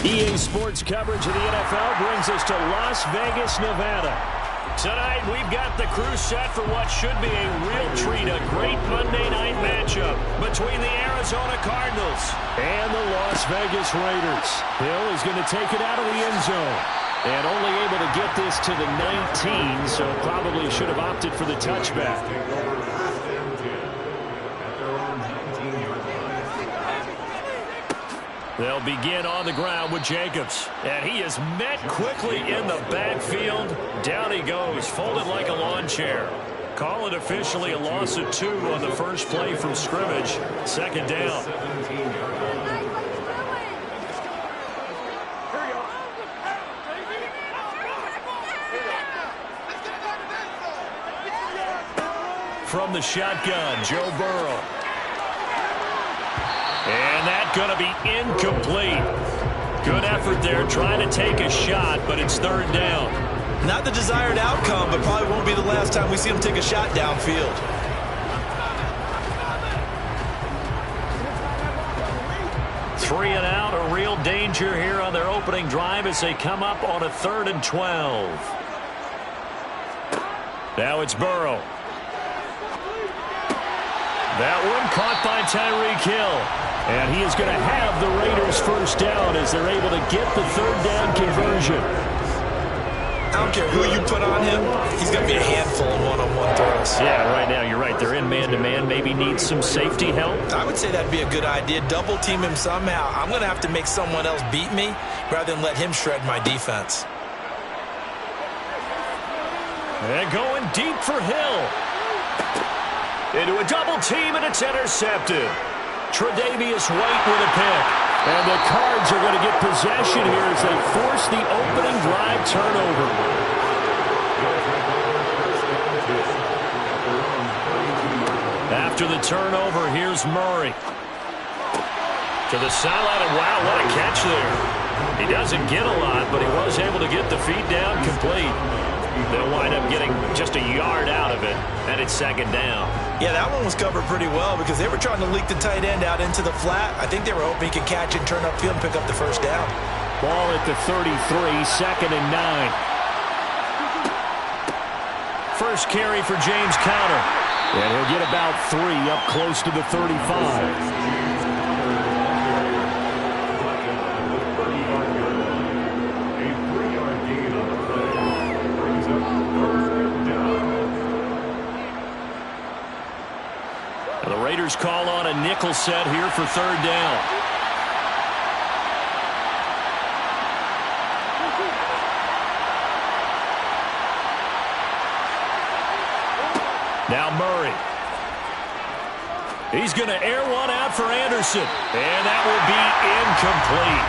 EA Sports coverage of the NFL brings us to Las Vegas, Nevada. Tonight, we've got the crew set for what should be a real treat, a great Monday night matchup between the Arizona Cardinals and the Las Vegas Raiders. Hill is going to take it out of the end zone and only able to get this to the 19, so probably should have opted for the touchback. They'll begin on the ground with Jacobs. And he is met quickly in the backfield. Down he goes, folded like a lawn chair. Call it officially a loss of 2 on the first play from scrimmage. Second down. From the shotgun, Joe Burrow. And that's going to be incomplete. Good effort there trying to take a shot, but it's third down. Not the desired outcome, but probably won't be the last time we see him take a shot downfield. Three and out, a real danger here on their opening drive as they come up on a 3rd and 12. Now it's Burrow. That one caught by Tyreek Hill. And he is going to have the Raiders first down as they're able to get the third down conversion. I don't care who you put on him. He's going to be a handful of one-on-one throws. Yeah, right now you're right. They're in man-to-man. Maybe needs some safety help. I would say that'd be a good idea. Double team him somehow. I'm going to have to make someone else beat me rather than let him shred my defense. And going deep for Hill. Into a double team, and it's intercepted. Tre'Davious White with a pick. And the Cards are going to get possession here as they force the opening drive turnover. After the turnover, here's Murray. To the sideline, and wow, what a catch there. He doesn't get a lot, but he was able to get the feed down complete. They'll wind up getting just a yard out of it, and it's second down. Yeah, that one was covered pretty well because they were trying to leak the tight end out into the flat. I think they were hoping he could catch it, turn upfield, and pick up the first down. Ball at the 33, 2nd and 9. First carry for James Conner. And he'll get about 3 up close to the 35. Call on a nickel set here for third down. Now Murray. He's going to air one out for Anderson. And that will be incomplete.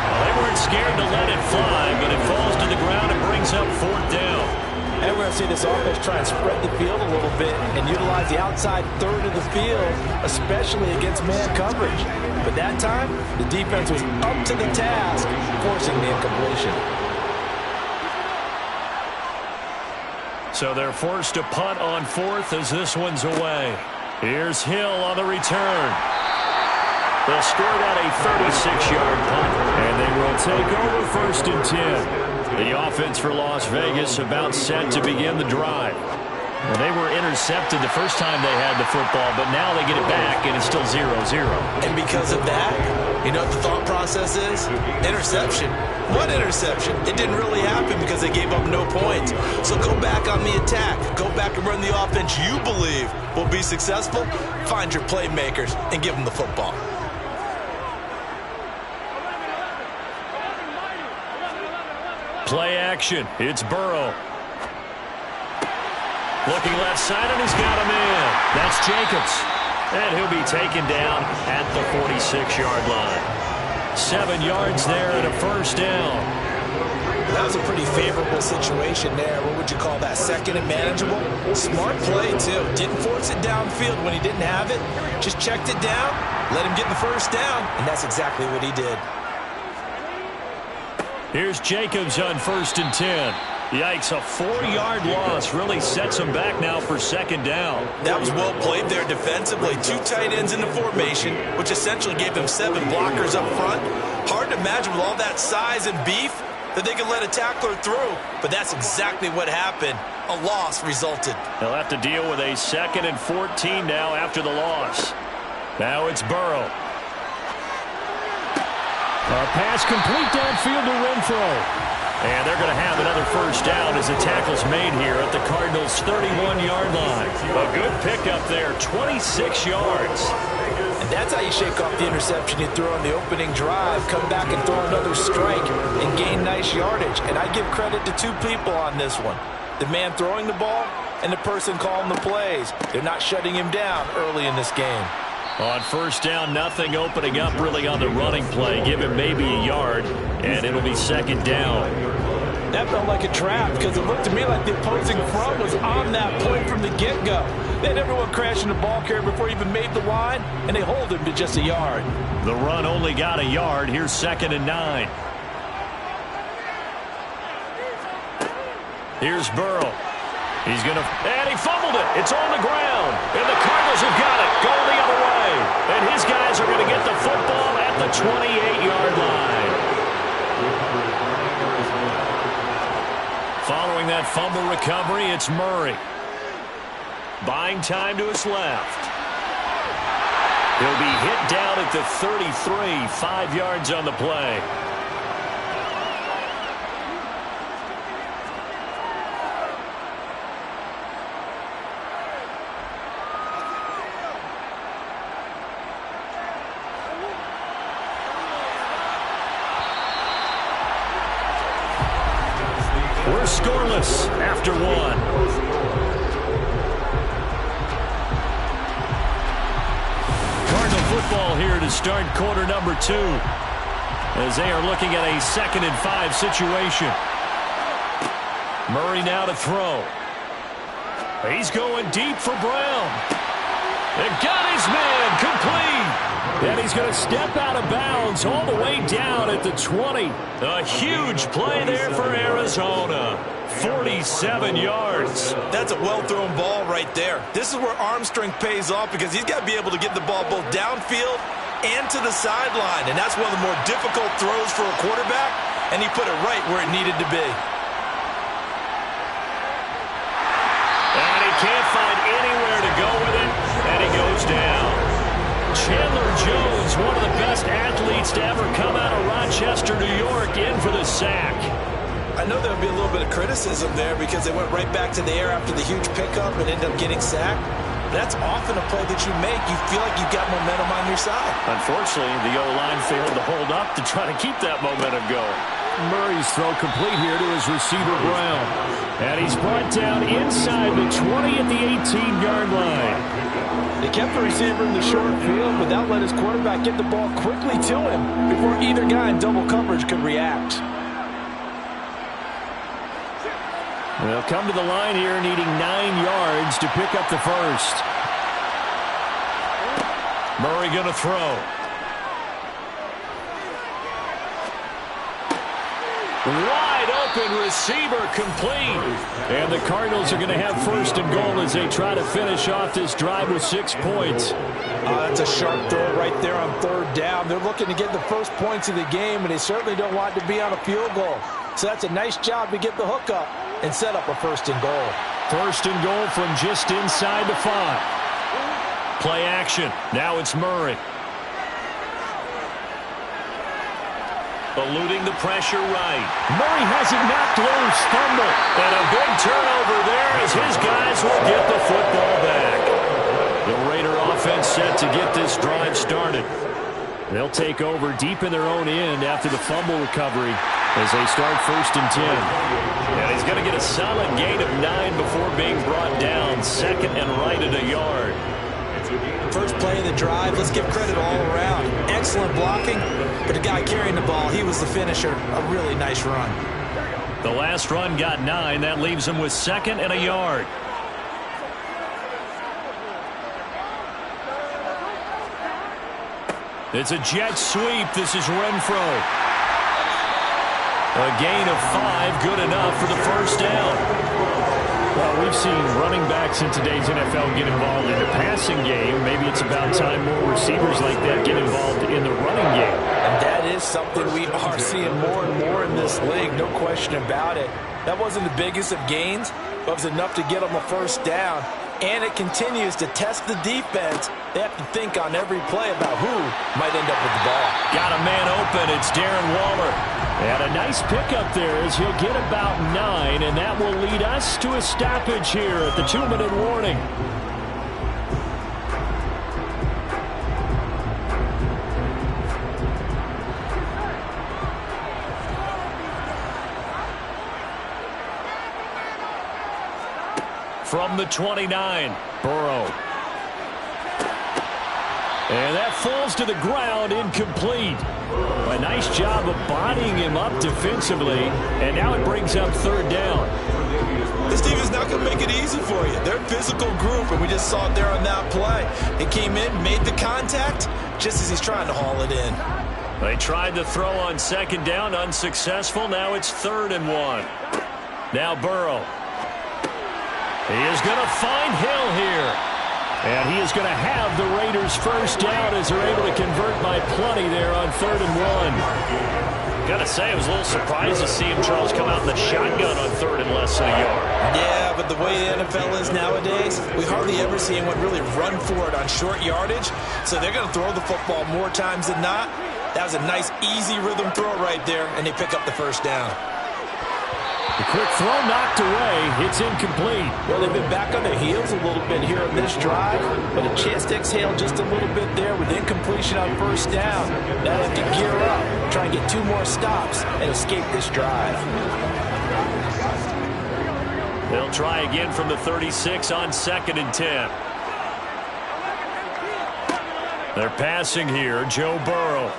Well, they weren't scared to let it fly, but it falls to the ground and brings up 4th down. And we're going to see this offense try and spread the field a little bit and utilize the outside third of the field, especially against man coverage. But that time, the defense was up to the task, forcing the incompletion. So they're forced to punt on 4th as this one's away. Here's Hill on the return. They'll score that a 36-yard punt, and they will take over 1st and 10. The offense for Las Vegas about set to begin the drive. Well, they were intercepted the first time they had the football, but now they get it back, and it's still 0-0. And because of that, you know what the thought process is? Interception. What interception? It didn't really happen because they gave up no points. So go back on the attack. Go back and run the offense you believe will be successful. Find your playmakers and give them the football. Play action. It's Burrow. Looking left side, and he's got him in. That's Jacobs. And he'll be taken down at the 46-yard line. 7 yards there and a first down. That was a pretty favorable situation there. What would you call that? 2nd and manageable? Smart play, too. Didn't force it downfield when he didn't have it. Just checked it down, let him get the first down, and that's exactly what he did. Here's Jacobs on 1st and 10. Yikes, a 4-yard loss really sets them back now for second down. That was well played there defensively. 2 tight ends in the formation, which essentially gave them 7 blockers up front. Hard to imagine with all that size and beef that they could let a tackler through, but that's exactly what happened. A loss resulted. They'll have to deal with a 2nd and 14 now after the loss. Now it's Burrow. A pass complete downfield to Renfro. And they're going to have another first down as the tackle's made here at the Cardinals' 31-yard line. A good pickup there, 26 yards. And that's how you shake off the interception you throw on the opening drive, come back and throw another strike and gain nice yardage. And I give credit to 2 people on this one. The man throwing the ball and the person calling the plays. They're not shutting him down early in this game. On first down, nothing opening up really on the running play. Give him maybe a yard, and it'll be second down. That felt like a trap because it looked to me like the opposing front was on that play from the get-go. They had everyone crashing the ball carrier before he even made the line, and they hold him to just a yard. The run only got a yard. Here's 2nd and 9. Here's Burrow. He's going to, and he fumbled it. It's on the ground, and the Cardinals have got it. Going the other way, and his guys are going to get the football at the 28-yard line. Following that fumble recovery, it's Murray. Buying time to his left. He'll be hit down at the 33, 5 yards on the play. We're scoreless after 1. Cardinal football here to start quarter number 2 as they are looking at a 2nd and 5 situation. Murray now to throw. He's going deep for Brown. And got his man complete. And he's going to step out of bounds all the way down at the 20. A huge play there for Arizona. 47 yards. That's a well-thrown ball right there. This is where arm strength pays off because he's got to be able to get the ball both downfield and to the sideline. And that's one of the more difficult throws for a quarterback, and he put it right where it needed to be. And he can't find anywhere to go with it, and he goes down. Chandler Jones, one of the best athletes to ever come out of Rochester, New York, in for the sack. I know there'll be a little bit of criticism there because they went right back to the air after the huge pickup and ended up getting sacked. That's often a play that you make. You feel like you've got momentum on your side. Unfortunately, the O-line failed to hold up to try to keep that momentum going. Murray's throw complete here to his receiver, Brown. And he's brought down inside the 20 at the 18-yard line. They kept the receiver in the short field, but that let his quarterback get the ball quickly to him before either guy in double coverage could react. They'll come to the line here needing 9 yards to pick up the first. Murray going to throw. Wide open receiver complete. And the Cardinals are going to have 1st and goal as they try to finish off this drive with 6 points. That's a sharp throw right there on 3rd down. They're looking to get the first points of the game, and they certainly don't want to be on a field goal. So that's a nice job to get the hook up and set up a 1st and goal. 1st and goal from just inside the 5. Play action. Now it's Murray. Eluding the pressure right. Murray has it knocked loose. Fumble. And a big turnover there as his guys will get the football back. The Raider offense set to get this drive started. They'll take over deep in their own end after the fumble recovery as they start 1st and 10. And he's going to get a solid gain of 9 before being brought down. 2nd and right at a yard. First play of the drive, let's give credit all around. Excellent blocking, but the guy carrying the ball, he was the finisher. A really nice run. The last run got 9. That leaves him with 2nd and a yard. It's a jet sweep. This is Renfro. A gain of 5, good enough for the first down. Well, we've seen running backs in today's NFL get involved in the passing game. Maybe it's about time more receivers like that get involved in the running game. And that is something we are seeing more and more in this league, no question about it. That wasn't the biggest of gains, but it was enough to get them a first down. And it continues to test the defense. They have to think on every play about who might end up with the ball. Got a man open. It's Darren Waller. And a nice pickup there as he'll get about 9, and that will lead us to a stoppage here at the 2-minute warning. From the 29, Burrow. And that falls to the ground, incomplete. A nice job of bodying him up defensively, and now it brings up third down. This team is not going to make it easy for you. They're a physical group, and we just saw it there on that play. He came in, made the contact, just as he's trying to haul it in. They tried to throw on second down, unsuccessful. Now it's 3rd and 1. Now Burrow. He is going to find Hill here. And he is going to have the Raiders first down as they're able to convert by plenty there on 3rd and 1. Got to say, I was a little surprised to see him, Charles, come out in the shotgun on 3rd and less than a yard. Yeah, but the way the NFL is nowadays, we hardly ever see anyone really run for it on short yardage. So they're going to throw the football more times than not. That was a nice, easy rhythm throw right there, and they pick up the first down. The quick throw knocked away. It's incomplete. Well, they've been back on their heels a little bit here on this drive, but a chance to exhale just a little bit there with incompletion on first down. Now they have to gear up, try and get 2 more stops, and escape this drive. They'll try again from the 36 on 2nd and 10. They're passing here, Joe Burrow.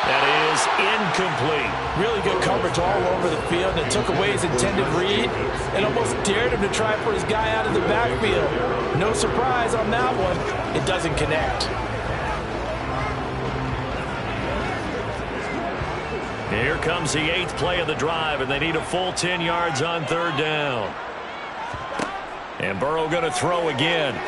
That is incomplete. Really good coverage all over the field, and it took away his intended read and almost dared him to try for his guy out of the backfield. No surprise on that one. It doesn't connect. Here comes the 8th play of the drive, and they need a full 10 yards on 3rd down. And Burrow going to throw again.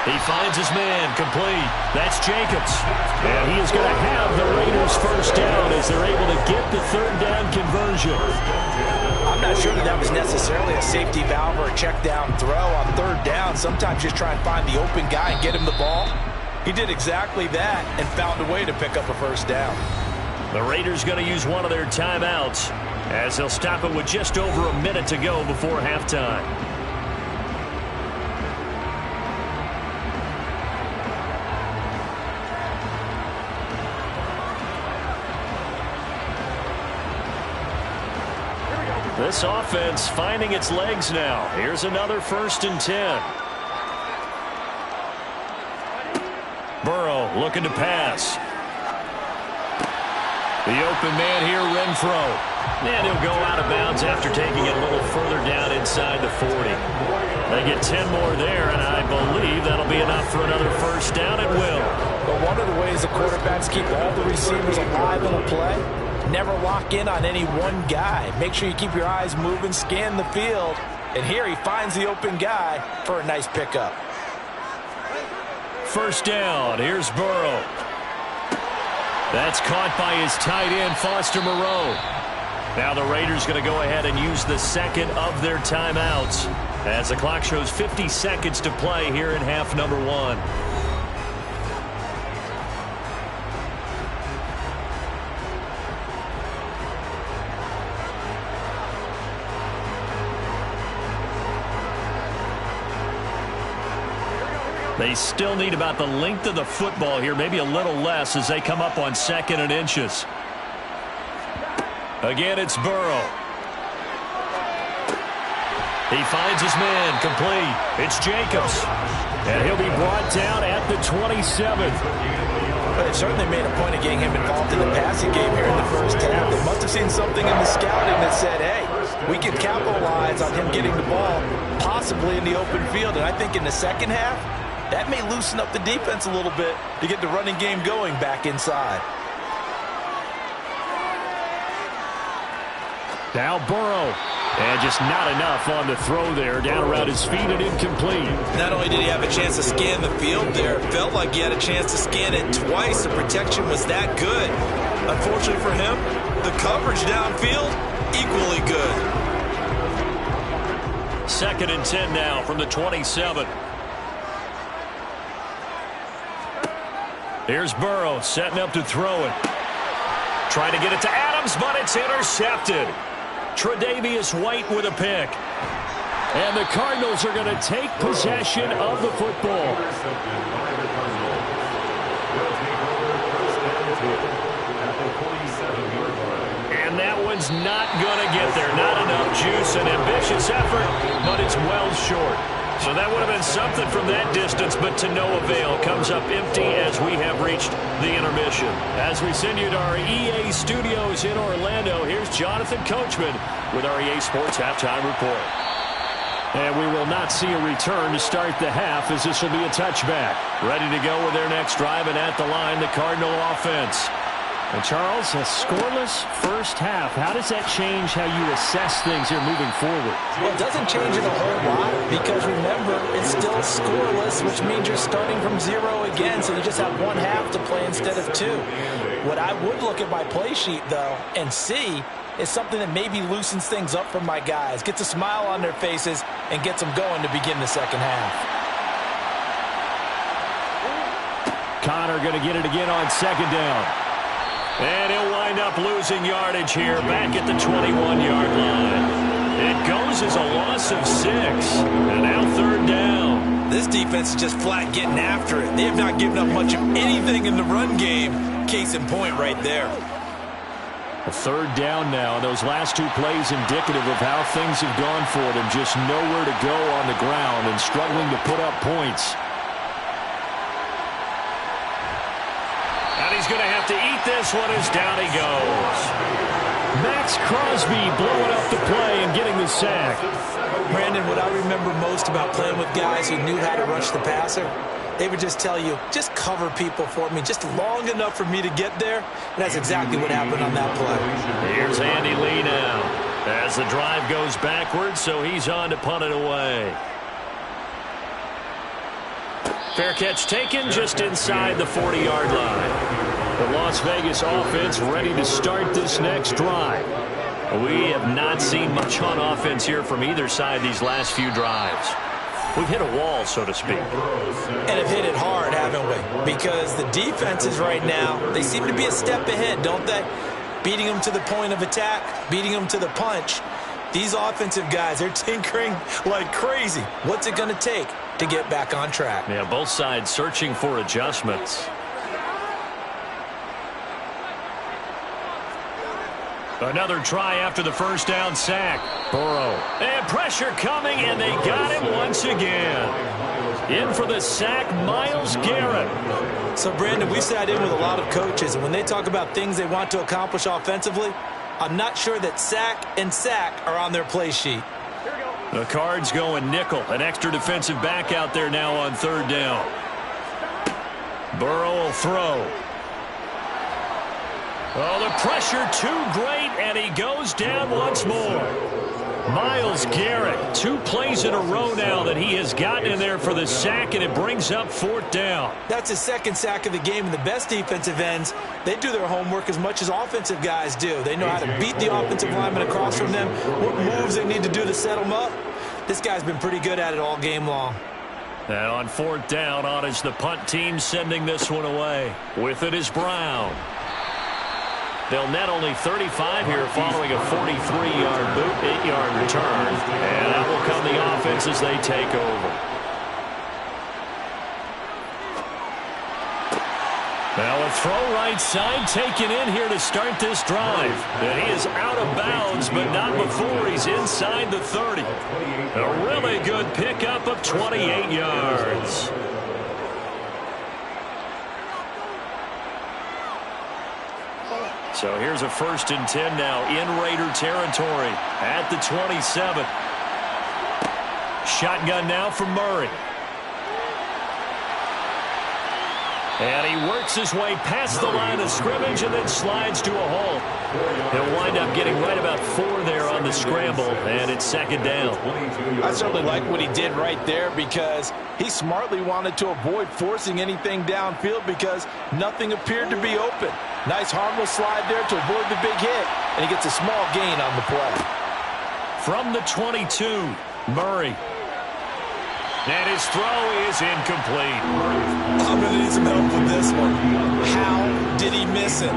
He finds his man, complete. That's Jacobs. And he is going to have the Raiders first down as they're able to get the 3rd down conversion. I'm not sure that was necessarily a safety valve or a check down throw on 3rd down. Sometimes just try and find the open guy and get him the ball. He did exactly that and found a way to pick up a first down. The Raiders going to use one of their timeouts as they'll stop it with just over a minute to go before halftime. This offense finding its legs now. Here's another 1st and 10. Burrow looking to pass. The open man here, Renfro. And he'll go out of bounds after taking it a little further down inside the 40. They get 10 more there, and I believe that'll be enough for another first down. It will. But one of the ways the quarterbacks keep all the receivers alive in a play, never lock in on any one guy. Make sure you keep your eyes moving, scan the field. And here he finds the open guy for a nice pickup. First down. Here's Burrow. That's caught by his tight end, Foster Moreau. Now the Raiders going to go ahead and use the 2nd of their timeouts as the clock shows 50 seconds to play here in half number 1. They still need about the length of the football here, maybe a little less as they come up on 2nd and inches. Again, it's Burrow. He finds his man, complete. It's Jacobs. And he'll be brought down at the 27. But it certainly made a point of getting him involved in the passing game here in the first half. They must have seen something in the scouting that said, hey, we can capitalize on him getting the ball, possibly in the open field. And I think in the second half, that may loosen up the defense a little bit to get the running game going back inside. Now Burrow. And just not enough on the throw there. Down around his feet and incomplete. Not only did he have a chance to scan the field there, it felt like he had a chance to scan it twice. The protection was that good. Unfortunately for him, the coverage downfield, equally good. 2nd and 10 now from the 27. Here's Burrow setting up to throw it. Trying to get it to Adams, but it's intercepted. Tre'Davious White with a pick. And the Cardinals are going to take possession of the football. And that one's not going to get there. Not enough juice, an ambitious effort, but it's well short. So that would have been something from that distance, but to no avail. Comes up empty as we have reached the intermission. As we send you to our EA studios in Orlando, here's Jonathan Coachman with our EA Sports Halftime Report. And we will not see a return to start the half, as this will be a touchback. Ready to go with their next drive, and at the line, the Cardinal offense. And Charles, a scoreless first half. How does that change how you assess things here moving forward? Well, it doesn't change it a whole lot because, remember, it's still scoreless, which means you're starting from 0 again, so you just have one half to play instead of 2. What I would look at my play sheet, though, and see is something that maybe loosens things up for my guys, gets a smile on their faces, and gets them going to begin the second half. Connor going to get it again on 2nd down. And he'll wind up losing yardage here back at the 21-yard line. It goes as a loss of 6. And now 3rd down. This defense is just flat getting after it. They have not given up much of anything in the run game. Case in point right there. A 3rd down now. Those last 2 plays indicative of how things have gone for them. Just nowhere to go on the ground and struggling to put up points. And he's going to have to eat this one as down he goes. Max Crosby blowing up the play and getting the sack. Brandon, what I remember most about playing with guys who knew how to rush the passer, they would just tell you, just cover people for me, just long enough for me to get there. And that's exactly what happened on that play. Here's Andy Lee now as the drive goes backwards, so he's on to punt it away. Fair catch taken just inside the 40-yard line. The Las Vegas offense ready to start this next drive. We have not seen much on offense here from either side these last few drives. We've hit a wall, so to speak. And have hit it hard, haven't we? Because the defenses right now, they seem to be a step ahead, don't they? Beating them to the point of attack, beating them to the punch. These offensive guys, they're tinkering like crazy. What's it going to take to get back on track? Yeah, both sides searching for adjustments. Another try after the first down sack. Burrow. And pressure coming, and they got him once again. In for the sack, Myles Garrett. So, Brandon, we sat in with a lot of coaches, and when they talk about things they want to accomplish offensively, I'm not sure that sack and sack are on their play sheet. The Cards going nickel. An extra defensive back out there now on 3rd down. Burrow will throw. Oh, the pressure too great, and he goes down once more. Myles Garrett, 2 plays in a row now that he has gotten in there for the sack, and it brings up 4th down. That's his 2nd sack of the game, and the best defensive ends, they do their homework as much as offensive guys do. They know how to beat the offensive lineman across from them, what moves they need to do to set them up. This guy's been pretty good at it all game long. And on 4th down, on is the punt team sending this one away. With it is Brown. They'll net only 35 here following a 43-yard boot, 8-yard return. And out will come the offense as they take over. Now a throw right side taken in here to start this drive. And he is out of bounds, but not before he's inside the 30. A really good pickup of 28 yards. So here's a 1st and 10 now in Raider territory at the 27. Shotgun now from Murray. And he works his way past the line of scrimmage and then slides to a halt. He'll wind up getting right about 4 there on the scramble, and it's second down. I certainly like what he did right there because he smartly wanted to avoid forcing anything downfield because nothing appeared to be open. Nice harmless slide there to avoid the big hit, and he gets a small gain on the play. From the 22, Murray. And his throw is incomplete. I'm going to need some help with this one. How did he miss it?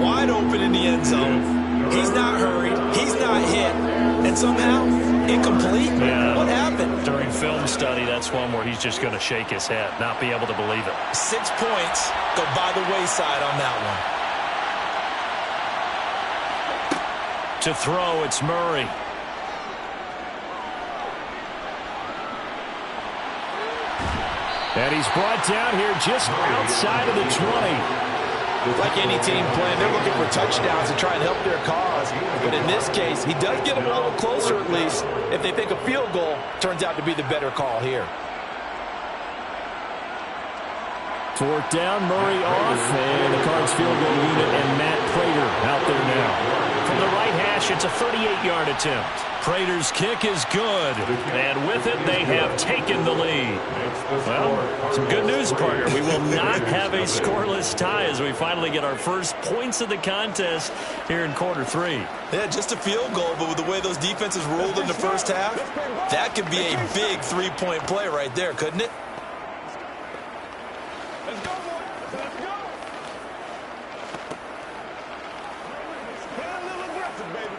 Wide open in the end zone. He's not hurried. He's not hit. And somehow, incomplete? Yeah. What happened? During film study, that's one where he's just going to shake his head, not be able to believe it. 6 points go by the wayside on that one. To throw, it's Murray. And he's brought down here just outside of the 20. Like any team playing, they're looking for touchdowns to try and help their cause. But in this case, he does get them a little closer at least if they think a field goal turns out to be the better call here. 4th down, Murray off, and the Cards field goal unit and Matt Prater out there now. From the right hash, it's a 38-yard attempt. Prater's kick is good, and with it, they have taken the lead. Well, some good news, partner. We will not have a scoreless tie as we finally get our first points of the contest here in quarter 3. Yeah, just a field goal, but with the way those defenses rolled in the first half, that could be a big 3-point play right there, couldn't it? Let's go, boys. Let's go. Get a little aggressive, baby.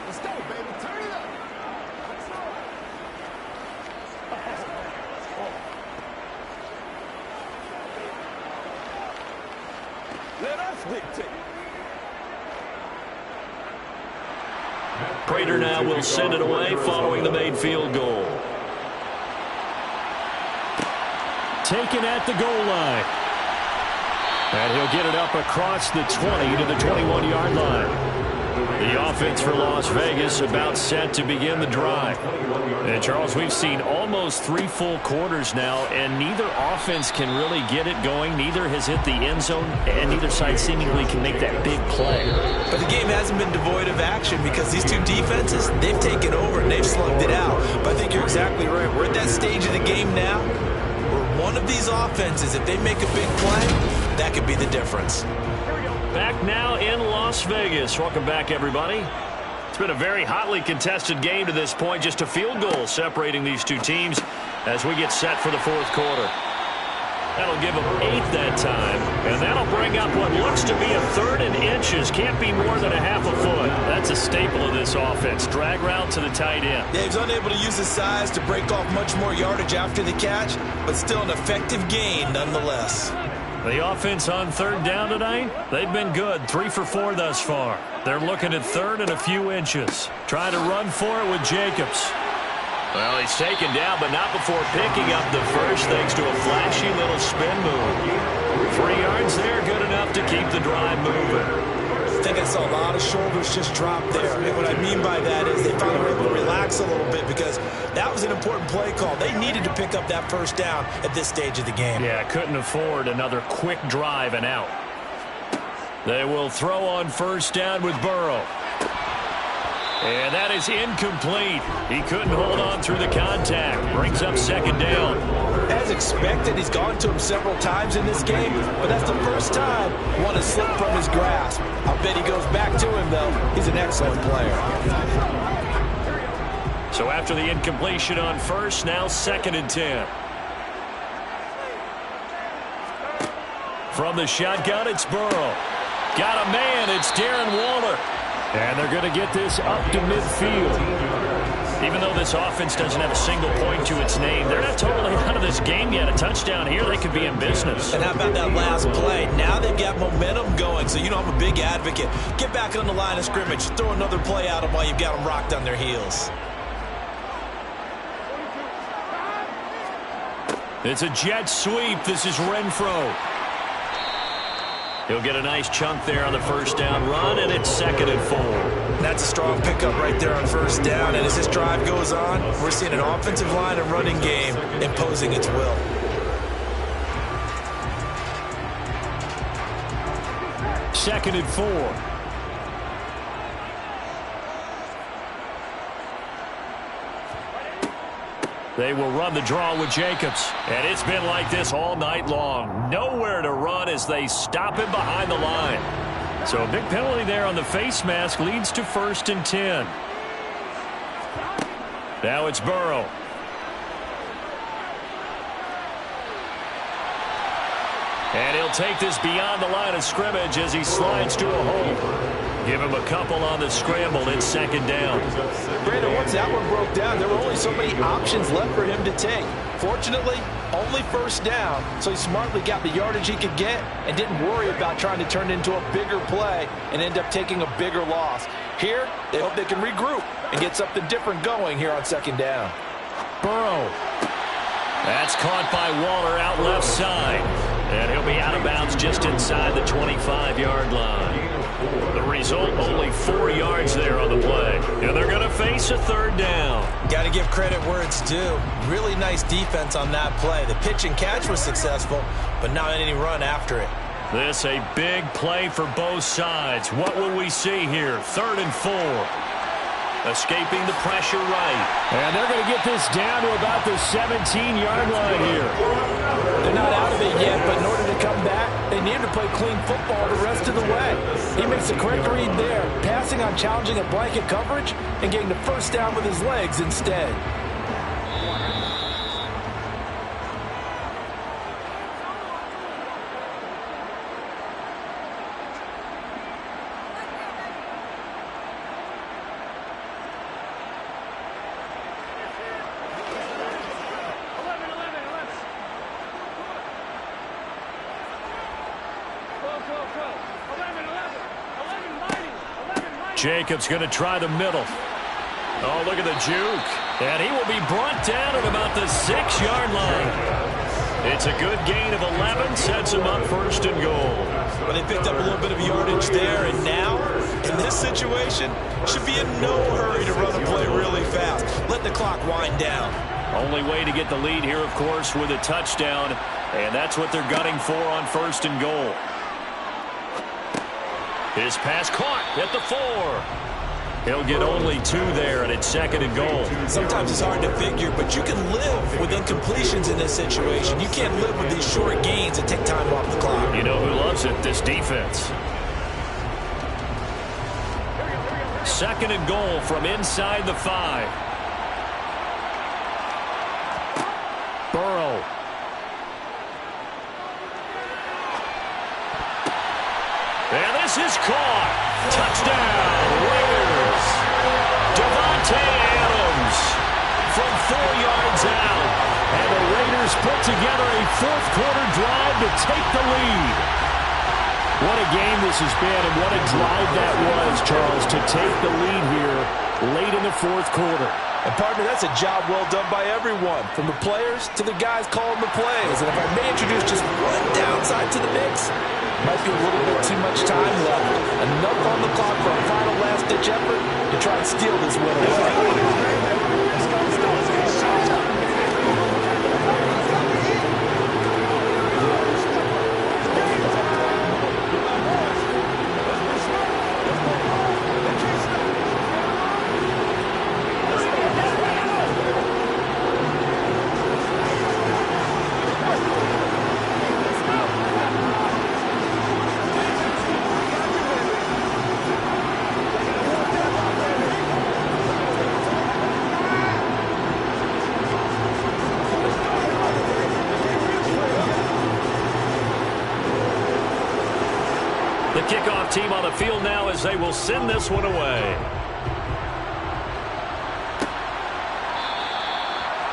Let's go, baby. Turn it up. Let's go. Let us dictate. Prater now will send it away following the made field goal. Taken at the goal line. And he'll get it up across the 20 to the 21-yard line. The offense for Las Vegas about set to begin the drive. And Charles, we've seen almost 3 full quarters now, and neither offense can really get it going. Neither has hit the end zone, and neither side seemingly can make that big play. But the game hasn't been devoid of action because these two defenses, they've taken over and they've slugged it out. But I think you're exactly right. We're at that stage of the game now where one of these offenses, if they make a big play, that could be the difference. Back now in Las Vegas. Welcome back, everybody. It's been a very hotly contested game to this point. Just a field goal separating these two teams as we get set for the 4th quarter. That'll give them 8 that time, and that'll bring up what looks to be a 3rd and inches. Can't be more than a half a foot. That's a staple of this offense. Drag route to the tight end. Yeah, he's unable to use his size to break off much more yardage after the catch, but still an effective gain nonetheless. The offense on 3rd down tonight, they've been good. 3 for 4 thus far. They're looking at 3rd and a few inches. Trying to run for it with Jacobs. Well, he's taken down, but not before picking up the first thanks to a flashy little spin move. 3 yards there, good enough to keep the drive moving. I think I saw a lot of shoulders just drop there. And what I mean by that is they finally were able to relax a little bit because that was an important play call. They needed to pick up that first down at this stage of the game. Yeah, couldn't afford another quick drive and out. They will throw on 1st down with Burrow. And that is incomplete. He couldn't hold on through the contact. Brings up 2nd down. As expected, he's gone to him several times in this game, but that's the first time one has slipped from his grasp. I'll bet he goes back to him, though. He's an excellent player. So after the incompletion on 1st, now 2nd and 10. From the shotgun, it's Burrow. Got a man, it's Darren Waller. And they're going to get this up to midfield. Even though this offense doesn't have a single point to its name, they're not totally out of this game yet. A touchdown here, they could be in business. And how about that last play? Now they've got momentum going, so you know I'm a big advocate. Get back on the line of scrimmage. Throw another play at them while you've got them rocked on their heels. It's a jet sweep. This is Renfro. He'll get a nice chunk there on the first down run, and it's 2nd and 4. That's a strong pickup right there on first down. And as this drive goes on, we're seeing an offensive line and running game imposing its will. Second and 4. They will run the draw with Jacobs. And it's been like this all night long. Nowhere to run as they stop him behind the line. So a big penalty there on the face mask leads to 1st and 10. Now it's Burrow. And he'll take this beyond the line of scrimmage as he slides to a hole. Give him a couple on the scramble. It's 2nd down. Brandon, once that one broke down, there were only so many options left for him to take. Fortunately, only first down, so he smartly got the yardage he could get and didn't worry about trying to turn it into a bigger play and end up taking a bigger loss. Here, they hope they can regroup and get something different going here on 2nd down. Burrow. That's caught by Waller out left side. And he'll be out of bounds just inside the 25-yard line. The result, only 4 yards there on the play. And they're going to face a 3rd down. Got to give credit where it's due. Really nice defense on that play. The pitch and catch was successful, but not any run after it. This a big play for both sides. What will we see here? 3rd and 4. Escaping the pressure right. And they're going to get this down to about the 17-yard line here. They're not out of it yet, but in order to come back, they need to play clean football the rest of the way. He makes a correct read there, passing on challenging a blanket coverage and getting the first down with his legs instead. Jacobs going to try the middle. Oh, look at the juke. And he will be brought down at about the 6-yard line. It's a good gain of 11, sets him up 1st and goal. Well, they picked up a little bit of yardage there, and now, in this situation, should be in no hurry to run the play really fast. Let the clock wind down. Only way to get the lead here, of course, with a touchdown, and that's what they're gunning for on 1st and goal. His pass caught at the 4. He'll get only 2 there, and it's 2nd and goal. Sometimes it's hard to figure, but you can live with incompletions in this situation. You can't live with these short gains that take time off the clock. You know who loves it? This defense. 2nd and goal from inside the 5. Burrow. And this is caught. Touchdown, Raiders. Devontae Adams from 4 yards out. And the Raiders put together a 4th-quarter drive to take the lead. What a game this has been, and what a drive that was, Charles, to take the lead here late in the 4th quarter. And, partner, that's a job well done by everyone, from the players to the guys calling the plays. And if I may introduce just one downside to the mix, might be a little bit too much time left. Enough on the clock for a final last-ditch effort to try and steal this win away. Kickoff team on the field now as they will send this one away.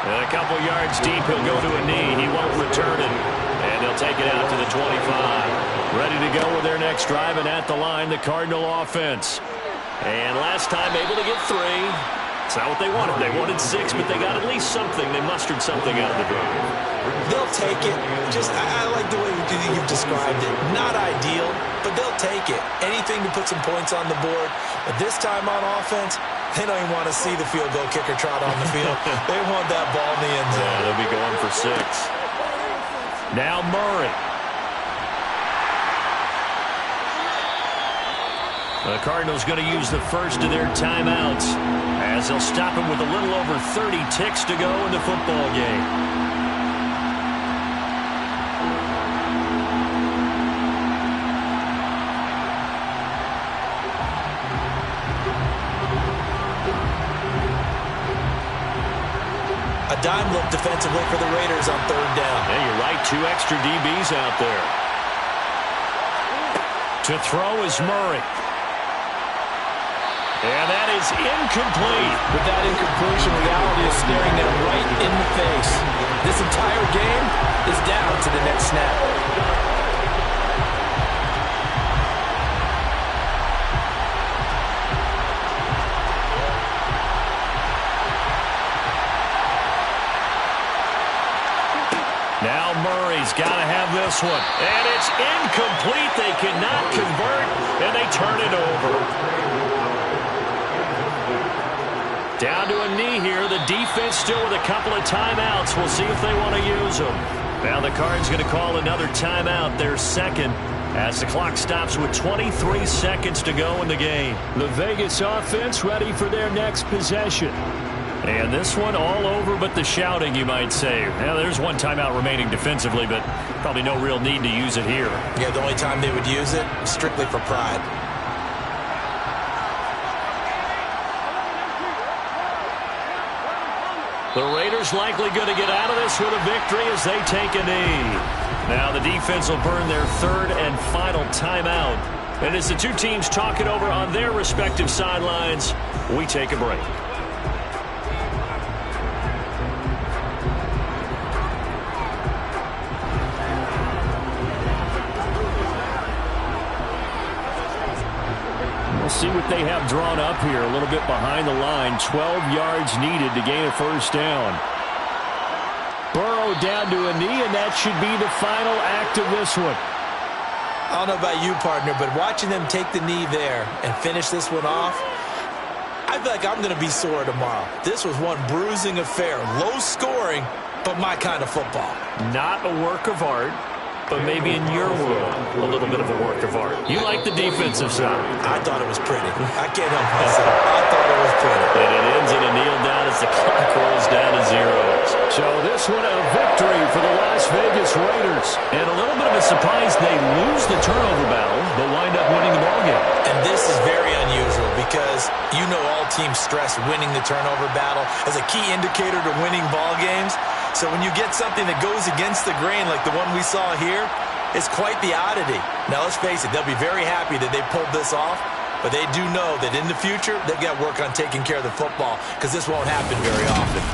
And a couple yards deep, he'll go to a knee. He won't return it. And they'll take it out to the 25. Ready to go with their next drive, and at the line, the Cardinal offense. And last time able to get 3. It's not what they wanted. They wanted 6, but they got at least something. They mustered something out of the drive. They'll take it. I like the way you've described it. Not ideal, but they'll take it. Anything to put some points on the board. But this time on offense, they don't even want to see the field goal kicker trot on the field. They want that ball in the end zone. Yeah, they'll be going for 6. Now Murray. The Cardinals going to use the first of their timeouts as they'll stop him with a little over 30 ticks to go in the football game. A dime look defensively for the Raiders on 3rd down. Yeah, you're right. 2 extra DBs out there. To throw is Murray. And that is incomplete. With that incompletion, reality is staring them right in the face. This entire game is down to the next snap. Now Murray's got to have this one. And it's incomplete. They cannot convert, and they turn it over. Down to a knee here. The defense still with a couple of timeouts. We'll see if they want to use them. Now the Cards going to call another timeout, their second, as the clock stops with 23 seconds to go in the game. The Vegas offense ready for their next possession. And this one all over but the shouting, you might say. Now, there's one timeout remaining defensively, but probably no real need to use it here. Yeah, the only time they would use it, strictly for pride. The Raiders likely going to get out of this with a victory as they take a knee. Now the defense will burn their 3rd and final timeout. And as the two teams talk it over on their respective sidelines, we take a break. We'll see what they have drawn up here. A little bit behind the line. 12 yards needed to gain a 1st down. Burrow down to a knee, and that should be the final act of this one. I don't know about you, partner, but watching them take the knee there and finish this one off, I feel like I'm going to be sore tomorrow. This was one bruising affair. Low scoring, but my kind of football. Not a work of art, but maybe in your world, a little bit of a work of art. You like the defensive side. I thought it was pretty. I can't help myself. I thought it was pretty. And it ends in a kneel down as the clock rolls down to 0. So this one a victory for the Las Vegas Raiders. And a little bit of a surprise, they lose the turnover battle, but wind up winning the ballgame. And this is very unusual because you know all teams stress winning the turnover battle as a key indicator to winning ball games. So when you get something that goes against the grain like the one we saw here, it's quite the oddity. Now, let's face it, they'll be very happy that they pulled this off, but they do know that in the future, they've got to work on taking care of the football because this won't happen very often.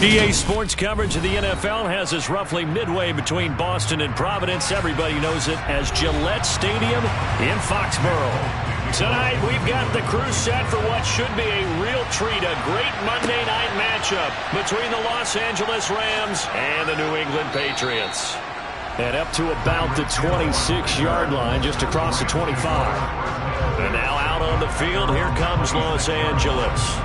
EA Sports coverage of the NFL has us roughly midway between Boston and Providence. Everybody knows it as Gillette Stadium in Foxborough. Tonight, we've got the crew set for what should be a real treat, a great Monday night matchup between the Los Angeles Rams and the New England Patriots. And up to about the 26-yard line, just across the 25. And now out on the field, here comes Los Angeles.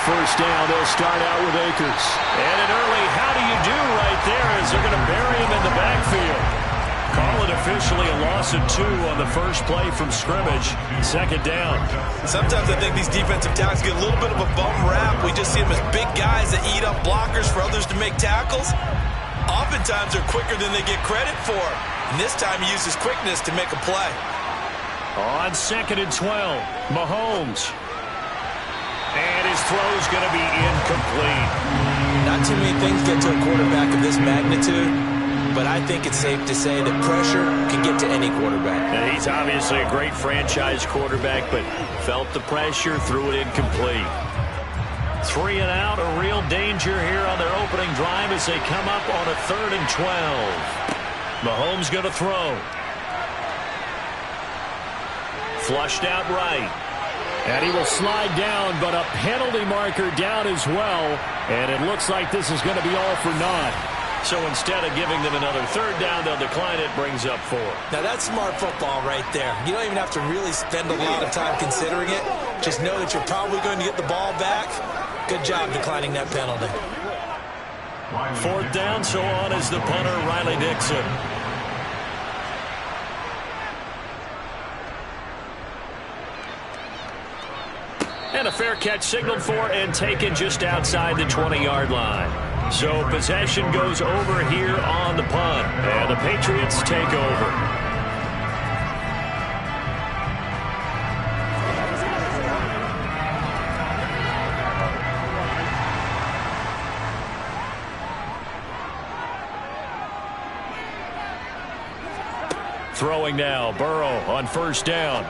First down, they'll start out with Akers. And an early how do you do right there as they're going to bury him in the backfield. Call it officially a loss of 2 on the first play from scrimmage. Second down. Sometimes I think these defensive tackles get a little bit of a bum rap. We just see them as big guys that eat up blockers for others to make tackles. Oftentimes they're quicker than they get credit for. And this time he uses quickness to make a play. On 2nd and 12, Mahomes. And his throw's going to be incomplete. Not too many things get to a quarterback of this magnitude, but I think it's safe to say that pressure can get to any quarterback. And he's obviously a great franchise quarterback, but felt the pressure, threw it incomplete. 3 and out, a real danger here on their opening drive as they come up on a 3rd and 12. Mahomes going to throw. Flushed out right. And he will slide down, but a penalty marker down as well. And it looks like this is going to be all for naught. So instead of giving them another 3rd down, they'll decline it, brings up 4. Now that's smart football right there. You don't even have to really spend a lot of time considering it. Just know that you're probably going to get the ball back. Good job declining that penalty. 4th down, so on is the punter, Riley Dixon. And a fair catch signaled for and taken just outside the 20-yard line. So possession goes over here on the punt. And the Patriots take over. Throwing now, Burrow on 1st down.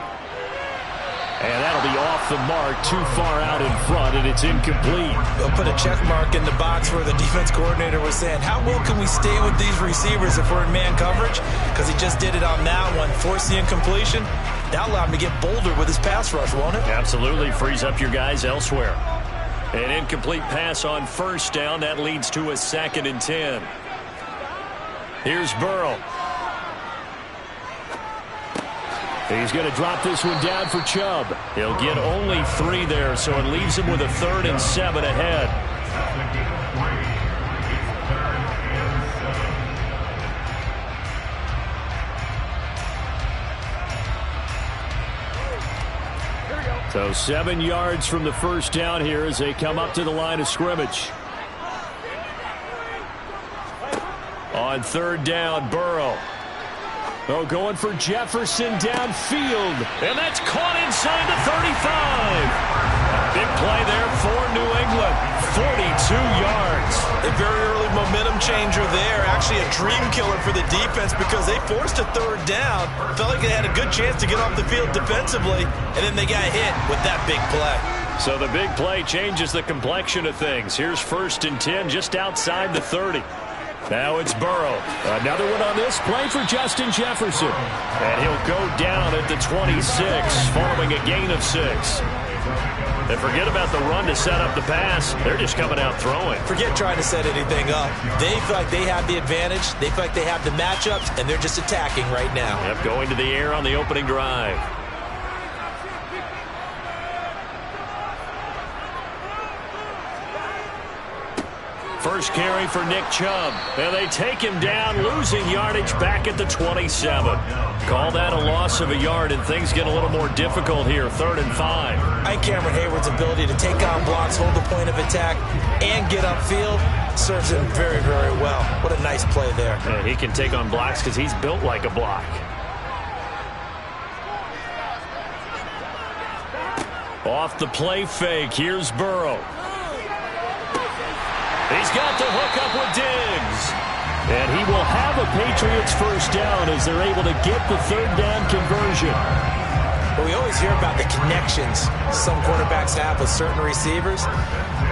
And that'll be off the mark, too far out in front, and it's incomplete. They'll put a check mark in the box where the defense coordinator was saying, how well can we stay with these receivers if we're in man coverage? Because he just did it on that one, forced the incompletion. That'll allow him to get bolder with his pass rush, won't it? Absolutely, frees up your guys elsewhere. An incomplete pass on 1st down, that leads to a 2nd and 10. Here's Burrow. He's going to drop this one down for Chubb. He'll get only 3 there, so it leaves him with a 3rd and 7 ahead. So 7 yards from the 1st down here as they come up to the line of scrimmage. On 3rd down, Burrow. Oh, going for Jefferson downfield. And that's caught inside the 35. Big play there for New England. 42 yards. A very early momentum changer there. Actually a dream killer for the defense because they forced a 3rd down. Felt like they had a good chance to get off the field defensively. And then they got hit with that big play. So the big play changes the complexion of things. Here's 1st and 10 just outside the 30. Now it's Burrow. Another one on this play for Justin Jefferson. And he'll go down at the 26 following a gain of 6. And forget about the run to set up the pass. They're just coming out throwing. Forget trying to set anything up. They feel like they have the advantage. They feel like they have the matchups, and they're just attacking right now. Yep, going to the air on the opening drive. First carry for Nick Chubb. And they take him down, losing yardage back at the 27. Call that a loss of a yard, and things get a little more difficult here. 3rd and 5. I think Cameron Hayward's ability to take on blocks, hold the point of attack, and get upfield serves him very, very well. What a nice play there. Yeah, he can take on blocks because he's built like a block. Off the play fake, here's Burrow. He's got the hook up with Diggs. And he will have a Patriots first down as they're able to get the third down conversion. Well, we always hear about the connections some quarterbacks have with certain receivers.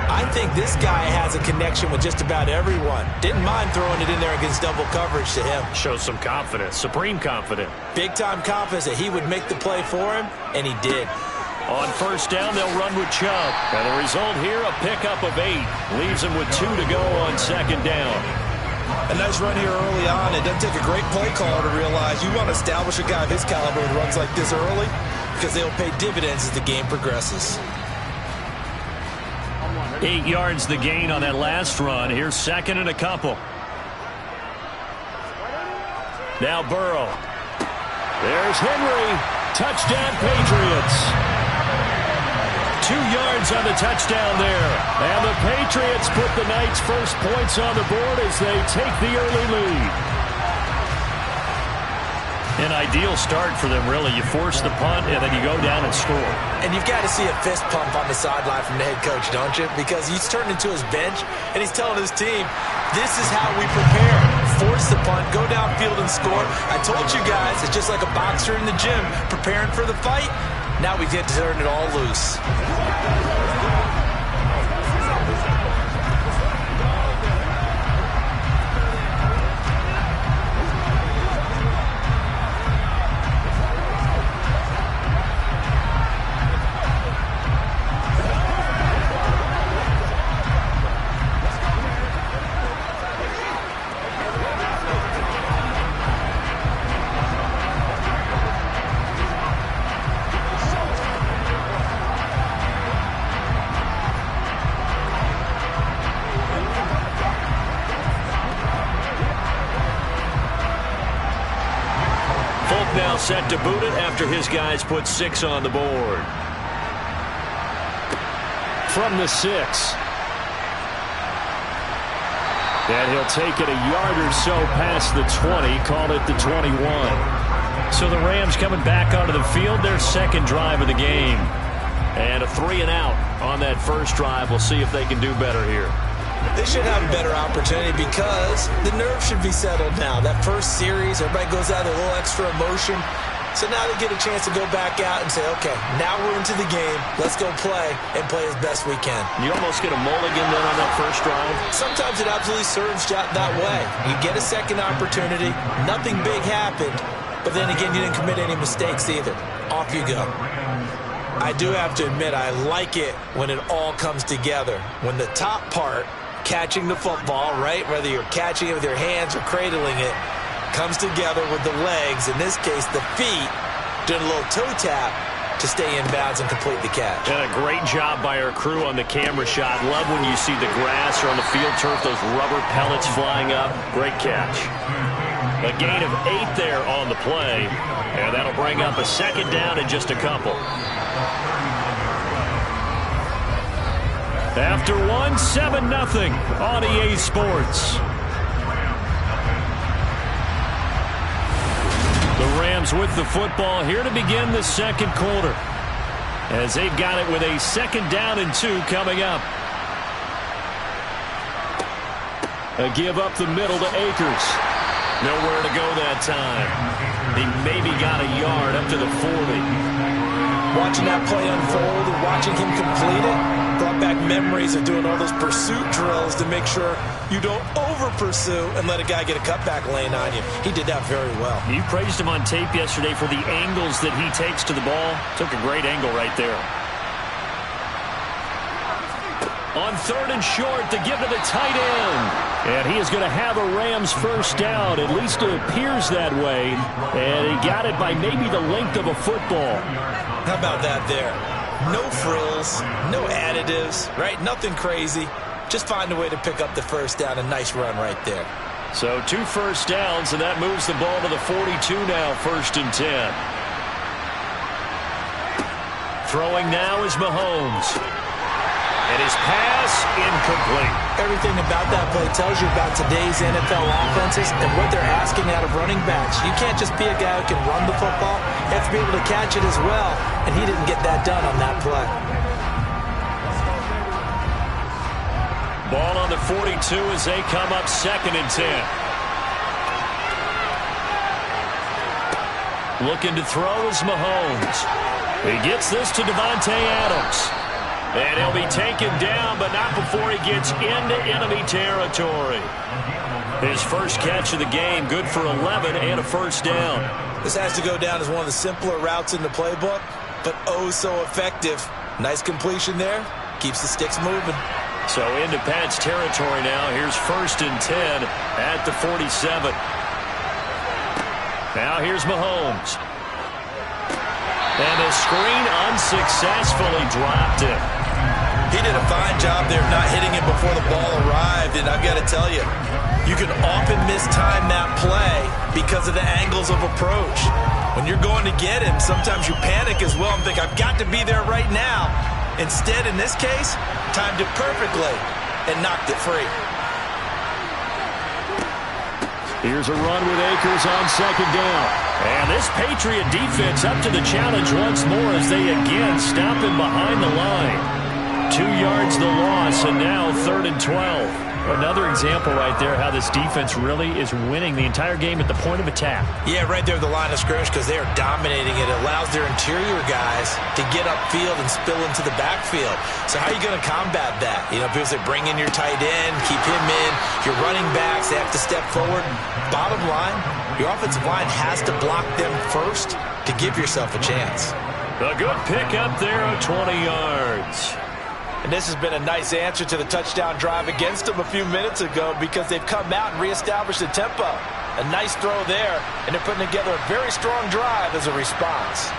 I think this guy has a connection with just about everyone. Didn't mind throwing it in there against double coverage to him. Shows some confidence, supreme confidence. Big-time confidence that he would make the play for him, and he did. On first down, they'll run with Chubb. And the result here, a pickup of 8. Leaves them with 2 to go on second down. A nice run here early on. It doesn't take a great play caller to realize you want to establish a guy of his caliber who runs like this early because they'll pay dividends as the game progresses. 8 yards the gain on that last run. Here's second and a couple. Now Burrow. There's Henry. Touchdown, Patriots. 2 yards on the touchdown there. And the Patriots put the Knights' first points on the board as they take the early lead. An ideal start for them, really. You force the punt, and then you go down and score. And you've got to see a fist pump on the sideline from the head coach, don't you? Because he's turned into his bench, and he's telling his team, this is how we prepare. Force the punt, go downfield and score. I told you guys, it's just like a boxer in the gym preparing for the fight. Now we get to turn it all loose. Now set to boot it after his guys put 6 on the board. From the 6. And he'll take it a yard or so past the 20, call it the 21. So the Rams coming back onto the field, their second drive of the game. And a 3 and out on that first drive. We'll see if they can do better here. They should have a better opportunity because the nerves should be settled now. That first series, everybody goes out with a little extra emotion. So now they get a chance to go back out and say, okay, now we're into the game. Let's go play and play as best we can. You almost get a mulligan then on that first drive. Sometimes it absolutely serves that way. You get a second opportunity. Nothing big happened. But then again, you didn't commit any mistakes either. Off you go. I do have to admit, I like it when it all comes together. When the top part, catching the football, right, whether you're catching it with your hands or cradling it, comes together with the legs, in this case the feet, doing a little toe tap to stay in bounds and complete the catch. And a great job by our crew on the camera shot. Love when you see the grass or on the field turf, those rubber pellets flying up. Great catch. A gain of 8 there on the play, and that'll bring up a second down in just a couple. After 7-0 on EA Sports. The Rams with the football here to begin the second quarter, as they've got it with a second down and 2 coming up. A give up the middle to Akers. Nowhere to go that time. He maybe got a yard up to the 40. Watching that play unfold and watching him complete it brought back memories of doing all those pursuit drills to make sure you don't over-pursue and let a guy get a cutback lane on you. He did that very well. You praised him on tape yesterday for the angles that he takes to the ball. Took a great angle right there. On 3rd and short, to give to the tight end. And he is going to have a Rams first down. At least it appears that way. And he got it by maybe the length of a football. How about that there? No frills, no additives, right? Nothing crazy. Just find a way to pick up the first down. A nice run right there. So 2 first downs, and that moves the ball to the 42 now, 1st and 10. Throwing now is Mahomes. And his pass incomplete. Everything about that play tells you about today's NFL offenses and what they're asking out of running backs. You can't just be a guy who can run the football. You have to be able to catch it as well, and he didn't get that done on that play. Ball on the 42 as they come up 2nd and 10. Looking to throw is Mahomes. He gets this to Davante Adams. And he'll be taken down, but not before he gets into enemy territory. His first catch of the game, good for 11 and a first down. This has to go down as one of the simpler routes in the playbook, but oh so effective. Nice completion there. Keeps the sticks moving. So into Pat's territory now. Here's 1st and 10 at the 47. Now here's Mahomes. And the screen unsuccessfully dropped it. He did a fine job there of not hitting it before the ball arrived, and I've got to tell you, you can often mistime that play because of the angles of approach. When you're going to get him, sometimes you panic as well and think, I've got to be there right now. Instead, in this case, timed it perfectly and knocked it free. Here's a run with Akers on 2nd down. And this Patriot defense up to the challenge once more as they again stop him behind the line. 2 yards the loss, and now 3rd and 12. Another example right there how this defense really is winning the entire game at the point of attack. Yeah, right there at the line of scrimmage because they are dominating it. It allows their interior guys to get upfield and spill into the backfield. So how are you going to combat that? You know, because they bring in your tight end, keep him in. Your running backs, they have to step forward. Bottom line, your offensive line has to block them first to give yourself a chance. A good pick up there of 20 yards. And this has been a nice answer to the touchdown drive against them a few minutes ago because they've come out and reestablished the tempo. A nice throw there, and they're putting together a very strong drive as a response.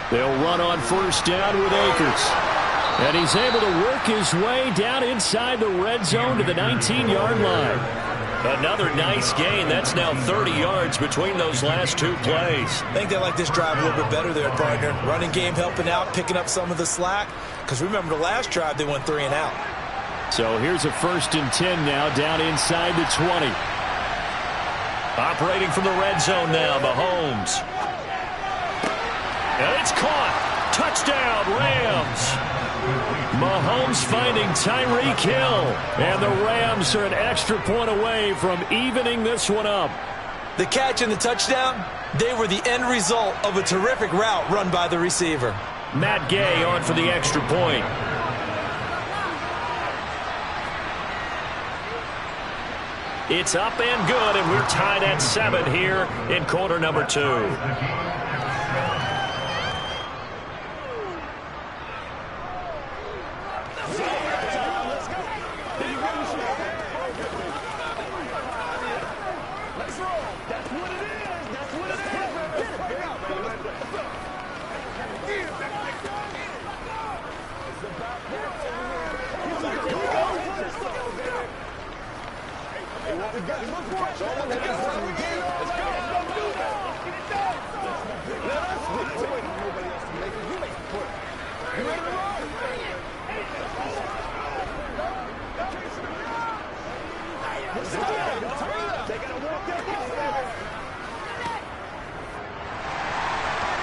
They'll run on 1st down with Akers. And he's able to work his way down inside the red zone to the 19-yard line. Another nice gain. That's now 30 yards between those last 2 plays. I think they like this drive a little bit better there, partner. Running game helping out, picking up some of the slack. Because remember, the last drive, they went 3 and out. So here's a 1st and 10 now down inside the 20. Operating from the red zone now, Mahomes. And it's caught. Touchdown, Rams. Mahomes finding Tyreek Hill. And the Rams are an extra point away from evening this one up. The catch and the touchdown, they were the end result of a terrific route run by the receiver. Matt Gay on for the extra point. It's up and good, and we're tied at 7 here in quarter number 2.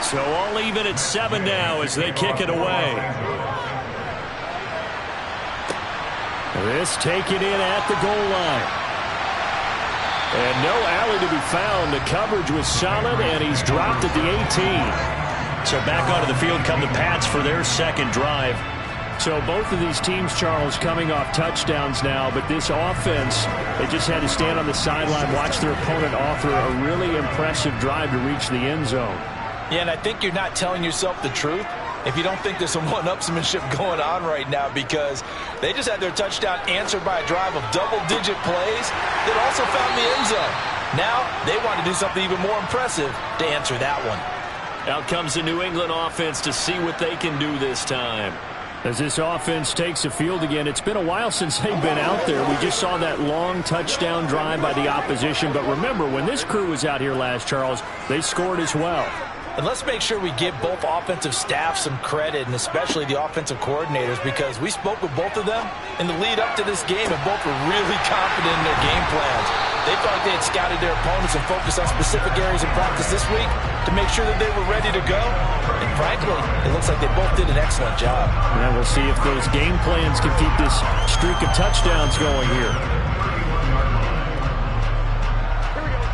So all even at 7 now as they kick it away. This taken in at the goal line. And no alley to be found. The coverage was solid, and he's dropped at the 18. So back onto the field come the Pats for their 2nd drive. So both of these teams, Charles, coming off touchdowns now, but this offense, they just had to stand on the sideline, watch their opponent offer a really impressive drive to reach the end zone. Yeah, and I think you're not telling yourself the truth if you don't think there's some one-upsmanship going on right now, because they just had their touchdown answered by a drive of double-digit plays that also found the end zone. Now they want to do something even more impressive to answer that one. Out comes the New England offense to see what they can do this time. As this offense takes the field again, it's been a while since they've been out there. We just saw that long touchdown drive by the opposition. But remember, when this crew was out here last, Charles, they scored as well. And let's make sure we give both offensive staff some credit, and especially the offensive coordinators, because we spoke with both of them in the lead up to this game, and both were really confident in their game plans. They felt like they had scouted their opponents and focused on specific areas of practice this week to make sure that they were ready to go. And frankly, it looks like they both did an excellent job. And we'll see if those game plans can keep this streak of touchdowns going here.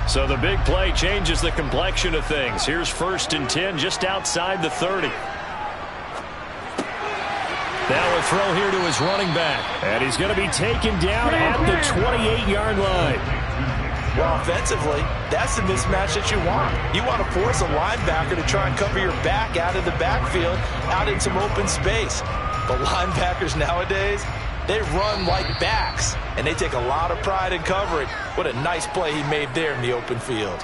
So the big play changes the complexion of things. Here's 1st and 10 just outside the 30. Now a throw here to his running back. And he's going to be taken down at the 28-yard line. Well, offensively, that's the mismatch that you want. You want to force a linebacker to try and cover your back out of the backfield, out in some open space. But linebackers nowadays, they run like backs, and they take a lot of pride in covering. What a nice play he made there in the open field.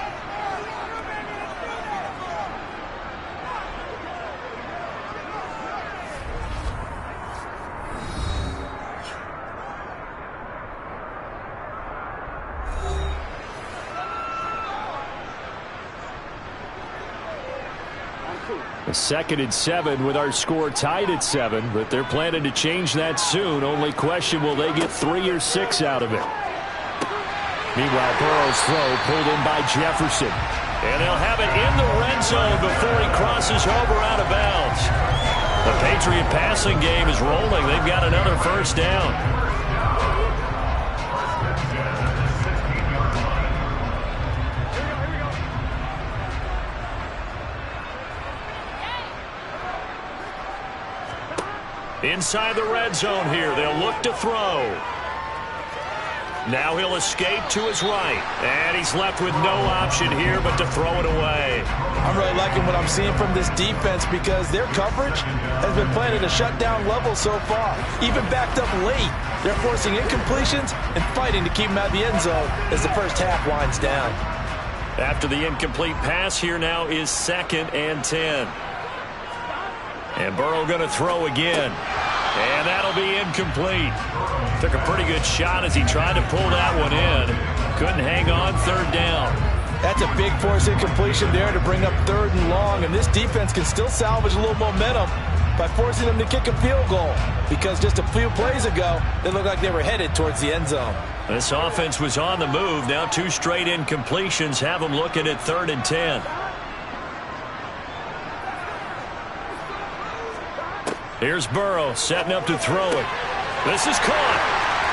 A 2nd and 7 with our score tied at 7, but they're planning to change that soon. Only question, will they get 3 or 6 out of it? Meanwhile, Burrow's throw pulled in by Jefferson. And they'll have it in the red zone before he crosses over out of bounds. The Patriot passing game is rolling. They've got another 1st down. Inside the red zone here, they'll look to throw. Now he'll escape to his right. And he's left with no option here but to throw it away. I'm really liking what I'm seeing from this defense because their coverage has been playing at a shutdown level so far. Even backed up late, they're forcing incompletions and fighting to keep them out of the end zone as the first half winds down. After the incomplete pass, here now is 2nd and 10. And Burrow going to throw again. And that'll be incomplete. Took a pretty good shot as he tried to pull that one in. Couldn't hang on, 3rd down. That's a big force incompletion there to bring up 3rd and long. And this defense can still salvage a little momentum by forcing them to kick a field goal. Because just a few plays ago, they looked like they were headed towards the end zone. This offense was on the move. Now 2 straight incompletions have them looking at 3rd and 10. Here's Burrow setting up to throw it. This is caught.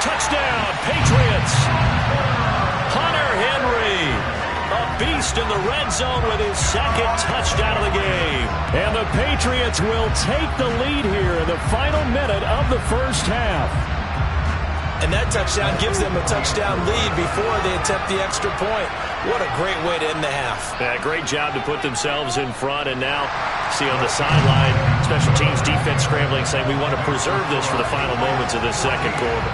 Touchdown, Patriots. Hunter Henry, a beast in the red zone with his 2nd touchdown of the game. And the Patriots will take the lead here in the final minute of the 1st half. And that touchdown gives them a touchdown lead before they attempt the extra point. What a great way to end the half. Yeah, great job to put themselves in front. And now, see on the sideline, special teams defense scrambling, saying we want to preserve this for the final moments of this 2nd quarter.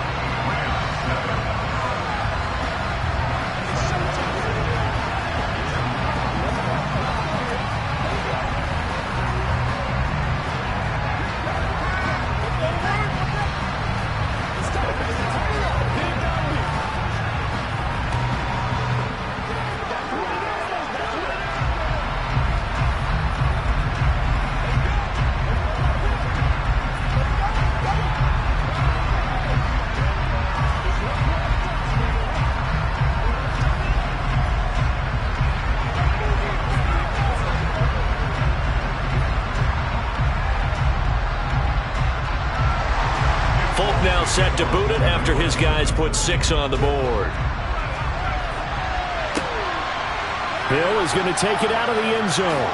Now set to boot it after his guys put 6 on the board. Hill is going to take it out of the end zone.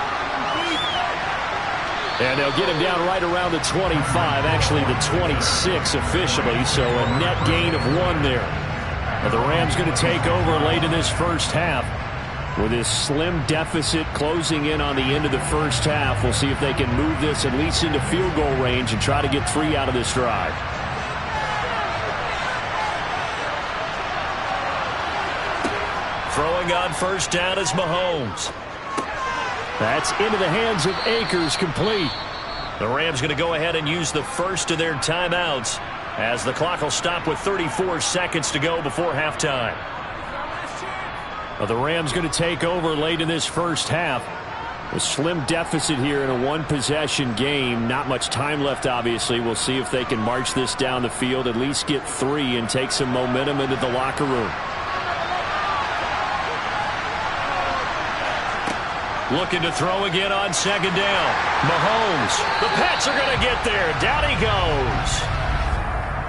And they'll get him down right around the 25, actually the 26 officially, so a net gain of 1 there. And the Rams going to take over late in this 1st half with this slim deficit closing in on the end of the 1st half. We'll see if they can move this at least into field goal range and try to get 3 out of this drive. Throwing on 1st down is Mahomes. That's into the hands of Akers, complete. The Rams going to go ahead and use the first of their timeouts as the clock will stop with 34 seconds to go before halftime. The Rams going to take over late in this 1st half A slim deficit here in a one-possession game. Not much time left, obviously. We'll see if they can march this down the field, at least get 3, and take some momentum into the locker room. Looking to throw again on second down. Mahomes. The Pats are going to get there. Down he goes.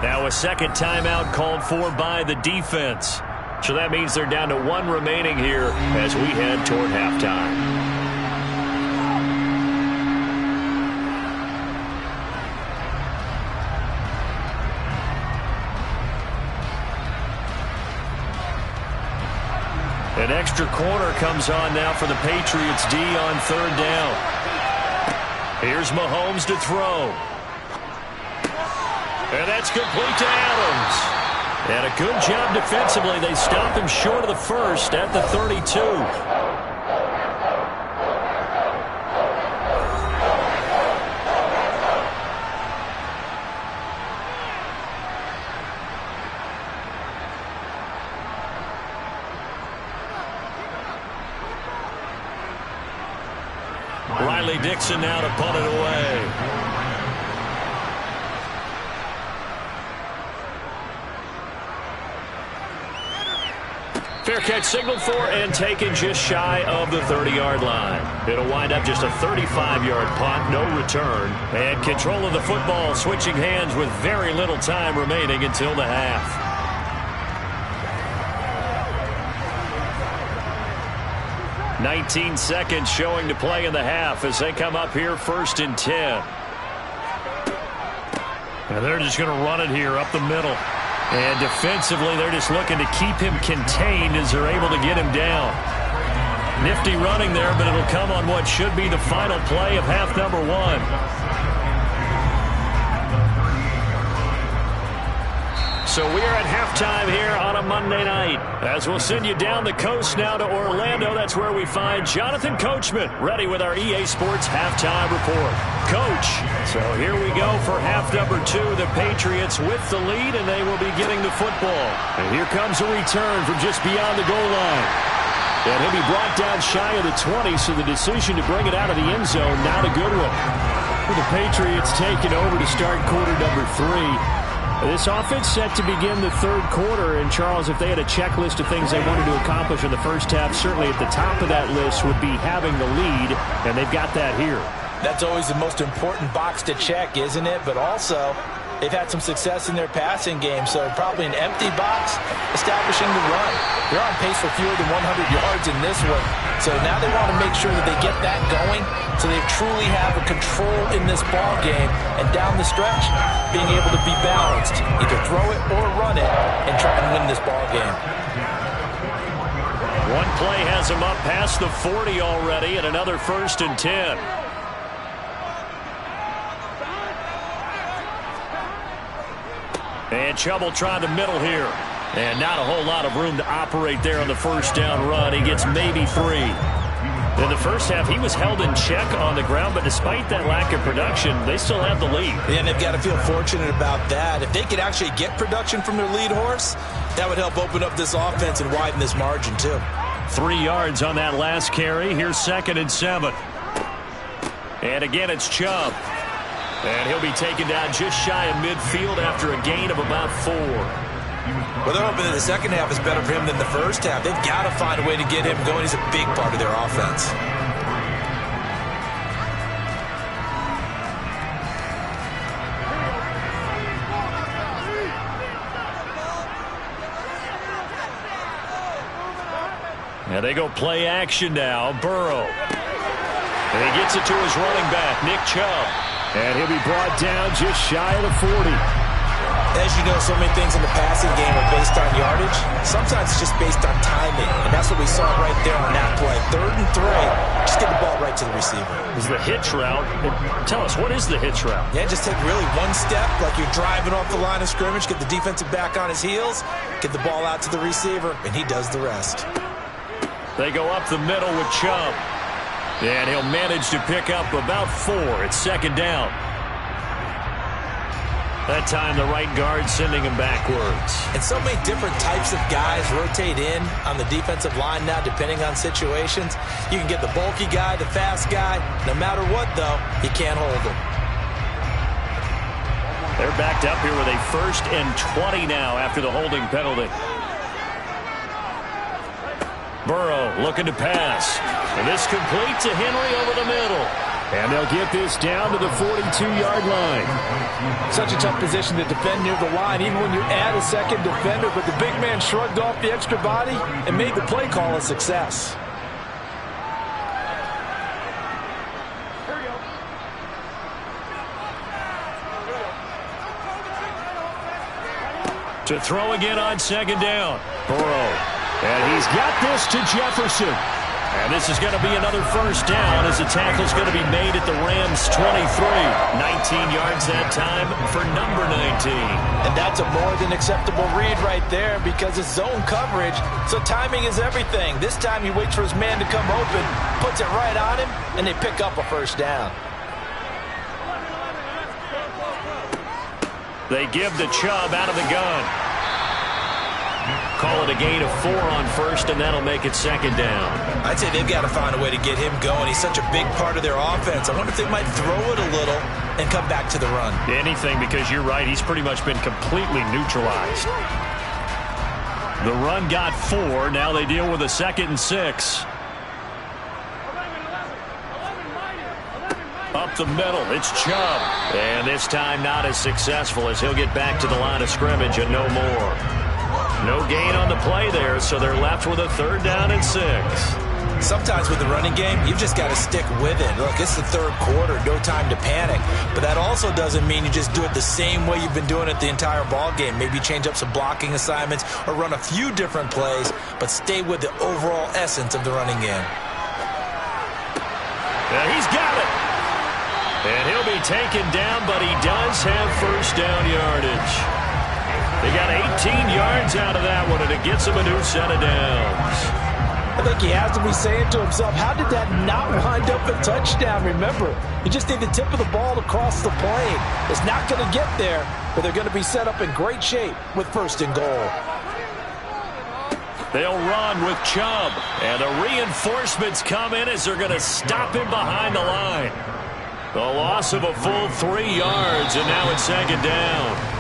Now a second timeout called for by the defense. So that means they're down to 1 remaining here as we head toward halftime. An extra corner comes on now for the Patriots D on third down. Here's Mahomes to throw. And that's complete to Adams. And a good job defensively. They stop him short of the first at the 32. Riley Dixon now to punt it away. Fair catch signaled for and taken just shy of the 30-yard line. It'll wind up just a 35-yard punt, no return. And control of the football switching hands with very little time remaining until the half. "19 seconds showing to play in the half as they come up here 1st and 10. And they're just going to run it here up the middle. And defensively, they're just looking to keep him contained as they're able to get him down. Nifty running there, but it'll come on what should be the final play of half number 1. So we are at halftime here on a Monday night. As we'll send you down the coast now to Orlando. That's where we find Jonathan Coachman ready with our EA Sports halftime report. Coach, so here we go for half number 2. The Patriots with the lead, and they will be getting the football. And here comes a return from just beyond the goal line. And he'll be brought down shy of the 20, so the decision to bring it out of the end zone, not a good one. With the Patriots taking over to start quarter number 3. This offense set to begin the third quarter, and Charles, if they had a checklist of things they wanted to accomplish in the first half, certainly at the top of that list would be having the lead, and they've got that here. That's always the most important box to check, isn't it? But also, they've had some success in their passing game, so probably an empty box establishing the run. They're on pace for fewer than 100 yards in this one, so now they want to make sure that they get that going so they truly have a control in this ball game, and down the stretch, being able to be balanced, either throw it or run it, and try and win this ball game. One play has him up past the 40 already, and another 1st and 10. And Chubb will try the middle here. And not a whole lot of room to operate there on the first down run. He gets maybe 3. In the first half, he was held in check on the ground, but despite that lack of production, they still have the lead. Yeah, and they've got to feel fortunate about that. If they could actually get production from their lead horse, that would help open up this offense and widen this margin, too. 3 yards on that last carry. Here's 2nd and 7. And again, it's Chubb. And he'll be taken down just shy of midfield after a gain of about 4. Well, they're hoping that the second half is better for him than the first half. They've got to find a way to get him going. He's a big part of their offense. And they go play action now. Burrow. And he gets it to his running back, Nick Chubb. And he'll be brought down just shy of the 40. As you know, so many things in the passing game are based on yardage. Sometimes it's just based on timing. And that's what we saw right there on that play. 3rd and 3. Just get the ball right to the receiver. Is the hitch route. Tell us, what is the hitch route? Yeah, just take really one step like you're driving off the line of scrimmage, get the defensive back on his heels, get the ball out to the receiver, and he does the rest. They go up the middle with Chubb. And he'll manage to pick up about 4. It's 2nd down. That time the right guard sending him backwards. And so many different types of guys rotate in on the defensive line now, depending on situations. You can get the bulky guy, the fast guy. No matter what, though, you can't hold them. They're backed up here with a 1st and 20 now after the holding penalty. Burrow looking to pass. And this complete to Henry over the middle. And they'll get this down to the 42-yard line. Such a tough position to defend near the line, even when you add a second defender. But the big man shrugged off the extra body and made the play call a success. To throw again on 2nd down. Burrow. And he's got this to Jefferson. And this is going to be another 1st down as the tackle's going to be made at the Rams' 23. 19 yards that time for number 19. And that's a more than acceptable read right there because it's zone coverage, so timing is everything. This time he waits for his man to come open, puts it right on him, and they pick up a 1st down. They give the Chubb out of the gun. Call it a gain of 4 on 1st, and that'll make it 2nd down. I'd say they've got to find a way to get him going. He's such a big part of their offense. I wonder if they might throw it a little and come back to the run. Anything, because you're right. He's pretty much been completely neutralized. The run got 4. Now they deal with a 2nd and 6. Up the middle, it's Chubb. And this time not as successful as he'll get back to the line of scrimmage and no more. No gain on the play there, so they're left with a 3rd down and 6. Sometimes with the running game, you've just got to stick with it. Look, it's the 3rd quarter, no time to panic. But that also doesn't mean you just do it the same way you've been doing it the entire ball game. Maybe change up some blocking assignments or run a few different plays, but stay with the overall essence of the running game. He's got it. And he'll be taken down, but he does have 1st down yardage. They got 18 yards out of that one, and it gets him a new set of downs. I think he has to be saying to himself, how did that not wind up a touchdown? Remember, you just need the tip of the ball to cross the plane. It's not going to get there, but they're going to be set up in great shape with 1st and goal. They'll run with Chubb, and the reinforcements come in as they're going to stop him behind the line. The loss of a full 3 yards, and now it's 2nd down.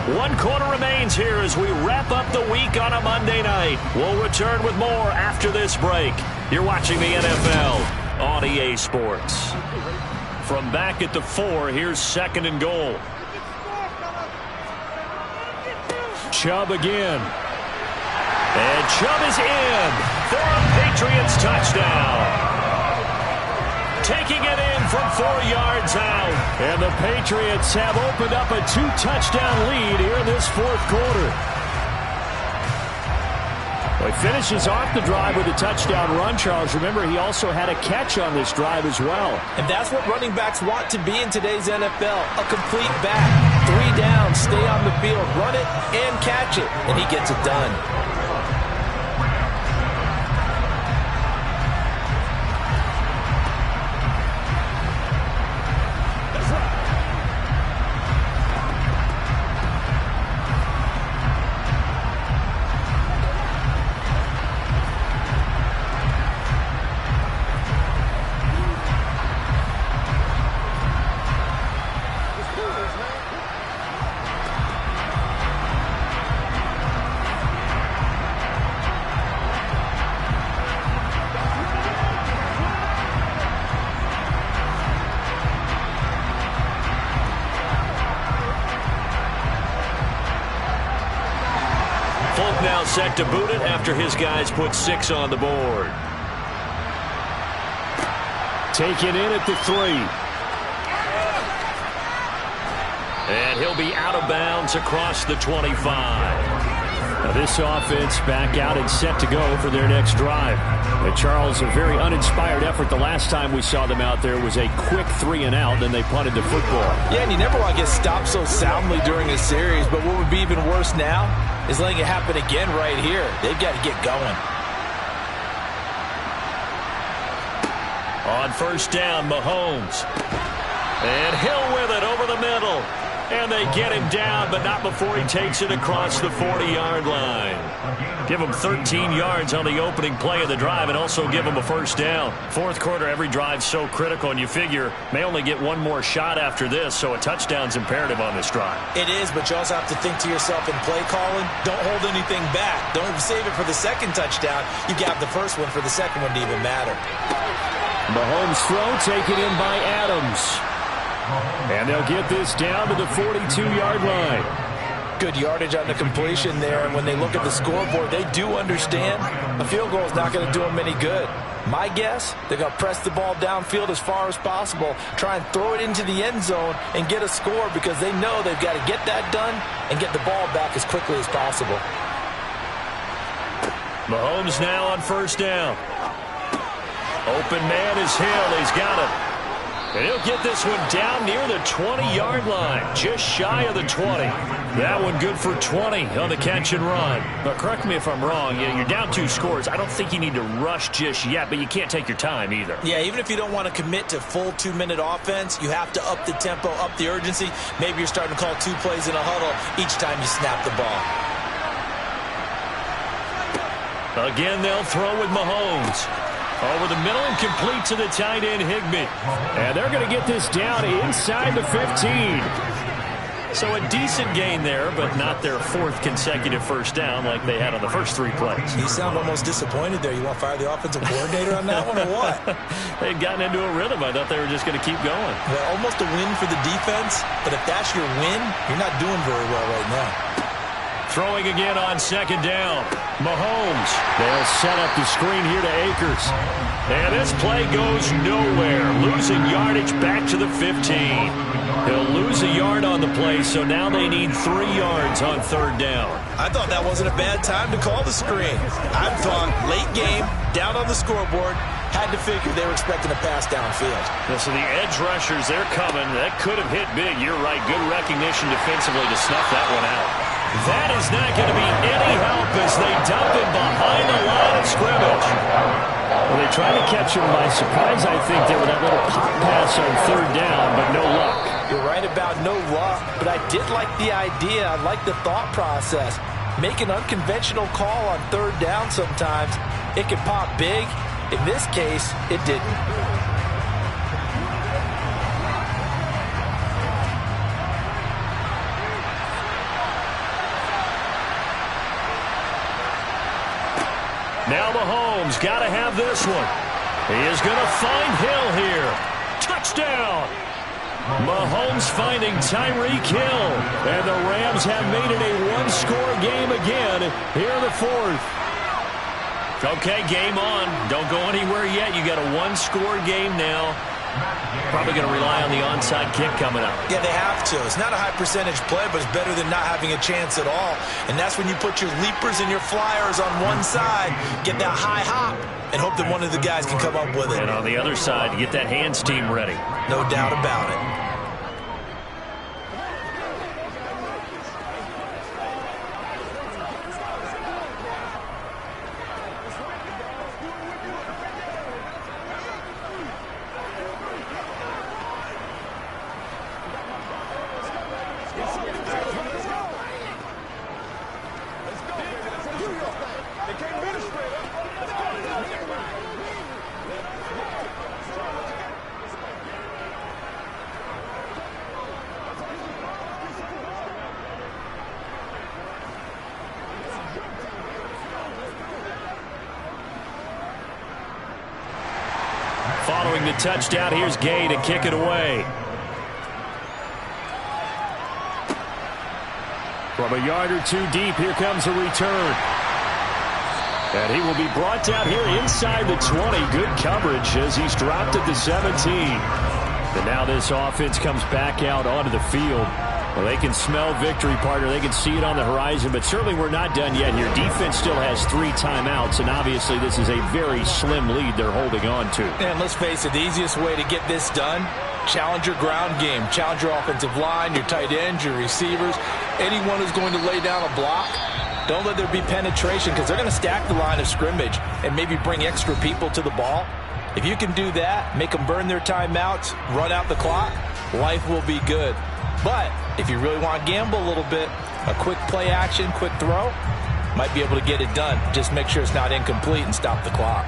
1 quarter remains here as we wrap up the week on a Monday night. We'll return with more after this break. You're watching the NFL on EA Sports. From back at the 4, here's 2nd and goal. Chubb again. And Chubb is in for a Patriots touchdown. Taking it in from 4 yards out. And the Patriots have opened up a 2-touchdown lead here in this 4th quarter. Well, he finishes off the drive with a touchdown run, Charles. Remember, he also had a catch on this drive as well. And that's what running backs want to be in today's NFL. A complete back. 3 downs, stay on the field, run it, and catch it. And he gets it done. Now set to boot it after his guys put 6 on the board. Taken in at the 3. And he'll be out of bounds across the 25. Now this offense back out and set to go for their next drive. And Charles, a very uninspired effort. The last time we saw them out there was a quick 3 and out, then they punted the football. Yeah, and you never want to get stopped so soundly during a series, but what would be even worse now is letting it happen again right here. They've got to get going. On 1st down, Mahomes. And Hill with it over the middle. And they get him down, but not before he takes it across the 40-yard line. Give him 13 yards on the opening play of the drive and also give him a first down. Fourth quarter, every drive's so critical, and you figure may only get one more shot after this, so a touchdown's imperative on this drive. It is, but you also have to think to yourself in play calling, don't hold anything back. Don't save it for the second touchdown. You got the first one for the second one to even matter. Mahomes' throw taken in by Adams. And they'll get this down to the 42-yard line. Good yardage on the completion there, and when they look at the scoreboard, they do understand a field goal is not going to do them any good. My guess, they're going to press the ball downfield as far as possible, try and throw it into the end zone and get a score because they know they've got to get that done and get the ball back as quickly as possible. Mahomes now on first down. Open man is Hill. He's got it. And he'll get this one down near the 20-yard line, just shy of the 20. That one good for 20 on the catch and run. But correct me if I'm wrong, you're down 2 scores. I don't think you need to rush just yet, but you can't take your time either. Yeah, even if you don't want to commit to full 2-minute offense, you have to up the tempo, up the urgency. Maybe you're starting to call 2 plays in a huddle each time you snap the ball. Again, they'll throw with Mahomes. Over the middle and complete to the tight end, Higbee. And they're going to get this down inside the 15. So a decent gain there, but not their 4th consecutive first down like they had on the first 3 plays. You sound almost disappointed there. You want to fire the offensive coordinator on that one or what? They'd gotten into a rhythm. I thought they were just going to keep going. Well, almost a win for the defense, but if that's your win, you're not doing very well right now. Throwing again on second down. Mahomes. They'll set up the screen here to Akers. And this play goes nowhere. Losing yardage back to the 15. He'll lose a yard on the play, so now they need 3 yards on third down. I thought that wasn't a bad time to call the screen. I thought late game, down on the scoreboard, had to figure they were expecting a pass downfield. So the edge rushers, they're coming. That could have hit big. You're right. Good recognition defensively to snuff that one out. That is not going to be any help as they dump him behind the line of scrimmage. Well, they tried to catch him by surprise, I think, there with that little pop pass on third down, but no luck. You're right about no luck, but I did like the idea. I like the thought process. Make an unconventional call on third down sometimes. It can pop big. In this case, it didn't. Now Mahomes got to have this one. He is going to find Hill here. Touchdown! Mahomes finding Tyreek Hill. And the Rams have made it a 1-score game again here in the 4th. Okay, game on. Don't go anywhere yet. You got a 1-score game now. Probably going to rely on the onside kick coming up. Yeah, they have to. It's not a high percentage play, but it's better than not having a chance at all. And that's when you put your leapers and your flyers on one side, get that high hop, and hope that one of the guys can come up with it. And on the other side, get that hands team ready. No doubt about it. Following the touchdown, here's Gay to kick it away. From a yard or 2 deep, here comes a return. And he will be brought down here inside the 20. Good coverage as he's dropped at the 17. And now this offense comes back out onto the field. Well, they can smell victory, partner. They can see it on the horizon, but certainly we're not done yet here. Defense still has 3 timeouts, and obviously this is a very slim lead they're holding on to. And let's face it, the easiest way to get this done, challenge your ground game. Challenge your offensive line, your tight ends, your receivers. Anyone who's going to lay down a block, don't let there be penetration because they're going to stack the line of scrimmage and maybe bring extra people to the ball. If you can do that, make them burn their timeouts, run out the clock, life will be good. But if you really want to gamble a little bit, a quick play action, quick throw, might be able to get it done. Just make sure it's not incomplete and stop the clock.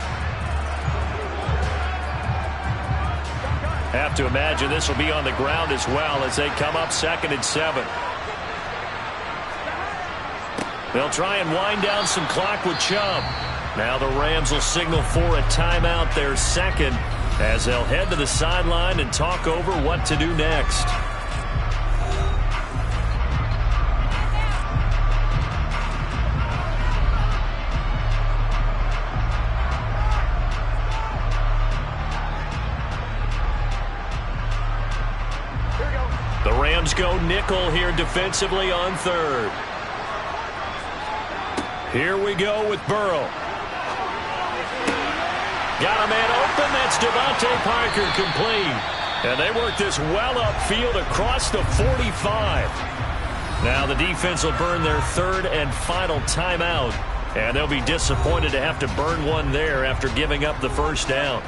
Have to imagine this will be on the ground as well as they come up 2nd and 7. They'll try and wind down some clock with Chubb. Now the Rams will signal for a timeout, their second, as they'll head to the sideline and talk over what to do next. The Rams go nickel here defensively on 3rd. Here we go with Burrow. Got a man open. That's Devontae Parker complete. And they work this well upfield across the 45. Now the defense will burn their 3rd and final timeout. And they'll be disappointed to have to burn one there after giving up the first down.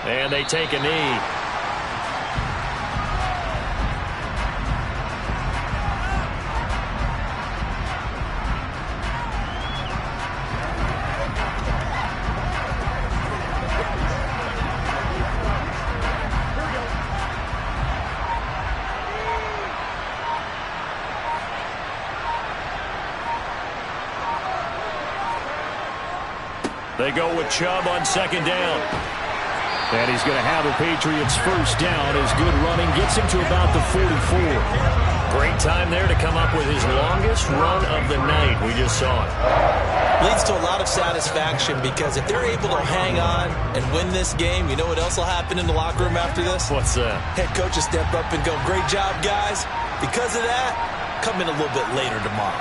And they take a knee. They go with Chubb on 2nd down. And he's going to have the Patriots first down as good running gets him to about the 44. Great time there to come up with his longest run of the night. We just saw it. Leads to a lot of satisfaction because if they're able to hang on and win this game, you know what else will happen in the locker room after this? What's that? Head coach will step up and go, great job, guys. Because of that, come in a little bit later tomorrow.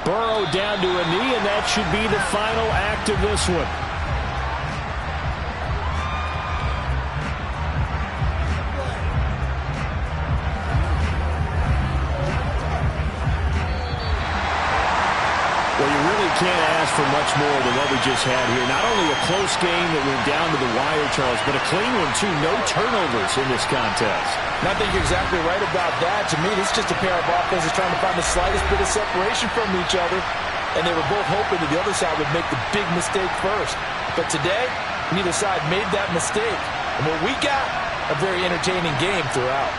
Burrow down to a knee, and that should be the final act of this one. Well, you really can't ask for much more than what we just had here. Not only a close game that went down to the wire, Charles, but a clean one, too. No turnovers in this contest. And I think you're exactly right about that. To me, this is just a pair of offenses trying to find the slightest bit of separation from each other. And they were both hoping that the other side would make the big mistake first. But today, neither side made that mistake. And what we got, a very entertaining game throughout.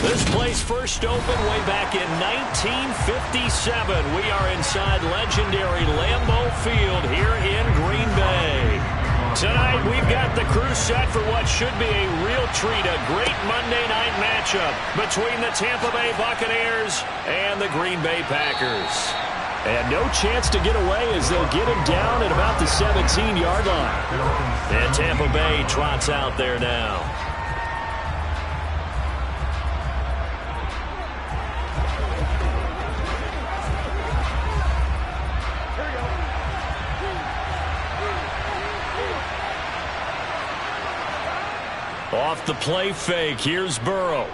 This place first opened way back in 1957. We are inside legendary Lambeau Field here in Green Bay. Tonight, we've got the crew set for what should be a real treat, a great Monday night matchup between the Tampa Bay Buccaneers and the Green Bay Packers. And no chance to get away as they'll get him down at about the 17-yard line. And Tampa Bay trots out there now. Off the play fake, here's Burrow.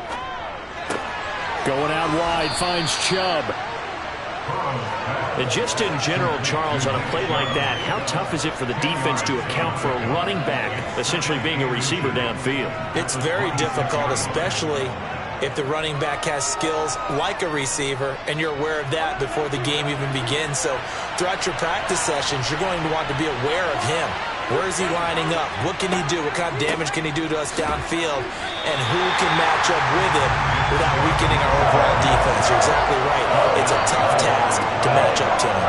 Going out wide, finds Chubb. And just in general, Charles, on a play like that, how tough is it for the defense to account for a running back essentially being a receiver downfield? It's very difficult, especially if the running back has skills like a receiver, and you're aware of that before the game even begins. So throughout your practice sessions, you're going to want to be aware of him. Where is he lining up? What can he do? What kind of damage can he do to us downfield? And who can match up with him without weakening our overall defense? You're exactly right. It's a tough task to match up to him.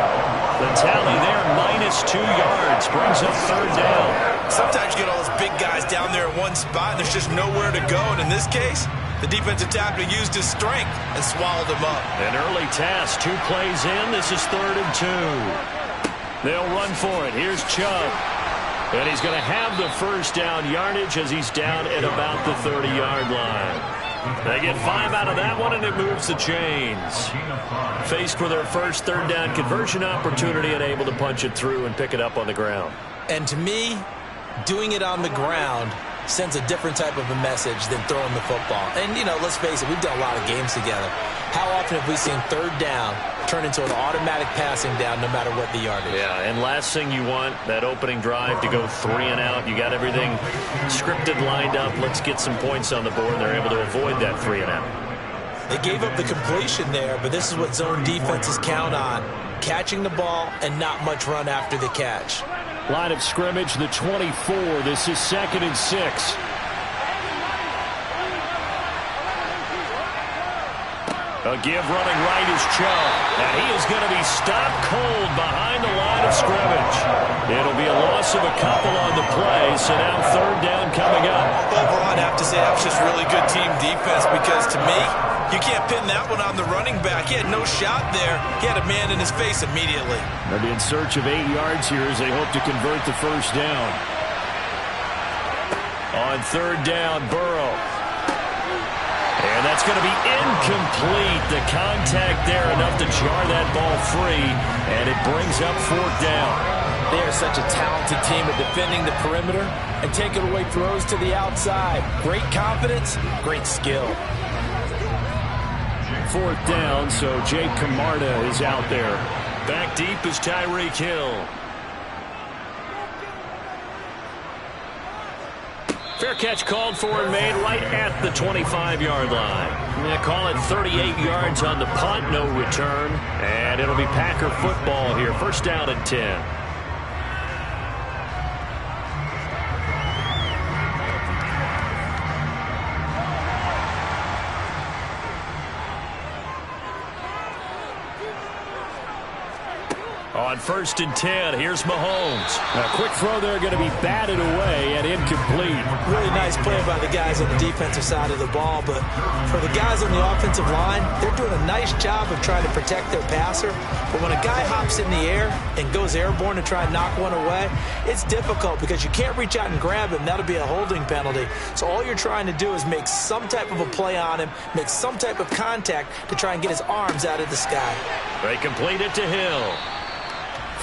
The tally there, -2 yards, brings up third down. Sometimes you get all those big guys down there in one spot, and there's just nowhere to go. And in this case, the defensive tackle used his strength and swallowed him up. An early task, 2 plays in. This is 3rd and 2. They'll run for it. Here's Chubb. And he's going to have the first down yardage as he's down at about the 30-yard line. They get 5 out of that one, and it moves the chains. Faced with their first 3rd down conversion opportunity and able to punch it through and pick it up on the ground. And to me, doing it on the ground sends a different type of a message than throwing the football. And, you know, let's face it, we've done a lot of games together. How often have we seen 3rd down turn into an automatic passing down no matter what the yardage? Yeah, and last thing you want, that opening drive to go 3 and out. You got everything scripted, lined up. Let's get some points on the board, and they're able to avoid that 3 and out. They gave up the completion there, but this is what zone defenses count on. Catching the ball and not much run after the catch. Line of scrimmage, the 24. This is 2nd and 6. A give running right is Chubb, and he is going to be stopped cold behind the line of scrimmage. It'll be a loss of a couple on the play, so now 3rd down coming up. Overall, I'd have to say that was just really good team defense because, to me, you can't pin that one on the running back. He had no shot there. He had a man in his face immediately. They'll be in search of 8 yards here as they hope to convert the first down. On 3rd down, Burrow. And that's going to be incomplete. The contact there enough to jar that ball free, and it brings up 4th down. They are such a talented team at defending the perimeter and taking away throws to the outside. Great confidence, great skill. 4th down, so Jake Camarda is out there. Back deep is Tyreek Hill. Fair catch called for and made right at the 25-yard line. They call it 38 yards on the punt, no return. And it'll be Packer football here. 1st down and 10. On 1st and 10, here's Mahomes. A quick throw there going to be batted away and incomplete. Really nice play by the guys on the defensive side of the ball, but for the guys on the offensive line, they're doing a nice job of trying to protect their passer. But when a guy hops in the air and goes airborne to try and knock one away, it's difficult because you can't reach out and grab him. That'll be a holding penalty. So all you're trying to do is make some type of a play on him, make some type of contact to try and get his arms out of the sky. They complete it to Hill.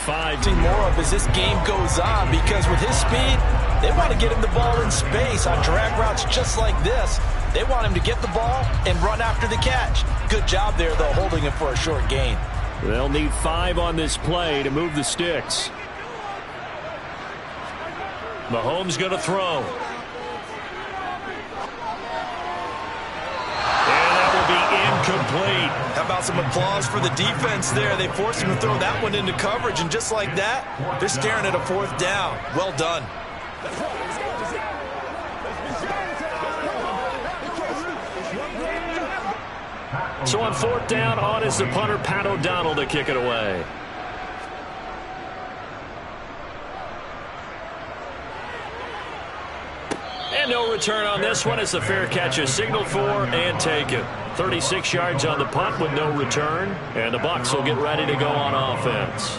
5 more of as this game goes on because with his speed, they want to get him the ball in space on drag routes just like this. They want him to get the ball and run after the catch. Good job there, though, holding him for a short gain. They'll need 5 on this play to move the sticks. Mahomes going to throw. Incomplete. How about some applause for the defense there? They forced him to throw that one into coverage, and just like that, they're staring at a 4th down. Well done. So on fourth down, on is the punter, Pat O'Donnell, to kick it away. And no return on this one as the fair catch is signaled for and taken. 36 yards on the punt with no return. And the Bucs will get ready to go on offense.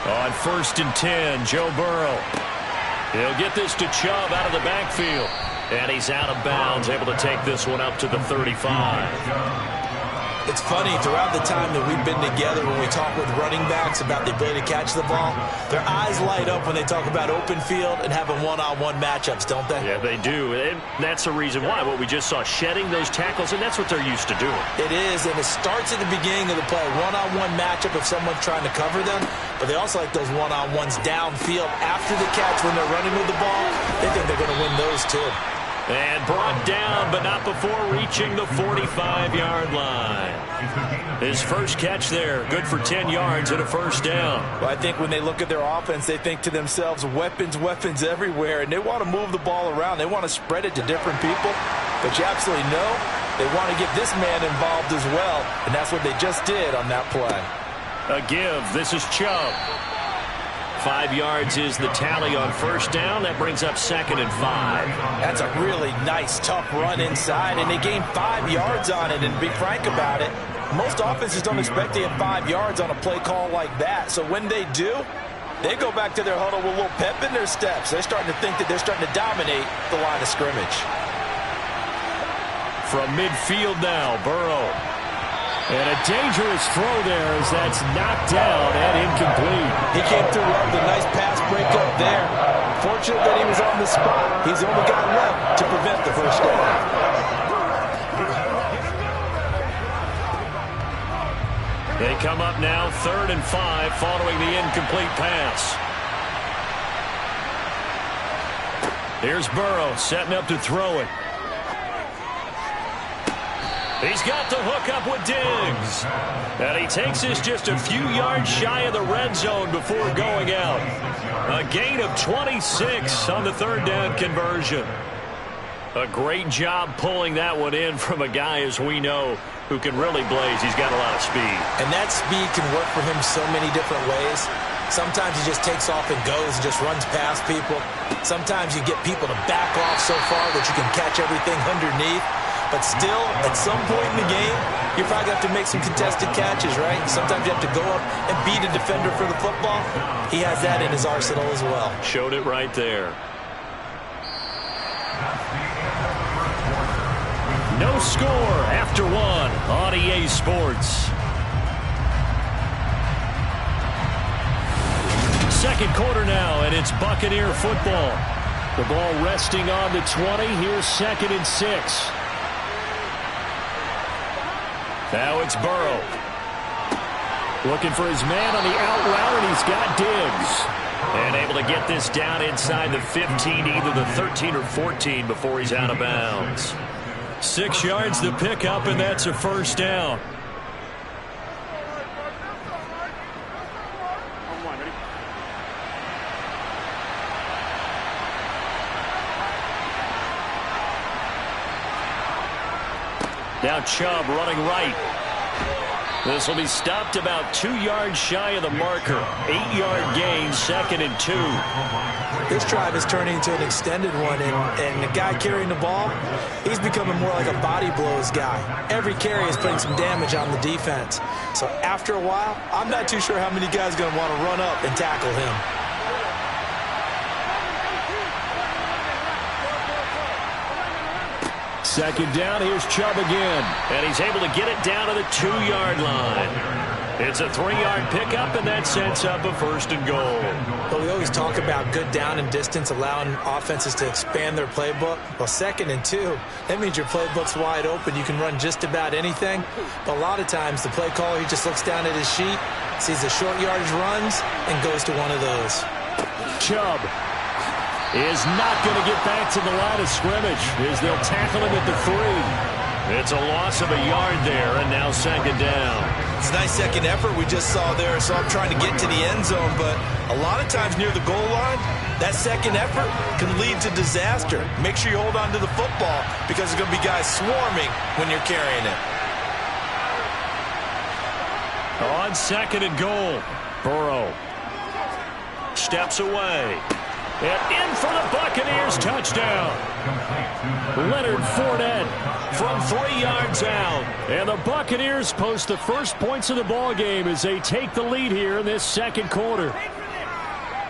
On 1st and 10, Joe Burrow. He'll get this to Chubb out of the backfield. And he's out of bounds, able to take this one up to the 35. It's funny, throughout the time that we've been together, when we talk with running backs about the ability to catch the ball, their eyes light up when they talk about open field and having one-on-one matchups, don't they? Yeah, they do. And that's the reason why. What we just saw, shedding those tackles, and that's what they're used to doing. It is, and it starts at the beginning of the play. One-on-one matchup if someone's trying to cover them, but they also like those one-on-ones downfield after the catch when they're running with the ball. They think they're going to win those, too. And brought down, but not before reaching the 45-yard line. His first catch there, good for 10 yards and a first down. Well, I think when they look at their offense, they think to themselves, weapons, weapons everywhere, and they want to move the ball around. They want to spread it to different people, but you absolutely know they want to get this man involved as well, and that's what they just did on that play. A give. This is Chubb. 5 yards is the tally on first down. That brings up 2nd and 5. That's a really nice, tough run inside, and they gained 5 yards on it. And to be frank about it, most offenses don't expect to get 5 yards on a play call like that. So when they do, they go back to their huddle with a little pep in their steps. They're starting to think that they're starting to dominate the line of scrimmage. From midfield now, Burrow. And a dangerous throw there as that's knocked down and incomplete. He came through well with a nice pass breakup there. Fortunate that he was on the spot. He's the only guy left to prevent the first down. They come up now 3rd and 5 following the incomplete pass. Here's Burrow setting up to throw it. He's got the hook up with Diggs. And he takes this just a few yards shy of the red zone before going out. A gain of 26 on the 3rd down conversion. A great job pulling that one in from a guy, as we know, who can really blaze. He's got a lot of speed. And that speed can work for him so many different ways. Sometimes he just takes off and goes and just runs past people. Sometimes you get people to back off so far that you can catch everything underneath. But still, at some point in the game, you probably have to make some contested catches, right? Sometimes you have to go up and beat a defender for the football. He has that in his arsenal as well. Showed it right there. No score after one on EA Sports. Second quarter now, and it's Buccaneer football. The ball resting on the 20. Here's 2nd and 6. Now it's Burrow. Looking for his man on the out route, and he's got Diggs. And able to get this down inside the 15, either the 13 or 14 before he's out of bounds. 6 yards to pick up, and that's a first down. Now Chubb running right. This will be stopped about 2 yards shy of the marker. 8-yard gain, 2nd and 2. This drive is turning into an extended one, and the guy carrying the ball, he's becoming more like a body blows guy. Every carry is putting some damage on the defense. So after a while, I'm not too sure how many guys are going to want to run up and tackle him. Second down, here's Chubb again. And he's able to get it down to the 2-yard line. It's a 3-yard pickup, and that sets up a 1st and goal. But we always talk about good down and distance, allowing offenses to expand their playbook. Well, 2nd and 2, that means your playbook's wide open. You can run just about anything. But a lot of times, the play caller, he just looks down at his sheet, sees the short yardage runs, and goes to one of those. Chubb is not going to get back to the line of scrimmage as they'll tackle him at the 3. It's a loss of a yard there, and now second down. It's a nice second effort we just saw there, so I'm trying to get to the end zone, but a lot of times near the goal line, that second effort can lead to disaster. Make sure you hold on to the football because there's going to be guys swarming when you're carrying it. On second and goal, Burrow steps away. And in for the Buccaneers, touchdown. Leonard Fournette from 3 yards out. And the Buccaneers post the first points of the ball game as they take the lead here in this second quarter.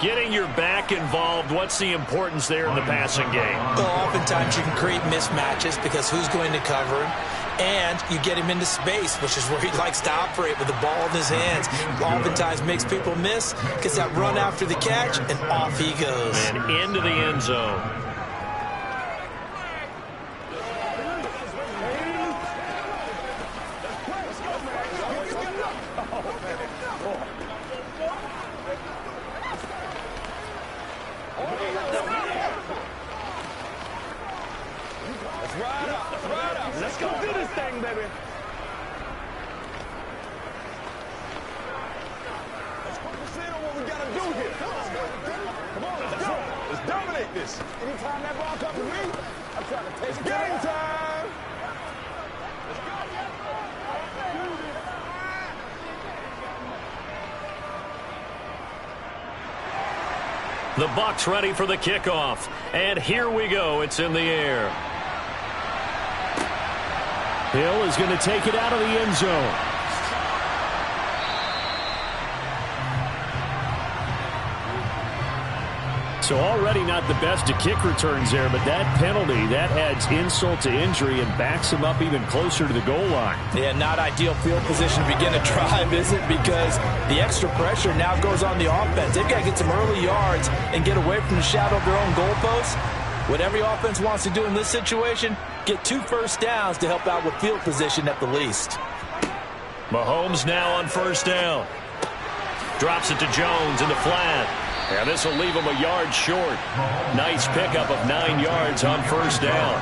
Getting your back involved, what's the importance there in the passing game? Well, oftentimes you can create mismatches because who's going to cover him? And you get him into space, which is where he likes to operate with the ball in his hands. Oftentimes makes people miss, gets that run after the catch, and off he goes. And into the end zone. Let's go do this thing, baby. Let's focus in on what we gotta do here. Come on, let's go. Let's dominate this. Anytime that ball comes to me, I'm trying to take it. Game time. Let's The Bucs ready for the kickoff. And here we go. It's in the air. Hill is going to take it out of the end zone. So already not the best at kick returns there, but that penalty, that adds insult to injury and backs him up even closer to the goal line. Yeah, not ideal field position to begin a drive, is it? Because the extra pressure now goes on the offense. They've got to get some early yards and get away from the shadow of their own goalposts. What every offense wants to do in this situation, get 2 first downs to help out with field position at the least. Mahomes now on first down. Drops it to Jones in the flat. And this will leave him a yard short. Nice pickup of 9 yards on first down.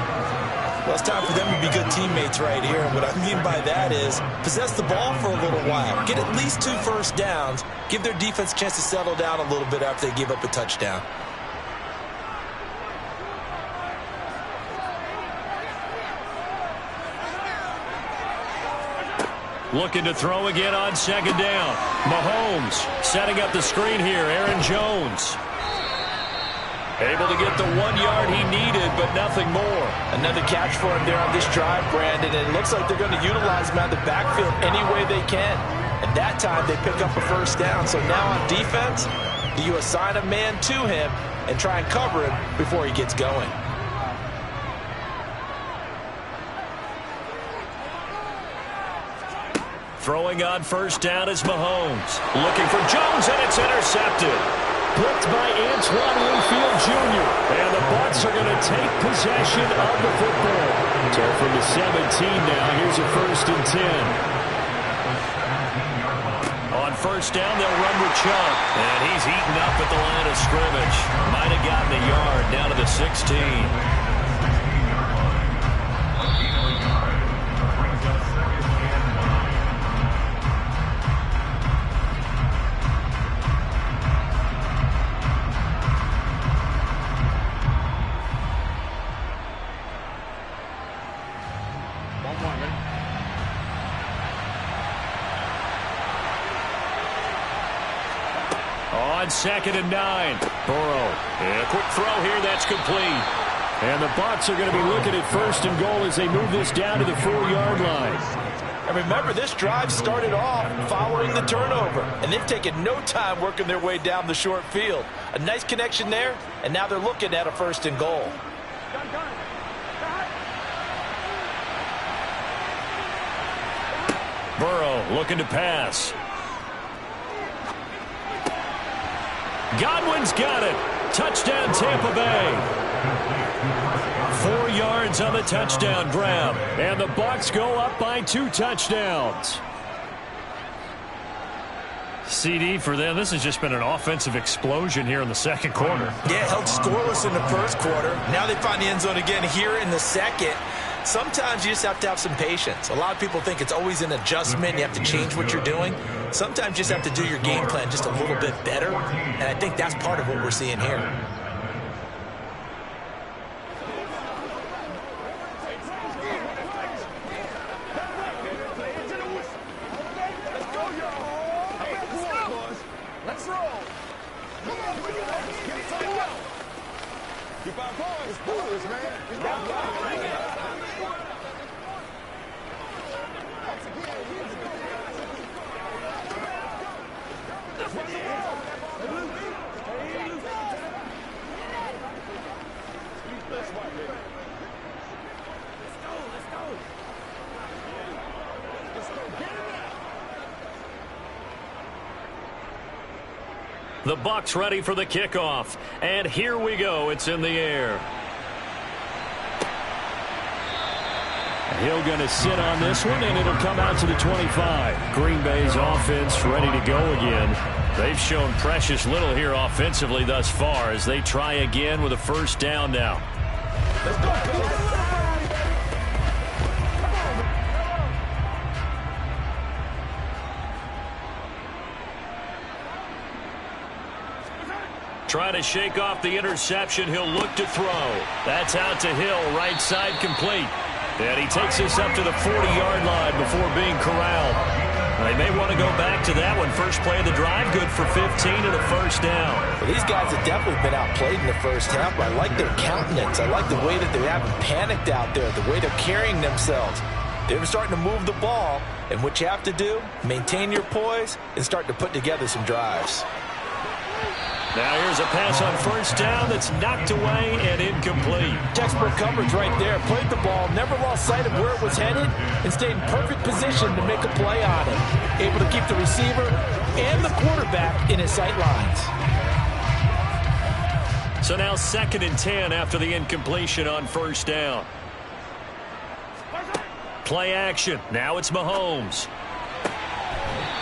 Well, it's time for them to be good teammates right here. And what I mean by that is possess the ball for a little while. Get at least 2 first downs. Give their defense a chance to settle down a little bit after they give up a touchdown. Looking to throw again on second down. Mahomes setting up the screen here. Aaron Jones. Able to get the 1 yard he needed, but nothing more. Another catch for him there on this drive, Brandon. And it looks like they're going to utilize him out of the backfield any way they can. And that time they pick up a first down. So now on defense, do you assign a man to him and try and cover him before he gets going? Throwing on first down is Mahomes. Looking for Jones, and it's intercepted. Blitzed by Antoine Winfield Jr. And the Bucs are going to take possession of the football. So from the 17 now, here's a 1st and 10. On first down, they'll run with Chubb. And he's eaten up at the line of scrimmage. Might have gotten a yard down to the 16. On 2nd and 9. Burrow. And a quick throw here. That's complete. And the Bucs are going to be looking at 1st and goal as they move this down to the 4-yard line. And remember, this drive started off following the turnover. And they've taken no time working their way down the short field. A nice connection there. And now they're looking at a 1st and goal. Burrow looking to pass. Godwin's got it. Touchdown, Tampa Bay. 4 yards on the touchdown grab. And the Bucs go up by 2 touchdowns. CD for them. This has just been an offensive explosion here in the second quarter. Yeah, held scoreless in the first quarter. Now they find the end zone again here in the second. Sometimes you just have to have some patience. A lot of people think it's always an adjustment. You have to change what you're doing. Sometimes you just have to do your game plan just a little bit better, and I think that's part of what we're seeing here. Let's roll. Come on, keep our going. Let's do this, man. The Bucs ready for the kickoff. And here we go. It's in the air. Hill going to sit on this one, and it'll come out to the 25. Green Bay's offense ready to go again. They've shown precious little here offensively thus far as they try again with a first down now. Let's go, fellas. Trying to shake off the interception. He'll look to throw. That's out to Hill, right side complete. And he takes us up to the 40-yard line before being corralled. They may want to go back to that one. First play of the drive, good for 15 and a first down. Well, these guys have definitely been outplayed in the first half, but I like their countenance. I like the way that they haven't panicked out there, the way they're carrying themselves. They're starting to move the ball, and what you have to do, maintain your poise and start to put together some drives. Now here's a pass on first down that's knocked away and incomplete. Textbook coverage right there. Played the ball, never lost sight of where it was headed, and stayed in perfect position to make a play on it. Able to keep the receiver and the quarterback in his sight lines. So now 2nd and 10 after the incompletion on first down. Play action. Now it's Mahomes.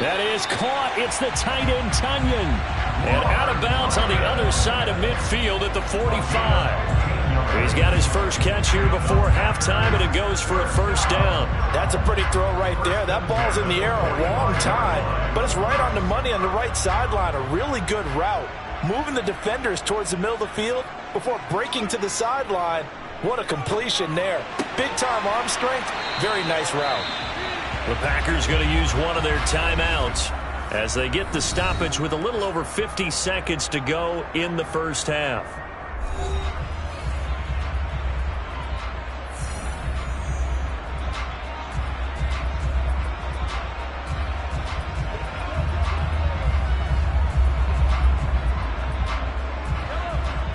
That is caught. It's the tight end, Tunyon. And out of bounds on the other side of midfield at the 45. He's got his first catch here before halftime, and it goes for a first down. That's a pretty throw right there. That ball's in the air a long time, but it's right on the money on the right sideline. A really good route. Moving the defenders towards the middle of the field before breaking to the sideline. What a completion there. Big-time arm strength. Very nice route. The Packers going to use one of their timeouts as they get the stoppage with a little over 50 seconds to go in the first half.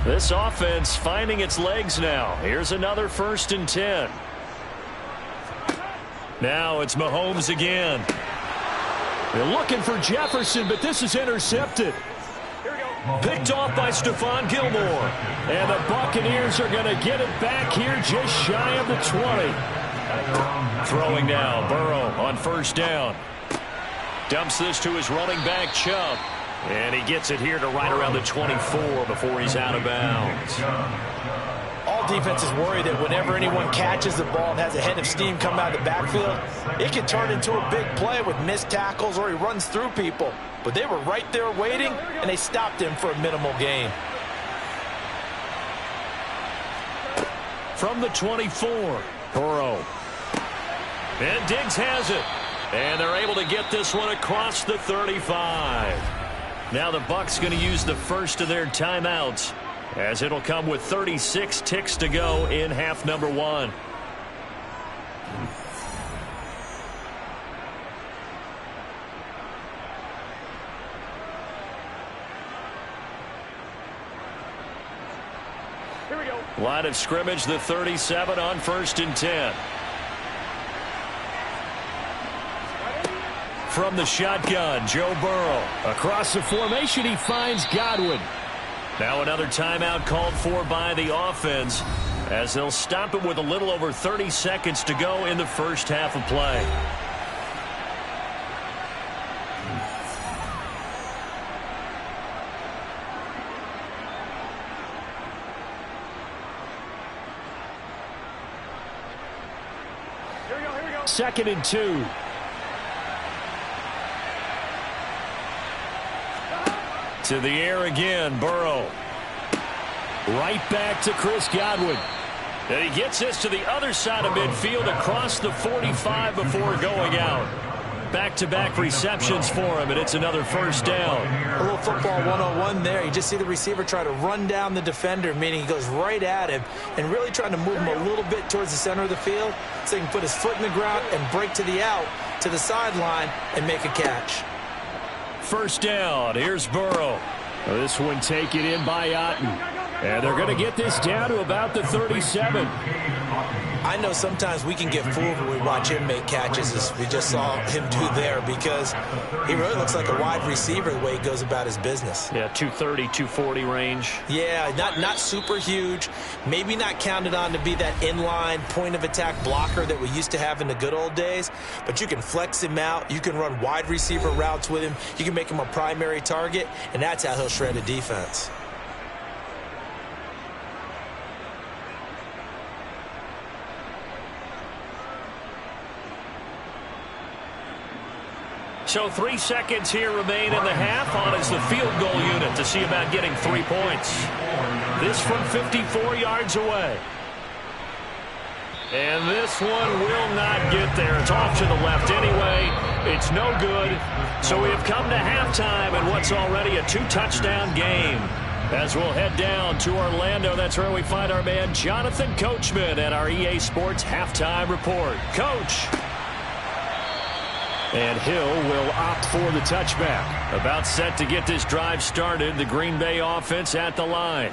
This offense finding its legs now. Here's another 1st and 10. Now it's Mahomes again. They're looking for Jefferson, but this is intercepted. Picked off by Stephon Gilmore. And the Buccaneers are going to get it back here just shy of the 20. Throwing now, Burrow on first down. Dumps this to his running back, Chubb. And he gets it here to right around the 24 before he's out of bounds. All defenses worry that whenever anyone catches the ball and has a head of steam come out of the backfield, it can turn into a big play with missed tackles or he runs through people. But they were right there waiting, and they stopped him for a minimal gain. From the 24, Burrow. And Diggs has it. And they're able to get this one across the 35. Now the Bucs going to use the first of their timeouts, as it'll come with 36 ticks to go in half number 1. Here we go. Line of scrimmage, the 37 on 1st and 10. From the shotgun, Joe Burrow. Across the formation, he finds Godwin. Now another timeout called for by the offense, as they'll stop it with a little over 30 seconds to go in the first half of play. 2nd and 2. To the air again, Burrow. Right back to Chris Godwin. And he gets this to the other side of midfield across the 45 before going out. Back-to-back receptions for him, and it's another first down. A little football 101 there. You just see the receiver try to run down the defender, meaning he goes right at him and really trying to move him a little bit towards the center of the field so he can put his foot in the ground and break to the out, to the sideline, and make a catch. First down. Here's Burrow. This one taken in by Otten. And they're going to get this down to about the 37. I know sometimes we can get fooled when we watch him make catches, as we just saw him do there, because he really looks like a wide receiver the way he goes about his business. Yeah, 230, 240 range. Yeah, not super huge. Maybe not counted on to be that inline point-of-attack blocker that we used to have in the good old days, but you can flex him out. You can run wide receiver routes with him. You can make him a primary target, and that's how he'll shred a defense. So 3 seconds here remain in the half. On is the field goal unit to see about getting 3 points. This from 54 yards away. And this one will not get there. It's off to the left anyway. It's no good. So we have come to halftime in what's already a 2-touchdown game. As we'll head down to Orlando, that's where we find our man Jonathan Coachman at our EA Sports Halftime Report. Coach. And Hill will opt for the touchback. About set to get this drive started. The Green Bay offense at the line.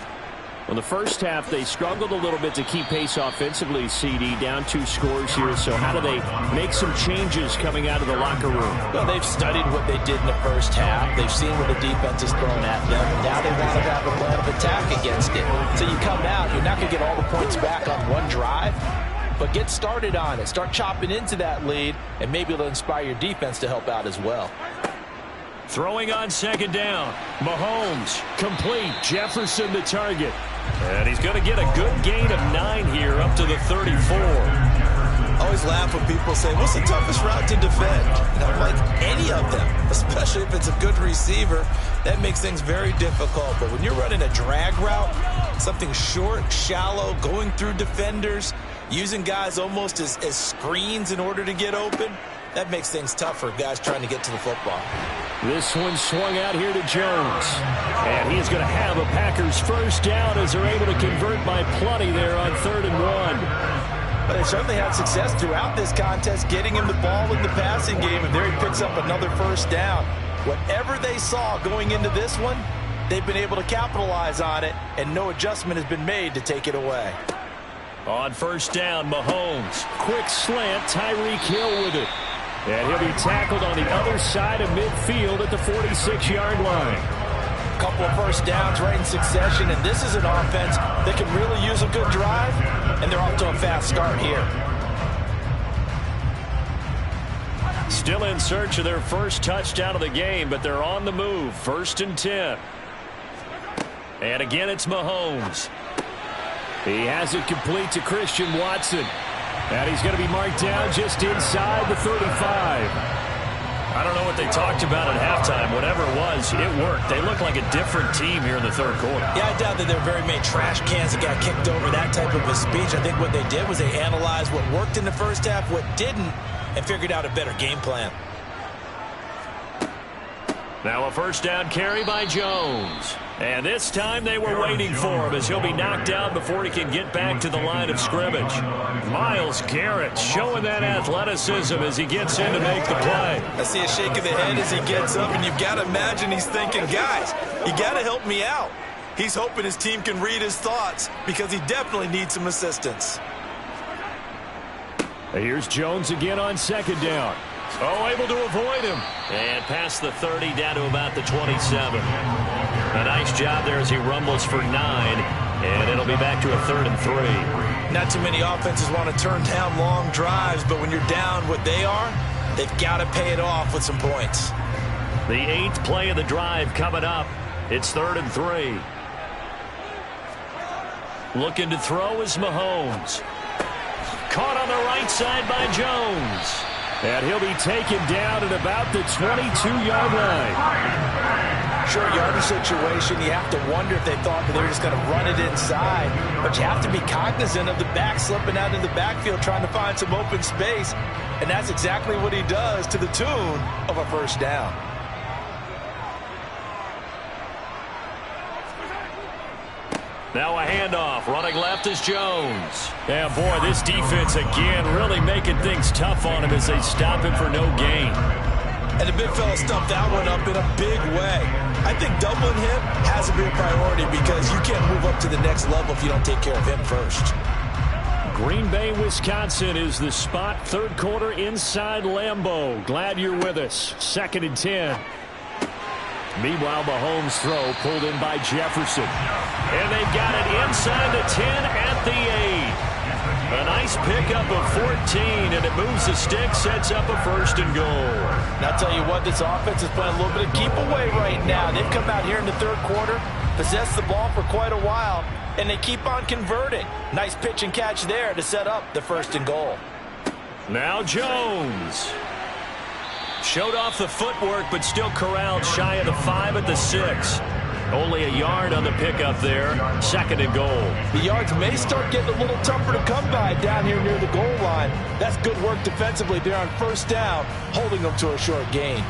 Well, the first half, they struggled a little bit to keep pace offensively, CD, down 2 scores here. So how do they make some changes coming out of the locker room? Well, they've studied what they did in the first half. They've seen what the defense has thrown at them. And now they want to have a plan of attack against it. So you come out, you're not going to get all the points back on one drive. But get started on it. Start chopping into that lead, and maybe it'll inspire your defense to help out as well. Throwing on 2nd down. Mahomes, complete. Jefferson the target. And he's going to get a good gain of 9 here up to the 34. Always laugh when people say, what's the toughest route to defend? And I'm like, any of them, especially if it's a good receiver. That makes things very difficult. But when you're running a drag route, something short, shallow, going through defenders, using guys almost as screens in order to get open, that makes things tough for guys trying to get to the football. This one swung out here to Jones. And he's going to have a Packers first down as they're able to convert by plenty there on 3rd and 1. But they certainly had success throughout this contest getting him the ball in the passing game, and there he picks up another first down. Whatever they saw going into this one, they've been able to capitalize on it, and no adjustment has been made to take it away. On first down, Mahomes. Quick slant, Tyreek Hill with it. And he'll be tackled on the other side of midfield at the 46-yard line. A couple of first downs right in succession, and this is an offense that can really use a good drive, and they're off to a fast start here. Still in search of their first touchdown of the game, but they're on the move. 1st and 10. And again, it's Mahomes. He has it complete to Christian Watson. And he's going to be marked down just inside the 35. I don't know what they talked about at halftime. Whatever it was, it worked. They look like a different team here in the 3rd quarter. Yeah, I doubt that there were very many trash cans that got kicked over, that type of a speech. I think what they did was they analyzed what worked in the first half, what didn't, and figured out a better game plan. Now a first down carry by Jones. And this time they were waiting for him as he'll be knocked down before he can get back to the line of scrimmage. Myles Garrett showing that athleticism as he gets in to make the play. I see a shake of the head as he gets up, and you've got to imagine he's thinking, guys, you got to help me out. He's hoping his team can read his thoughts because he definitely needs some assistance. Here's Jones again on 2nd down. Oh, able to avoid him. And past the 30 down to about the 27. A nice job there as he rumbles for 9. And it'll be back to a 3rd and 3. Not too many offenses want to turn down long drives, but when you're down what they are, they've got to pay it off with some points. The 8th play of the drive coming up. It's 3rd and 3. Looking to throw is Mahomes. caught on the right side by Jones. And he'll be taken down at about the 22-yard line. Short yardage situation, you have to wonder if they thought that they were just going to run it inside. But you have to be cognizant of the back slipping out in the backfield trying to find some open space. And that's exactly what he does to the tune of a first down. Now a handoff. Running left is Jones. Yeah, boy, this defense again really making things tough on him as they stop him for no gain. And the big fella stumped that one up in a big way. I think doubling him has to be a priority because you can't move up to the next level if you don't take care of him first. Green Bay, Wisconsin is the spot. Third quarter inside Lambeau. Glad you're with us. 2nd and 10. Meanwhile, Mahomes' throw pulled in by Jefferson. And they've got it inside the 10 at the 8. A nice pickup of 14, and it moves the stick, sets up a 1st and goal. And I'll tell you what, this offense is playing a little bit of keep away right now. They've come out here in the third quarter, possessed the ball for quite a while, and they keep on converting. Nice pitch and catch there to set up the 1st and goal. Now Jones. Showed off the footwork, but still corralled shy of the 5 at the 6. Only a yard on the pickup there. 2nd and goal. The yards may start getting a little tougher to come by down here near the goal line. That's good work defensively there on 1st down, holding them to a short gain.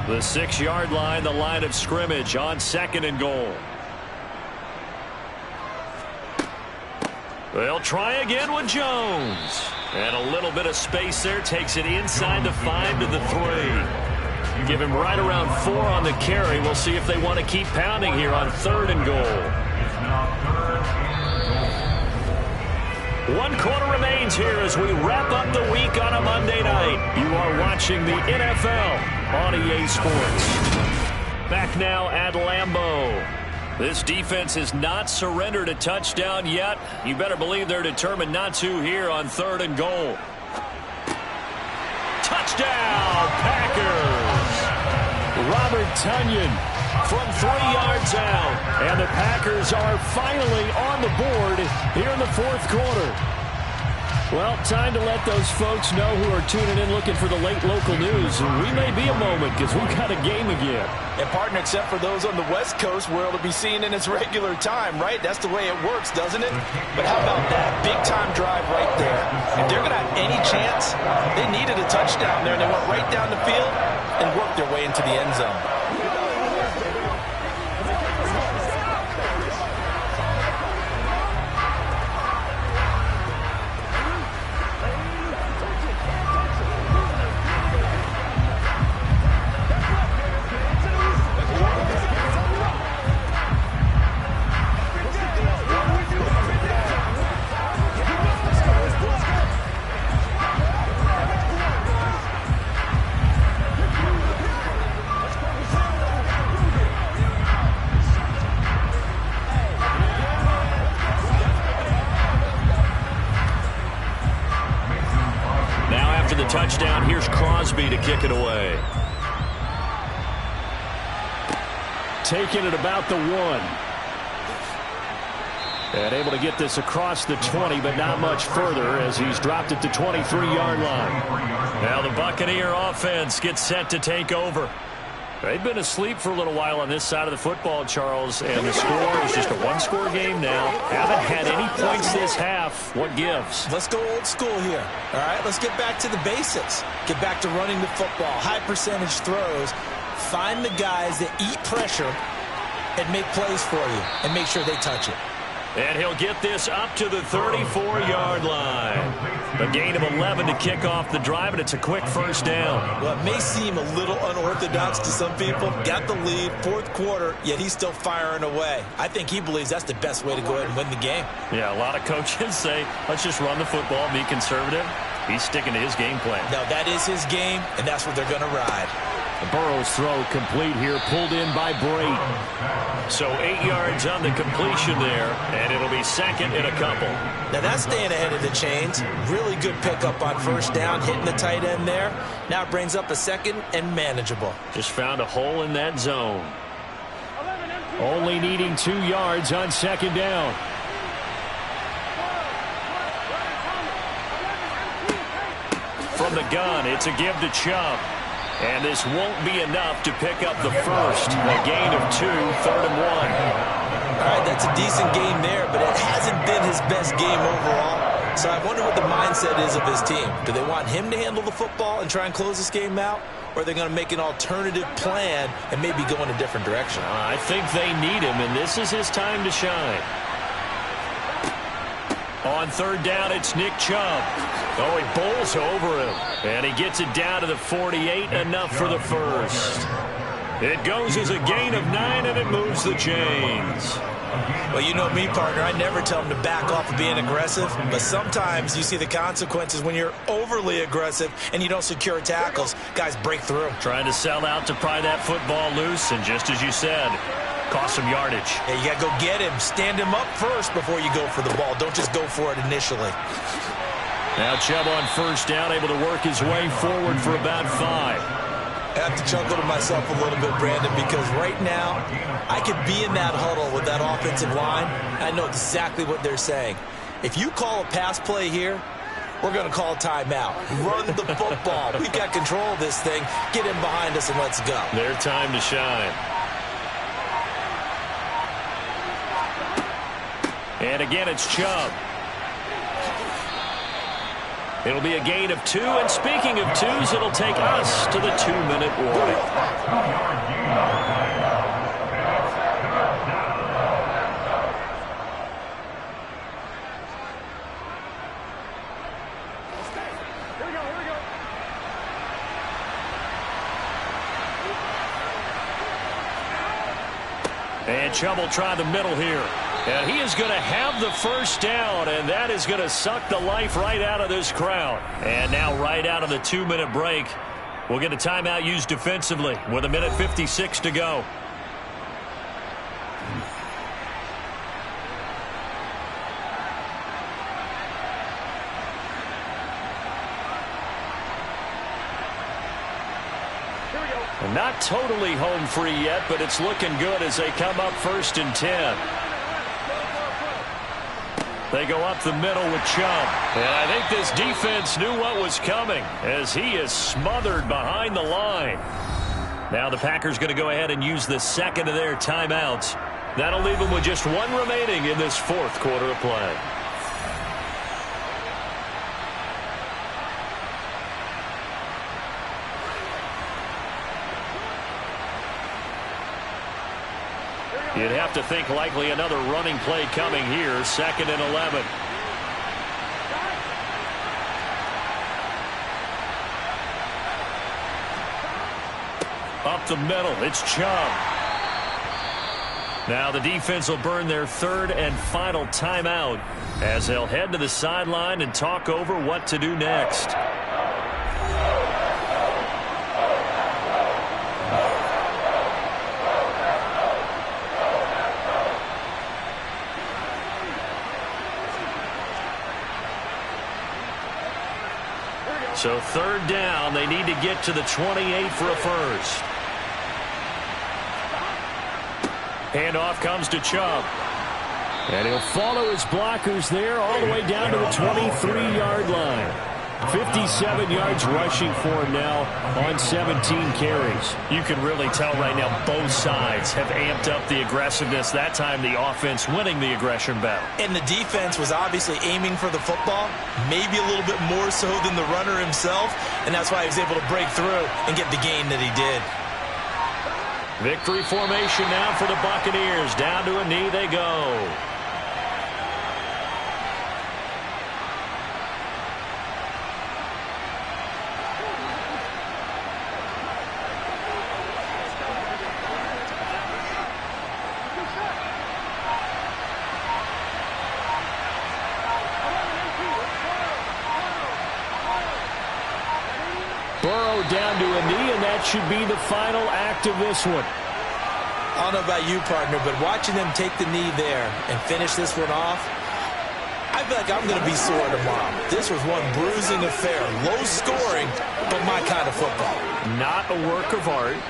The 6-yard line, the line of scrimmage on 2nd and goal. They'll try again with Jones. And a little bit of space there. Takes it inside the 5 to the 3. Give him right around 4 on the carry. We'll see if they want to keep pounding here on 3rd and goal. 1 quarter remains here as we wrap up the week on a Monday night. You are watching the NFL on EA Sports. Back now at Lambeau. This defense has not surrendered a touchdown yet. You better believe they're determined not to here on 3rd and goal. Touchdown, Packers! Robert Tonyan from 3 yards out. And the Packers are finally on the board here in the 4th quarter. Well, time to let those folks know who are tuning in looking for the late local news. We may be a moment because we've got a game again. And partner, except for those on the West Coast where it'll be seen in its regular time, right? That's the way it works, doesn't it? But how about that big-time drive right there? If they're going to have any chance, they needed a touchdown there, and they went right down the field and worked their way into the end zone. Touchdown. Here's Crosby to kick it away. Taking it about the 1. And able to get this across the 20, but not much further as he's dropped it to 23-yard line. Now the Buccaneer offense gets set to take over. They've been asleep for a little while on this side of the football, Charles, and the score is just a 1-score game now. Haven't had any points this half. What gives? Let's go old school here. All right, let's get back to the basics. Get back to running the football, high percentage throws. Find the guys that eat pressure and make plays for you and make sure they touch it. And he'll get this up to the 34-yard line. A gain of 11 to kick off the drive, and it's a quick 1st down. Well, it may seem a little unorthodox to some people. Got the lead, 4th quarter, yet he's still firing away. I think he believes that's the best way to go ahead and win the game. Yeah, a lot of coaches say, let's just run the football, be conservative. He's sticking to his game plan. Now, that is his game, and that's what they're going to ride. Burrow's throw complete here, pulled in by Brayton. So 8 yards on the completion there, and it'll be 2nd and a couple. Now that's staying ahead of the chains. Really good pickup on 1st down, hitting the tight end there. Now it brings up a 2nd and manageable. Just found a hole in that zone. Only needing 2 yards on 2nd down. From the gun, it's a give to Chubb. And this won't be enough to pick up the first. A gain of 2, 3rd and 1. All right, that's a decent game there, but it hasn't been his best game overall. So I wonder what the mindset is of his team. Do they want him to handle the football and try and close this game out? Or are they going to make an alternative plan and maybe go in a different direction? I think they need him, and this is his time to shine. On 3rd down, it's Nick Chubb. Oh, he bowls over him. And he gets it down to the 48, enough for the first. It goes as a gain of 9, and it moves the chains. Well, you know me, partner. I never tell them to back off of being aggressive. But sometimes you see the consequences when you're overly aggressive and you don't secure tackles. Guys break through. Trying to sell out to pry that football loose, and just as you said, cost some yardage. Yeah, you got to go get him. Stand him up first before you go for the ball. Don't just go for it initially. Now Chubb on 1st down, able to work his way forward for about 5. I have to chuckle to myself a little bit, Brandon, because right now I could be in that huddle with that offensive line. I know exactly what they're saying. If you call a pass play here, we're going to call a timeout. Run the football. We've got control of this thing. Get him behind us and let's go. Their time to shine. And again, it's Chubb. It'll be a gain of 2, and speaking of 2s, it'll take us to the 2-minute warning. And Chubb will try the middle here. And he is going to have the 1st down, and that is going to suck the life right out of this crowd. And now right out of the 2-minute break, we'll get a timeout used defensively with 1:56 to go. Not totally home free yet, but it's looking good as they come up 1st and 10. They go up the middle with Chubb. And I think this defense knew what was coming as he is smothered behind the line. Now the Packers going to go ahead and use the 2nd of their timeouts. That'll leave them with just 1 remaining in this 4th quarter of play. You'd have to think likely another running play coming here. 2nd and 11. Up the middle, it's Chubb. Now the defense will burn their 3rd and final timeout as they'll head to the sideline and talk over what to do next. So 3rd down, they need to get to the 28 for a first. Handoff comes to Chubb. And he'll follow his blockers there all the way down to the 23-yard line. 57 yards rushing for him now on 17 carries. You can really tell right now both sides have amped up the aggressiveness. That time the offense winning the aggression battle. And the defense was obviously aiming for the football, maybe a little bit more so than the runner himself, and that's why he was able to break through and get the gain that he did. Victory formation now for the Buccaneers. Down to a knee they go. Down to a knee, and that should be the final act of this one. I don't know about you, partner, but watching them take the knee there and finish this one off, I feel like I'm going to be sore tomorrow. This was one bruising affair. Low scoring, but my kind of football. Not a work of art,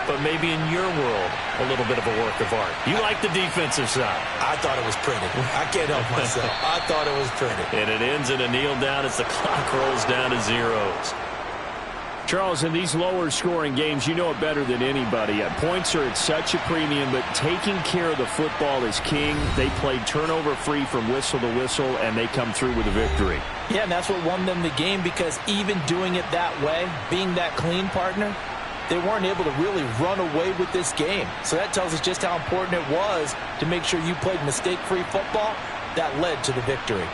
but maybe in your world, a little bit of a work of art. You like the defensive side. I thought it was pretty. I can't help myself. I thought it was pretty. And it ends in a kneel down as the clock rolls down to zeros. Charles, in these lower-scoring games, you know it better than anybody. Points are at such a premium, but taking care of the football is king. They played turnover-free from whistle to whistle, and they come through with a victory. Yeah, and that's what won them the game, because even doing it that way, being that clean partner, they weren't able to really run away with this game. So that tells us just how important it was to make sure you played mistake-free football. That led to the victory.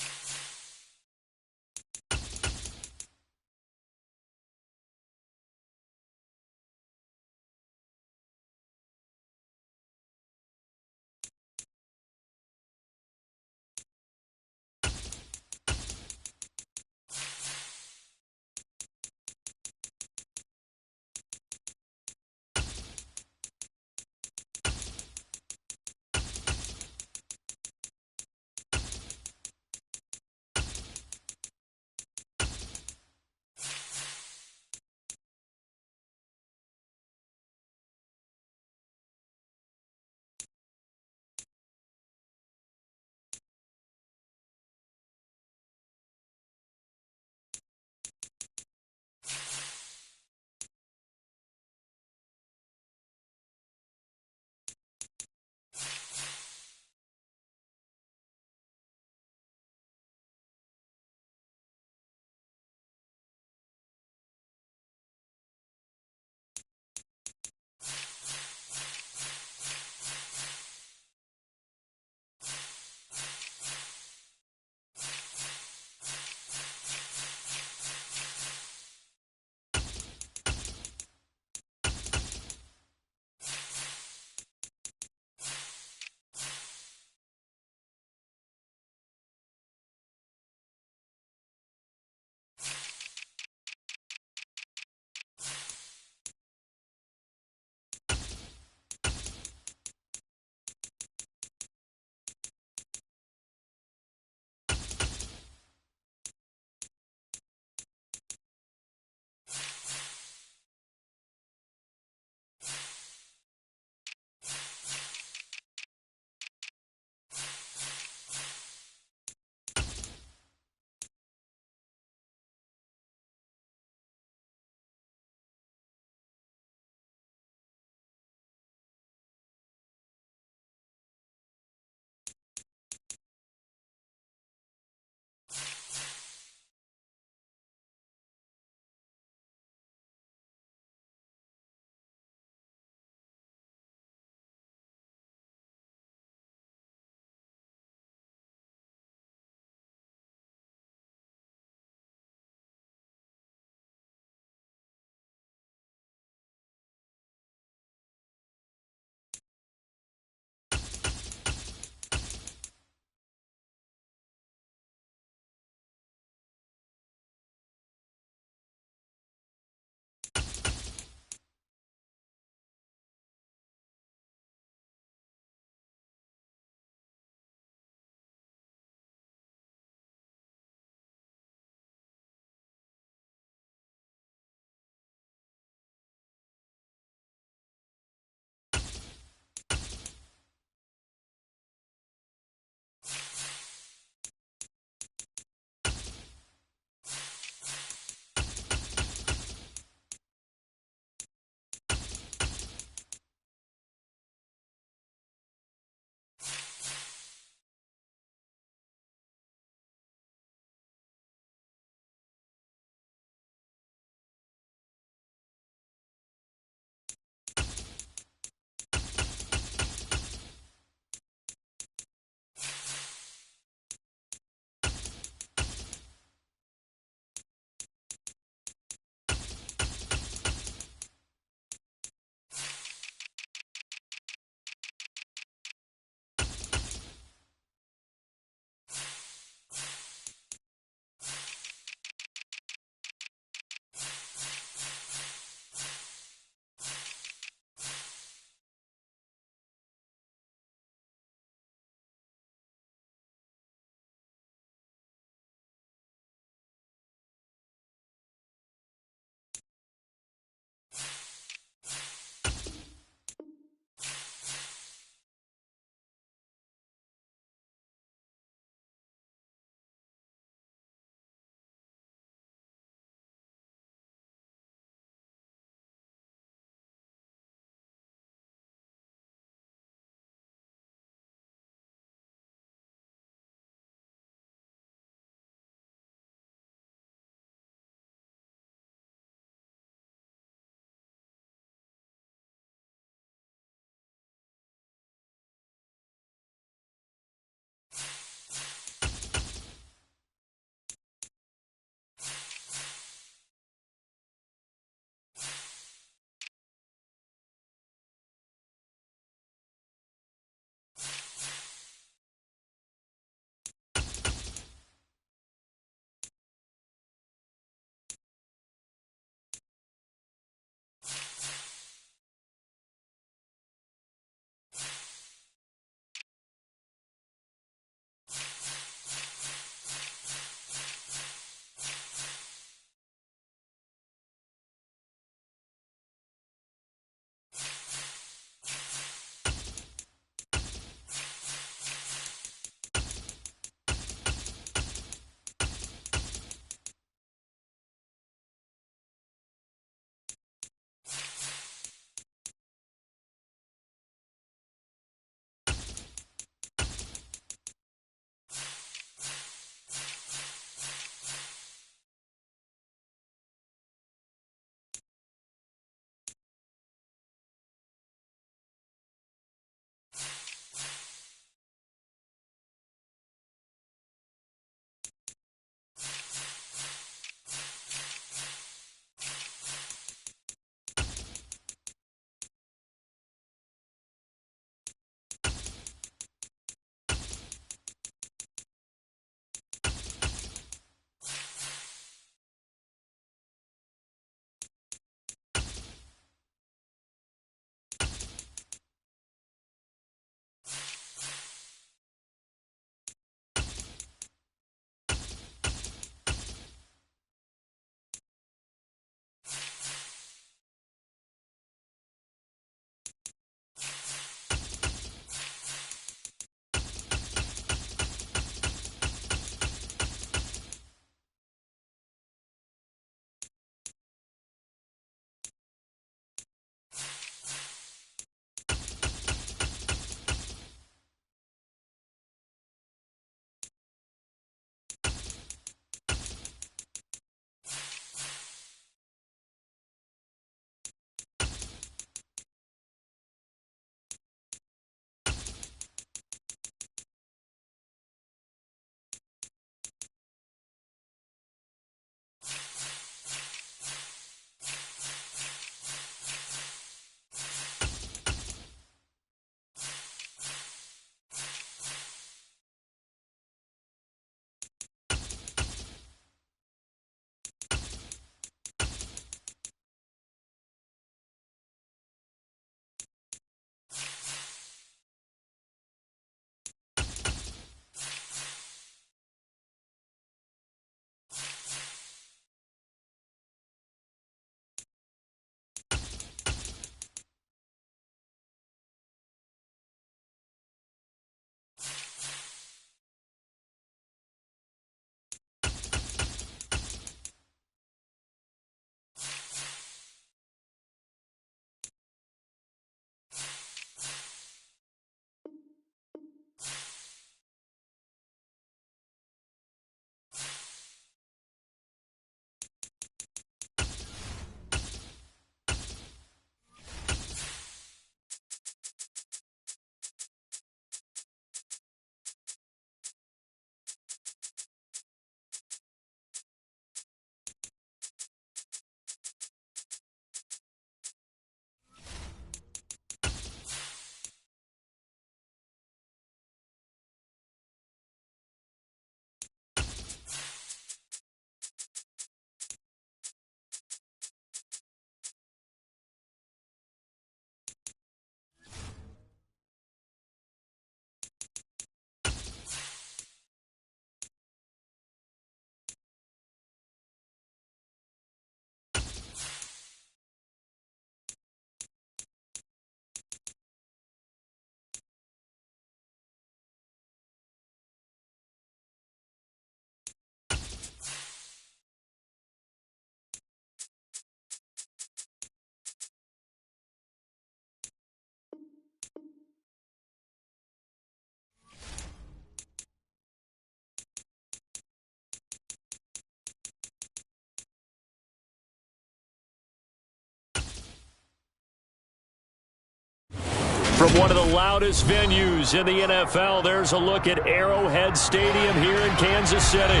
From one of the loudest venues in the NFL, there's a look at Arrowhead Stadium here in Kansas City.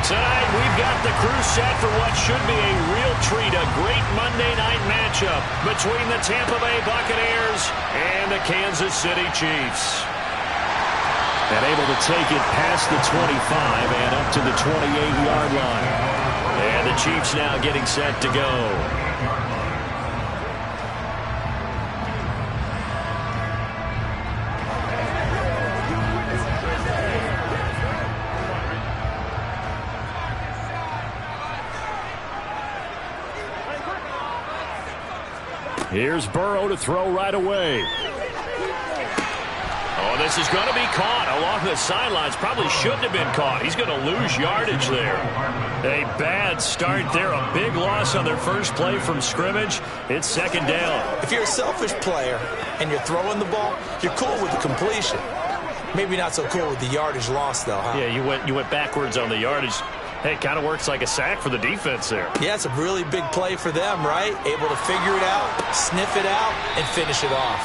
Tonight, we've got the crew set for what should be a real treat, a great Monday night matchup between the Tampa Bay Buccaneers and the Kansas City Chiefs. And able to take it past the 25 and up to the 28-yard line. And the Chiefs now getting set to go. Here's Burrow to throw right away. Oh, this is going to be caught along the sidelines. Probably shouldn't have been caught. He's going to lose yardage there. A bad start there. A big loss on their first play from scrimmage. It's second down. If you're a selfish player and you're throwing the ball, you're cool with the completion. Maybe not so cool with the yardage loss, though, huh? Yeah, you went backwards on the yardage. Hey, it kind of works like a sack for the defense there. Yeah, it's a really big play for them, right? Able to figure it out, sniff it out, and finish it off.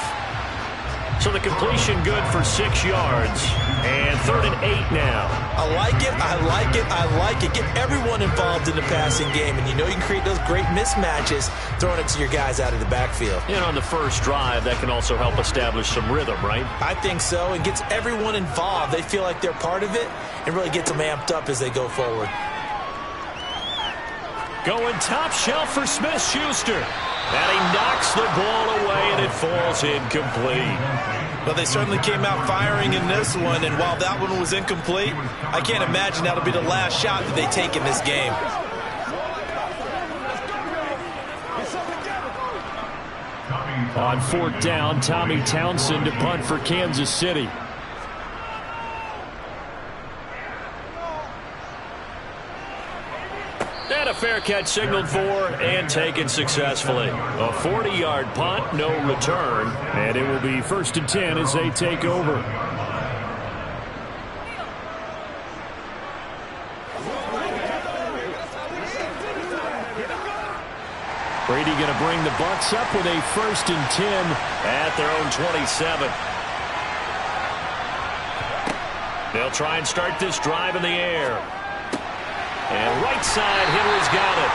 So the completion good for 6 yards. And 3rd and 8 now. I like it, I like it, I like it. Get everyone involved in the passing game. And you know you can create those great mismatches throwing it to your guys out of the backfield. And on the first drive, that can also help establish some rhythm, right? I think so. And gets everyone involved. They feel like they're part of it and really gets them amped up as they go forward. Going top shelf for Smith-Schuster. And he knocks the ball away, and it falls incomplete. But they certainly came out firing in this one, and while that one was incomplete, I can't imagine that'll be the last shot that they take in this game. On 4th down, Tommy Townsend to punt for Kansas City. And a fair catch signaled for and taken successfully. A 40-yard punt, no return. And it will be 1st and 10 as they take over. Brady going to bring the Bucs up with a 1st and 10 at their own 27. They'll try and start this drive in the air. And right side, Henry's got it.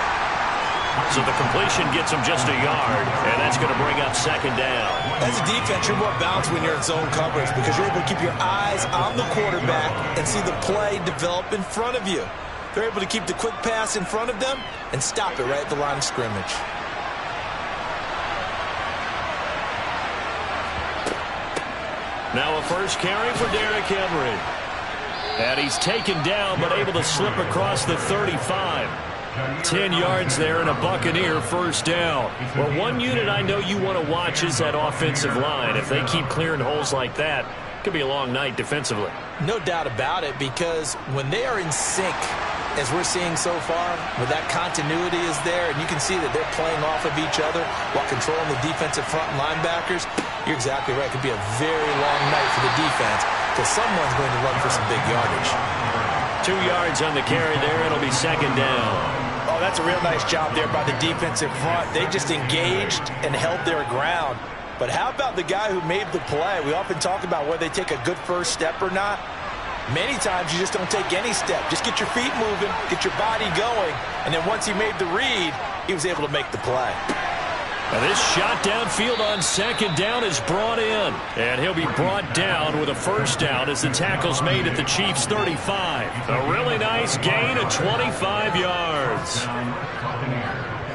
So the completion gets him just a yard, and that's going to bring up 2nd down. As a defense, you're more balanced when you're in zone coverage because you're able to keep your eyes on the quarterback and see the play develop in front of you. They're able to keep the quick pass in front of them and stop it right at the line of scrimmage. Now a first carry for Derrick Henry. And he's taken down, but able to slip across the 35. 10 yards there and a Buccaneer 1st down. Well, one unit I know you want to watch is that offensive line. If they keep clearing holes like that, it could be a long night defensively. No doubt about it, because when they are in sync, as we're seeing so far, where that continuity is there, and you can see that they're playing off of each other while controlling the defensive front linebackers, you're exactly right. It could be a very long night for the defense because someone's going to run for some big yardage. 2 yards on the carry there. It'll be 2nd down. Oh, that's a real nice job there by the defensive front. They just engaged and held their ground. But how about the guy who made the play? We often talk about whether they take a good first step or not. Many times you just don't take any step. Just get your feet moving, get your body going, and then once he made the read, he was able to make the play. Now this shot downfield on 2nd down is brought in. And he'll be brought down with a 1st down as the tackle's made at the Chiefs' 35. A really nice gain of 25 yards.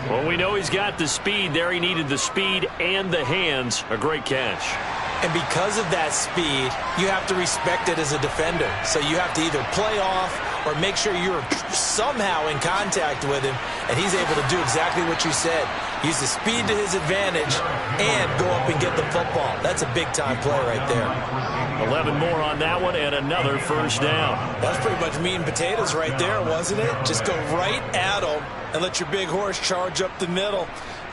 Well, we know he's got the speed there. He needed the speed and the hands. A great catch. And because of that speed, you have to respect it as a defender. So you have to either play off or make sure you're somehow in contact with him, and he's able to do exactly what you said. Use the speed to his advantage and go up and get the football. That's a big-time play right there. 11 more on that one and another 1st down. That's pretty much meat and potatoes right there, wasn't it? Just go right at him and let your big horse charge up the middle.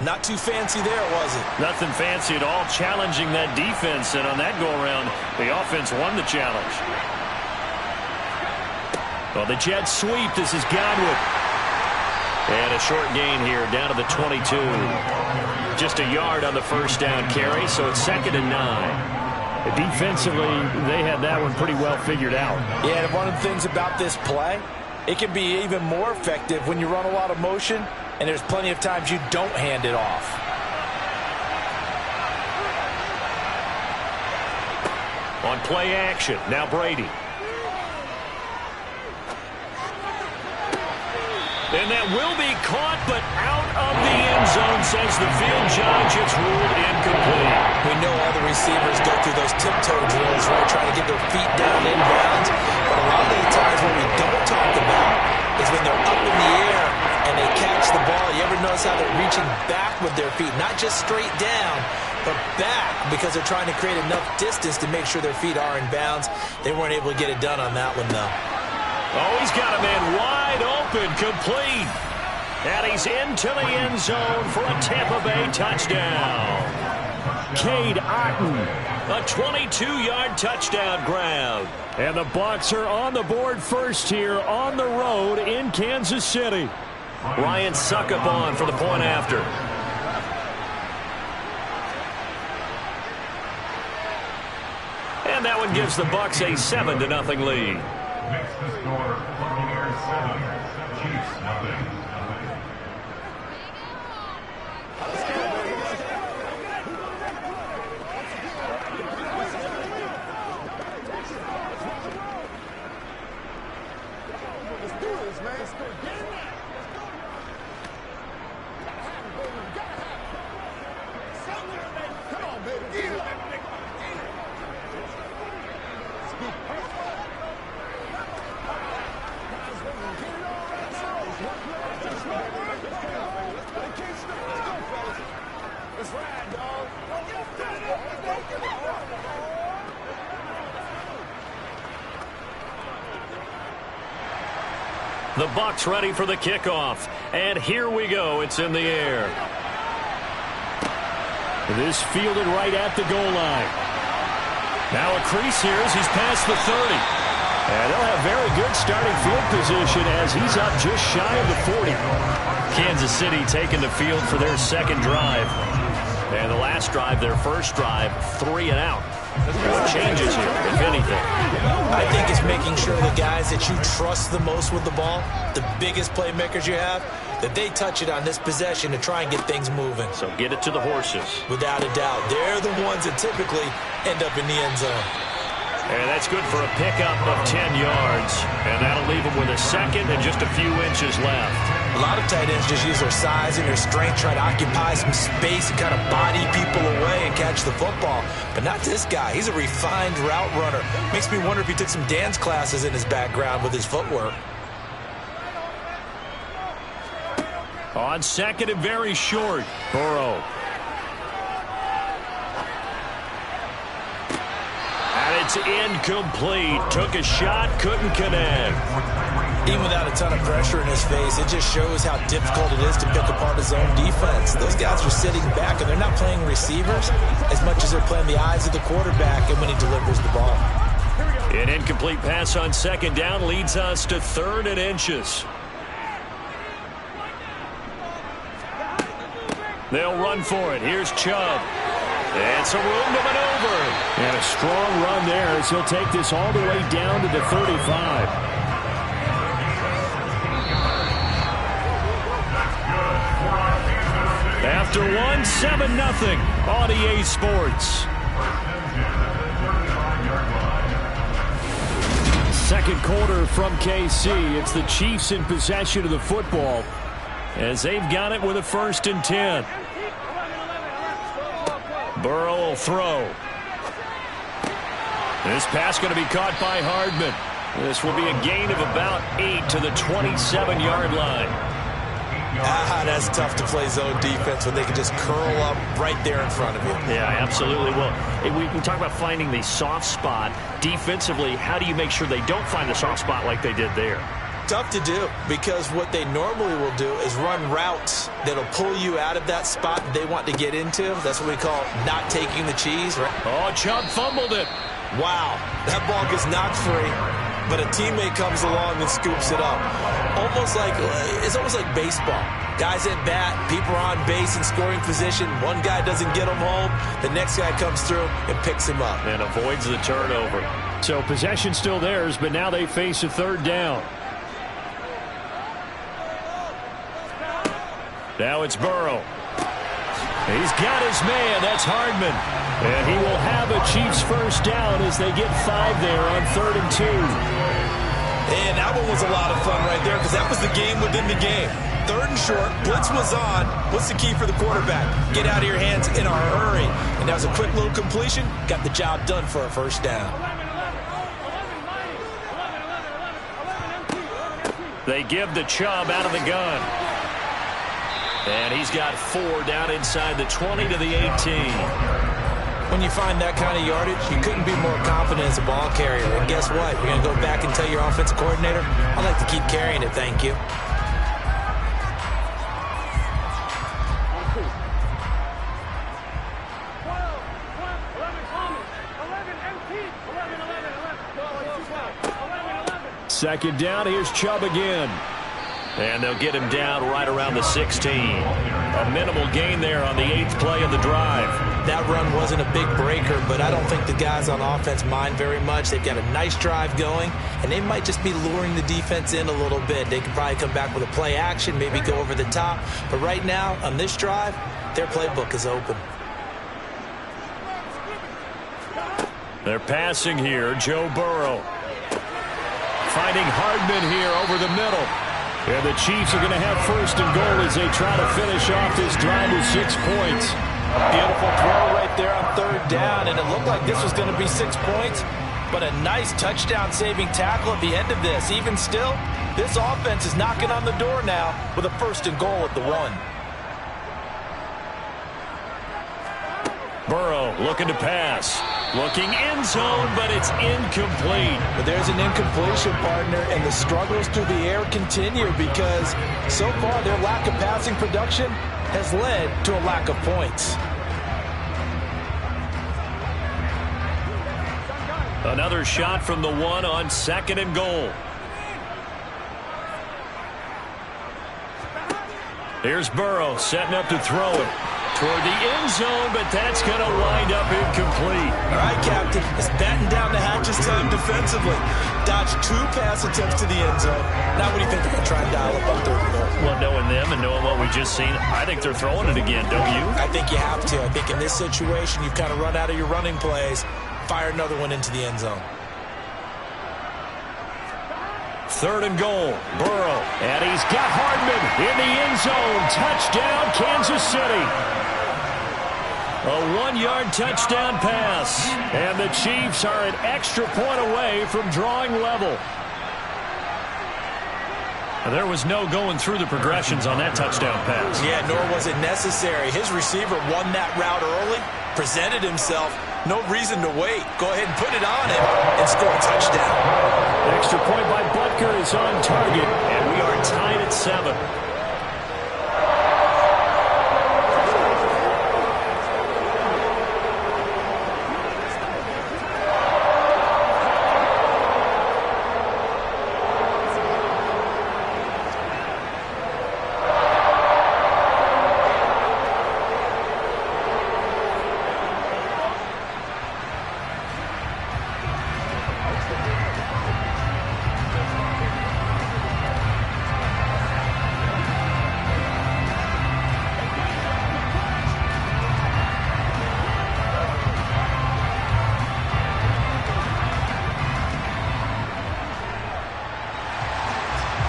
Not too fancy there, was it? Nothing fancy at all, challenging that defense, and on that go-around, the offense won the challenge. Well, the jet sweep, this is Godwin. And a short gain here, down to the 22. Just a yard on the first down carry, so it's 2nd and 9. Defensively, they had that one pretty well figured out. Yeah, and one of the things about this play, it can be even more effective when you run a lot of motion, and there's plenty of times you don't hand it off. On play action, now Brady. And that will be caught, but out of the end zone, says the field judge. It's ruled incomplete. We know all the receivers go through those tiptoe drills, right, trying to get their feet down inbounds. But a lot of the times what we don't talk about is when they're up in the air and they catch the ball. You ever notice how they're reaching back with their feet, not just straight down, but back, because they're trying to create enough distance to make sure their feet are in bounds. They weren't able to get it done on that one, though. Oh, he's got a man wide open, complete. And he's into the end zone for a Tampa Bay touchdown. Cade Otton. A 22-yard touchdown grab. And the Bucs are on the board first here on the road in Kansas City. Ryan Suckup on for the point after. And that one gives the Bucs a 7-0 lead. Makes the score Buccaneers 7, Chiefs nothing. Let's do this, man. Let's go. Get it now. Come on, baby. Get it. Let's ride, dog. The Bucs ready for the kickoff. And here we go. It's in the air. This fielded right at the goal line. Now a crease here as he's past the 30. And they'll have very good starting field position as he's up just shy of the 40. Kansas City taking the field for their second drive. And the last drive, their first drive, 3 and out. What changes here, if anything? I think it's making sure the guys that you trust the most with the ball, the biggest playmakers you have, that they touch it on this possession to try and get things moving. So get it to the horses. Without a doubt, they're the ones that typically end up in the end zone. And that's good for a pickup of 10 yards. And that'll leave them with a second and just a few inches left. A lot of tight ends just use their size and their strength, try to occupy some space and kind of body people away and catch the football. But not this guy. He's a refined route runner. Makes me wonder if he took some dance classes in his background with his footwork. On second and very short, Burrow. And it's incomplete. Took a shot, couldn't connect. Even without a ton of pressure in his face, it just shows how difficult it is to pick apart his own defense. Those guys are sitting back, and they're not playing receivers as much as they're playing the eyes of the quarterback and when he delivers the ball. An incomplete pass on second down leads us to 3rd and inches. They'll run for it. Here's Chubb. It's a room to maneuver. And a strong run there as he'll take this all the way down to the 35. After one, 7-0 on EA Sports. Second quarter from KC. It's the Chiefs in possession of the football as they've got it with a 1st and 10. Burrow will throw. This pass going to be caught by Hardman. This will be a gain of about 8 to the 27-yard line. That's tough to play zone defense when they can just curl up right there in front of you. Yeah, absolutely. Well, we talk about finding the soft spot. Defensively, how do you make sure they don't find the soft spot like they did there? Tough to do, because what they normally will do is run routes that'll pull you out of that spot they want to get into. That's what we call not taking the cheese, right? Oh, Chubb fumbled it. Wow, that ball gets knocked free. but a teammate comes along and scoops it up. It's almost like baseball. Guys at bat, people are on base in scoring position. One guy doesn't get him home. The next guy comes through and picks him up. And avoids the turnover. So possession still theirs, but now they face a third down. Now it's Burrow. He's got his man. That's Hardman. And he will have a Chiefs first down as they get 5 there on 3rd and 2. And that one was a lot of fun right there because that was the game within the game. 3rd and short, blitz was on. What's the key for the quarterback? Get out of your hands in a hurry. And that was a quick little completion. Got the job done for a first down. They give the Chubb out of the gun. And he's got 4 down inside the 20 to the 18. When you find that kind of yardage, you couldn't be more confident as a ball carrier. And guess what? You're going to go back and tell your offensive coordinator, I'd like to keep carrying it, thank you. Second down, here's Chubb again. And they'll get him down right around the 16. A minimal gain there on the 8th play of the drive. That run wasn't a big breaker, but I don't think the guys on offense mind very much. They've got a nice drive going, and they might just be luring the defense in a little bit. They could probably come back with a play action, maybe go over the top. But right now, on this drive, their playbook is open. They're passing here. Joe Burrow. Finding Hardman here over the middle. And the Chiefs are going to have 1st and goal as they try to finish off this drive with 6 points. Beautiful throw right there on 3rd down, and it looked like this was going to be 6 points, but a nice touchdown-saving tackle at the end of this. Even still, this offense is knocking on the door now with a 1st and goal at the 1. Burrow looking to pass. Looking end zone, but it's incomplete. But there's an incompletion, partner, and the struggles through the air continue because so far their lack of passing production has led to a lack of points. Another shot from the 1 on 2nd and goal. Here's Burrow setting up to throw it toward the end zone, but that's going to wind up incomplete. All right, Captain, it's batting down the hatches time defensively. Dodged 2 pass attempts to the end zone. Now what do you think they're going to try and dial up on 3rd and goal? Well, knowing them and knowing what we just seen, I think they're throwing it again, don't you? I think you have to. I think in this situation, you've kind of run out of your running plays. Fire another one into the end zone. 3rd and goal. Burrow. And he's got Hardman in the end zone. Touchdown, Kansas City. A 1-yard touchdown pass. And the Chiefs are an extra point away from drawing level. There was no going through the progressions on that touchdown pass. Yeah, nor was it necessary. His receiver won that route early, presented himself. No reason to wait. Go ahead and put it on him and score a touchdown. Extra point by Butker is on target. And we are tied at 7.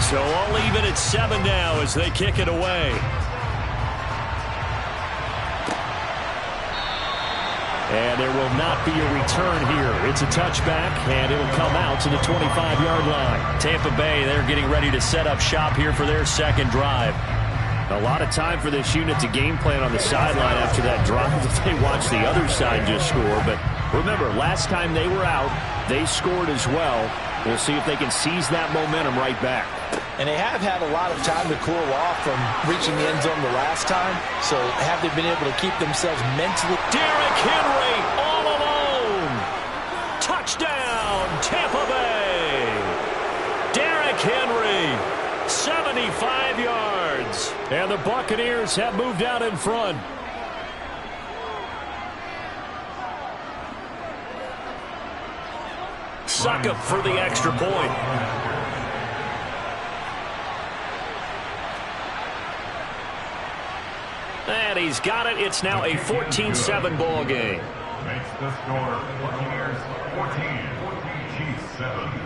So all even at 7 now as they kick it away. And there will not be a return here. It's a touchback, and it'll come out to the 25-yard line. Tampa Bay, they're getting ready to set up shop here for their 2nd drive. A lot of time for this unit to game plan on the sideline after that drive if they watch the other side just score. But remember, last time they were out, they scored as well. We'll see if they can seize that momentum right back. And they have had a lot of time to cool off from reaching the end zone the last time. So have they been able to keep themselves mentally? Derrick Henry all alone. Touchdown, Tampa Bay. And the Buccaneers have moved out in front. Succop for the extra point. And he's got it. It's now a 14-7 ball game. Makes the score Buccaneers 14, Chiefs 7.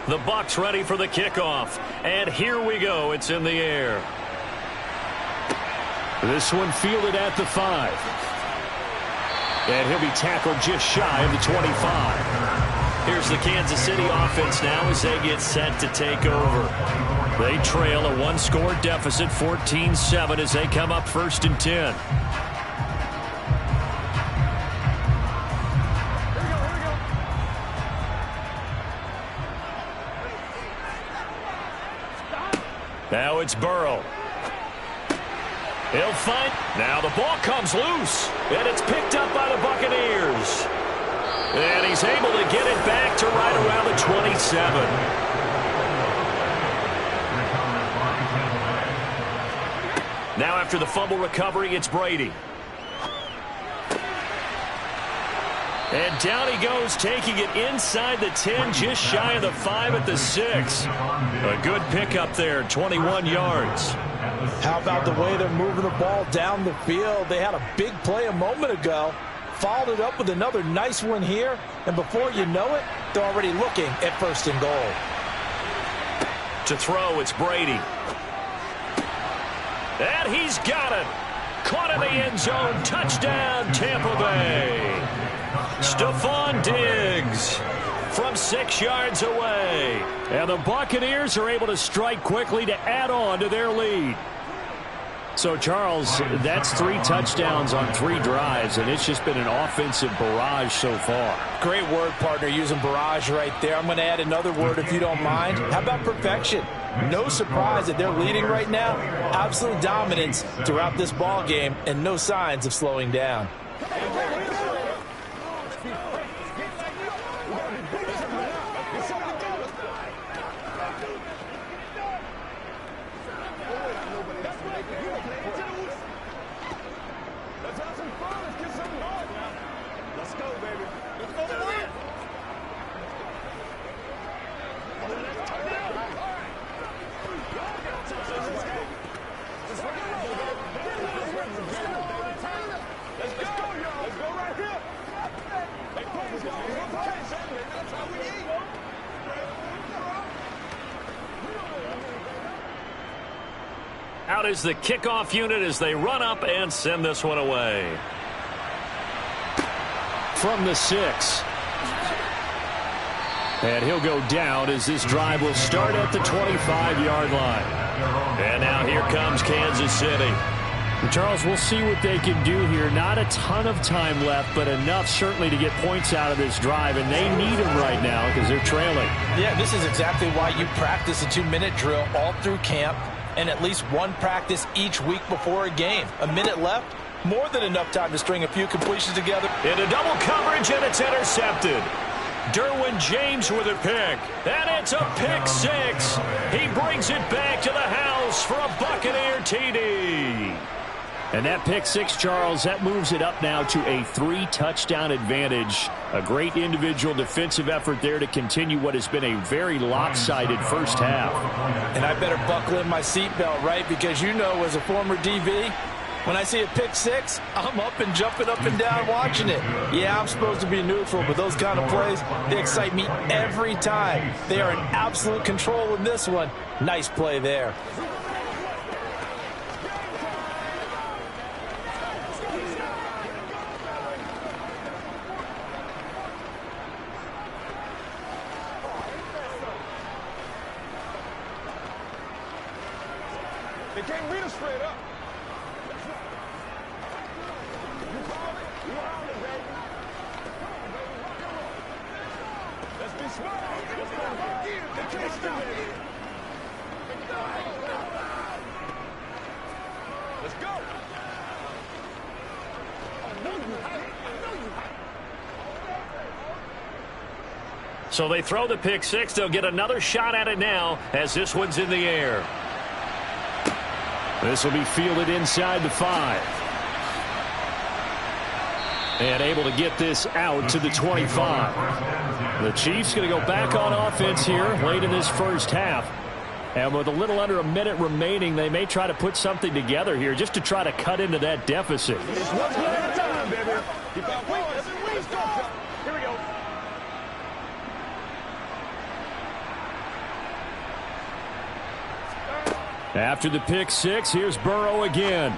The Bucs ready for the kickoff. And here we go. It's in the air. This one fielded at the 5. And he'll be tackled just shy of the 25. Here's the Kansas City offense now as they get set to take over. They trail a one-score deficit, 14-7, as they come up 1st and 10. Now it's Burrow. He'll find. Now the ball comes loose. And it's picked up by the Buccaneers. And he's able to get it back to right around the 27. Now after the fumble recovery, it's Brady. And down he goes, taking it inside the 10, just shy of the 5 at the 6. A good pickup there, 21 yards. How about the way they're moving the ball down the field? They had a big play a moment ago, followed it up with another nice one here, and before you know it, they're already looking at 1st and goal. To throw, it's Brady. And he's got it. Caught in the end zone. Touchdown, Tampa Bay. Stephon Diggs from 6 yards away. And the Buccaneers are able to strike quickly to add on to their lead. So, Charles, that's 3 touchdowns on 3 drives, and it's just been an offensive barrage so far. Great word, partner, using barrage right there. I'm going to add another word if you don't mind. How about perfection? No surprise that they're leading right now. Absolute dominance throughout this ball game and no signs of slowing down. Out is the kickoff unit as they run up and send this one away. From the 6. And he'll go down as this drive will start at the 25-yard line. And now here comes Kansas City. Charles, we'll see what they can do here. Not a ton of time left, but enough certainly to get points out of this drive, and they need them right now because they're trailing. Yeah, this is exactly why you practice a 2-minute drill all through camp and at least one practice each week before a game. A minute left, more than enough time to string a few completions together. Into double coverage, and it's intercepted. Derwin James with a pick, and it's a pick 6. He brings it back to the house for a Buccaneer TD. And that pick 6, Charles, that moves it up now to a 3-touchdown advantage. A great individual defensive effort there to continue what has been a very lopsided first half. And I better buckle in my seatbelt, right? Because you know, as a former DB, when I see a pick 6, I'm up and jumping up and down watching it. Yeah, I'm supposed to be neutral, but those kind of plays, they excite me every time. They are in absolute control in this one. Nice play there. You can't beat us straight up. You call it, you hold it, baby. Let's be smart. Let's go back in. They can't stop it. Let's go. I know you hype. I know you hype. So they throw the pick six. They'll get another shot at it now as this one's in the air. This will be fielded inside the 5. And able to get this out to the 25. The Chiefs going to go back on offense here late in this first half. And with a little under a minute remaining, they may try to put something together here just to try to cut into that deficit. It's one play at a time, baby. Keep our points. Let's go. Here we go. After the pick six, here's Burrow again.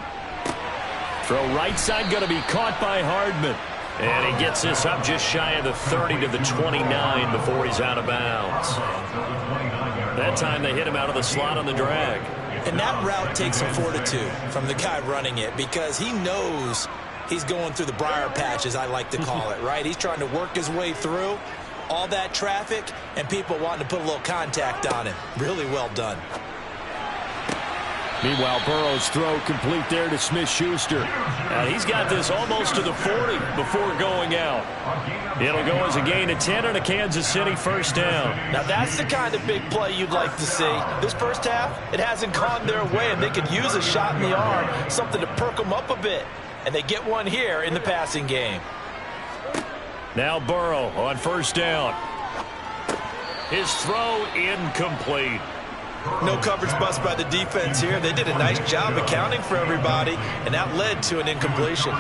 Throw right side going to be caught by Hardman. And he gets this up just shy of the 30 to the 29 before he's out of bounds. That time they hit him out of the slot on the drag. And that route takes some fortitude from the guy running it because he knows he's going through the briar patch, as I like to call it, right? He's trying to work his way through all that traffic and people wanting to put a little contact on him. Really well done. Meanwhile, Burrow's throw complete there to Smith-Schuster. And he's got this almost to the 40 before going out. It'll go as a gain of 10 and a Kansas City first down. Now, that's the kind of big play you'd like to see. This first half, it hasn't gone their way, and they could use a shot in the arm, something to perk them up a bit. And they get one here in the passing game. Now Burrow on first down. His throw incomplete. No coverage bust by the defense here. They did a nice job accounting for everybody, and that led to an incompletion.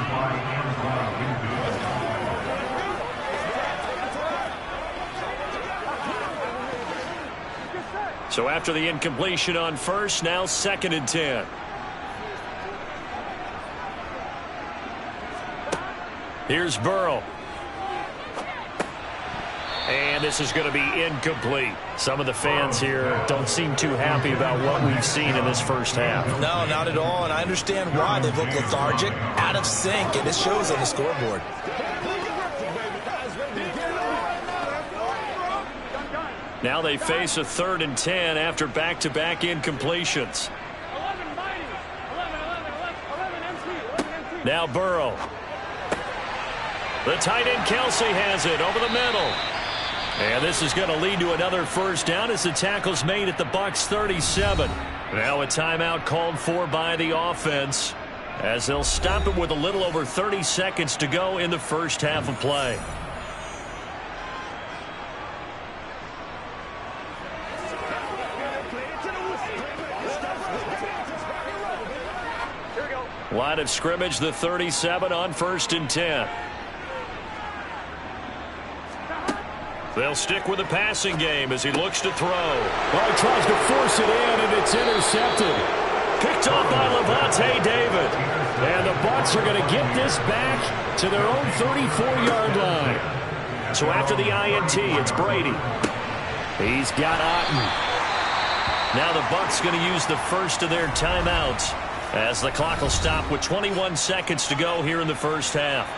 So after the incompletion on first, now 2nd and 10. Here's Burrow. And this is going to be incomplete. Some of the fans here don't seem too happy about what we've seen in this first half. No, not at all, and I understand why. They've looked lethargic, out of sync, and it shows on the scoreboard. Now they face a 3rd and 10 after back-to-back incompletions. Now Burrow. The tight end Kelsey has it over the middle. And this is going to lead to another first down as the tackle's made at the Bucs 37. Now a timeout called for by the offense as they'll stop it with a little over 30 seconds to go in the first half of play. Line of scrimmage, the 37 on 1st and 10. They'll stick with the passing game as he looks to throw. Well, he tries to force it in, and it's intercepted. Picked off by Levante David. And the Bucs are going to get this back to their own 34-yard line. So after the INT, it's Brady. He's got Otten. Now the Bucs going to use the first of their timeouts as the clock will stop with 21 seconds to go here in the first half.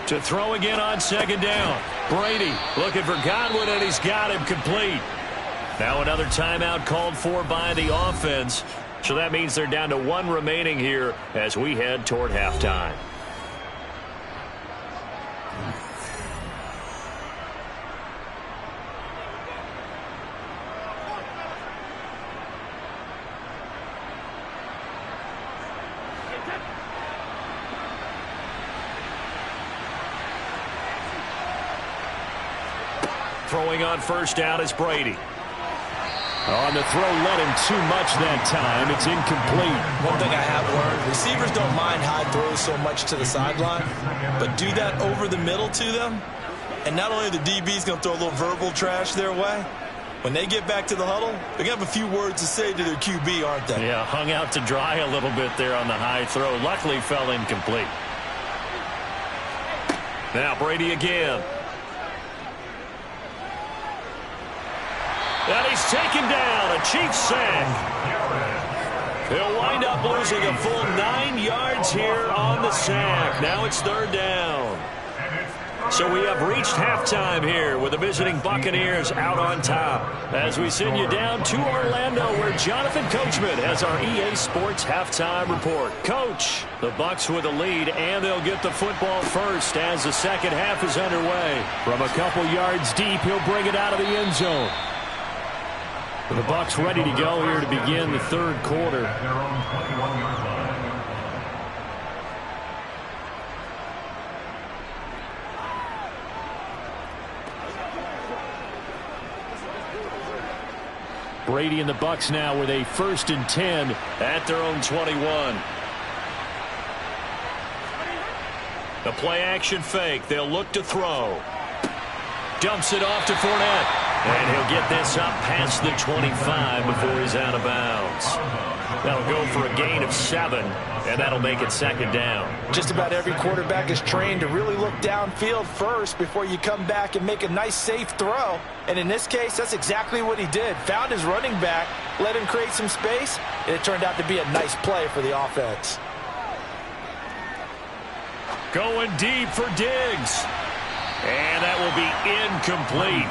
To throw again on 2nd down. Brady looking for Godwin, and he's got him complete. Now another timeout called for by the offense. So that means they're down to 1 remaining here as we head toward halftime. Throwing on first down is Brady. On the throw, led him too much that time. It's incomplete. One thing I have learned, receivers don't mind high throws so much to the sideline, but do that over the middle to them, and not only the DB's going to throw a little verbal trash their way, when they get back to the huddle, they're going to have a few words to say to their QB, aren't they? Yeah, hung out to dry a little bit there on the high throw. Luckily fell incomplete. Now Brady again. And he's taken down. A Chiefs sack. He'll wind up losing a full 9 yards here on the sack. Now it's 3rd down. So we have reached halftime here with the visiting Buccaneers out on top. As we send you down to Orlando, where Jonathan Coachman has our EA Sports halftime report. Coach, the Bucs with a lead, and they'll get the football first as the second half is underway. From a couple yards deep, he'll bring it out of the end zone. The Bucs ready to go here to begin the 3rd quarter. Their own 21-yard line. Brady and the Bucs now with a 1st and 10 at their own 21. The play action fake. They'll look to throw. Dumps it off to Fournette. And he'll get this up past the 25 before he's out of bounds. That'll go for a gain of 7, and that'll make it 2nd down. Just about every quarterback is trained to really look downfield first before you come back and make a nice, safe throw. And in this case, that's exactly what he did. Found his running back, let him create some space, and it turned out to be a nice play for the offense. Going deep for Diggs. And that will be incomplete.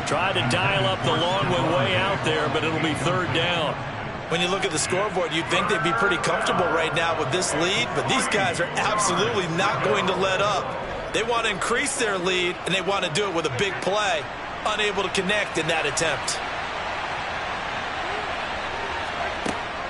Tried to dial up the long way out there, but it'll be 3rd down. When you look at the scoreboard, you'd think they'd be pretty comfortable right now with this lead, but these guys are absolutely not going to let up. They want to increase their lead, and they want to do it with a big play. Unable to connect in that attempt.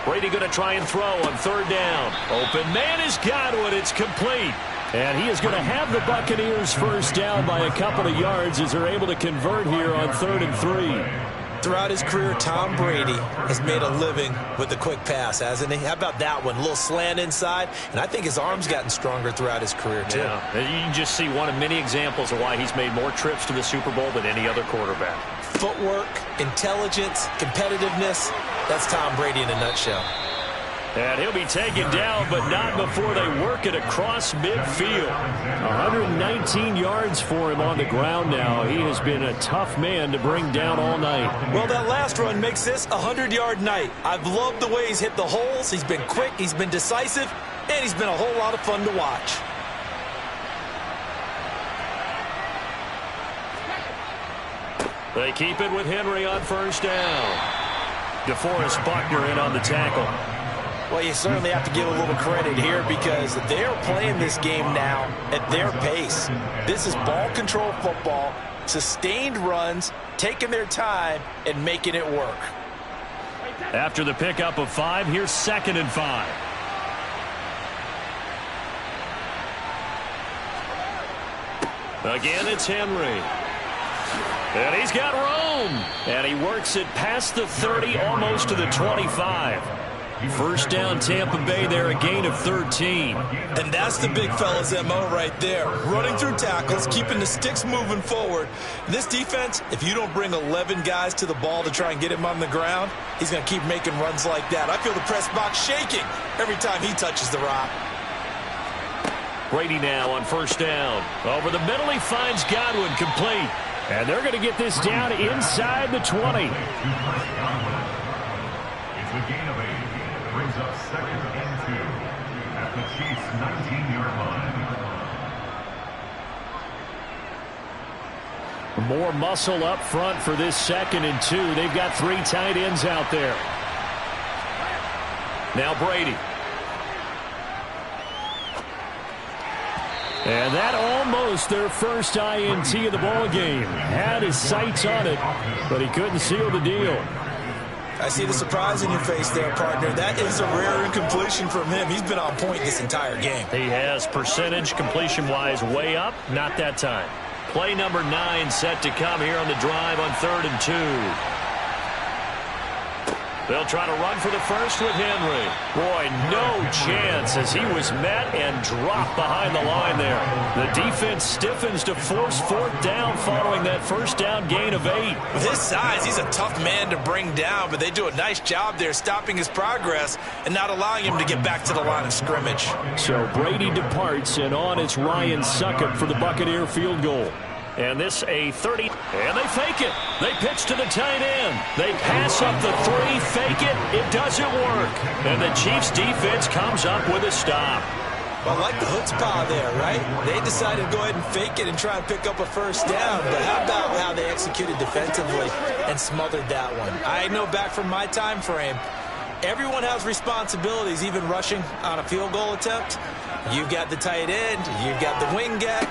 Brady going to try and throw on 3rd down. Open man is Godwin. It's complete. And he is going to have the Buccaneers first down by a couple of yards as they're able to convert here on 3rd and 3. Throughout his career, Tom Brady has made a living with the quick pass, hasn't he? How about that one? A little slant inside, and I think his arm's gotten stronger throughout his career, too. Yeah, you can just see one of many examples of why he's made more trips to the Super Bowl than any other quarterback. Footwork, intelligence, competitiveness, that's Tom Brady in a nutshell. And he'll be taken down, but not before they work it across midfield. 119 yards for him on the ground now. He has been a tough man to bring down all night. Well, that last run makes this a 100-yard night. I've loved the way he's hit the holes. He's been quick, he's been decisive, and he's been a whole lot of fun to watch. They keep it with Henry on 1st down. DeForest Buckner in on the tackle. Well, you certainly have to give a little credit here because they're playing this game now at their pace. This is ball control football, sustained runs, taking their time, and making it work. After the pickup of 5, here's 2nd and 5. Again, it's Henry. And he's got room. And he works it past the 30, almost to the 25. First down, Tampa Bay there, a gain of 13. And that's the big fella's MO right there. Running through tackles, keeping the sticks moving forward. This defense, if you don't bring 11 guys to the ball to try and get him on the ground, he's going to keep making runs like that. I feel the press box shaking every time he touches the rock. Brady now on 1st down. Over the middle, he finds Godwin, complete. And they're going to get this down inside the 20. It's a gain of 8. Brings up 2nd and 2 at the Chiefs' 19-yard line. More muscle up front for this 2nd and 2. They've got 3 tight ends out there. Now Brady. And that almost their first INT of the ball game. Had his sights on it, but he couldn't seal the deal. I see the surprise in your face there, partner. That is a rare incompletion from him. He's been on point this entire game. He has percentage completion-wise way up. Not that time. Play number 9 set to come here on the drive on 3rd and 2. They'll try to run for the first with Henry. Boy, no chance as he was met and dropped behind the line there. The defense stiffens to force 4th down following that first down gain of 8. With his size, he's a tough man to bring down, but they do a nice job there stopping his progress and not allowing him to get back to the line of scrimmage. So Brady departs, and on it's Ryan Succop for the Buccaneer field goal. And this a 30, and they fake it. They pitch to the tight end. They pass up the 3, fake it. It doesn't work. And the Chiefs defense comes up with a stop. Well, I like the chutzpah there, right? They decided to go ahead and fake it and try and pick up a first down. But how about how they executed defensively and smothered that one? I know back from my time frame, everyone has responsibilities, even rushing on a field goal attempt. You've got the tight end. You've got the wing back.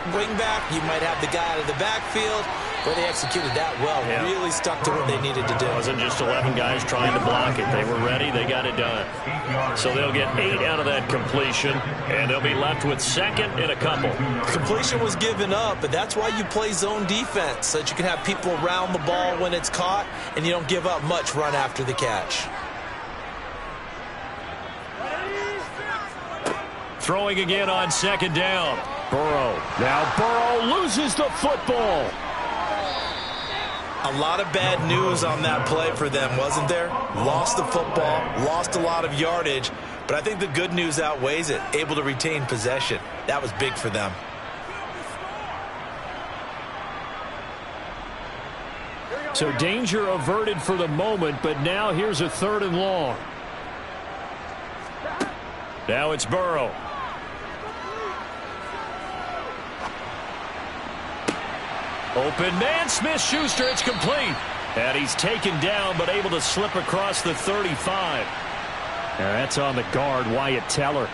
You might have the guy out of the backfield. But they executed that well. Yeah. Really stuck to what they needed to do. It wasn't just 11 guys trying to block it. They were ready. They got it done. So they'll get 8 out of that completion, and they'll be left with 2nd and a couple. Completion was given up, but that's why you play zone defense, so that you can have people around the ball when it's caught, and you don't give up much run after the catch. Throwing again on 2nd down. Burrow. Now Burrow loses the football. A lot of bad news on that play for them, wasn't there? Lost the football, lost a lot of yardage, but I think the good news outweighs it. Able to retain possession. That was big for them. So danger averted for the moment, but now here's a 3rd and long. Now it's Burrow. Open man, Smith-Schuster, it's complete. And he's taken down, but able to slip across the 35. Now that's on the guard, Wyatt Teller.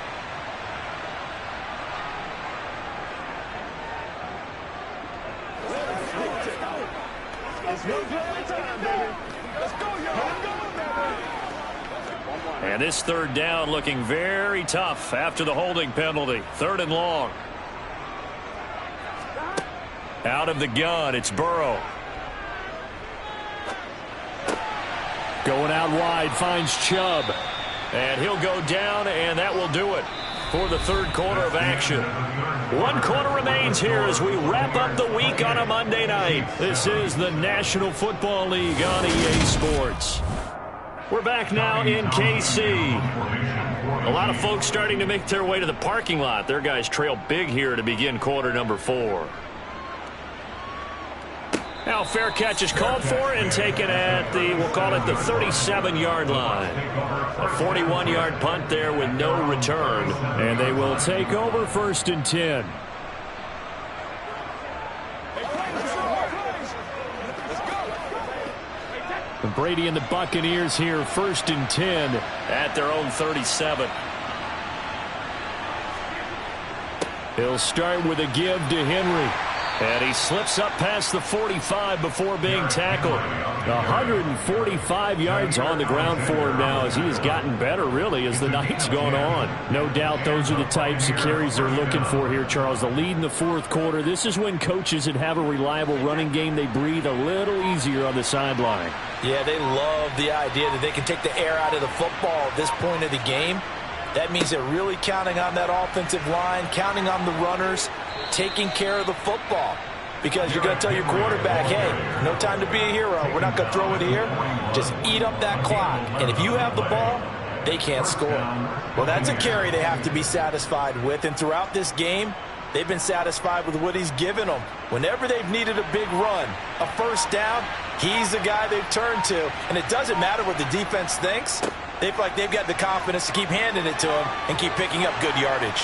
And this 3rd down looking very tough after the holding penalty. 3rd and long. Out of the gun, it's Burrow. Going out wide, finds Chubb. And he'll go down, and that will do it for the 3rd quarter of action. 1 quarter remains here as we wrap up the week on a Monday night. This is the National Football League on EA Sports. We're back now in KC. A lot of folks starting to make their way to the parking lot. Their guys trail big here to begin quarter number 4. Now fair catch is called for and taken at the, we'll call it the 37-yard line. A 41-yard punt there with no return. And they will take over 1st and 10. Brady and the Buccaneers here, 1st and 10 at their own 37. He'll start with a give to Henry. And he slips up past the 45 before being tackled. 145 yards on the ground for him now as he has gotten better, really, as the night's gone on. No doubt those are the types of carries they're looking for here, Charles. The lead in the 4th quarter. This is when coaches that have a reliable running game, they breathe a little easier on the sideline. Yeah, they love the idea that they can take the air out of the football at this point of the game. That means they're really counting on that offensive line, counting on the runners, taking care of the football. Because you're going to tell your quarterback, hey, no time to be a hero. We're not going to throw it here. Just eat up that clock. And if you have the ball, they can't score. Well, that's a carry they have to be satisfied with. And throughout this game, they've been satisfied with what he's given them. Whenever they've needed a big run, a first down, he's the guy they've turned to. And it doesn't matter what the defense thinks. They feel like they've got the confidence to keep handing it to him and keep picking up good yardage.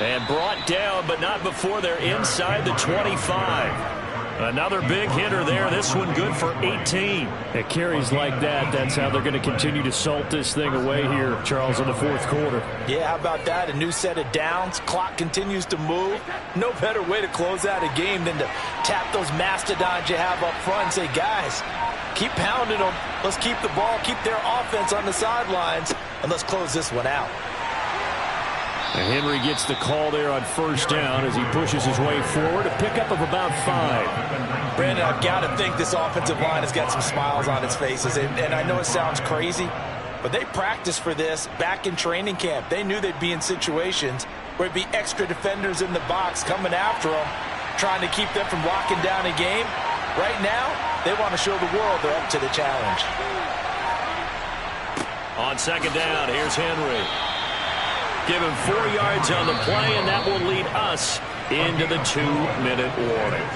And brought down, but not before they're inside the 25. Another big hitter there. This one good for 18. At carries like that, that's how they're going to continue to salt this thing away here, Charles, in the 4th quarter. Yeah, how about that? A new set of downs. Clock continues to move. No better way to close out a game than to tap those mastodons you have up front and say, guys, keep pounding them. Let's keep the ball, keep their offense on the sidelines, and let's close this one out. And Henry gets the call there on 1st down as he pushes his way forward. A pickup of about 5. Brandon, I've got to think this offensive line has got some smiles on its faces. And I know it sounds crazy, but they practiced for this back in training camp. They knew they'd be in situations where it'd be extra defenders in the box coming after them, trying to keep them from locking down a game. Right now, they want to show the world they're up to the challenge. On 2nd down, here's Henry. Give him 4 yards on the play, and that will lead us into the 2-minute warning.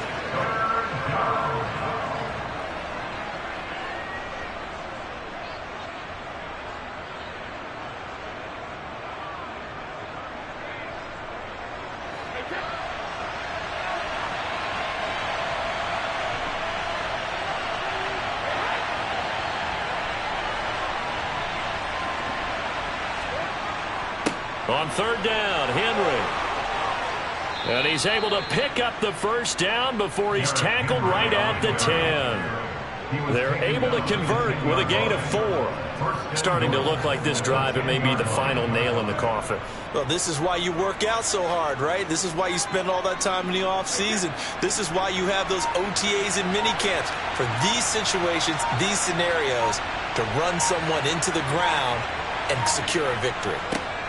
On third down, Henry. And he's able to pick up the first down before he's tackled right at the 10. They're able to convert with a gain of 4. Starting to look like this drive, it may be the final nail in the coffin. Well, this is why you work out so hard, right? This is why you spend all that time in the offseason. This is why you have those OTAs and minicamps. For these situations, these scenarios, to run someone into the ground and secure a victory.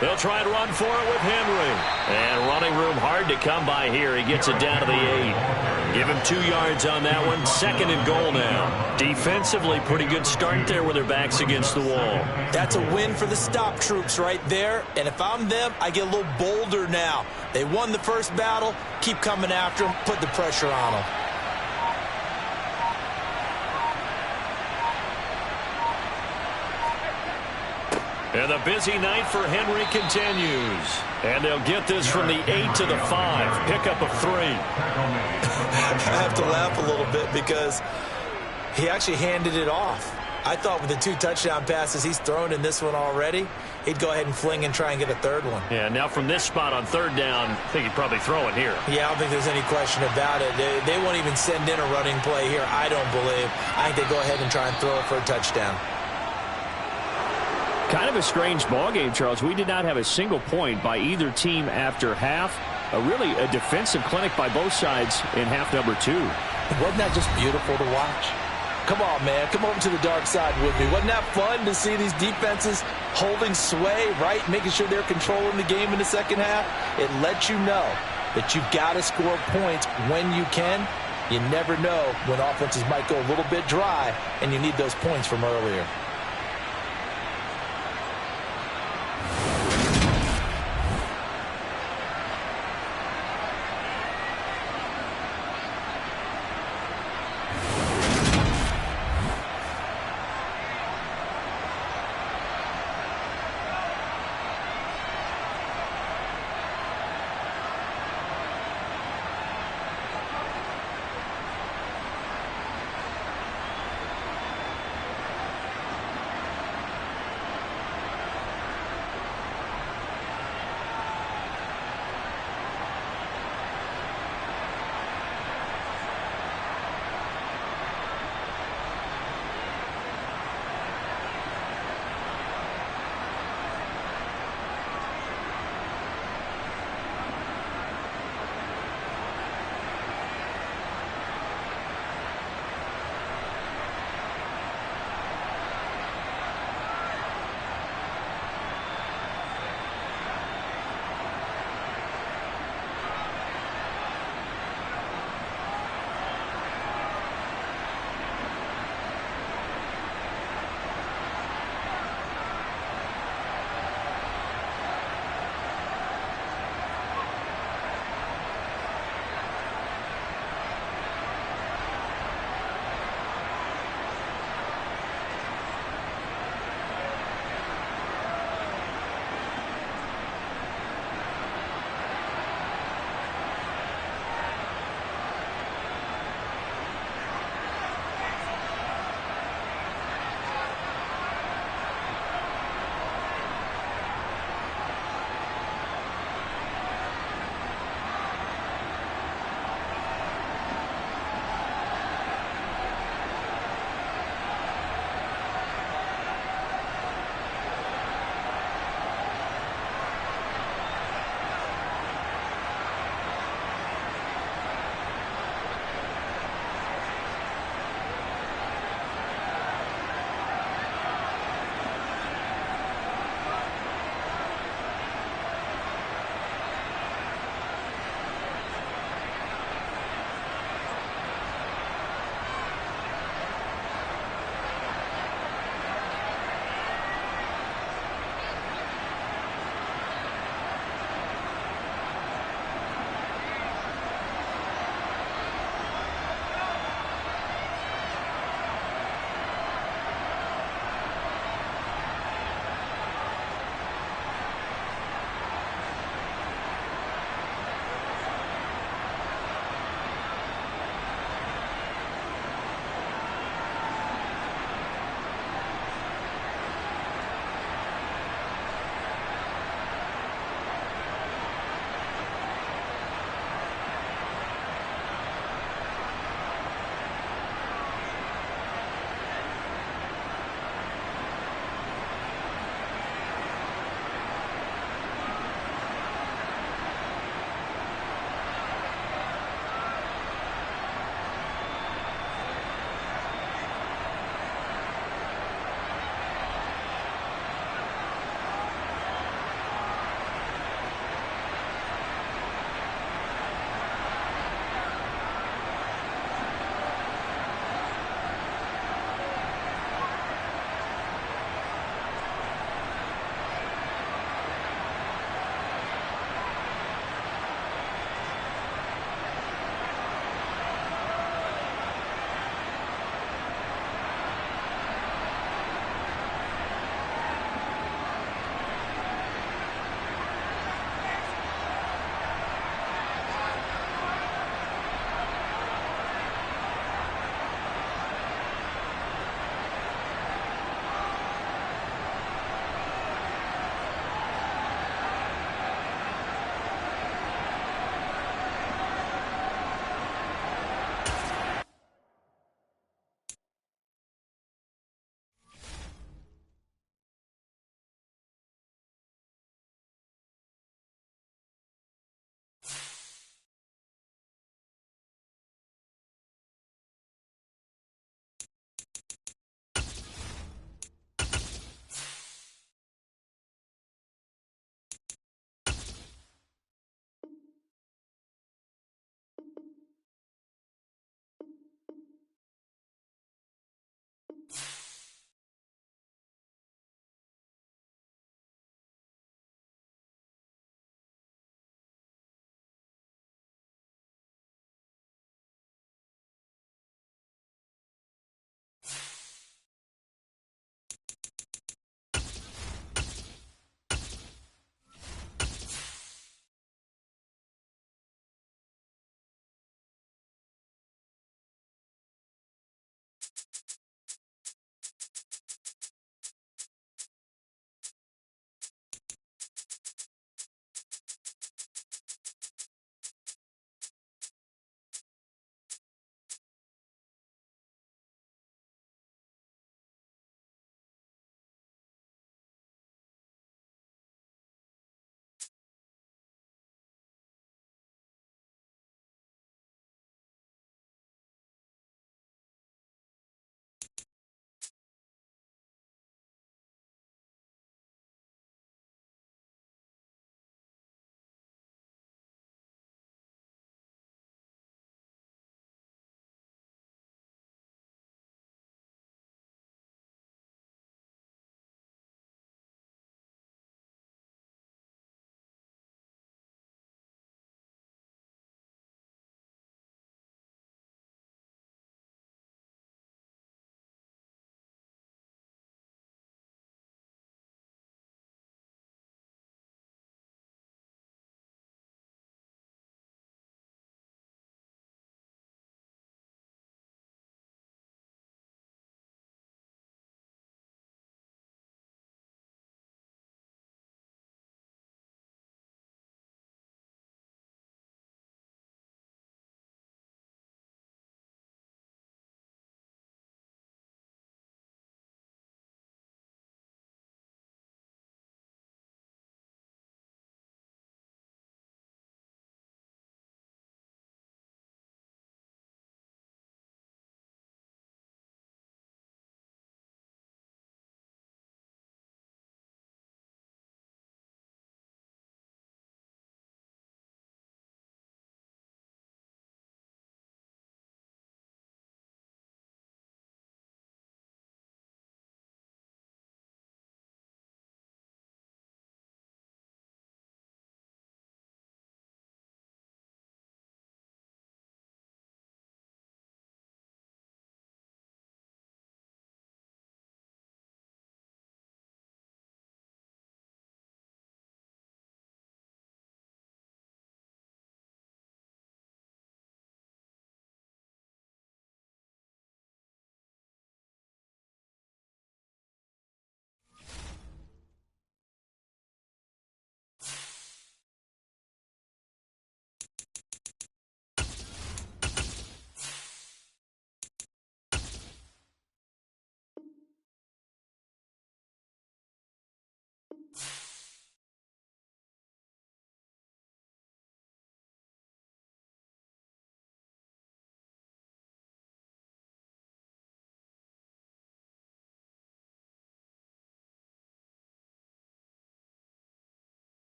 They'll try and run for it with Henry. And running room hard to come by here. He gets it down to the 8. Give him 2 yards on that one. 2nd and goal now. Defensively, pretty good start there with their backs against the wall. That's a win for the stop troops right there. And if I'm them, I get a little bolder now. They won the first battle. Keep coming after them. Put the pressure on them. And the busy night for Henry continues. And they'll get this from the 8 to the 5. Pickup of 3. I have to laugh a little bit because he actually handed it off. I thought with the 2 touchdown passes he's thrown in this one already, he'd go ahead and fling and try and get a 3rd one. Yeah, now from this spot on 3rd down, I think he'd probably throw it here. Yeah, I don't think there's any question about it. They won't even send in a running play here, I don't believe. I think they go ahead and try and throw it for a touchdown. Kind of a strange ball game, Charles. We did not have a single point by either team after half. Really a defensive clinic by both sides in half number 2. Wasn't that just beautiful to watch? Come on, man. Come over to the dark side with me. Wasn't that fun to see these defenses holding sway, right? Making sure they're controlling the game in the second half. It lets you know that you've got to score points when you can. You never know when offenses might go a little bit dry, and you need those points from earlier.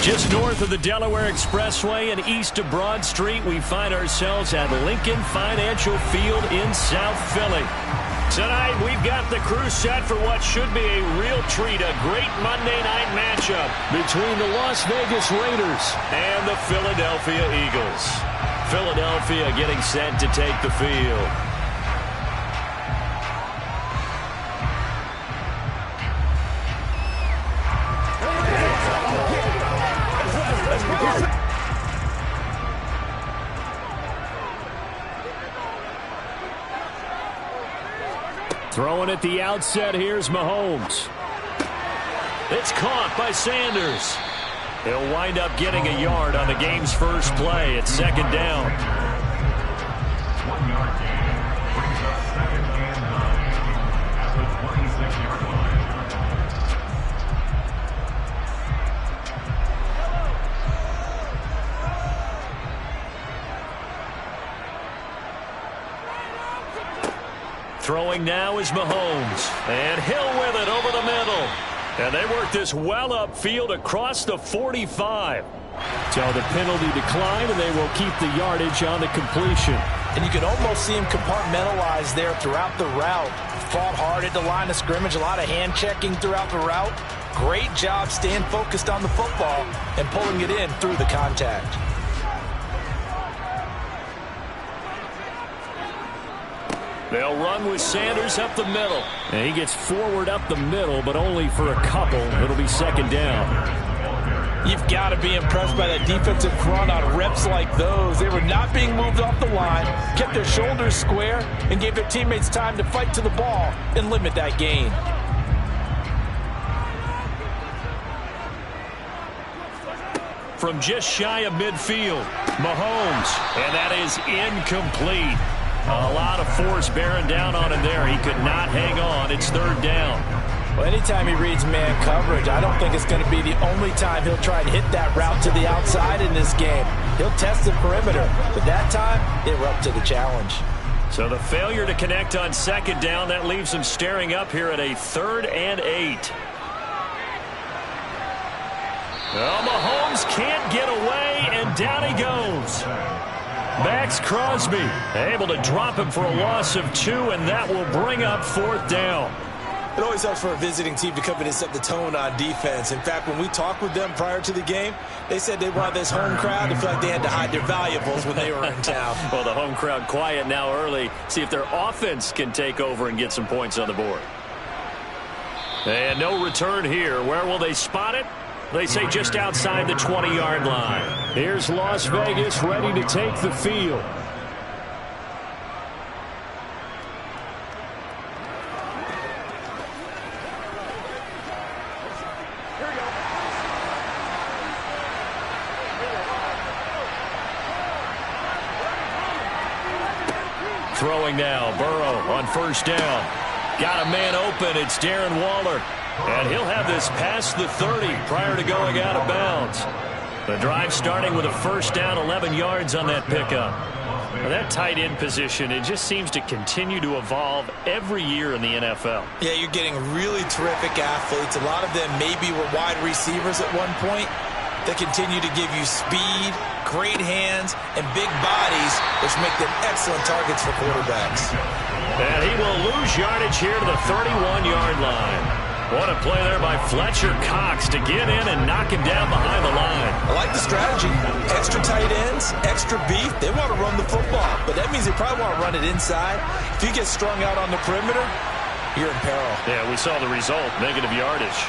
Just north of the Delaware Expressway and east of Broad Street, we find ourselves at Lincoln Financial Field in South Philly. Tonight, we've got the crew set for what should be a real treat, a great Monday night matchup between the Las Vegas Raiders and the Philadelphia Eagles. Philadelphia getting set to take the field. Throwing at the outset, here's Mahomes. It's caught by Sanders. He'll wind up getting a yard on the game's first play. It's second down. 1 yard gain brings up second and 9 at the 26-yard line. Throwing now is Mahomes. And Hill with it over the middle. And they work this well upfield across the 45. So the penalty declined, and they will keep the yardage on the completion. And you can almost see him compartmentalize there throughout the route. Fought hard at the line of scrimmage, a lot of hand checking throughout the route. Great job staying focused on the football and pulling it in through the contact. They'll run with Sanders up the middle. And he gets forward up the middle, but only for a couple. It'll be second down. You've got to be impressed by that defensive front on reps like those. They were not being moved off the line, kept their shoulders square, and gave their teammates time to fight to the ball and limit that gain. From just shy of midfield, Mahomes, and that is incomplete. A lot of force bearing down on him there. He could not hang on. It's third down. Well, anytime he reads man coverage, I don't think it's going to be the only time he'll try and hit that route to the outside in this game. He'll test the perimeter, but that time, they were up to the challenge. So the failure to connect on second down, that leaves him staring up here at a 3rd and 8. Well, Mahomes can't get away, and down he goes. Max Crosby able to drop him for a loss of 2, and that will bring up 4th down. It always helps for a visiting team to come in and set the tone on defense. In fact, when we talked with them prior to the game, they said they wanted this home crowd to feel like they had to hide their valuables when they were in town. Well, the home crowd quiet now early. See if their offense can take over and get some points on the board. And no return here. Where will they spot it? They say just outside the 20-yard line. Here's Las Vegas ready to take the field. Throwing now, Burrow on first down. Got a man open. It's Darren Waller. And he'll have this past the 30 prior to going out of bounds. The drive starting with a first down, 11 yards on that pickup. Well, that tight end position, it just seems to continue to evolve every year in the NFL. Yeah, you're getting really terrific athletes. A lot of them maybe were wide receivers at one point. They continue to give you speed, great hands, and big bodies, which make them excellent targets for quarterbacks. And he will lose yardage here to the 31-yard line. What a play there by Fletcher Cox to get in and knock him down behind the line. I like the strategy. Extra tight ends, extra beef. They want to run the football, but that means they probably want to run it inside. If you get strung out on the perimeter, you're in peril. Yeah, we saw the result, negative yardage.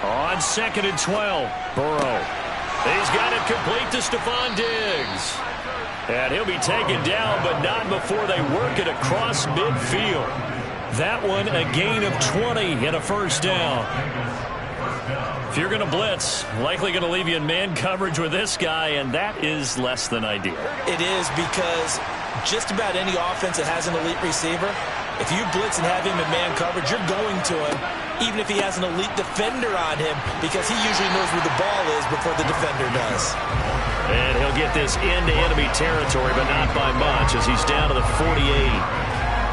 On 2nd and 12, Burrow. He's got it complete to Stephon Diggs. And he'll be taken down, but not before they work it across midfield. That one, a gain of 20 and a first down. If you're going to blitz, likely going to leave you in man coverage with this guy, and that is less than ideal. It is, because just about any offense that has an elite receiver, if you blitz and have him in man coverage, you're going to him, even if he has an elite defender on him, because he usually knows where the ball is before the defender does. And he'll get this into enemy territory, but not by much, as he's down to the 48.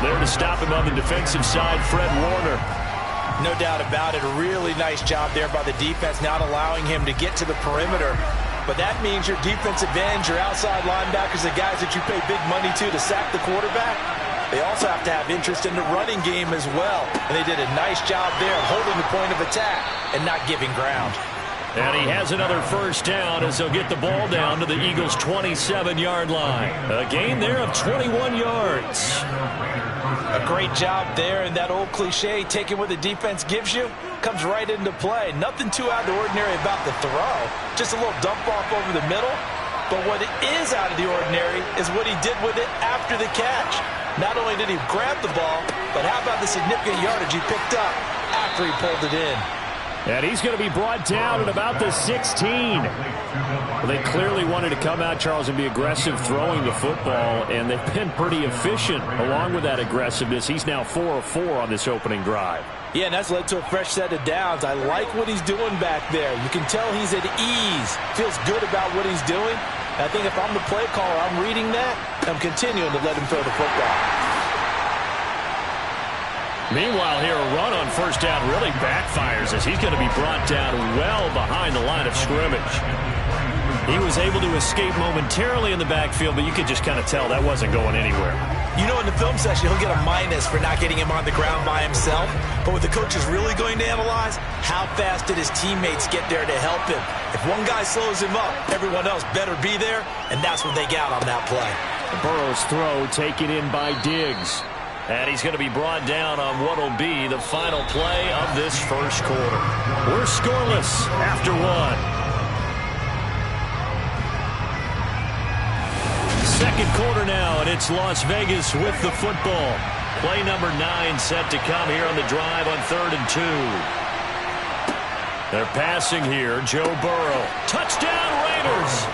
There to stop him on the defensive side, Fred Warner. No doubt about it. A really nice job there by the defense, not allowing him to get to the perimeter. But that means your defensive ends, your outside linebackers, the guys that you pay big money to sack the quarterback, they also have to have interest in the running game as well. And they did a nice job there of holding the point of attack and not giving ground. And he has another first down as he'll get the ball down to the Eagles' 27-yard line. A gain there of 21 yards. A great job there, and that old cliche, taking what the defense gives you, comes right into play. Nothing too out of the ordinary about the throw. Just a little dump off over the middle. But what is out of the ordinary is what he did with it after the catch. Not only did he grab the ball, but how about the significant yardage he picked up after he pulled it in. And he's going to be brought down at about the 16. Well, they clearly wanted to come out, Charles, and be aggressive throwing the football, and they've been pretty efficient along with that aggressiveness. He's now 4 of 4 on this opening drive. Yeah, and that's led to a fresh set of downs. I like what he's doing back there. You can tell he's at ease, feels good about what he's doing. And I think if I'm the play caller, I'm reading that, I'm continuing to let him throw the football. Meanwhile, here a run on first down really backfires as he's going to be brought down well behind the line of scrimmage. He was able to escape momentarily in the backfield, but you could just kind of tell that wasn't going anywhere. You know, in the film session, he'll get a minus for not getting him on the ground by himself. But what the coach is really going to analyze, how fast did his teammates get there to help him? If one guy slows him up, everyone else better be there, and that's what they got on that play. Burrow's throw taken in by Diggs. And he's going to be brought down on what will be the final play of this first quarter. We're scoreless after one. Second quarter now, and it's Las Vegas with the football. Play number 9 set to come here on the drive on 3rd and 2. They're passing here. Joe Burrow. Touchdown Raiders.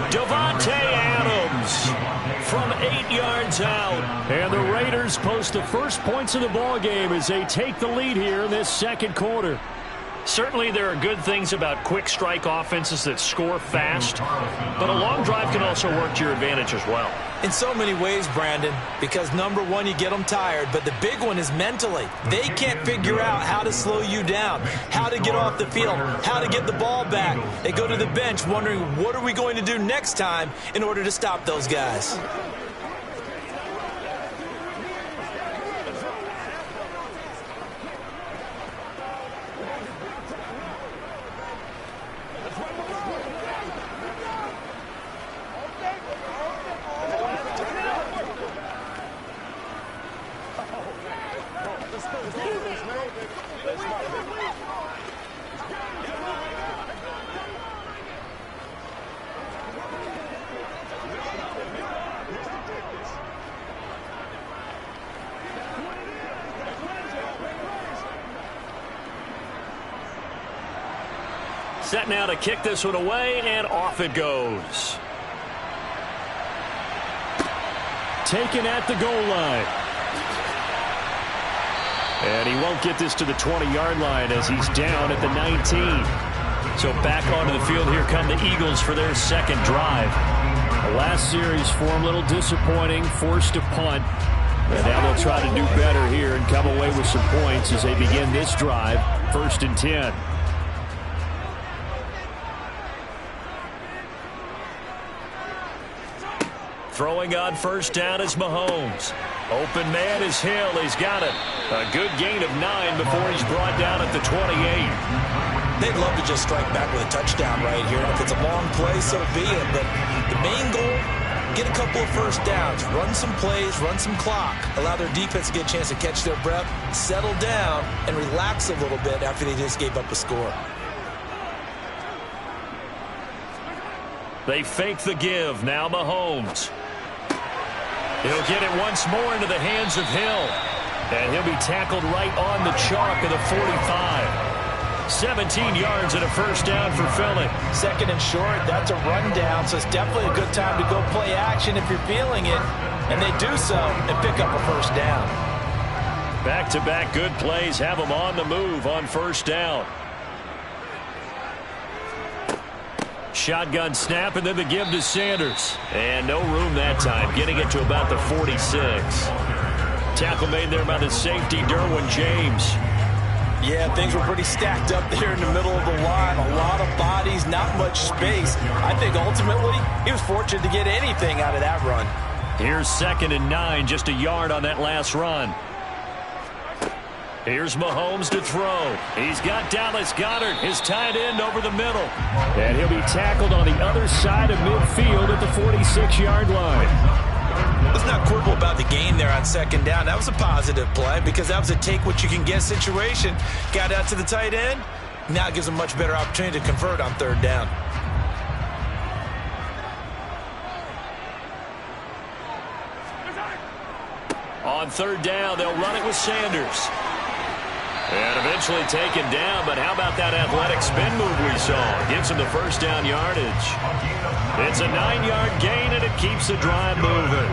Davante Adams from 8 yards out. And the Raiders post the first points of the ball game as they take the lead here in this second quarter. Certainly there are good things about quick strike offenses that score fast, but a long drive can also work to your advantage as well. In so many ways, Brandon, because number one, you get them tired, but the big one is mentally. They can't figure out how to slow you down, how to get off the field, how to get the ball back. They go to the bench wondering, what are we going to do next time in order to stop those guys? Set now to kick this one away, and off it goes. Taken at the goal line. And he won't get this to the 20-yard line as he's down at the 19. So back onto the field, here come the Eagles for their second drive. The last series for him, a little disappointing, forced to punt. And now they'll try to do better here and come away with some points as they begin this drive, 1st and 10. Throwing on first down is Mahomes. Open man is Hill. He's got it. A good gain of 9 before he's brought down at the 28. They'd love to just strike back with a touchdown right here. And if it's a long play, so be it. But the main goal, get a couple of first downs, run some plays, run some clock, allow their defense to get a chance to catch their breath, settle down, and relax a little bit after they just gave up a score. They fake the give. Now Mahomes. He'll get it once more into the hands of Hill. And he'll be tackled right on the chalk of the 45. 17 yards and a first down for Philly. Second and short, that's a rundown, so it's definitely a good time to go play action if you're feeling it. And they do so and pick up a first down. Back-to-back good plays have them on the move on first down. Shotgun snap, and then the give to Sanders. And no room that time, getting it to about the 46. Tackle made there by the safety, Derwin James. Yeah, things were pretty stacked up there in the middle of the line. A lot of bodies, not much space. I think ultimately he was fortunate to get anything out of that run. Here's 2nd and 9, just a yard on that last run. Here's Mahomes to throw. He's got Dallas Goedert, his tight end, over the middle. And he'll be tackled on the other side of midfield at the 46-yard line. Let's not quibble about the gain there on 2nd down. That was a positive play because that was a take-what-you-can-get situation. Got out to the tight end. Now it gives him a much better opportunity to convert on 3rd down. On 3rd down, they'll run it with Sanders. And eventually taken down, but how about that athletic spin move we saw? Gives him the 1st down yardage. It's a 9-yard gain, and it keeps the drive moving.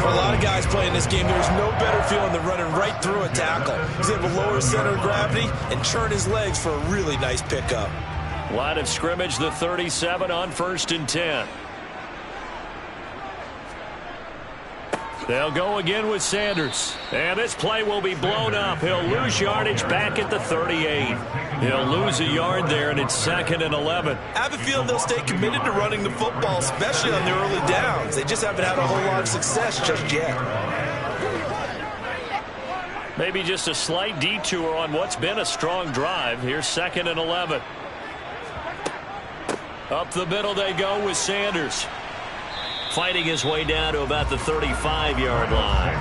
For a lot of guys playing this game, there's no better feeling than running right through a tackle. He's able to lower his center of gravity and turn his legs for a really nice pickup. Line of scrimmage, the 37 on 1st and 10. They'll go again with Sanders. And this play will be blown up. He'll lose yardage back at the 38. He'll lose a yard there, and it's 2nd and 11. I have a feeling they'll stay committed to running the football, especially on the early downs. They just haven't had a whole lot of success just yet. Maybe just a slight detour on what's been a strong drive. Here's 2nd and 11. Up the middle they go with Sanders. Fighting his way down to about the 35-yard line.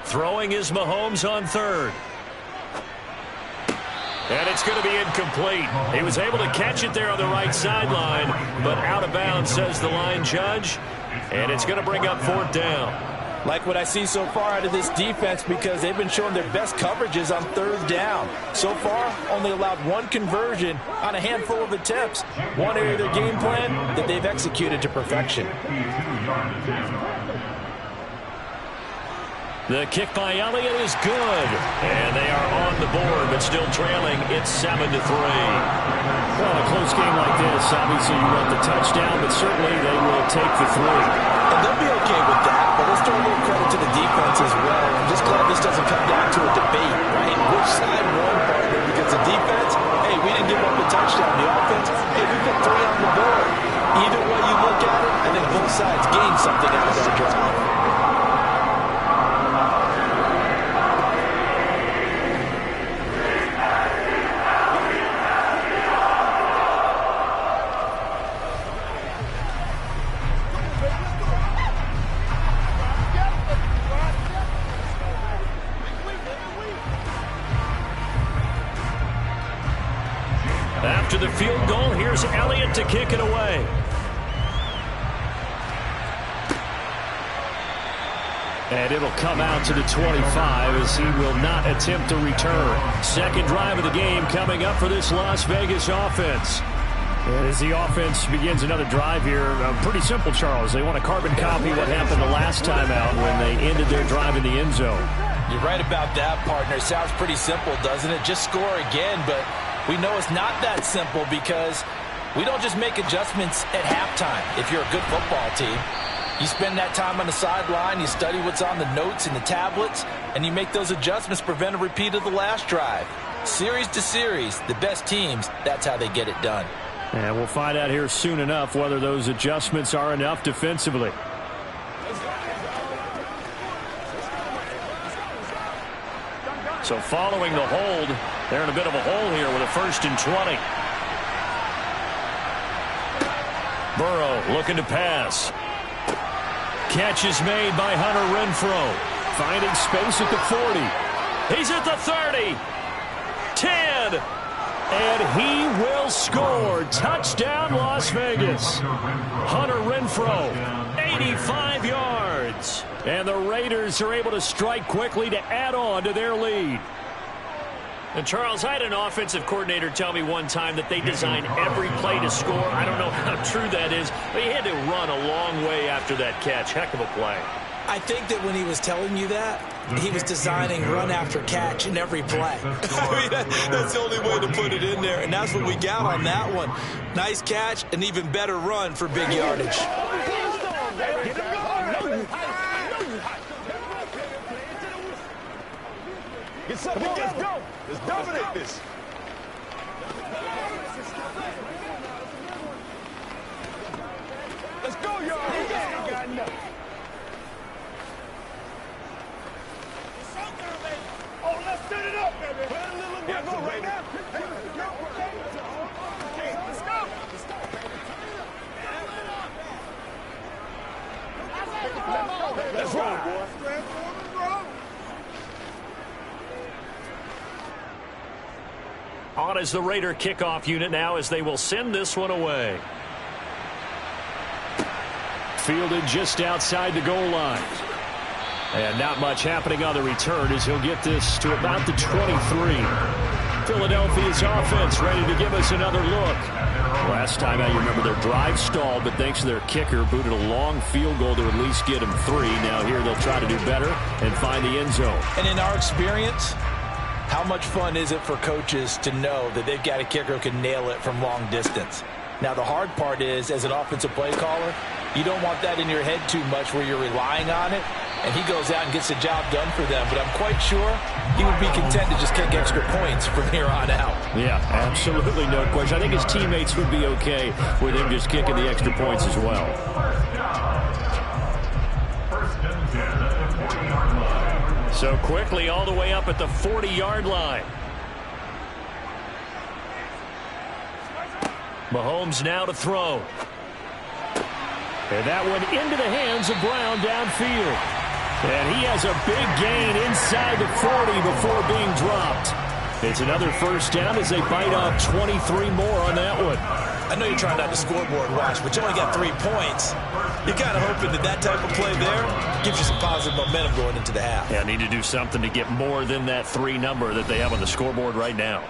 Throwing is Mahomes on 3rd. And it's going to be incomplete. He was able to catch it there on the right sideline, but out of bounds, says the line judge. And it's going to bring up 4th down. Like what I see so far out of this defense because they've been showing their best coverages on 3rd down. So far, only allowed 1 conversion on a handful of attempts. One area of their game plan that they've executed to perfection. The kick by Elliott is good. And they are on the board, but still trailing. It's 7-3. Well, a close game like this, obviously you want the touchdown, but certainly they will take the 3. And they'll be okay with that, but let's throw a little credit to the defense as well. I'm just glad this doesn't come down to a debate, right? Which side won, partner? Because the defense, hey, we didn't give up a touchdown. The offense, hey, we put 3 on the board. Either way you look at it, I think both sides gained something out of that drive. After the field goal, here's Elliott to kick it away. And it'll come out to the 25 as he will not attempt to return. 2nd drive of the game coming up for this Las Vegas offense. And as the offense begins another drive here, pretty simple, Charles. They want to carbon copy what happened the last time out when they ended their drive in the end zone. You're right about that, partner. Sounds pretty simple, doesn't it? Just score again, but we know it's not that simple because we don't just make adjustments at halftime if you're a good football team. You spend that time on the sideline, you study what's on the notes and the tablets, and you make those adjustments to prevent a repeat of the last drive. Series to series, the best teams, that's how they get it done. And we'll find out here soon enough whether those adjustments are enough defensively. So following the hold, they're in a bit of a hole here with a 1st and 20. Burrow looking to pass. Catch is made by Hunter Renfrow. Finding space at the 40. He's at the 30. 10. And he will score. Touchdown, Las Vegas. Hunter Renfrow, 85 yards. And the Raiders are able to strike quickly to add on to their lead. And Charles, I had an offensive coordinator tell me one time that they design every play to score. I don't know how true that is, but he had to run a long way after that catch. Heck of a play. I think that when he was telling you that, he was designing run after catch in every play. I mean, that's the only way to put it in there, and that's what we got on that one. Nice catch, an even better run for big yardage. Get something, let's go. Let's dominate this. Let's go, y'all. Oh, let's set it up, baby. Put a little bit go right now. Let's go. Let's roll, boy. On is the Raider kickoff unit now as they will send this one away. Fielded just outside the goal line. And not much happening on the return as he'll get this to about the 23. Philadelphia's offense ready to give us another look. Last time out, you remember their drive stalled, but thanks to their kicker, booted a long field goal to at least get them 3. Now here they'll try to do better and find the end zone. And in our experience, how much fun is it for coaches to know that they've got a kicker who can nail it from long distance? Now, the hard part is, as an offensive play caller, you don't want that in your head too much where you're relying on it, and he goes out and gets the job done for them. But I'm quite sure he would be content to just kick extra points from here on out. Yeah, absolutely no question. I think his teammates would be okay with him just kicking the extra points as well. So quickly all the way up at the 40-yard line. Mahomes now to throw. And that one into the hands of Brown downfield. And he has a big gain inside the 40 before being dropped. It's another first down as they bite off 23 more on that one. I know you're trying not to scoreboard watch, but you only got 3 points. You're kind of hoping that that type of play there gives you some positive momentum going into the half. Yeah, need to do something to get more than that 3 number that they have on the scoreboard right now.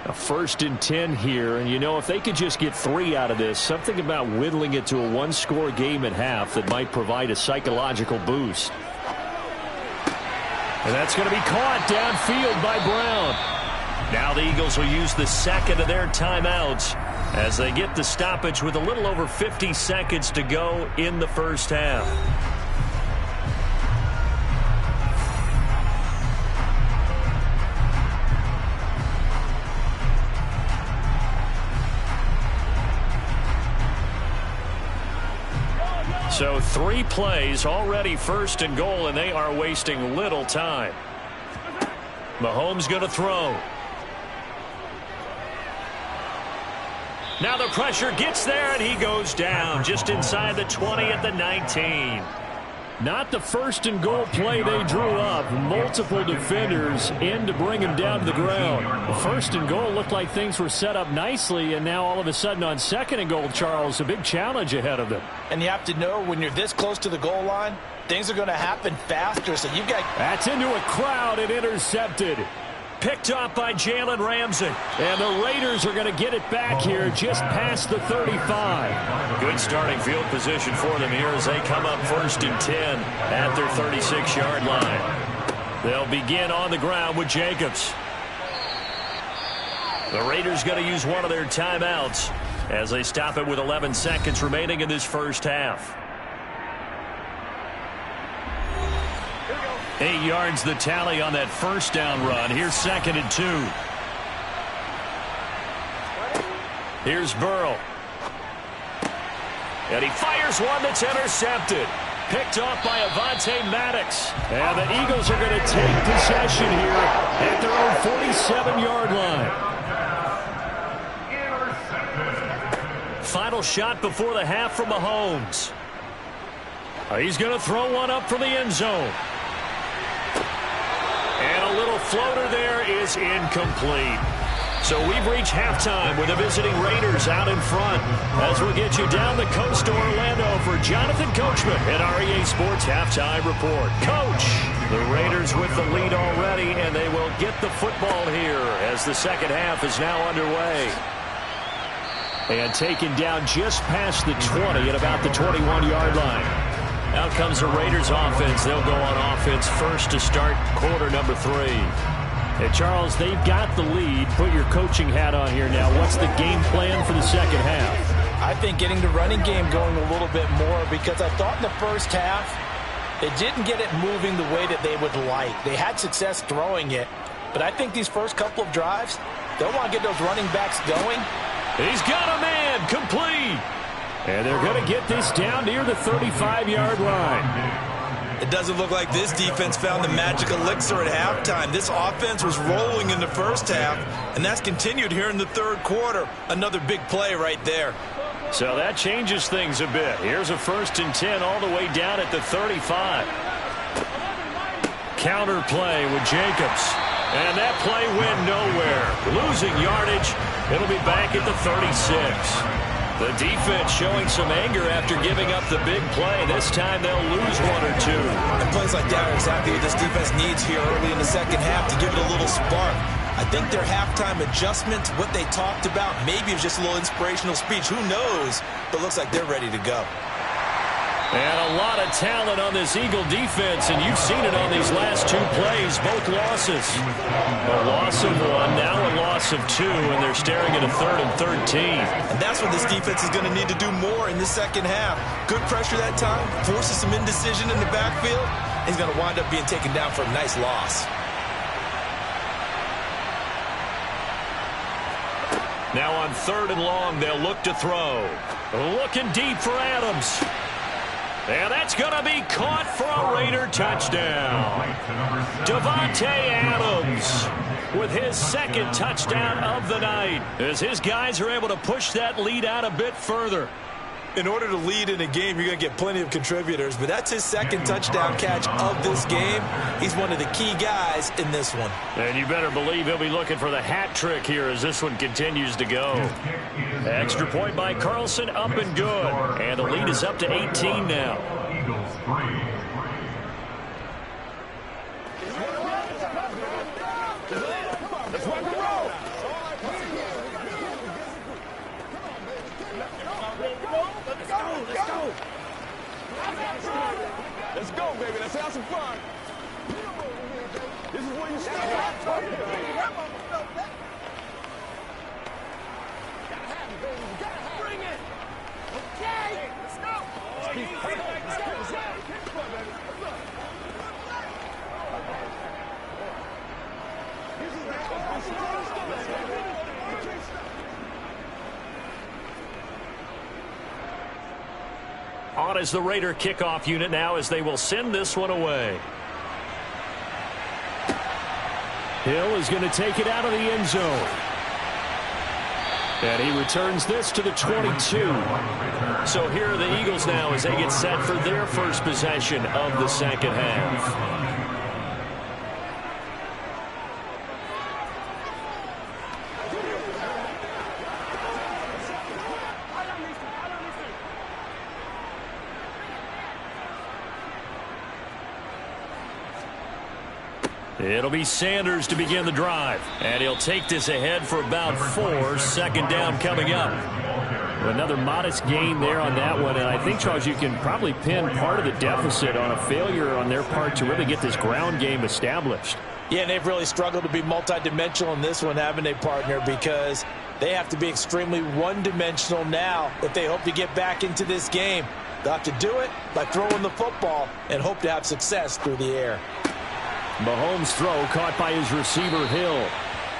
A 1st and 10 here, and you know, if they could just get 3 out of this, something about whittling it to a 1-score game at half that might provide a psychological boost. And that's going to be caught downfield by Brown. Now the Eagles will use the second of their timeouts as they get the stoppage with a little over 50 seconds to go in the first half. So 3 plays, already 1st and goal, and they are wasting little time. Mahomes going to throw. Now the pressure gets there, and he goes down just inside the 20 at the 19. Not the 1st and goal play they drew up. Multiple defenders in to bring him down to the ground. The 1st and goal looked like things were set up nicely, and now all of a sudden on 2nd and goal, Charles, a big challenge ahead of them. And you have to know when you're this close to the goal line, things are going to happen faster. So you've got... That's into a crowd and intercepted. Picked off by Jalen Ramsey. And the Raiders are going to get it back here just past the 35. Good starting field position for them here as they come up 1st and 10 at their 36-yard line. They'll begin on the ground with Jacobs. The Raiders going to use one of their timeouts as they stop it with 11 seconds remaining in this first half. 8 yards the tally on that 1st down run. Here's 2nd and 2. Here's Burrow. And he fires one that's intercepted. picked off by Avonte Maddox. And the Eagles are going to take possession here at their own 47-yard line. Final shot before the half from Mahomes. He's going to throw one up from the end zone. And a little floater there is incomplete. So we've reached halftime with the visiting Raiders out in front. As we'll get you down the coast to Orlando for Jonathan Coachman at our EA Sports Halftime Report. Coach, the Raiders with the lead already, and they will get the football here as the second half is now underway. And taken down just past the 20 at about the 21-yard line. Out comes the Raiders offense. They'll go on offense first to start quarter number 3. Hey, Charles, they've got the lead. Put your coaching hat on here now. What's the game plan for the second half? I think getting the running game going a little bit more, because I thought in the first half they didn't get it moving the way that they would like. They had success throwing it, but I think these first couple of drives, they'll want to get those running backs going. He's got a man, complete. And they're going to get this down near the 35-yard line. It doesn't look like this defense found the magic elixir at halftime. This offense was rolling in the first half, and that's continued here in the third quarter. Another big play right there. So that changes things a bit. Here's a 1st and 10 all the way down at the 35. Counter play with Jacobs. And that play went nowhere. Losing yardage. It'll be back at the 36. The defense showing some anger after giving up the big play. This time they'll lose 1 or 2. And plays like that are exactly what this defense needs here early in the second half to give it a little spark. I think their halftime adjustments, what they talked about, maybe it was just a little inspirational speech. Who knows? But looks like they're ready to go. And a lot of talent on this Eagle defense, and you've seen it on these last 2 plays, both losses. A loss of 1, now a loss of 2, and they're staring at a 3rd and 13. And that's what this defense is going to need to do more in the second half. Good pressure that time, forces some indecision in the backfield. He's going to wind up being taken down for a nice loss. Now on 3rd and long, they'll look to throw. Looking deep for Adams. And that's going to be caught for a Raider touchdown. Davante Adams with his 2nd touchdown of the night, as his guys are able to push that lead out a bit further. In order to lead in a game, you're going to get plenty of contributors, but that's his 2nd touchdown catch of this game. He's one of the key guys in this one. And you better believe he'll be looking for the hat trick here as this one continues to go. Extra point by Carlson, up and good. And the lead is up to 18 now. Eagles 3. Let's go, baby. Let's have some fun. This is where you start. Bring it. Okay. Let's go. On is the Raider kickoff unit now as they will send this one away. Hill is going to take it out of the end zone. And he returns this to the 22. So here are the Eagles now as they get set for their first possession of the second half. It'll be Sanders to begin the drive. And he'll take this ahead for about 4. 2nd down coming up. Another modest gain there on that one. And I think, Charles, you can probably pin part of the deficit on a failure on their part to really get this ground game established. Yeah, and they've really struggled to be multidimensional in this one, haven't they, partner? Because they have to be extremely one-dimensional now if they hope to get back into this game. They'll have to do it by throwing the football and hope to have success through the air. Mahomes' throw caught by his receiver, Hill.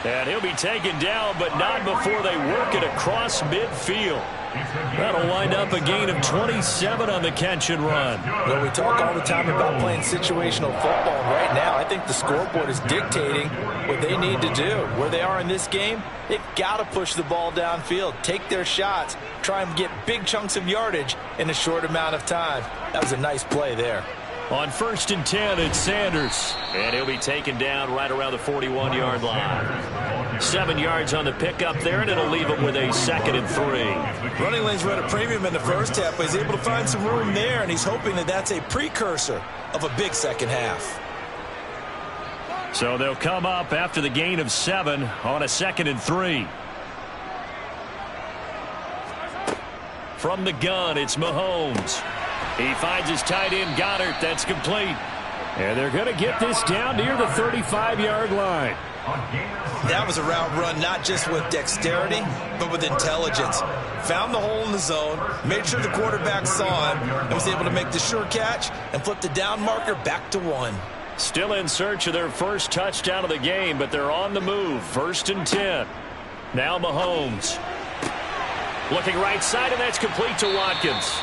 And he'll be taken down, but not before they work it across midfield. That'll wind up a gain of 27 on the catch and run. Well, we talk all the time about playing situational football. Right now, I think the scoreboard is dictating what they need to do. Where they are in this game, they've got to push the ball downfield, take their shots, try and get big chunks of yardage in a short amount of time. That was a nice play there. On 1st and 10, it's Sanders. And he'll be taken down right around the 41-yard line. 7 yards on the pickup there, and it'll leave him with a 2nd and 3. Running lanes were at a premium in the first half, but he's able to find some room there, and he's hoping that that's a precursor of a big second half. So they'll come up after the gain of 7 on a 2nd and 3. From the gun, it's Mahomes. He finds his tight end, Goddard. That's complete. And they're going to get this down near the 35-yard line. That was a route run not just with dexterity, but with intelligence. Found the hole in the zone, made sure the quarterback saw him, and was able to make the sure catch and flip the down marker back to 1. Still in search of their first touchdown of the game, but they're on the move. 1st and 10. Now Mahomes. Looking right side, and that's complete to Watkins.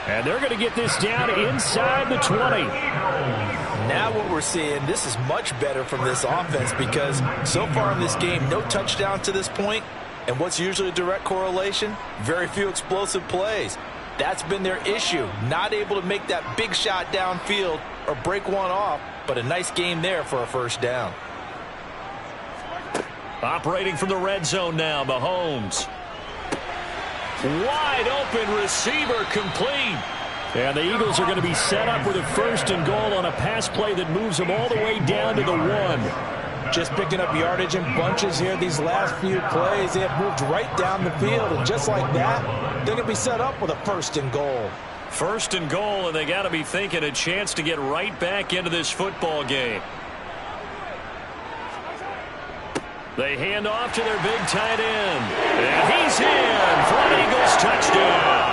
And they're going to get this down inside the 20. Now what we're seeing, this is much better from this offense because so far in this game, no touchdown to this point. And what's usually a direct correlation? Very few explosive plays. That's been their issue. Not able to make that big shot downfield or break one off, but a nice game there for a first down. Operating from the red zone now, Mahomes. Wide open receiver complete. And the Eagles are going to be set up with a 1st and goal on a pass play that moves them all the way down to the 1. Just picking up yardage in bunches here these last few plays. They have moved right down the field, and just like that, they're going to be set up with a 1st and goal. 1st and goal, and they got to be thinking a chance to get right back into this football game. They hand off to their big tight end. And he's in for an Eagles touchdown.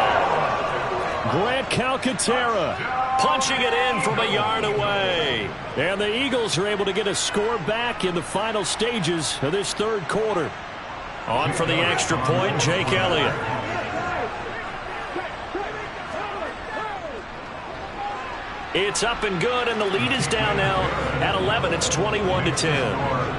Grant Calcaterra punching it in from a yard away. And the Eagles are able to get a score back in the final stages of this 3rd quarter. On for the extra point, Jake Elliott. It's up and good, and the lead is down now at 11. It's 21-10.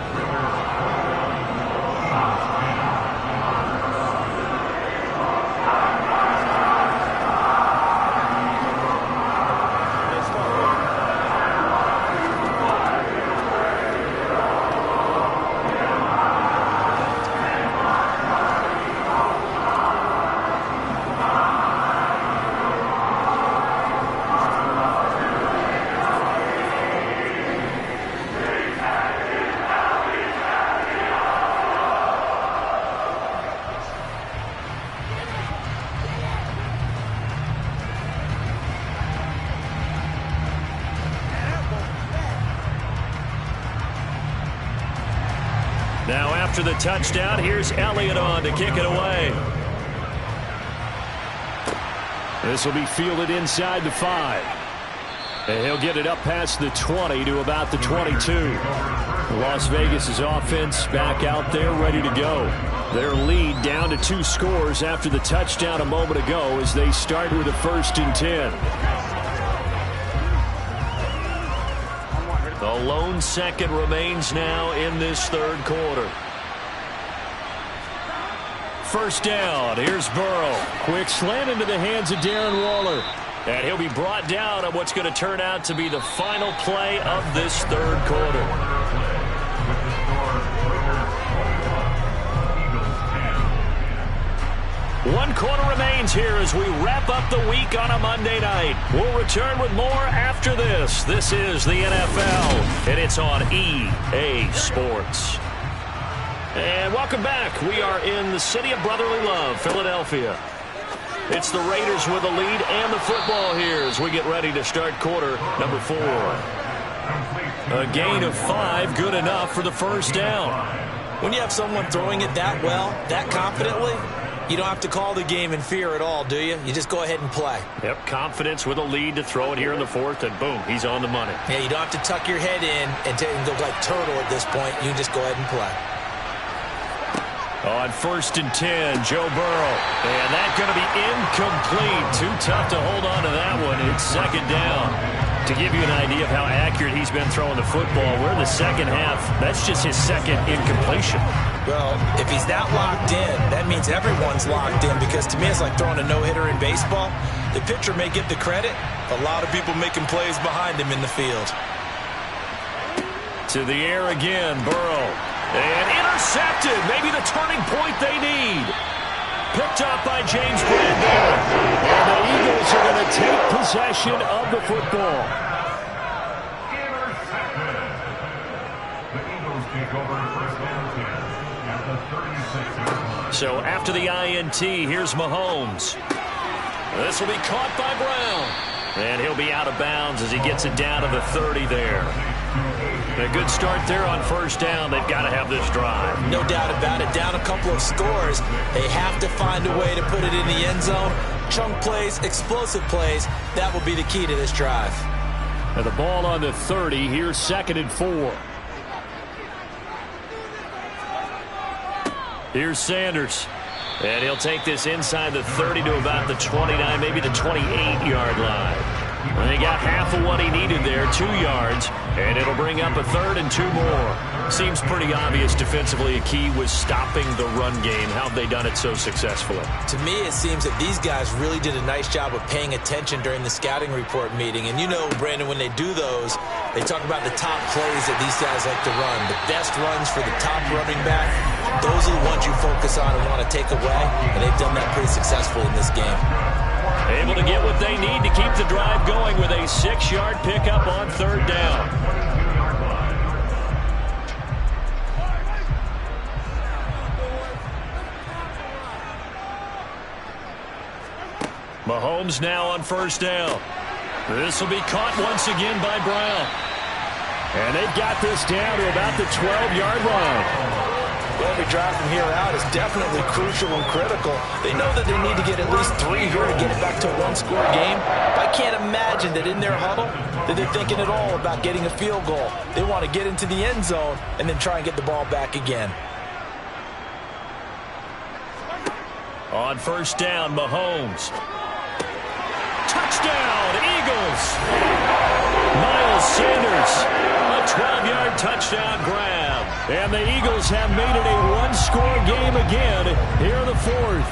Now after the touchdown, here's Elliott on to kick it away. This will be fielded inside the 5. And he'll get it up past the 20 to about the 22. Las Vegas' offense back out there ready to go. Their lead down to 2 scores after the touchdown a moment ago as they start with a 1st and 10. The lone second remains now in this 3rd quarter. 1st down. Here's Burrow. Quick slant into the hands of Darren Waller. And he'll be brought down on what's going to turn out to be the final play of this 3rd quarter. One quarter remains here as we wrap up the week on a Monday night. We'll return with more after this. This is the NFL, and it's on EA Sports. And welcome back. We are in the city of brotherly love, Philadelphia. It's the Raiders with the lead and the football here as we get ready to start quarter number 4. A gain of 5, good enough for the 1st down. When you have someone throwing it that well, that confidently, you don't have to call the game in fear at all, do you? You just go ahead and play. Yep, confidence with a lead to throw it here in the 4th, and boom, he's on the money. Yeah, you don't have to tuck your head in and look like turtle at this point. You can just go ahead and play. On 1st and 10, Joe Burrow. And that's going to be incomplete. Too tough to hold on to that one. It's 2nd down. To give you an idea of how accurate he's been throwing the football, we're in the second half. That's just his 2nd incompletion. Well, if he's not locked in, that means everyone's locked in, because to me it's like throwing a no-hitter in baseball. The pitcher may get the credit, a lot of people making plays behind him in the field. To the air again, Burrow. And intercepted. Maybe the turning point they need. Picked up by James Bradbury. And the Eagles are going to take possession of the football. Intercepted. The Eagles take over 1st and 10 at the 36-yard line. So after the INT, here's Mahomes. This will be caught by Brown. And he'll be out of bounds as he gets it down to the 30 there. A good start there on 1st down. They've got to have this drive. No doubt about it. Down a couple of scores. They have to find a way to put it in the end zone. Chunk plays, explosive plays. That will be the key to this drive. And the ball on the 30. Here's 2nd and 4. Here's Sanders. And he'll take this inside the 30 to about the 29, maybe the 28-yard line. And he got half of what he needed there, 2 yards, and it'll bring up a 3rd and 2 more. Seems pretty obvious defensively a key was stopping the run game. How have they done it so successfully? To me, it seems that these guys really did a nice job of paying attention during the scouting report meeting. And you know, Brandon, when they do those, they talk about the top plays that these guys like to run. The best runs for the top running back, those are the ones you focus on and want to take away. And they've done that pretty successfully in this game. Able to get what they need to keep the drive going with a 6-yard pickup on 3rd down. Mahomes now on 1st down. This will be caught once again by Brown. And they've got this down to about the 12-yard line. Well, every drive from here out is definitely crucial and critical. They know that they need to get at least 3 here to get it back to a one-score game. But I can't imagine that in their huddle that they're thinking at all about getting a field goal. They want to get into the end zone and then try and get the ball back again. On 1st down, Mahomes. Touchdown, Eagles! Miles Sanders, a 12-yard touchdown grab. And the Eagles have made it a one-score game again here in the 4th.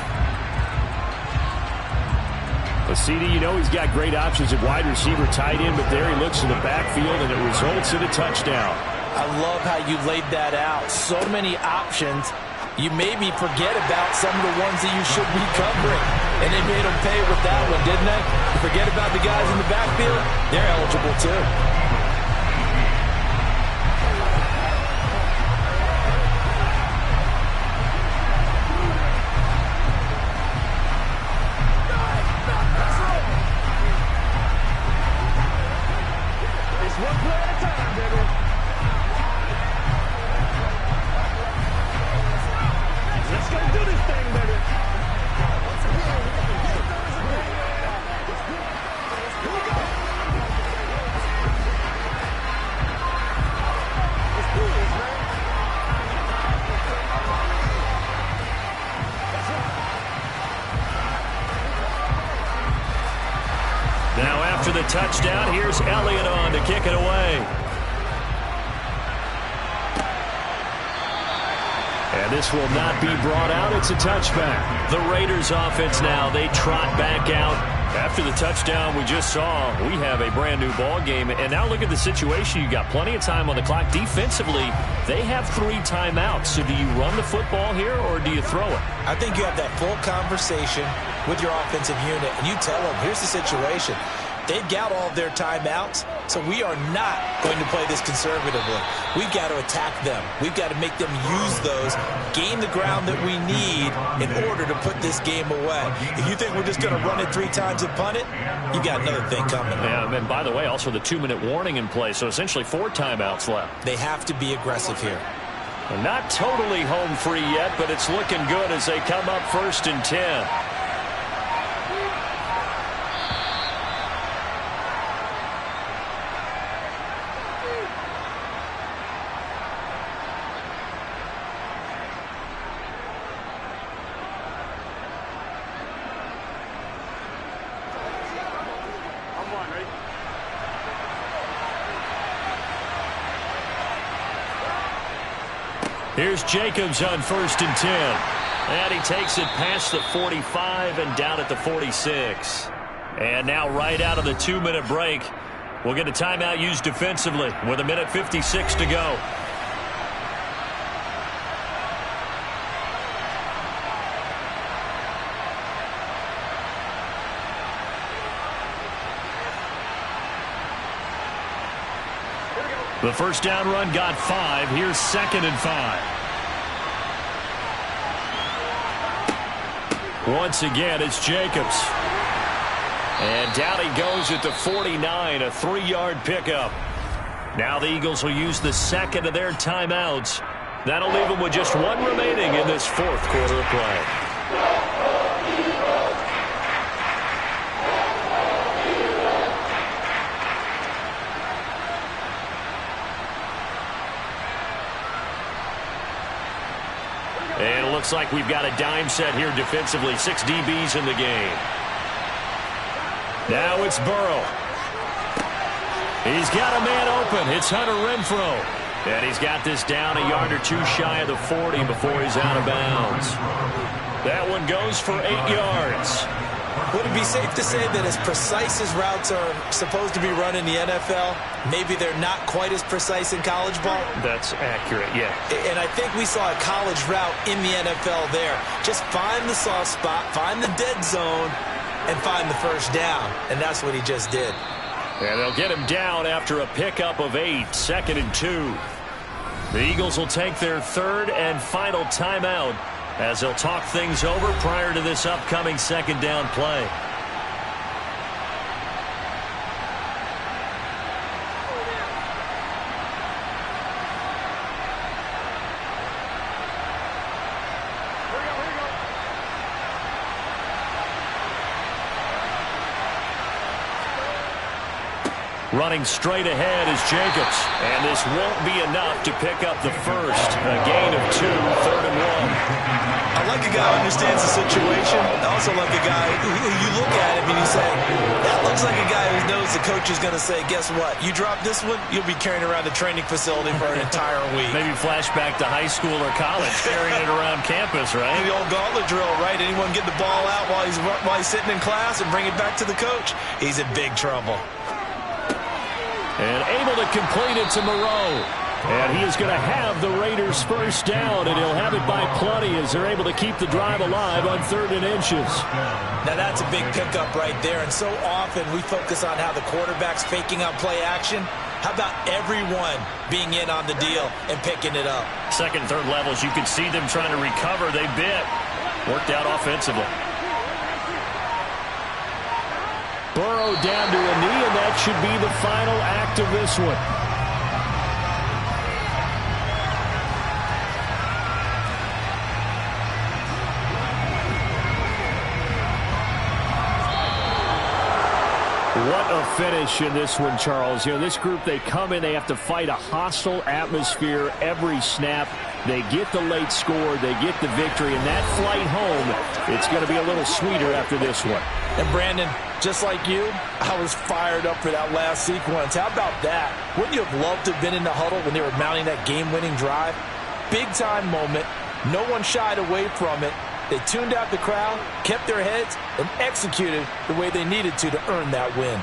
Well, CD, you know he's got great options at wide receiver, tight end, but there he looks to the backfield, and it results in a touchdown. I love how you laid that out. So many options. You maybe forget about some of the ones that you should be covering. And they made them pay with that one, didn't they? You forget about the guys in the backfield, they're eligible too. Now after the touchdown, here's Elliott on to kick it away. And this will not be brought out. It's a touchback. The Raiders offense now, they trot back out. After the touchdown we just saw, we have a brand new ball game. And now look at the situation. You got plenty of time on the clock. Defensively, they have 3 timeouts. So do you run the football here or do you throw it? I think you have that full conversation with your offensive unit, and you tell them, here's the situation. They've got all of their timeouts, so we are not going to play this conservatively. We've got to attack them. We've got to make them use those, gain the ground that we need in order to put this game away. If you think we're just going to run it 3 times and punt it, you got another thing coming. Yeah, and by the way, also the 2-minute warning in play, so essentially 4 timeouts left. They have to be aggressive here. Not totally home free yet, but it's looking good as they come up 1st and 10. Here's Jacobs on 1st and 10. And he takes it past the 45 and down at the 46. And now right out of the 2-minute break, we'll get a timeout used defensively with 1:56 to go. The first down run got 5. Here's 2nd and 5. Once again, it's Jacobs. And down he goes at the 49, a 3-yard pickup. Now the Eagles will use the second of their timeouts. That'll leave them with just 1 remaining in this 4th quarter of play. And it looks like we've got a dime set here defensively. 6 DBs in the game. Now it's Burrow. He's got a man open. It's Hunter Renfrow. And he's got this down a yard or 2 shy of the 40 before he's out of bounds. That one goes for 8 yards. Would it be safe to say that as precise as routes are supposed to be run in the NFL, maybe they're not quite as precise in college ball? That's accurate, yeah. And I think we saw a college route in the NFL there. Just find the soft spot, find the dead zone, and find the first down. And that's what he just did. And they'll get him down after a pickup of 8, 2nd and 2. The Eagles will take their 3rd and final timeout as they'll talk things over prior to this upcoming 2nd down play. Running straight ahead is Jacobs. And this won't be enough to pick up the first. A gain of 2, 3rd and 1. I like a guy who understands the situation. I also like a guy who you look at him and you say, that looks like a guy who knows the coach is going to say, guess what? You drop this one, you'll be carrying around the training facility for an entire week. Maybe flashback to high school or college, carrying it around campus, right? The old gauntlet drill, right? Anyone get the ball out while he's sitting in class and bring it back to the coach? He's in big trouble. And able to complete it to Moreau. And he is going to have the Raiders first down, and he'll have it by plenty as they're able to keep the drive alive on 3rd and inches. Now that's a big pickup right there, and so often we focus on how the quarterback's faking out play action. How about everyone being in on the deal and picking it up? 2nd, 3rd levels, you can see them trying to recover. They bit. Worked out offensively. Burrow down to a knee, and that should be the final act of this one. What a finish in this one, Charles. You know, this group, they come in, they have to fight a hostile atmosphere every snap. They get the late score, they get the victory, and that flight home, it's going to be a little sweeter after this one. And Brandon, just like you, I was fired up for that last sequence. How about that? Wouldn't you have loved to have been in the huddle when they were mounting that game-winning drive? Big-time moment. No one shied away from it. They tuned out the crowd, kept their heads, and executed the way they needed to earn that win.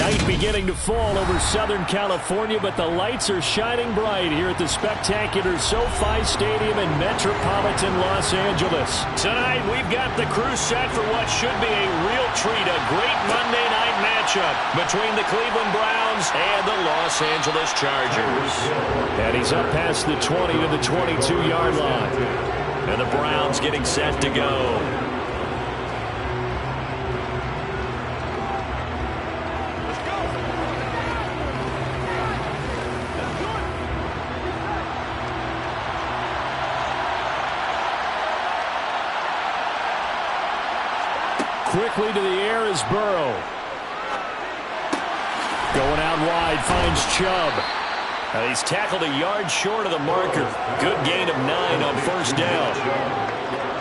Night beginning to fall over Southern California, but the lights are shining bright here at the spectacular SoFi Stadium in metropolitan Los Angeles. Tonight, we've got the crew set for what should be a real treat, a great Monday night matchup between the Cleveland Browns and the Los Angeles Chargers. And he's up past the 20 to the 22-yard line. And the Browns getting set to go. Quickly to the air is Burrow. Going out wide, finds Chubb. Now he's tackled a yard short of the marker. Good gain of 9 on first down.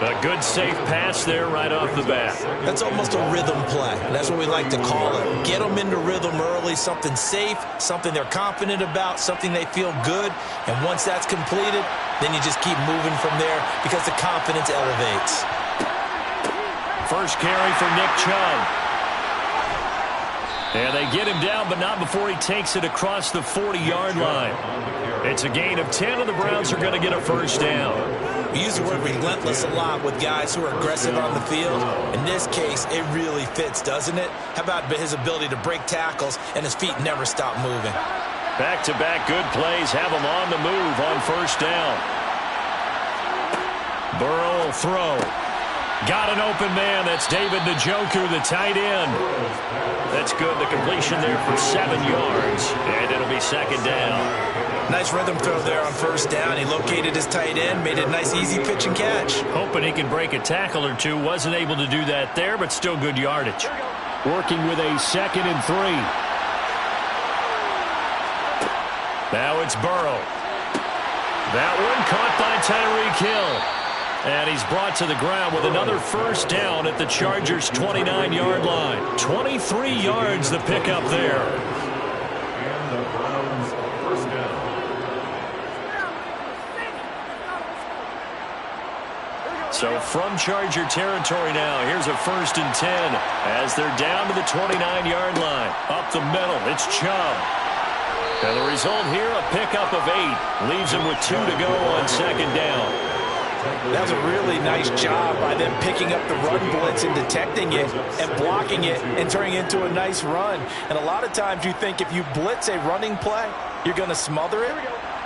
A good safe pass there right off the bat. That's almost a rhythm play. That's what we like to call it. Get them into rhythm early, something safe, something they're confident about, something they feel good. And once that's completed, then you just keep moving from there because the confidence elevates. First carry for Nick Chubb. And they get him down, but not before he takes it across the 40-yard line. It's a gain of 10, and the Browns are going to get a first down. We use the word relentless a lot with guys who are aggressive on the field. In this case, it really fits, doesn't it? How about his ability to break tackles and his feet never stop moving? Back-to-back good plays have him on the move on first down. Burrow will throw. Got an open man. That's David Njoku, the tight end. That's good. The completion there for 7 yards, and it'll be second down. Nice rhythm throw there on first down. He located his tight end, made it a nice, easy pitch and catch. Hoping he can break a tackle or two. Wasn't able to do that there, but still good yardage. Working with a 2nd and 3. Now it's Burrow. That one caught by Tyreek Hill. And he's brought to the ground with another first down at the Chargers' 29-yard line. 23 yards the pickup there. And the Browns first down. So from Charger territory now, here's a 1st and 10 as they're down to the 29-yard line. Up the middle, it's Chubb. And the result here, a pickup of 8. Leaves him with 2 to go on second down. That was a really nice job by them picking up the run blitz and detecting it and blocking it and turning it into a nice run. And a lot of times you think if you blitz a running play, you're going to smother it.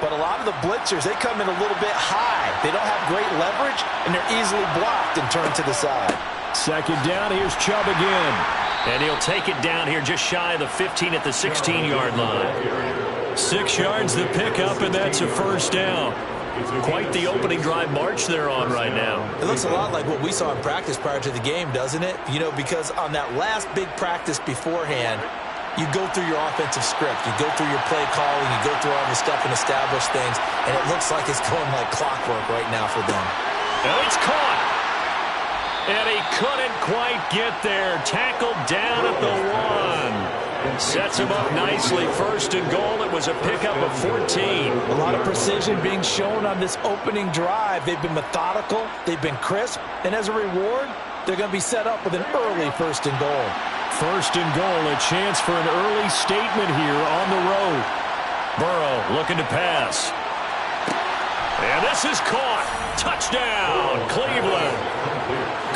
But a lot of the blitzers, they come in a little bit high. They don't have great leverage, and they're easily blocked and turned to the side. Second down, here's Chubb again. And he'll take it down here just shy of the 15 at the 16-yard line. 6 yards the pickup, and that's a first down. Quite the opening drive march they're on right now. It looks a lot like what we saw in practice prior to the game, doesn't it? You know, because on that last big practice beforehand, you go through your offensive script. You go through your play calling. You go through all the stuff and establish things. And it looks like it's going like clockwork right now for them. And it's caught. And he couldn't quite get there. Tackled down at the 1. Sets him up nicely. 1st and goal. It was a pickup of 14. A lot of precision being shown on this opening drive. They've been methodical. They've been crisp. And as a reward, they're going to be set up with an early 1st and goal. 1st and goal. A chance for an early statement here on the road. Burrow looking to pass. And this is caught. Touchdown, Cleveland.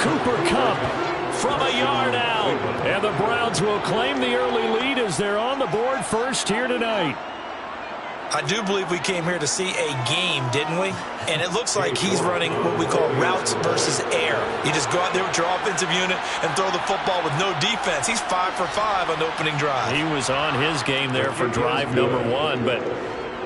Cooper Kupp from a yard out. And the Browns will claim the early lead as they're on the board first here tonight. I do believe we came here to see a game, didn't we? And it looks like he's running what we call routes versus air. You just go out there with your offensive unit and throw the football with no defense. He's 5 for 5 on the opening drive. He was on his game there for drive number 1, but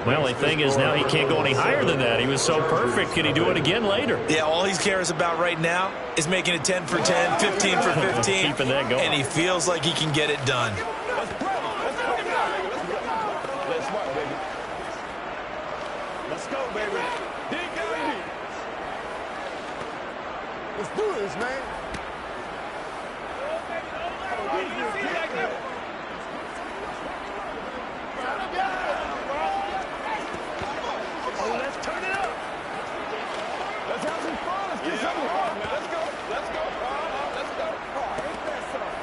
well, the thing is now he can't go any higher than that. He was so perfect. Can he do it again later? Yeah, all he cares about right now is making it 10 for 10, 15 for 15. Keeping that going. And he feels like he can get it done. Let's go, baby. Let's do this, man. Let's turn it up. Let's have some fun. Let's get something fun. Let's go. Let's go. Let's go. Oh, ain't that something?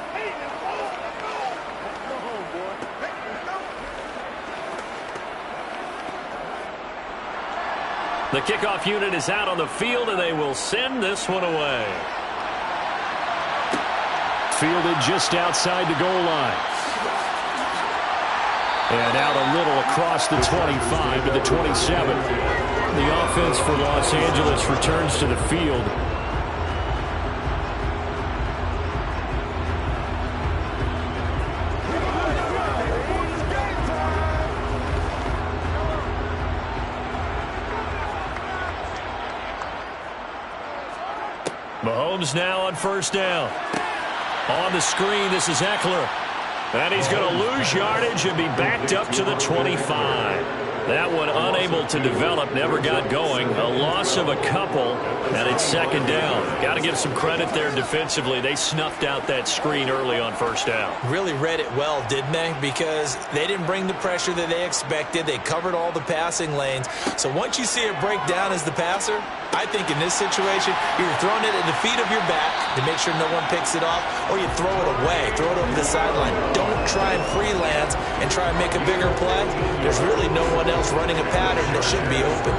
Come on, boy. The kickoff unit is out on the field, and they will send this one away. Fielded just outside the goal line. And out a little across the 25 to the 27. The offense for Los Angeles returns to the field. Mahomes now on first down. On the screen, this is Eckler. And he's going to lose yardage and be backed up to the 25. That one unable to develop, never got going. A loss of a couple, and it's second down. Got to give some credit there defensively. They snuffed out that screen early on first down. Really read it well, didn't they? Because they didn't bring the pressure that they expected. They covered all the passing lanes. So once you see it break down as the passer, I think in this situation, you're throwing it at the feet of your back to make sure no one picks it off, or you throw it away, throw it over the sideline. Don't try and freelance and try and make a bigger play. There's really no one else running a pattern that should be open.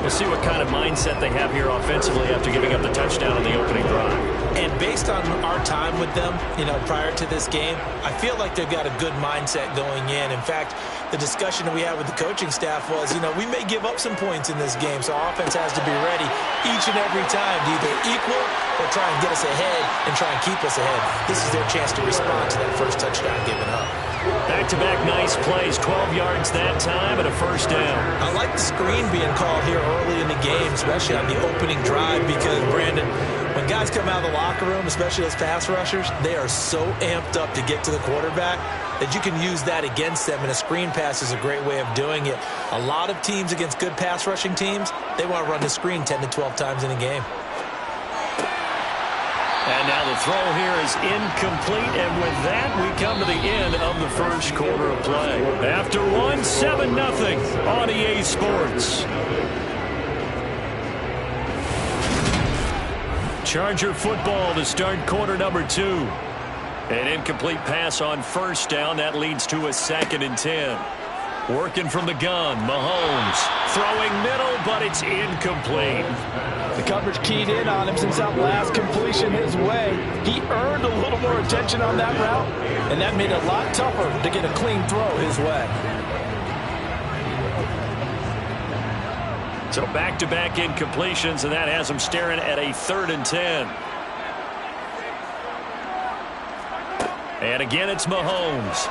We'll see what kind of mindset they have here offensively after giving up the touchdown on the opening drive. And based on our time with them, prior to this game, I feel like they've got a good mindset going in. In fact, the discussion that we had with the coaching staff was, we may give up some points in this game, so our offense has to be ready each and every time to either equal or try and get us ahead and try and keep us ahead. This is their chance to respond to that first touchdown given up. Back-to-back nice plays, 12 yards that time and a first down. I like the screen being called here early in the game, especially on the opening drive, because, Brandon, when guys come out of the locker room, especially those pass rushers, they are so amped up to get to the quarterback that you can use that against them, and a screen pass is a great way of doing it. A lot of teams against good pass rushing teams, they want to run the screen 10 to 12 times in a game. And now the throw here is incomplete, and with that, we come to the end of the first quarter of play. After one, 7-0 on EA Sports. Charger football to start quarter number 2. An incomplete pass on first down. That leads to a 2nd and 10. Working from the gun, Mahomes throwing middle, but it's incomplete. The coverage keyed in on him since that last completion his way. He earned a little more attention on that route, and that made it a lot tougher to get a clean throw his way. So back-to-back incompletions, and that has him staring at a 3rd and 10. And again, it's Mahomes.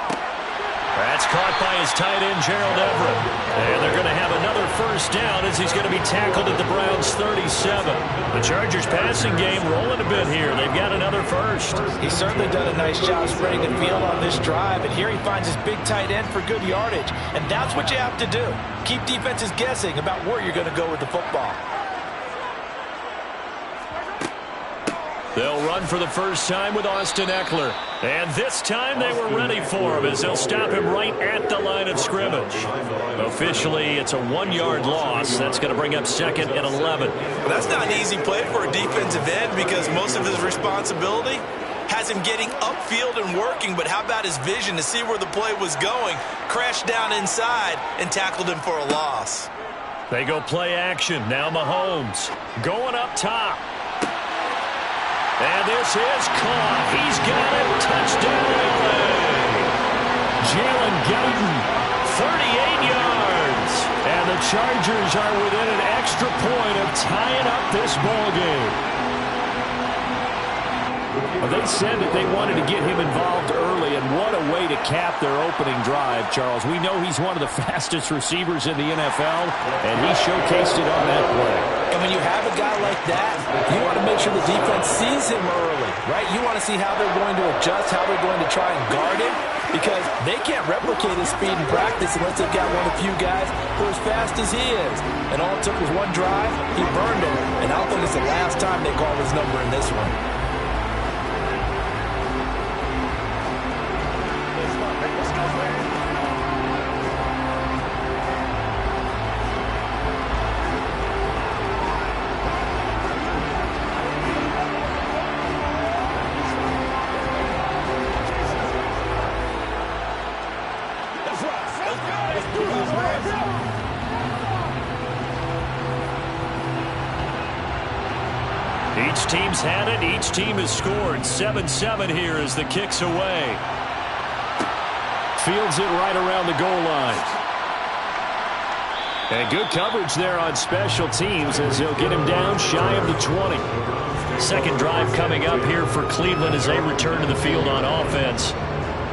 That's caught by his tight end, Gerald Everett. And they're going to have another first down as he's going to be tackled at the Browns' 37. The Chargers' passing game rolling a bit here. They've got another first. He's certainly done a nice job spreading the field on this drive. And here he finds his big tight end for good yardage. And that's what you have to do. Keep defenses guessing about where you're going to go with the football. They'll run for the first time with Austin Eckler. And this time they were ready for him as they'll stop him right at the line of scrimmage. Officially, it's a 1-yard loss. That's going to bring up 2nd and 11. Well, that's not an easy play for a defensive end because most of his responsibility has him getting upfield and working, but how about his vision to see where the play was going? Crashed down inside and tackled him for a loss. They go play action. Now Mahomes going up top. And this is caught. He's got it. Touchdown, LA. Jalen Guyton, 38 yards. And the Chargers are within an extra point of tying up this ballgame. Well, they said that they wanted to get him involved early, and what a way to cap their opening drive, Charles. We know he's one of the fastest receivers in the NFL, and he showcased it on that play. And when you have a guy like that, you want to make sure the defense sees him early, right? You want to see how they're going to adjust, how they're going to try and guard him, because they can't replicate his speed in practice unless they've got one of the few guys who are as fast as he is. And all it took was one drive. He burned him, and I don't think it's the last time they call his number in this one. Each team's had it. Each team has scored. 7-7 here as the kick's away. Fields it right around the goal line. And good coverage there on special teams as they'll get him down shy of the 20. Second drive coming up here for Cleveland as they return to the field on offense.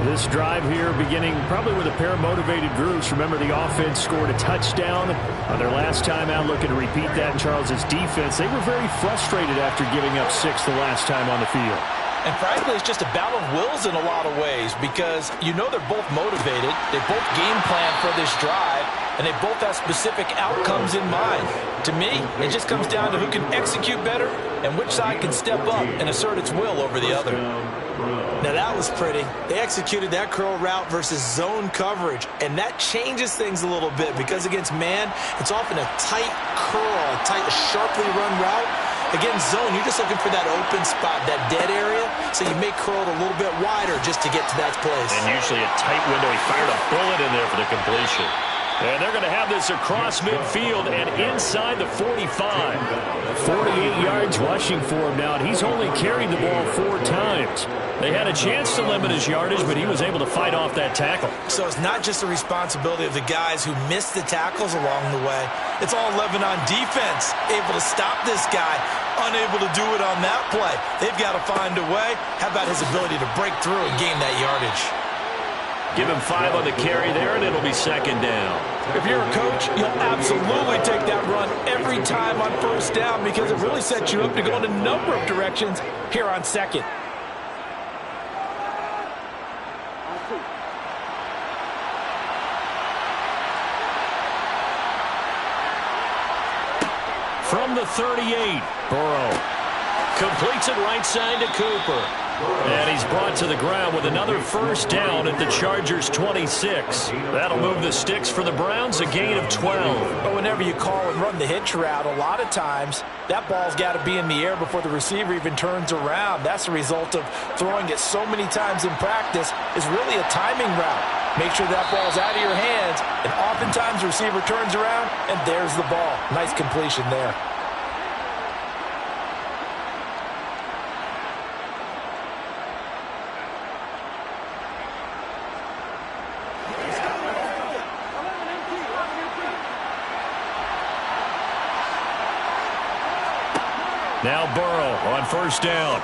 This drive here beginning probably with a pair of motivated groups. Remember, the offense scored a touchdown on their last time out, looking to repeat that in Charles's defense. They were very frustrated after giving up 6 the last time on the field. And frankly, it's just a battle of wills in a lot of ways because you know they're both motivated. They both game plan for this drive, and they both have specific outcomes in mind. To me, it just comes down to who can execute better and which side can step up and assert its will over the other. Now that was pretty. They executed that curl route versus zone coverage, and that changes things a little bit because against man, it's often a tight curl, a tight, sharply run route. Against zone, you're just looking for that open spot, that dead area, so you may curl it a little bit wider just to get to that place. And usually a tight window. He fired a bullet in there for the completion. And they're going to have this across midfield and inside the 45. 48 yards rushing for him now, and he's only carried the ball 4 times. They had a chance to limit his yardage, but he was able to fight off that tackle. So it's not just the responsibility of the guys who missed the tackles along the way. It's all Levin on defense, able to stop this guy, unable to do it on that play. They've got to find a way. How about his ability to break through and gain that yardage? Give him 5 on the carry there, and it'll be second down. If you're a coach, you'll absolutely take that run every time on first down because it really sets you up to go in a number of directions here on second. From the 38, Burrow completes it right side to Cooper. And he's brought to the ground with another first down at the Chargers' 26. That'll move the sticks for the Browns, a gain of 12. But whenever you call and run the hitch route, a lot of times that ball's got to be in the air before the receiver even turns around. That's the result of throwing it so many times in practice. It's really a timing route. Make sure that ball's out of your hands, and oftentimes the receiver turns around, and there's the ball. Nice completion there. Now Burrow on first down.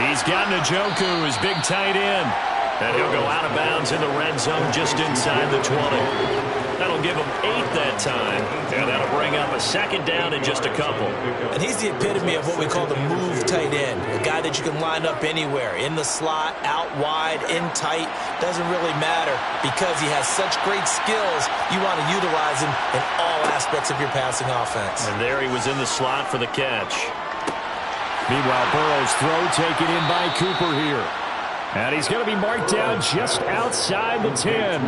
He's got Njoku, his big tight end. And he'll go out of bounds in the red zone just inside the 20. That'll give him 8 that time. And that'll bring up a second down in just a couple. And he's the epitome of what we call the move tight end. A guy that you can line up anywhere. In the slot, out wide, in tight. Doesn't really matter because he has such great skills. You want to utilize him in all aspects of your passing offense. And there he was in the slot for the catch. Meanwhile, Burrow's throw taken in by Cooper here. And he's going to be marked down just outside the 10.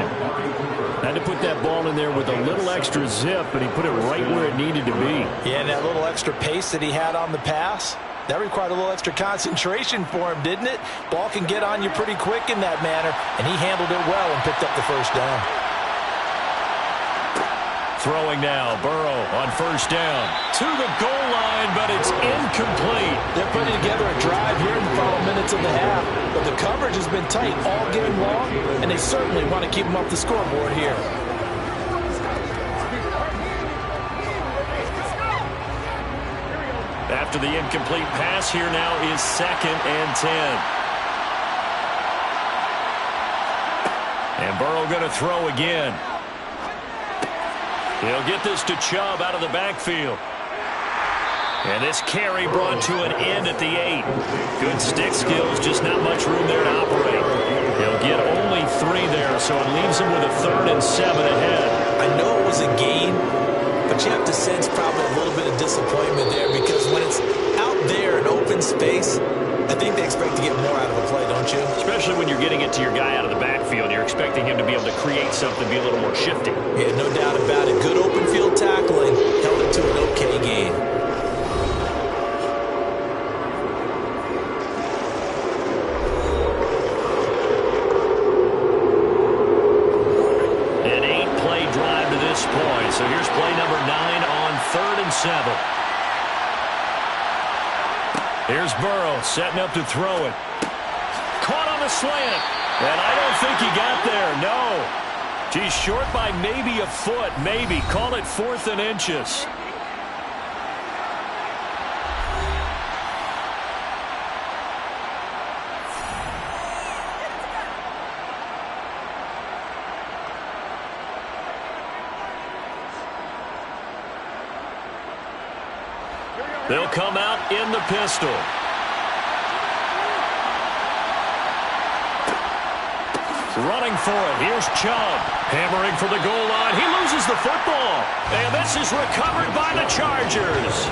Had to put that ball in there with a little extra zip, but he put it right where it needed to be. Yeah, and that little extra pace that he had on the pass, that required a little extra concentration for him, didn't it? Ball can get on you pretty quick in that manner, and he handled it well and picked up the first down. Throwing now, Burrow on first down. To the goal line, but it's incomplete. They're putting together a drive here in the final minutes of the half, but the coverage has been tight all game long, and they certainly want to keep them off the scoreboard here. After the incomplete pass, here now is second and 10. And Burrow going to throw again. He'll get this to Chubb out of the backfield. And this carry brought to an end at the 8. Good stick skills, just not much room there to operate. He'll get only 3 there, so it leaves him with a 3rd and 7 ahead. I know it was a gain, but you have to sense probably a little bit of disappointment there because when it's out there in open space, I think they expect to get more out of a play, don't you? Especially when you're getting it to your guy out of the backfield. You're expecting him to be able to create something, be a little more shifty. Yeah, no doubt about it. Good open field tackling held it to an okay gain. An 8-play drive to this point. So here's play number 9 on 3rd and 7. Here's Burrow setting up to throw it. Caught on the slant. And I don't think he got there. No. He's short by maybe a foot. Maybe. Call it 4th and inches. They'll come out in the pistol. Running for it. Here's Chubb. Hammering for the goal line. He loses the football. And this is recovered by the Chargers.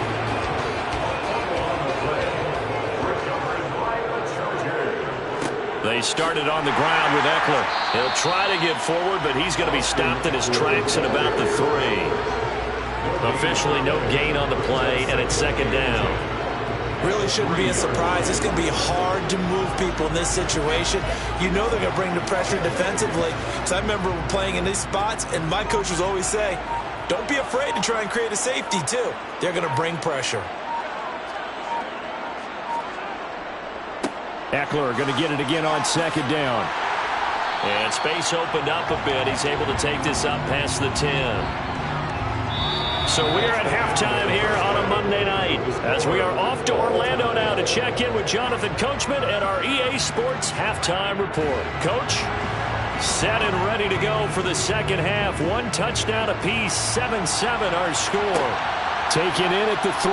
They started on the ground with Eckler. He'll try to get forward, but he's going to be stopped in his tracks at about the 3. Officially no gain on the play, and it's 2nd down. Really shouldn't be a surprise. It's going to be hard to move people in this situation. You know they're going to bring the pressure defensively. So I remember playing in these spots, and my coaches always say, don't be afraid to try and create a safety, too. They're going to bring pressure. Eckler going to get it again on 2nd down. And space opened up a bit. He's able to take this up past the 10. So we're at halftime here on a Monday night as we are off to Orlando now to check in with Jonathan Coachman and our EA Sports halftime report. Coach, set and ready to go for the 2nd half. 1 touchdown apiece, 7-7 our score. Taken in at the 3.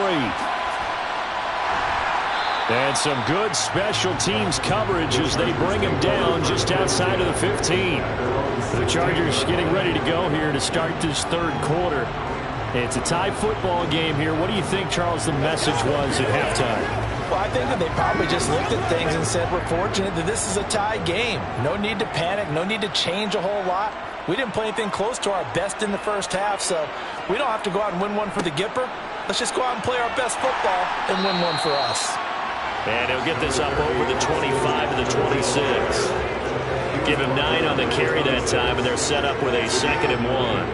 And some good special teams coverage as they bring him down just outside of the 15. The Chargers getting ready to go here to start this 3rd quarter. It's a tie football game here. What do you think, Charles, the message was at halftime? Well, I think that they probably just looked at things and said, we're fortunate that this is a tie game. No need to panic. No need to change a whole lot. We didn't play anything close to our best in the first half, so we don't have to go out and win one for the Gipper. Let's just go out and play our best football and win one for us. And he'll get this up over the 25 to the 26. Give him 9 on the carry that time, and they're set up with a 2nd and 1.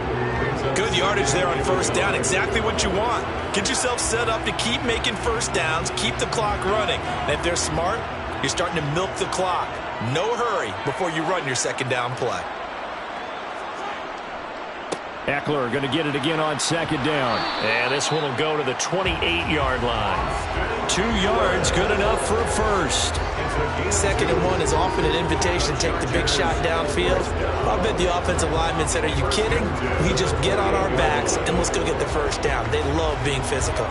Good yardage there on 1st down. Exactly what you want. Get yourself set up to keep making 1st downs, keep the clock running. And if they're smart, you're starting to milk the clock. No hurry before you run your 2nd down play. Eckler going to get it again on 2nd down. And this one will go to the 28-yard line. 2 yards, good enough for a first. 2nd and 1 is often an invitation to take the big shot downfield. I bet the offensive lineman said, are you kidding? We just get on our backs and let's go get the 1st down. They love being physical.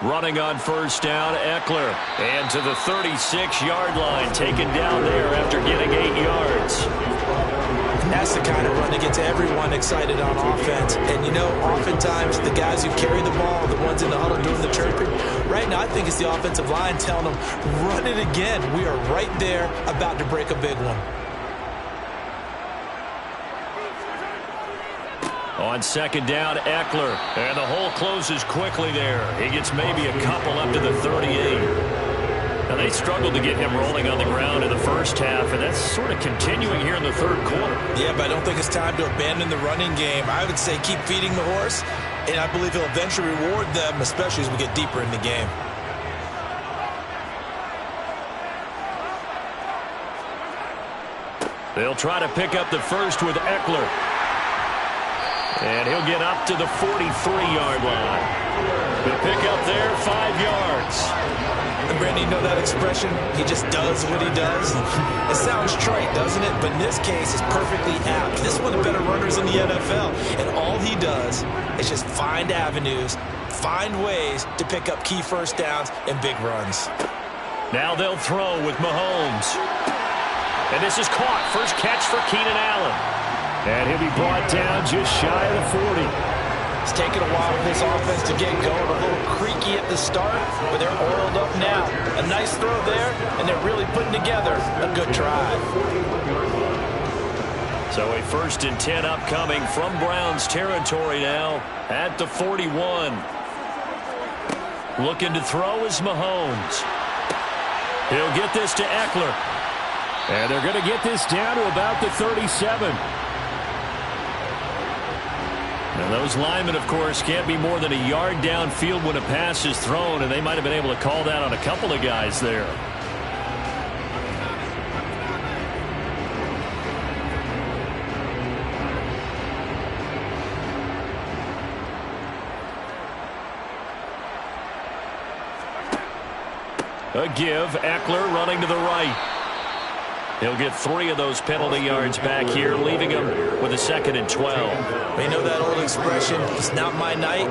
Running on 1st down, Eckler. And to the 36-yard line, taken down there after getting 8 yards. That's the kind of run that gets everyone excited on offense. And, you know, oftentimes the guys who carry the ball, the ones in the huddle doing the chirping, right now I think it's the offensive line telling them, run it again. We are right there about to break a big one. On 2nd down, Eckler. And the hole closes quickly there. He gets maybe a couple up to the 38. Now, they struggled to get him rolling on the ground in the first half, and that's sort of continuing here in the 3rd quarter. Yeah, but I don't think it's time to abandon the running game. I would say keep feeding the horse, and I believe he'll eventually reward them, especially as we get deeper in the game. They'll try to pick up the first with Eckler. And he'll get up to the 43-yard line. The pick up there, 5 yards. And Brandon, you know that expression? He just does what he does. It sounds trite, doesn't it? But in this case, it's perfectly apt. This is one of the better runners in the NFL. And all he does is just find avenues, find ways to pick up key 1st downs and big runs. Now they'll throw with Mahomes. And this is caught. First catch for Keenan Allen. And he'll be brought down just shy of the 40. It's taken a while for this offense to get going. A little creaky at the start, but they're oiled up now. A nice throw there, and they're really putting together a good drive. So a 1st and 10 upcoming from Browns territory now at the 41. Looking to throw is Mahomes. He'll get this to Eckler. And they're going to get this down to about the 37. And those linemen, of course, can't be more than a yard downfield when a pass is thrown, and they might have been able to call that on a couple of guys there. A give, Eckler running to the right. He'll get 3 of those penalty yards back here, leaving him with a 2nd and 12. You know that old expression, it's not my night?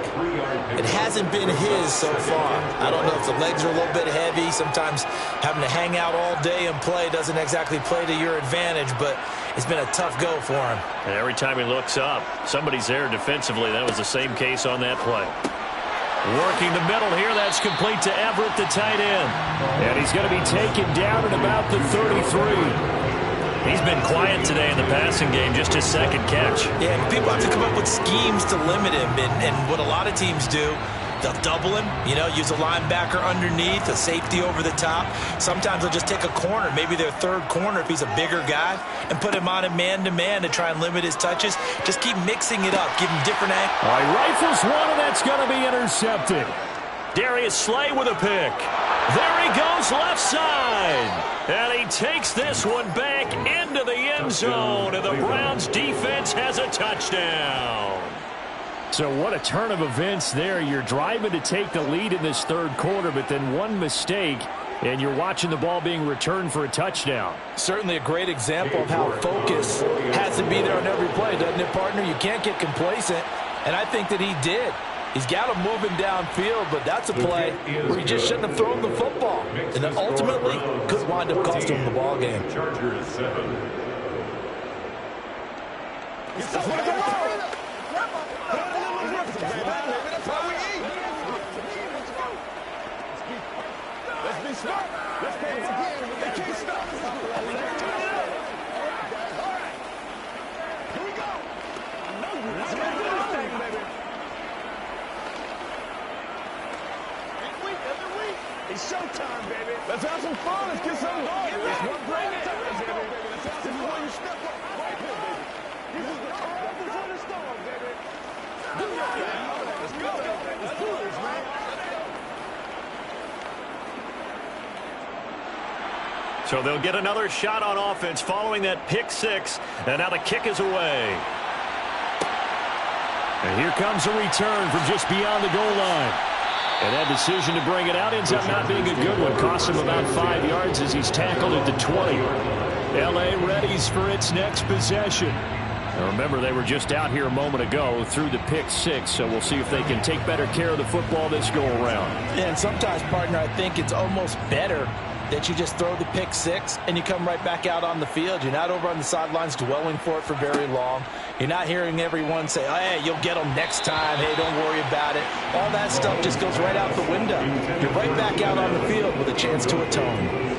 It hasn't been his so far. I don't know if the legs are a little bit heavy. Sometimes having to hang out all day and play doesn't exactly play to your advantage, but it's been a tough go for him. And every time he looks up, somebody's there defensively. That was the same case on that play. Working the middle here, that's complete to Everett, the tight end. And he's going to be taken down at about the 33. He's been quiet today in the passing game, just his 2nd catch. Yeah, people have to come up with schemes to limit him, and what a lot of teams do, they'll double him, use a linebacker underneath, a safety over the top. Sometimes they'll just take a corner, maybe their 3rd corner if he's a bigger guy, and put him on a man-to-man to try and limit his touches. Just keep mixing it up, give him different angles. All right, rifles one, and that's going to be intercepted. Darius Slay with a pick. There he goes left side. And he takes this one back into the end zone, and the Browns defense has a touchdown. So what a turn of events there. You're driving to take the lead in this 3rd quarter, but then one mistake, and you're watching the ball being returned for a touchdown. Certainly a great example of how focus has to be there on every play, doesn't it, partner? You can't get complacent, and I think that he did. He's got him moving downfield, but that's a play where he just shouldn't have thrown the football. And then ultimately could wind up costing him the ball game. Chargers 7. Let's be smart. Let's play this again. They can't stop us. All right. Here we go. I know you. Let's get this thing, baby. Every week. It's showtime, baby. Let's have some fun. Let's get something going. It's one bring it. Let's go, baby. This is where you step up right here, baby. This is the purpose of the storm, baby. Let's go. Let's do this, man. So they'll get another shot on offense following that pick 6, and now the kick is away. And here comes a return from just beyond the goal line. And that decision to bring it out ends up not being a good one. Costs him about 5 yards as he's tackled at the 20. L.A. readies for its next possession. Now remember, they were just out here a moment ago through the pick 6, so we'll see if they can take better care of the football this go-around. Yeah, and sometimes, partner, I think it's almost better that you just throw the pick 6 and you come right back out on the field. You're not over on the sidelines dwelling for it for very long. You're not hearing everyone say, oh, hey, you'll get them next time. Hey, don't worry about it. All that stuff just goes right out the window. You're right back out on the field with a chance to atone.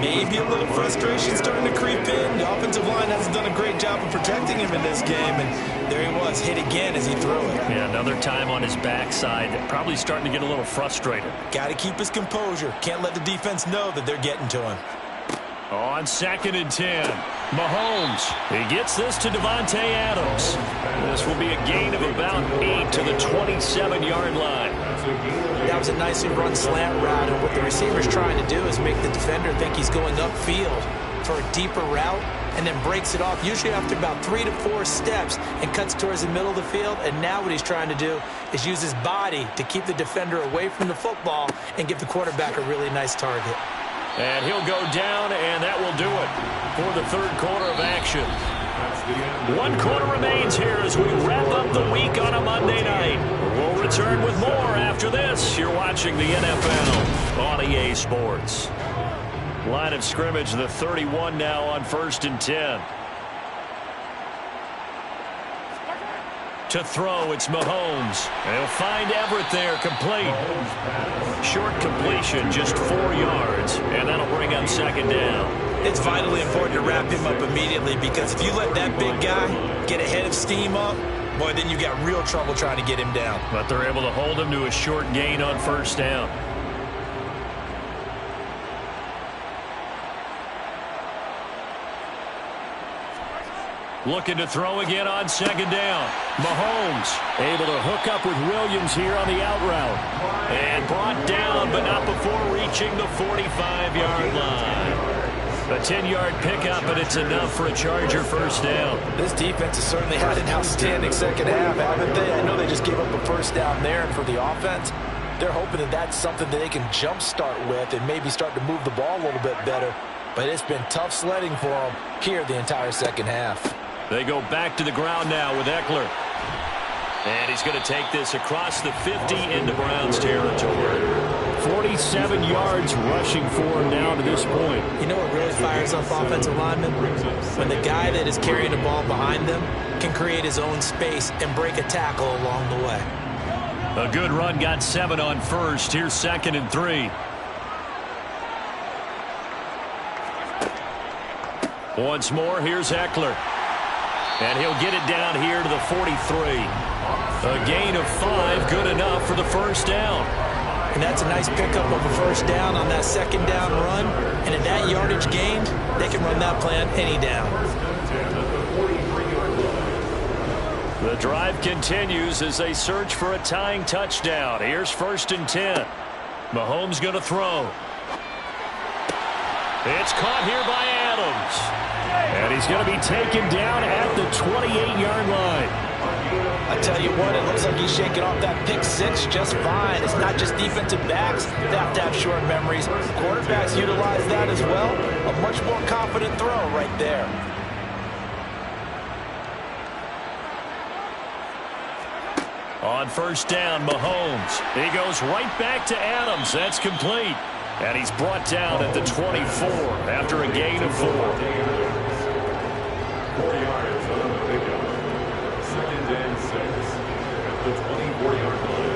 Maybe a little frustration starting to creep in. The offensive line hasn't done a great job of protecting him in this game, and there he was, hit again as he threw it. Yeah, another time on his backside. Probably starting to get a little frustrated. Got to keep his composure. Can't let the defense know that they're getting to him. On 2nd and 10, Mahomes. He gets this to Devontae Adams. This will be a gain of about 8 to the 27-yard line. That was a nicely run slant route, and what the receiver's trying to do is make the defender think he's going upfield for a deeper route, and then breaks it off, usually after about 3 to 4 steps, and cuts towards the middle of the field. And now what he's trying to do is use his body to keep the defender away from the football and give the quarterback a really nice target. And he'll go down, and that will do it for the 3rd quarter of action. 1 quarter remains here as we wrap up the week on a Monday night. We'll return with more after this. You're watching the NFL on EA Sports. Line of scrimmage, the 31 now on 1st and 10. To throw, it's Mahomes. He'll find Everett there, complete. Short completion, just 4 yards, and that'll bring up 2nd down. It's vitally important to wrap him up immediately, because if you let that big guy get ahead of steam up, boy, then you got real trouble trying to get him down. But they're able to hold him to a short gain on 1st down. Looking to throw again on second down. Mahomes able to hook up with Williams here on the out route. And brought down, but not before reaching the 45-yard line. A 10-yard pickup, and it's enough for a Charger first down. This defense has certainly had an outstanding second half, haven't they? I know they just gave up a first down there, and for the offense, they're hoping that that's something that they can jumpstart with and maybe start to move the ball a little bit better. But it's been tough sledding for them here the entire second half. They go back to the ground now with Eckler. And he's going to take this across the 50 into Browns territory. 47 yards rushing for him now to this point. You know what really fires up offensive linemen? When the guy that is carrying the ball behind them can create his own space and break a tackle along the way. A good run got 7 on first. Here's 2nd and 3. Once more, here's Eckler. And he'll get it down here to the 43. A gain of 5, good enough for the first down. And that's a nice pickup of a first down on that second down run. And at that yardage gained, they can run that play on any down. The drive continues as they search for a tying touchdown. Here's 1st and 10. Mahomes going to throw. It's caught here by Adams. And he's going to be taken down at the 28-yard line. I tell you what, it looks like he's shaking off that pick six just fine. It's not just defensive backs that have to have short memories. Quarterbacks utilize that as well. A much more confident throw right there. On first down, Mahomes. He goes right back to Adams. That's complete. And he's brought down at the 24 after a gain of 4. 4 yards on the pickup. 2nd and 6 at the 24-yard line.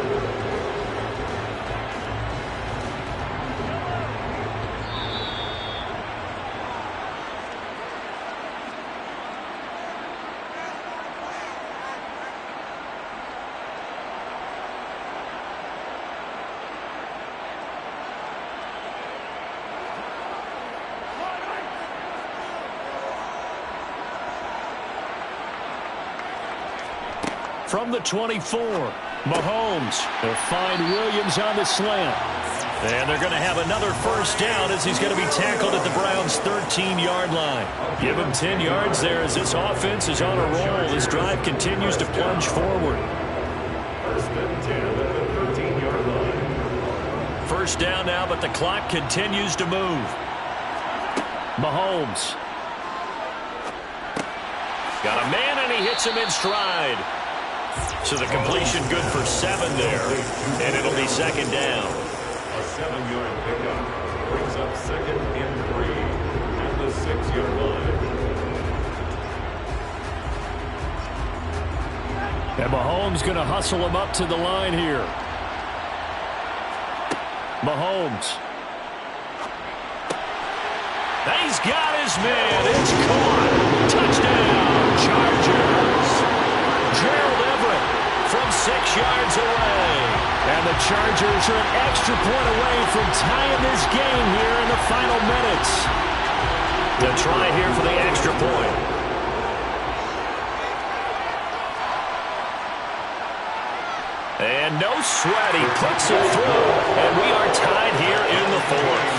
From the 24, Mahomes will find Williams on the slant. And they're going to have another first down as he's going to be tackled at the Browns' 13-yard line. Give him 10 yards there as this offense is on a roll. This drive continues to plunge forward. 1st and 10 at the 13-yard line. First down now, but the clock continues to move. Mahomes. Got a man, and he hits him in stride. So the completion good for 7 there, and it'll be 2nd down. A 7-yard pickup brings up 2nd and 3 at the 6-yard line. And Mahomes going to hustle him up to the line here. Mahomes. He's got his man. It's caught. Touchdown, Chargers. Gerald Everett from 6 yards away. And the Chargers are an extra point away from tying this game here in the final minutes. The try here for the extra point. And no sweat, he puts it through. And we are tied here in the 4th.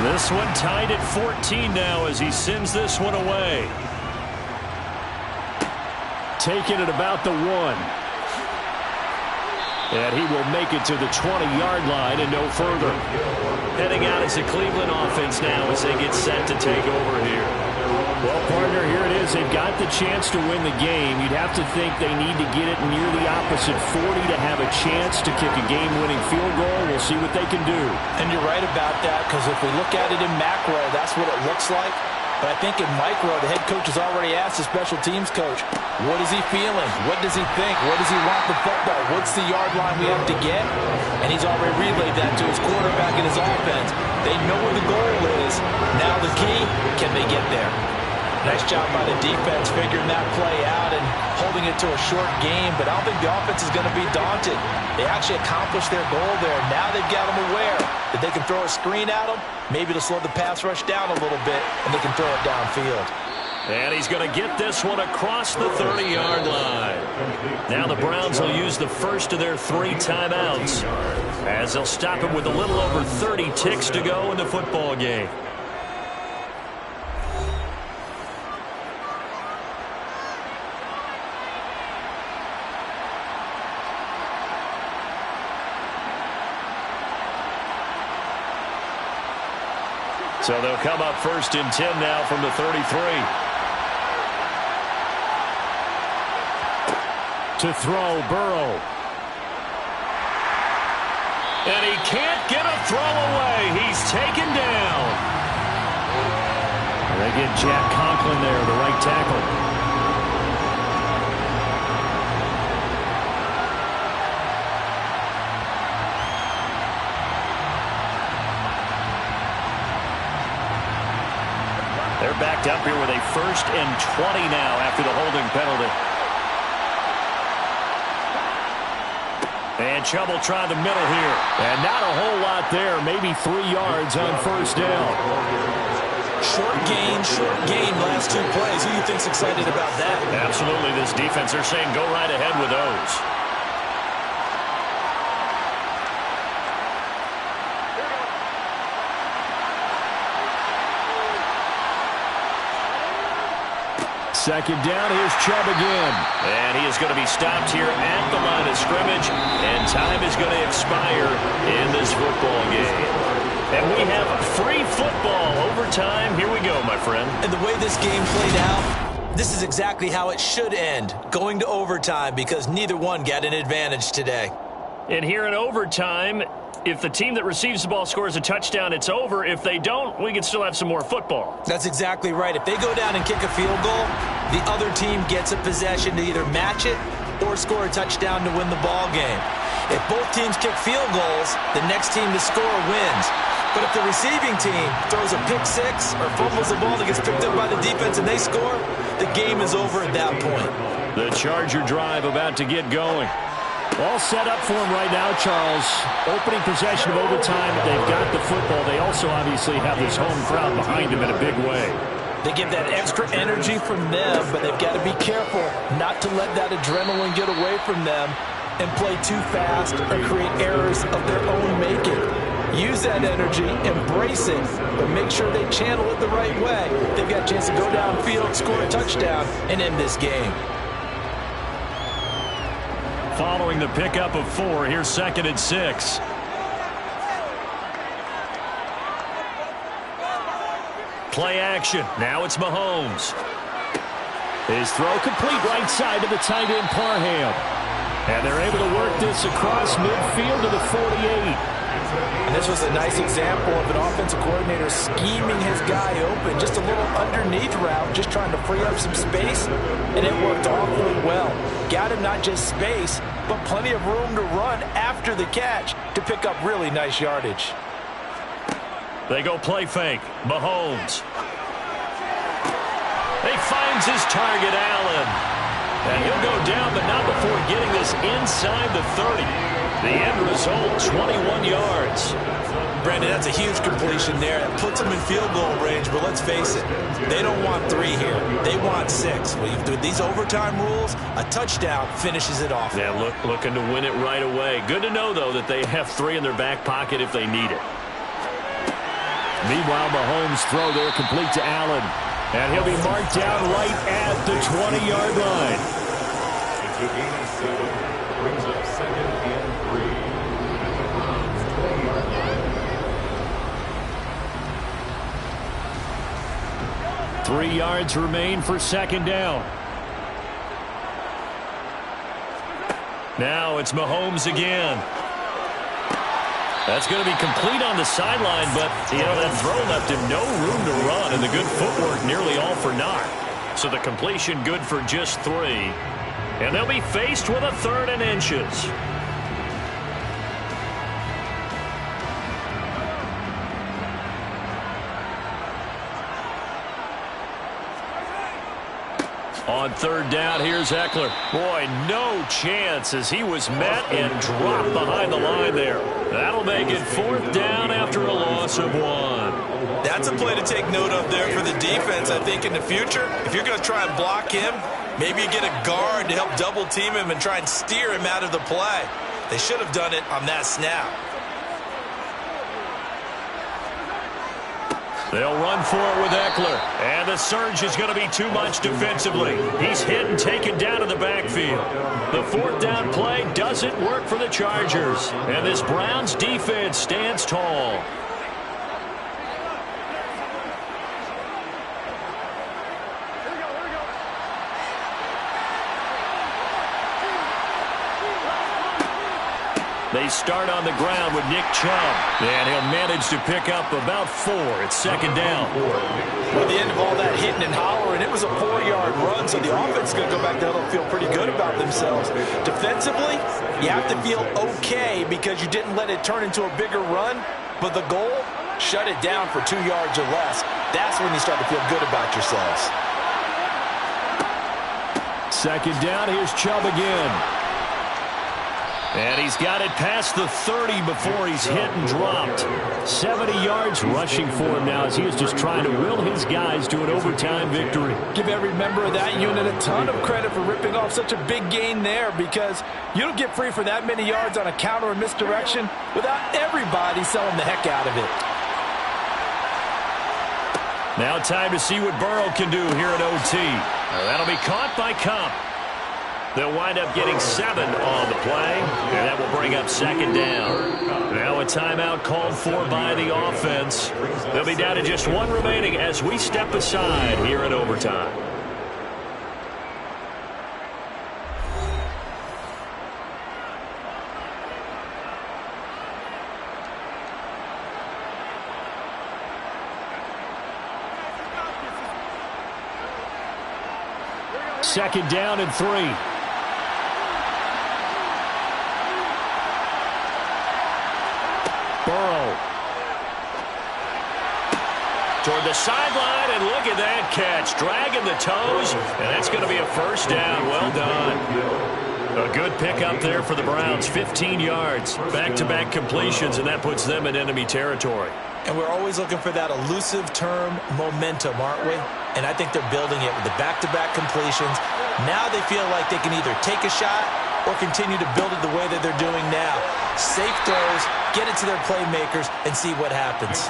This one tied at 14 now as he sends this one away. Taking it about the 1. And he will make it to the 20-yard line and no further. Heading out as the Cleveland offense now as they get set to take over here. Well, partner, here it is. They've got the chance to win the game. You'd have to think they need to get it near the opposite 40 to have a chance to kick a game-winning field goal. We'll see what they can do. And you're right about that, because if we look at it in macro, that's what it looks like. But I think in micro, the head coach has already asked the special teams coach, what is he feeling? What does he think? What does he want the football? What's the yard line we have to get? And he's already relayed that to his quarterback and his offense. They know where the goal is. Now the key, can they get there? Nice job by the defense figuring that play out and holding it to a short game, but I don't think the offense is going to be daunted. They actually accomplished their goal there. Now they've got them aware that they can throw a screen at them, maybe to slow the pass rush down a little bit, and they can throw it downfield. And he's going to get this one across the 30-yard line. Now the Browns will use the first of their 3 timeouts, as they'll stop him with a little over 30 ticks to go in the football game. So they'll come up 1st and 10 now from the 33. To throw, Burrow. And he can't get a throw away. He's taken down. And they get Jack Conklin there, the right tackle. They're backed up here with a 1st and 20 now after the holding penalty. And trouble trying the middle here. And not a whole lot there. Maybe 3 yards on 1st down. Short gain, last 2 plays. Who do you think's excited about that? Absolutely. This defense, they're saying go right ahead with those. Second down, here's Chubb again. And he is going to be stopped here at the line of scrimmage, and time is going to expire in this football game. And we have free football overtime. Here we go, my friend. And the way this game played out, this is exactly how it should end, going to overtime, because neither one got an advantage today. And here in overtime, if the team that receives the ball scores a touchdown, it's over. If they don't, we can still have some more football. That's exactly right. If they go down and kick a field goal, the other team gets a possession to either match it or score a touchdown to win the ball game. If both teams kick field goals, the next team to score wins. But if the receiving team throws a pick six or fumbles the ball that gets picked up by the defense and they score, the game is over at that point. The Charger drive about to get going. All set up for him right now, Charles. Opening possession of overtime. They've got the football. They also obviously have this home crowd behind them in a big way. They give that extra energy from them, but they've got to be careful not to let that adrenaline get away from them and play too fast or create errors of their own making. Use that energy, embrace it, but make sure they channel it the right way. They've got a chance to go downfield, score a touchdown, and end this game. Following the pickup of 4, here's 2nd and 6. Play action. Now it's Mahomes. His throw complete right side to the tight end Parham. And they're able to work this across midfield to the 48. And this was a nice example of an offensive coordinator scheming his guy open. Just a little underneath route, just trying to free up some space, and it worked awfully well. Got him not just space, but plenty of room to run after the catch to pick up really nice yardage. They go play fake. Mahomes. He finds his target, Allen. And he'll go down, but not before getting this inside the 30. The end result, 21 yards. Brandon, that's a huge completion there. It puts them in field goal range, but let's face it, they don't want 3 here. They want 6. With these overtime rules, a touchdown finishes it off. Yeah, looking to win it right away. Good to know, though, that they have 3 in their back pocket if they need it. Meanwhile, Mahomes' throw there complete to Allen. And he'll be marked down right at the 20-yard line. Into gain of 7, brings up 2nd and 3. 3 yards remain for second down. Now it's Mahomes again. That's going to be complete on the sideline, but, that throw left him no room to run, and the good footwork nearly all for naught. So the completion good for just 3. And they'll be faced with a 3rd and inches. On 3rd down, here's Eckler. Boy, no chance as he was met and dropped behind the line there. That'll make it 4th down after a loss of 1. That's a play to take note of there for the defense. I think in the future, if you're going to try and block him, maybe you get a guard to help double team him and try and steer him out of the play. They should have done it on that snap. They'll run for it with Eckler. And the surge is going to be too much defensively. He's hit and taken down to the backfield. The 4th down play doesn't work for the Chargers. And this Browns defense stands tall. They start on the ground with Nick Chubb. And he'll manage to pick up about 4 at second down. At the end of all that hitting and hollering, it was a 4-yard run, so the offense is going to go back there and feel pretty good about themselves. Defensively, you have to feel okay because you didn't let it turn into a bigger run, but the goal, shut it down for 2 yards or less. That's when you start to feel good about yourselves. Second down, here's Chubb again. And he's got it past the 30 before he's hit and dropped. 70 yards rushing for him now as he is just trying to will his guys to an overtime victory. Give every member of that unit a ton of credit for ripping off such a big gain there because you don't get free for that many yards on a counter or misdirection without everybody selling the heck out of it. Now time to see what Burrow can do here at OT. That'll be caught by Cup. They'll wind up getting 7 on the play, and that will bring up second down. Now a timeout called for by the offense. They'll be down to just 1 remaining as we step aside here at overtime. Second down and 3. Burrow. Toward the sideline, and look at that catch. Dragging the toes, and that's going to be a first down. Well done. A good pickup there for the Browns. 15 yards. Back-to-back completions, and that puts them in enemy territory. And we're always looking for that elusive term momentum, aren't we? And I think they're building it with the back-to-back completions. Now they feel like they can either take a shot or continue to build it the way that they're doing now. Safe throws, get it to their playmakers, and see what happens.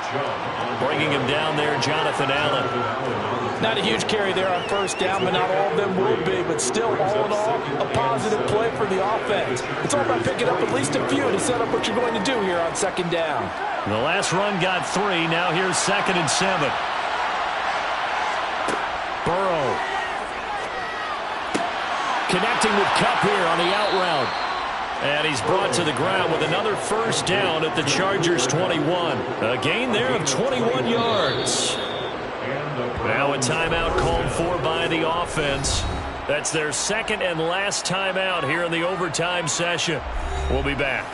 Bringing him down there, Jonathan Allen. Not a huge carry there on first down, but not all of them will be. But still, all in all, a positive play for the offense. It's all about picking up at least a few to set up what you're going to do here on second down. The last run got 3. Now here's 2nd and 7. Burrow. Connecting with Kupp here on the out route. And he's brought to the ground with another first down at the Chargers' 21. A gain there of 21 yards. Now a timeout called for by the offense. That's their 2nd and last timeout here in the overtime session. We'll be back.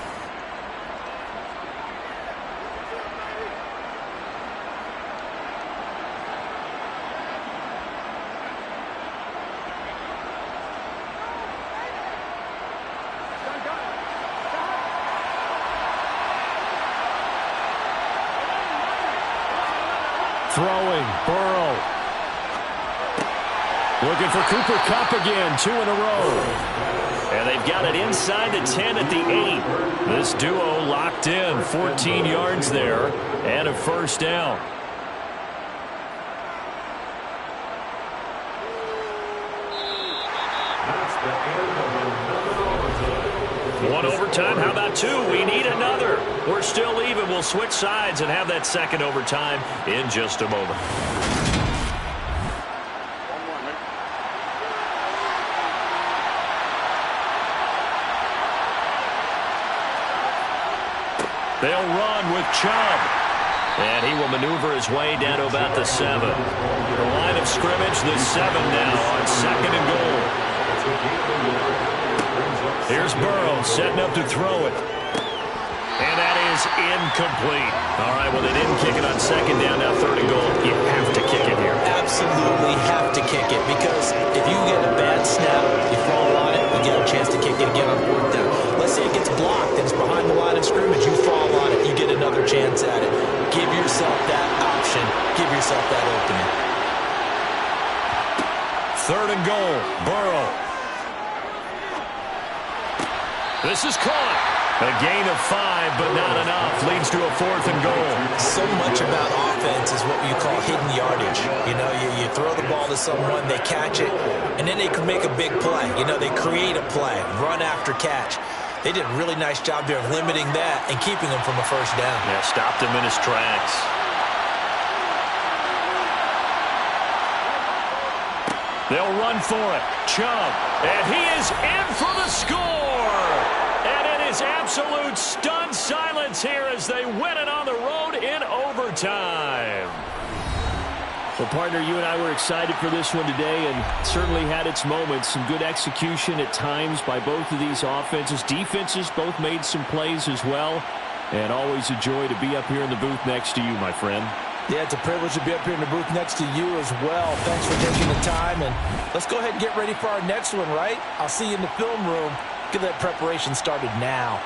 Throwing, Burrow. Looking for Cooper Kupp again, 2 in a row. And they've got it inside the 10 at the 8. This duo locked in, 14 yards there, and a first down. One overtime, how about 2? We need another. We're still even. We'll switch sides and have that second overtime in just a moment. They'll run with Chubb. And he will maneuver his way down to about the 7. The line of scrimmage, the 7 now on 2nd and goal. Here's Burrow setting up to throw it. And that is incomplete. All right, well, they didn't kick it on 2nd down, now 3rd and goal. You have to kick it here. Absolutely have to kick it, because if you get a bad snap, you fall on it, you get a chance to kick it again on 4th down. Let's say it gets blocked and it's behind the line of scrimmage, you fall on it, you get another chance at it. Give yourself that option. Give yourself that opening. 3rd and goal, Burrow. This is caught. A gain of 5, but not enough. Leads to a 4th and goal. So much about offense is what you call hidden yardage. You know, you throw the ball to someone, they catch it, and then they can make a big play. You know, they create a play, run after catch. They did a really nice job there of limiting that and keeping him from a 1st down. Yeah, stopped him in his tracks. They'll run for it. Chubb. And he is in for the score. And it is absolute stunned silence here as they win it on the road in overtime. Well, partner, you and I were excited for this one today, and certainly had its moments. Some good execution at times by both of these offenses. Defenses both made some plays as well. And always a joy to be up here in the booth next to you, my friend. Yeah, it's a privilege to be up here in the booth next to you as well. Thanks for taking the time, and let's go ahead and get ready for our next one, right? I'll see you in the film room. Get that preparation started now.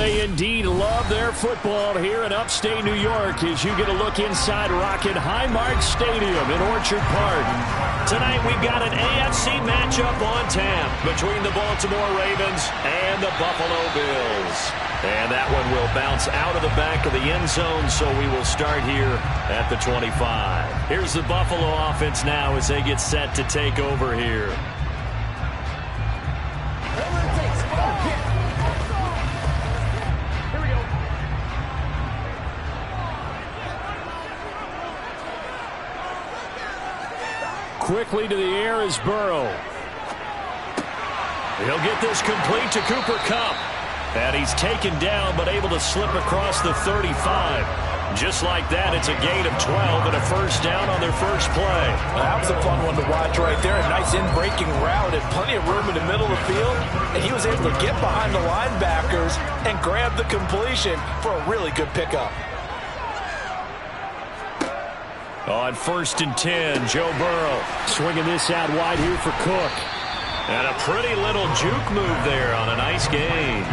They indeed love their football here in upstate New York as you get a look inside Rocket Highmark Stadium in Orchard Park. Tonight we've got an AFC matchup on tap between the Baltimore Ravens and the Buffalo Bills. And that one will bounce out of the back of the end zone, so we will start here at the 25. Here's the Buffalo offense now as they get set to take over here. Quickly to the air is Burrow. He'll get this complete to Cooper Kupp. And he's taken down but able to slip across the 35. Just like that, it's a gain of 12 and a first down on their first play. Well, that was a fun one to watch right there. A nice in-breaking route and plenty of room in the middle of the field. And he was able to get behind the linebackers and grab the completion for a really good pickup. On 1st and 10, Joe Burrow. Swinging this out wide here for Cook. And a pretty little juke move there on a nice gain.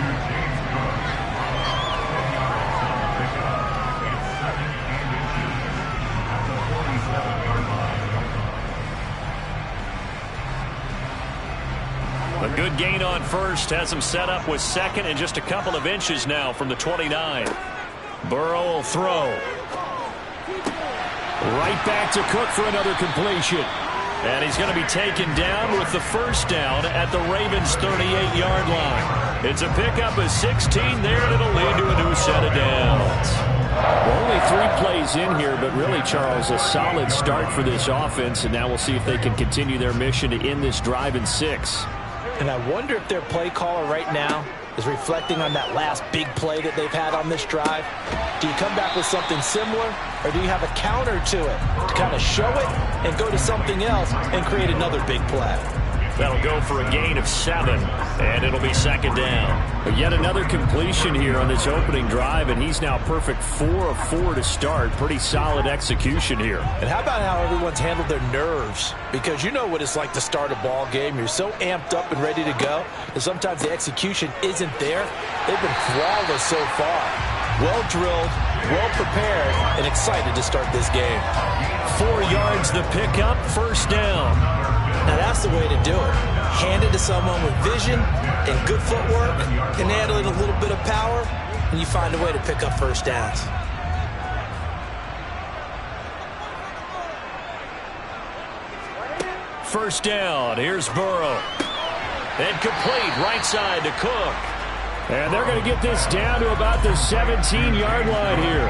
A good gain on first has him set up with second and just a couple of inches now from the 29. Burrow will throw. Right back to Cook for another completion. And he's going to be taken down with the first down at the Ravens' 38-yard line. It's a pickup of 16 there, and it'll lead to a new set of downs. Well, only 3 plays in here, but really, Charles, a solid start for this offense. And now we'll see if they can continue their mission to end this drive in 6. And I wonder if their play caller right now is reflecting on that last big play that they've had on this drive. Do you come back with something similar, or do you have a counter to it to kind of show it and go to something else and create another big play? That'll go for a gain of 7, and it'll be second down. But yet another completion here on this opening drive, and he's now perfect 4 of 4 to start. Pretty solid execution here. And how about how everyone's handled their nerves? Because you know what it's like to start a ball game. You're so amped up and ready to go, and sometimes the execution isn't there. They've been flawless so far. Well drilled, well prepared, and excited to start this game. 4 yards the pickup, first down. Now that's the way to do it. Hand it to someone with vision and good footwork, and add in a little bit of power, and you find a way to pick up first downs. First down, here's Burrow. And complete, right side to Cook. And they're going to get this down to about the 17-yard line here.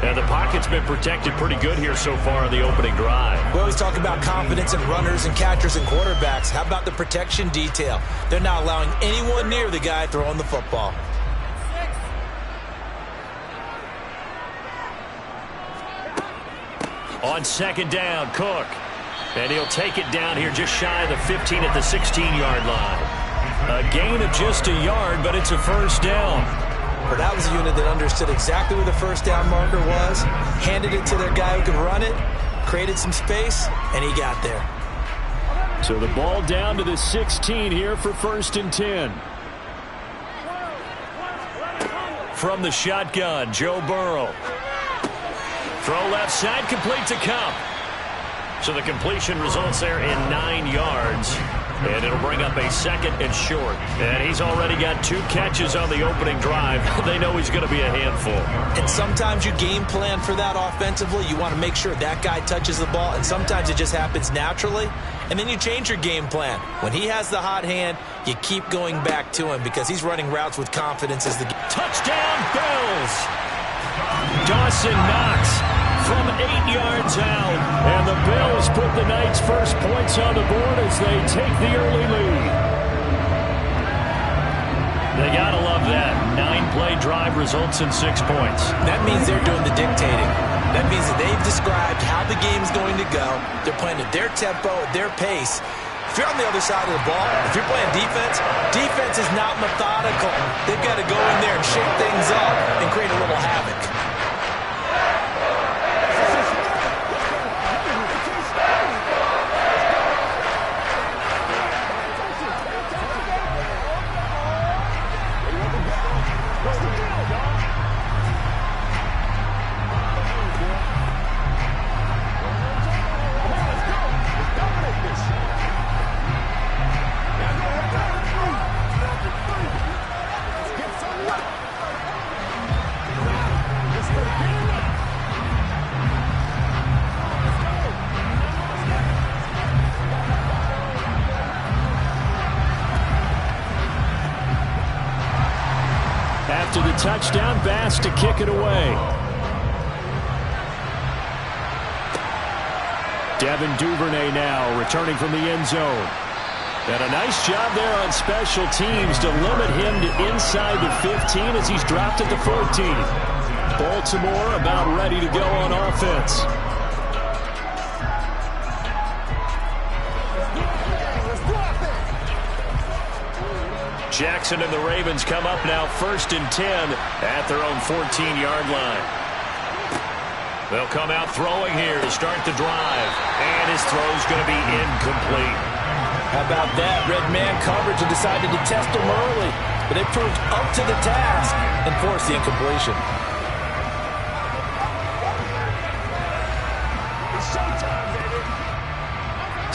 And the pocket's been protected pretty good here so far in the opening drive. We always talk about confidence in runners and catchers and quarterbacks. How about the protection detail? They're not allowing anyone near the guy throwing the football. On second down, Cook. And he'll take it down here just shy of the 15 at the 16-yard line. A gain of just a yard, but it's a first down. But that was a unit that understood exactly where the first down marker was, handed it to their guy who could run it, created some space, and he got there. So the ball down to the 16 here for 1st and 10. From the shotgun, Joe Burrow. Throw left side, complete to Kupp. So the completion results there in 9 yards. And it'll bring up a second and short. And he's already got 2 catches on the opening drive. They know he's going to be a handful. And sometimes you game plan for that offensively. You want to make sure that guy touches the ball. And sometimes it just happens naturally. And then you change your game plan. When he has the hot hand, you keep going back to him because he's running routes with confidence as the touchdown Bills. Dawson Knox from 8 yards out. And the Bills put the night's first points on the board as they take the early lead. They gotta love that. 9-play drive results in 6 points. That means they're doing the dictating. That means that they've described how the game's going to go. They're playing at their tempo, at their pace. If you're on the other side of the ball, if you're playing defense, defense is not methodical. They've got to go in there and shake things up and create a little havoc. after the touchdown. Bass to kick it away. Devin Duvernay now returning from the end zone. And a nice job there on special teams to limit him to inside the 15 as he's dropped at the 14. Baltimore about ready to go on offense. Jackson and the Ravens come up now 1st and 10 at their own 14-yard line. They'll come out throwing here to start the drive. And his throw's going to be incomplete. How about that? Red man coverage and decided to test him early. But they proved up to the task and forced the incompletion.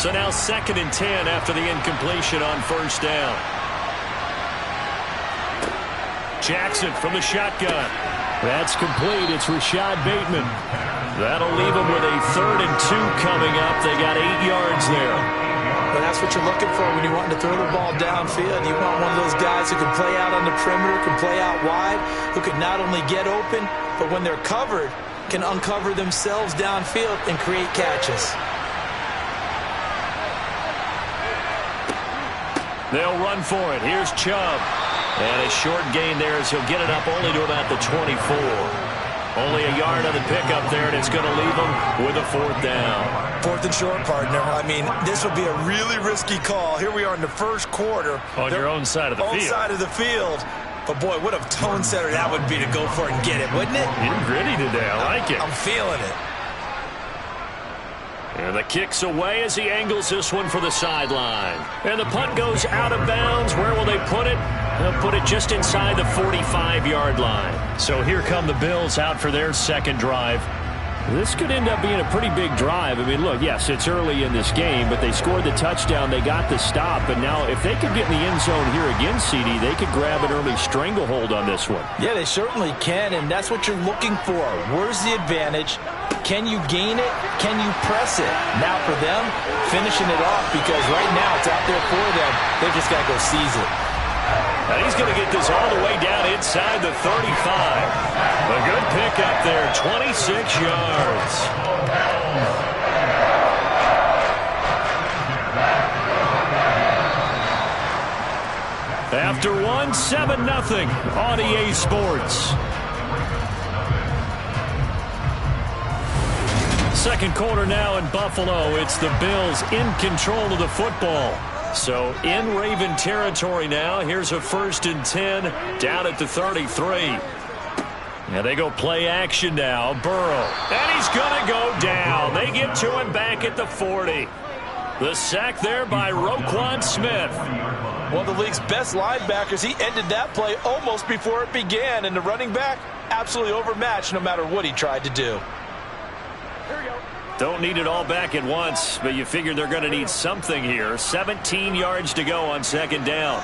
So now 2nd and 10 after the incompletion on 1st down. Jackson from the shotgun. That's complete. It's Rashad Bateman. That'll leave them with a 3rd and 2 coming up. They got 8 yards there. But that's what you're looking for when you're wanting to throw the ball downfield. You want one of those guys who can play out on the perimeter, can play out wide, who can not only get open, but when they're covered, can uncover themselves downfield and create catches. They'll run for it. Here's Chubb. And a short gain there as he'll get it up only to about the 24. Only a yard on the pickup there, and it's going to leave him with a 4th down. 4th and short, partner. I mean, this would be a really risky call. Here we are in the first quarter. On your own side of the field. Own side of the field. But, boy, what a tone setter that would be to go for it and get it, wouldn't it? You're gritty today. I like it. I'm feeling it. And the kick's away as he angles this one for the sideline. And the punt goes out of bounds. Where will they put it? They'll put it just inside the 45-yard line. So here come the Bills out for their 2nd drive. This could end up being a pretty big drive. I mean, look, yes, it's early in this game, but they scored the touchdown. They got the stop. And now if they could get in the end zone here again, CD, they could grab an early stranglehold on this one. Yeah, they certainly can, and that's what you're looking for. Where's the advantage? Can you gain it? Can you press it? Now for them, finishing it off, because right now it's out there for them. They've just got to go seize it. And he's going to get this all the way down inside the 35. A good pickup there, 26 yards. After one, 7-0 on EA Sports. Second quarter now in Buffalo. It's the Bills in control of the football. So in Raven territory now. Here's a 1st and 10 down at the 33. And they go play action now. Burrow. And he's going to go down. They get to him back at the 40. The sack there by Roquan Smith. One of the league's best linebackers. He ended that play almost before it began. And the running back, absolutely overmatched no matter what he tried to do. Don't need it all back at once, but you figure they're going to need something here. 17 yards to go on 2nd down.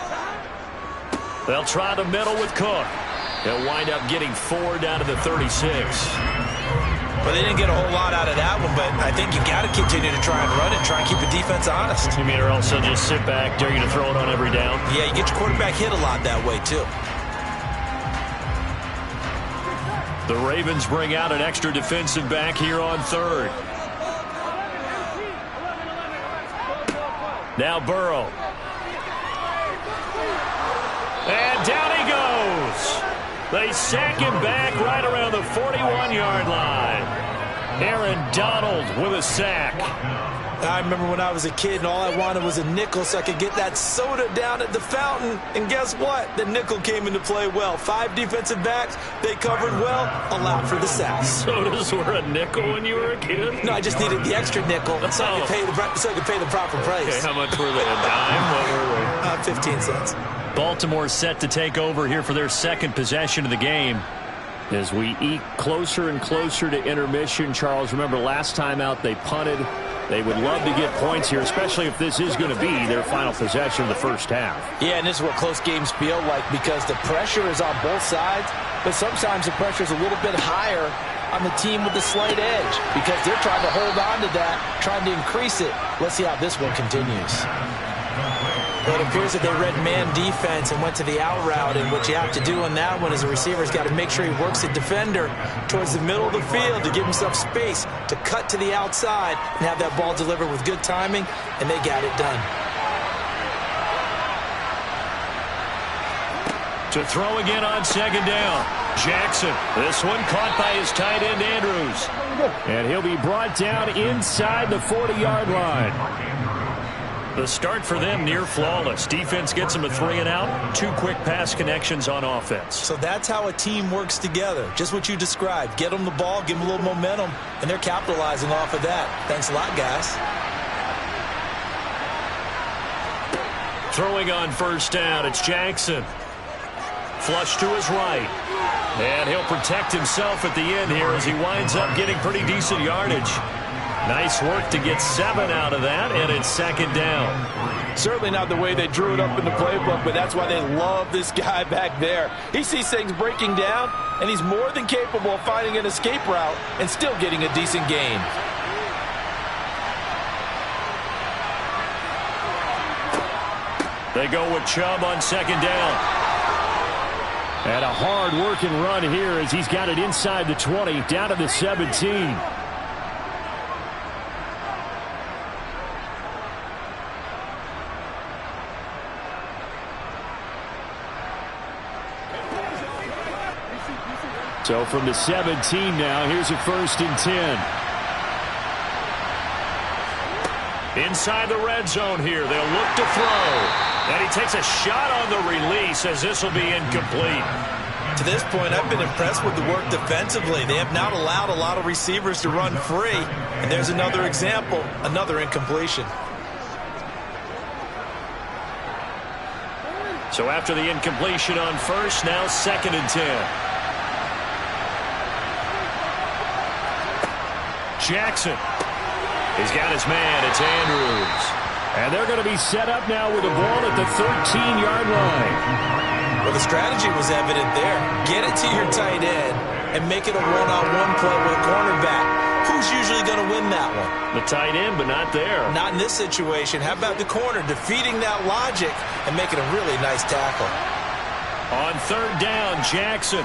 They'll try the middle with Cook. They'll wind up getting 4 down to the 36. But they didn't get a whole lot out of that one, but I think you got to continue to try and run it, try and keep the defense honest. You mean or else they'll just sit back, dare you to throw it on every down? Yeah, you get your quarterback hit a lot that way, too. The Ravens bring out an extra defensive back here on 3rd. Now Burrow. And down he goes. They sack him back right around the 41-yard line. Aaron Donald with a sack. I remember when I was a kid and all I wanted was a nickel so I could get that soda down at the fountain. And guess what? The nickel came into play well. 5 defensive backs. They covered well. Allowed for the sack. Sodas were a nickel when you were a kid? No, I just needed the extra nickel so I could pay the proper price. Okay, how much were they? A dime? What were they? 15 cents. Baltimore set to take over here for their 2nd possession of the game. As we eke closer and closer to intermission, Charles, remember last time out they punted. They would love to get points here, especially if this is going to be their final possession of the first half. Yeah, and this is what close games feel like because the pressure is on both sides, but sometimes the pressure is a little bit higher on the team with the slight edge because they're trying to hold on to that, trying to increase it. Let's see how this one continues. Well, it appears that they read man defense and went to the out route, and what you have to do on that one is the receiver's got to make sure he works the defender towards the middle of the field to give himself space to cut to the outside and have that ball delivered with good timing, and they got it done. To throw again on second down. Jackson. This one caught by his tight end, Andrews. And he'll be brought down inside the 40-yard line. The start for them near flawless. Defense gets them a 3 and out. 2 quick pass connections on offense. So that's how a team works together. Just what you described. Get them the ball, give them a little momentum, and they're capitalizing off of that. Thanks a lot, guys. Throwing on first down, it's Jackson. Flush to his right. And he'll protect himself at the end here as he winds up getting pretty decent yardage. Nice work to get 7 out of that, and it's second down. Certainly not the way they drew it up in the playbook, but that's why they love this guy back there. He sees things breaking down, and he's more than capable of finding an escape route and still getting a decent gain. They go with Chubb on second down. And a hard-working run here as he's got it inside the 20, down to the 17. So from the 17 now, here's a 1st and 10. Inside the red zone here, they'll look to throw. And he takes a shot on the release as this will be incomplete. To this point, I've been impressed with the work defensively. They have not allowed a lot of receivers to run free. And there's another example, another incompletion. So after the incompletion on first, now 2nd and 10. Jackson. He's got his man. It's Andrews. And they're going to be set up now with the ball at the 13-yard line. Well, the strategy was evident there. Get it to your tight end and make it a one-on-one play with a cornerback. Who's usually going to win that one? The tight end, but not there. Not in this situation. How about the corner defeating that logic and making a really nice tackle? On third down, Jackson.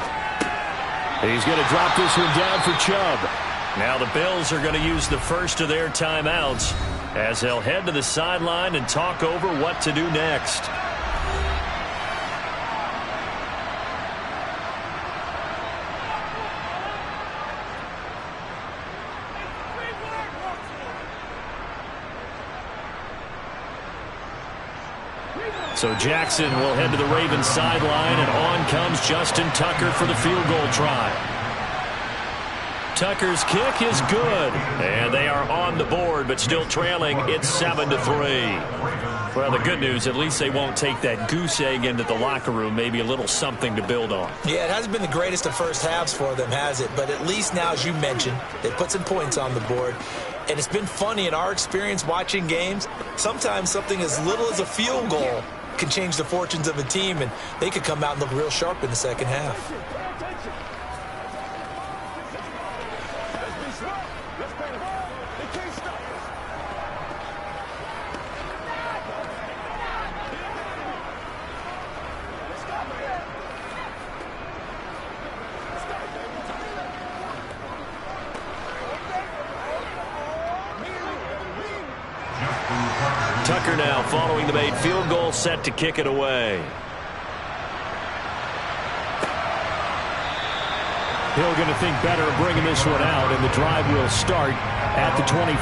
He's going to drop this one down for Chubb. Now the Bills are going to use the first of their timeouts as they'll head to the sideline and talk over what to do next. So Jackson will head to the Ravens sideline, and on comes Justin Tucker for the field goal try. Tucker's kick is good, and they are on the board, but still trailing. It's 7-3. Well, the good news, at least they won't take that goose egg into the locker room. Maybe a little something to build on. Yeah, it hasn't been the greatest of first halves for them, has it? But at least now, as you mentioned, they put some points on the board. And it's been funny in our experience watching games. Sometimes something as little as a field goal can change the fortunes of a team, and they could come out and look real sharp in the second half. Tucker now following the made field goal, set to kick it away. Hill going to think better of bringing this one out, and the drive will start at the 25.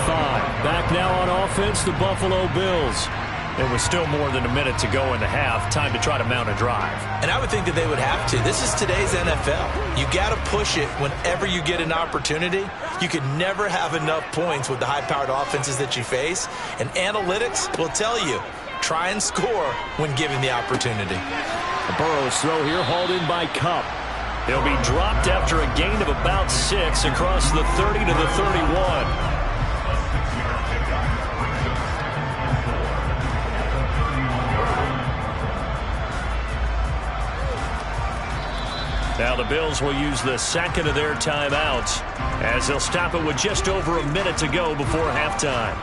Back now on offense, the Buffalo Bills. There was still more than a minute to go in the half. Time to try to mount a drive. And I would think that they would have to. This is today's NFL. You got to push it whenever you get an opportunity. You can never have enough points with the high-powered offenses that you face. And analytics will tell you, try and score when given the opportunity. A Burrow's throw here hauled in by Kupp. He'll be dropped after a gain of about 6 across the 30 to the 31. Now the Bills will use the second of their timeouts as they'll stop it with just over a minute to go before halftime.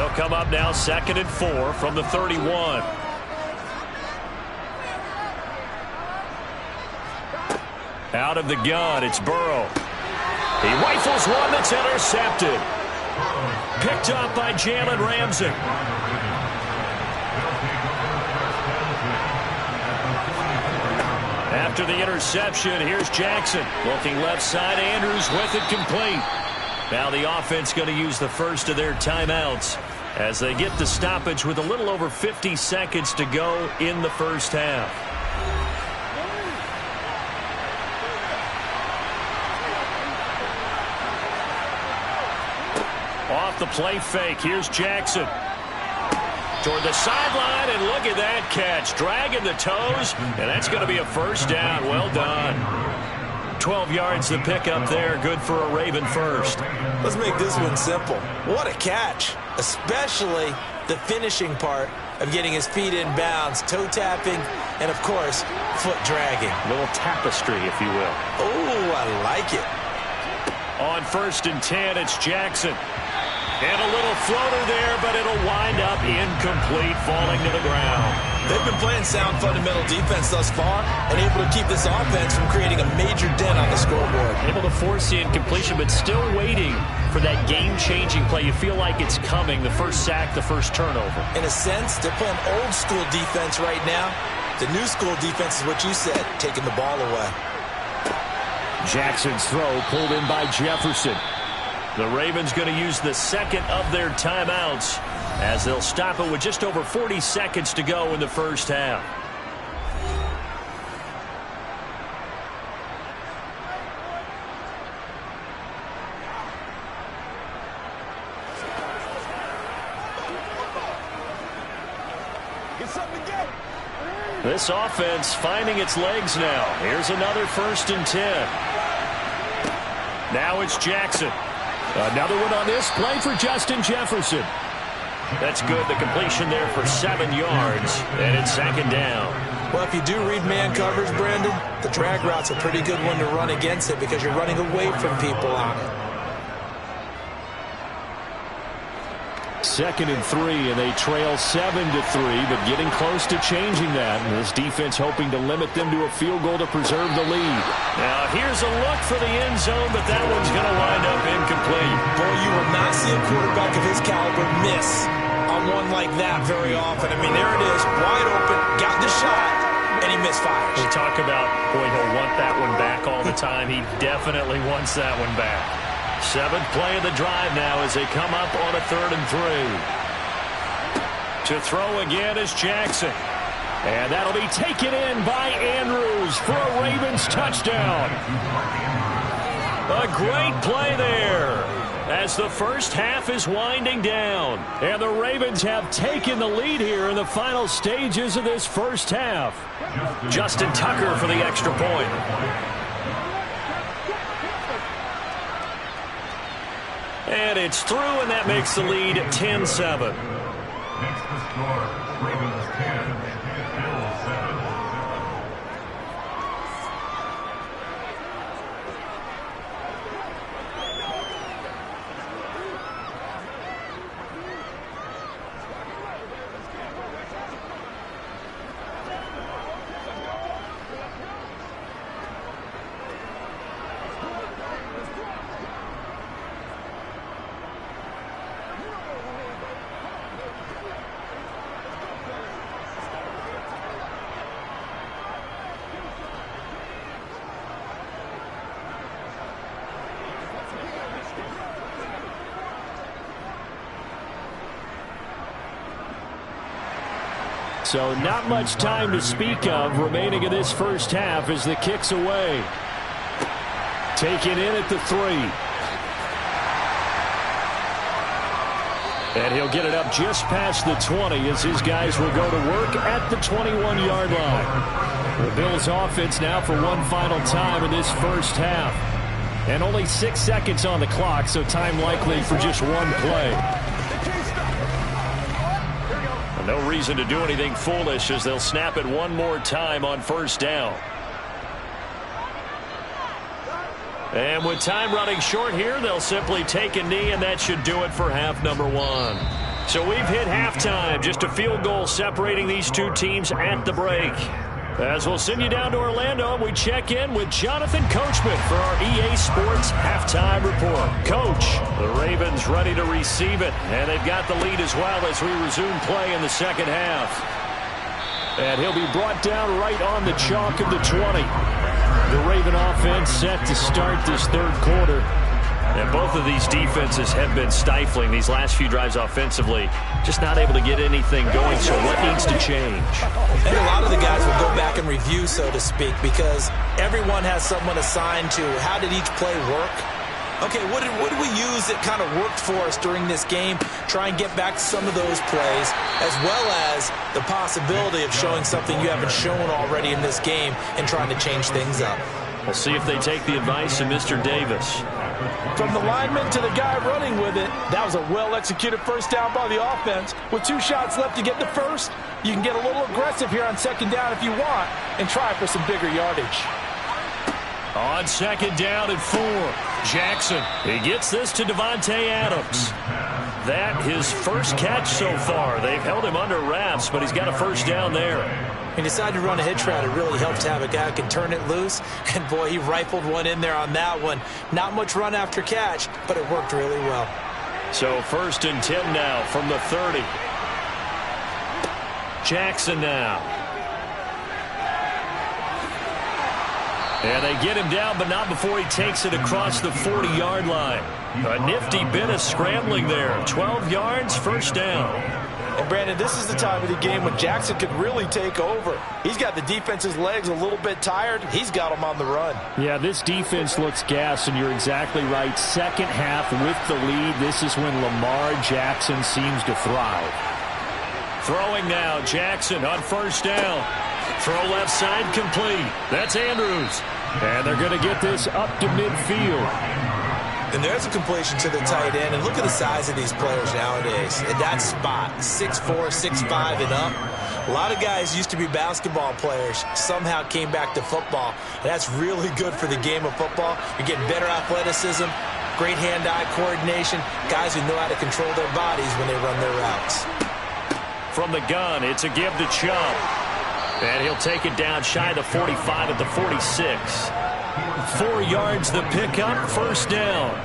It'll come up now 2nd and 4 from the 31. Out of the gun, it's Burrow. He rifles one that's intercepted. Picked up by Jalen Ramsey. After the interception, here's Jackson. Looking left side, Andrews with it complete. Now the offense going to use the first of their timeouts as they get the stoppage with a little over 50 seconds to go in the first half. Off the play fake, here's Jackson. Toward the sideline, and look at that catch. Dragging the toes, and that's going to be a first down. Well done. 12 yards to pick up there. Good for a Raven first. Let's make this one simple. What a catch, especially the finishing part of getting his feet in bounds, toe tapping, and, of course, foot dragging. A little tapestry, if you will. Oh, I like it. On 1st and 10, it's Jackson. And a little floater there, but it'll wind up incomplete, falling to the ground. They've been playing sound fundamental defense thus far and able to keep this offense from creating a major dent on the scoreboard. Able to force the incompletion, but still waiting for that game-changing play. You feel like it's coming, the first sack, the first turnover. In a sense, they're playing old-school defense right now. The new-school defense is what you said, taking the ball away. Jackson's throw pulled in by Jefferson. The Ravens going to use the second of their timeouts as they'll stop it with just over 40 seconds to go in the first half. This offense finding its legs now. Here's another 1st and 10. Now it's Jackson. Another one on this play for Justin Jefferson. That's good. The completion there for 7 yards. And it's 2nd down. Well, if you do read man coverage, Brandon, the drag route's a pretty good one to run against it because you're running away from people on it. 2nd and 3, and they trail 7-3, but getting close to changing that. And this defense hoping to limit them to a field goal to preserve the lead. Now here's a look for the end zone, but that one's going to wind up incomplete. Boy, you will not see a quarterback of his caliber miss on one like that very often. I mean, there it is, wide open, got the shot, and he misfires. We talk about, boy, he'll want that one back all the time. He definitely wants that one back. 7th play of the drive now as they come up on a 3rd and 3. To throw again is Jackson. And that'll be taken in by Andrews for a Ravens touchdown. A great play there as the first half is winding down. And the Ravens have taken the lead here in the final stages of this first half. Justin Tucker for the extra point. And it's through, and that makes the lead 10-7. Next to score, Ravens 10, Bills 7. So not much time to speak of remaining in this first half as the kick's away. Taken in at the 3. And he'll get it up just past the 20 as his guys will go to work at the 21-yard line. The Bills offense now for one final time in this first half. And only 6 seconds on the clock, so time likely for just one play. No reason to do anything foolish as they'll snap it one more time on 1st down. And with time running short here, they'll simply take a knee, and that should do it for half number 1. So we've hit halftime. Just a field goal separating these two teams at the break. As we'll send you down to Orlando, we check in with Jonathan Coachman for our EA Sports Halftime Report. Coach, the Ravens ready to receive it, and they've got the lead as well as we resume play in the second half. And he'll be brought down right on the chalk of the 20. The Raven offense set to start this third quarter. And both of these defenses have been stifling these last few drives offensively. Just not able to get anything going, so what needs to change? And a lot of the guys will go back and review, so to speak, because everyone has someone assigned to how did each play work. Okay, what did we use that kind of worked for us during this game? Try and get back to some of those plays, as well as the possibility of showing something you haven't shown already in this game and trying to change things up. We'll see if they take the advice of Mr. Davis. From the lineman to the guy running with it, that was a well-executed first down by the offense. With 2 shots left to get the first, you can get a little aggressive here on second down if you want and try for some bigger yardage. On second down and 4, Jackson. He gets this to Devontae Adams. That his first catch so far. They've held him under wraps, but he's got a first down there. He decided to run a hitch route. It really helps to have a guy who can turn it loose. And, boy, he rifled one in there on that one. Not much run after catch, but it worked really well. So 1st and 10 now from the 30. Jackson now. And they get him down, but not before he takes it across the 40-yard line. A nifty bit of scrambling there. 12 yards, first down. And, Brandon, this is the time of the game when Jackson could really take over. He's got the defense's legs a little bit tired. He's got them on the run. Yeah, this defense looks gassed, and you're exactly right. Second half with the lead, this is when Lamar Jackson seems to thrive. Throwing now, Jackson on first down. Throw left side complete. That's Andrews. And they're going to get this up to midfield. And there's a completion to the tight end. And look at the size of these players nowadays. At that spot, 6'4", 6'5", and up. A lot of guys used to be basketball players, somehow came back to football. And that's really good for the game of football. You're getting better athleticism, great hand-eye coordination, guys who know how to control their bodies when they run their routes. From the gun, it's a give to Chubb. And he'll take it down shy of the 45 at the 46. 4 yards the pickup, first down.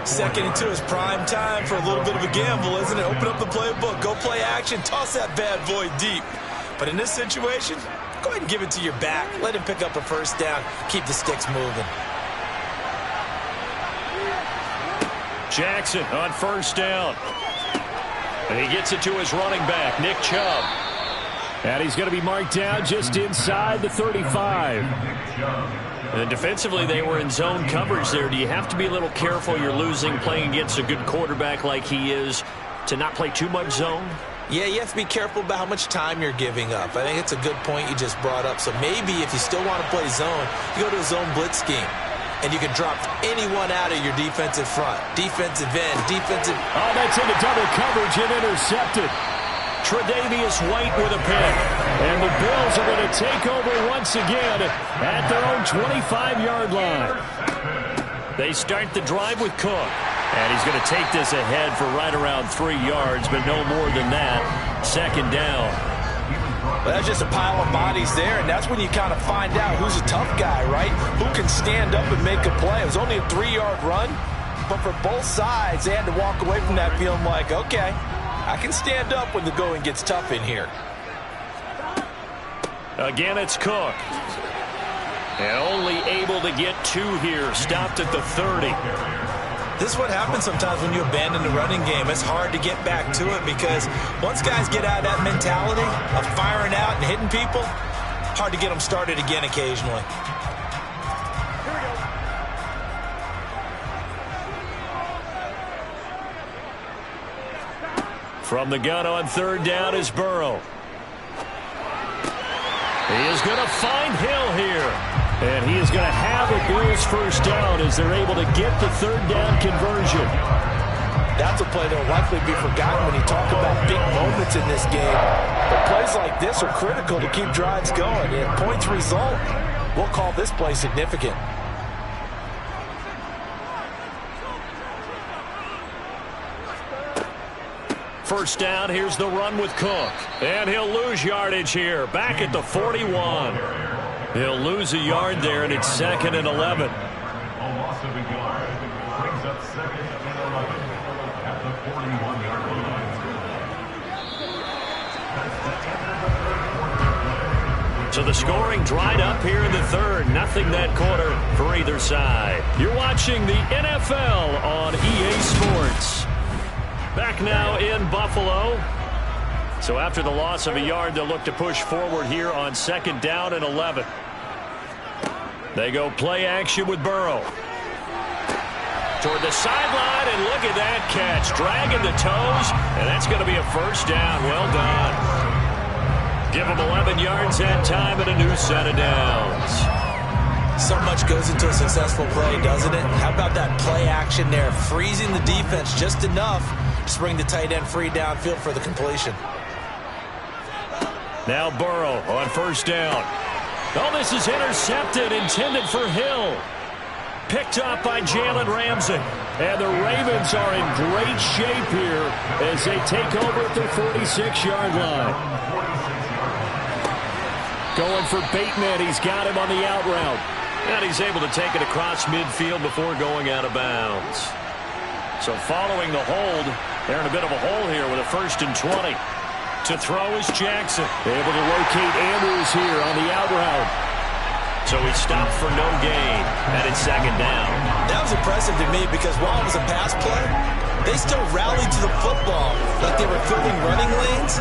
2nd and 2 is prime time for a little bit of a gamble, isn't it? Open up the playbook, go play action, toss that bad boy deep. But in this situation, go ahead and give it to your back. Let him pick up a first down, keep the sticks moving. Jackson on first down. And he gets it to his running back, Nick Chubb. And he's going to be marked down just inside the 35. And defensively, they were in zone coverage there. Do you have to be a little careful? You're losing, playing against a good quarterback like he is, to not play too much zone? Yeah, you have to be careful about how much time you're giving up. I think it's a good point you just brought up. So maybe if you still want to play zone, you go to a zone blitz scheme. And you can drop anyone out of your defensive front. Defensive end, defensive... Oh, that's into double coverage and intercepted. Tre'Davious White with a pick. And the Bills are going to take over once again at their own 25-yard line. They start the drive with Cook. And he's going to take this ahead for right around 3 yards, but no more than that. Second down. Well, that's just a pile of bodies there, and that's when you kind of find out who's a tough guy, right? Who can stand up and make a play. It was only a 3-yard run, but for both sides, they had to walk away from that feeling like, okay, I can stand up when the going gets tough in here. Again, it's Cook. And only able to get 2 here. Stopped at the 30. This is what happens sometimes when you abandon the running game. It's hard to get back to it because once guys get out of that mentality of firing out and hitting people, hard to get them started again occasionally. From the gun on third down is Burrow. He is going to find Hill here. And he is going to have a Bills first down as they're able to get the third down conversion. That's a play that will likely be forgotten when you talk about big moments in this game. But plays like this are critical to keep drives going. And points result, we'll call this play significant. first down. Here's the run with Cook. And he'll lose yardage here. Back at the 41. He'll lose a yard there, and it's 2nd and 11. A loss of a yard brings up 2nd and 11 at the 41-yard line. So the scoring dried up here in the third. Nothing that quarter for either side. You're watching the NFL on EA Sports. Back now in Buffalo. So after the loss of a yard, they'll look to push forward here on 2nd down and 11. They go play action with Burrow. Toward the sideline, and look at that catch. Dragging the toes, and that's going to be a first down. Well done. Give him 11 yards that time and a new set of downs. So much goes into a successful play, doesn't it? How about that play action there? Freezing the defense just enough to bring the tight end free downfield for the completion. Now Burrow on first down. Oh, this is intercepted, intended for Hill. Picked up by Jalen Ramsey. And the Ravens are in great shape here as they take over at their 46-yard line. Going for Bateman. He's got him on the out route. And he's able to take it across midfield before going out of bounds. So following the hold, they're in a bit of a hole here with a 1st and 20. To throw is Jackson. Able to locate Andrews here on the out route. So he stopped for no gain, and it's 2nd down. That was impressive to me because while it was a pass play, they still rallied to the football like they were filling running lanes,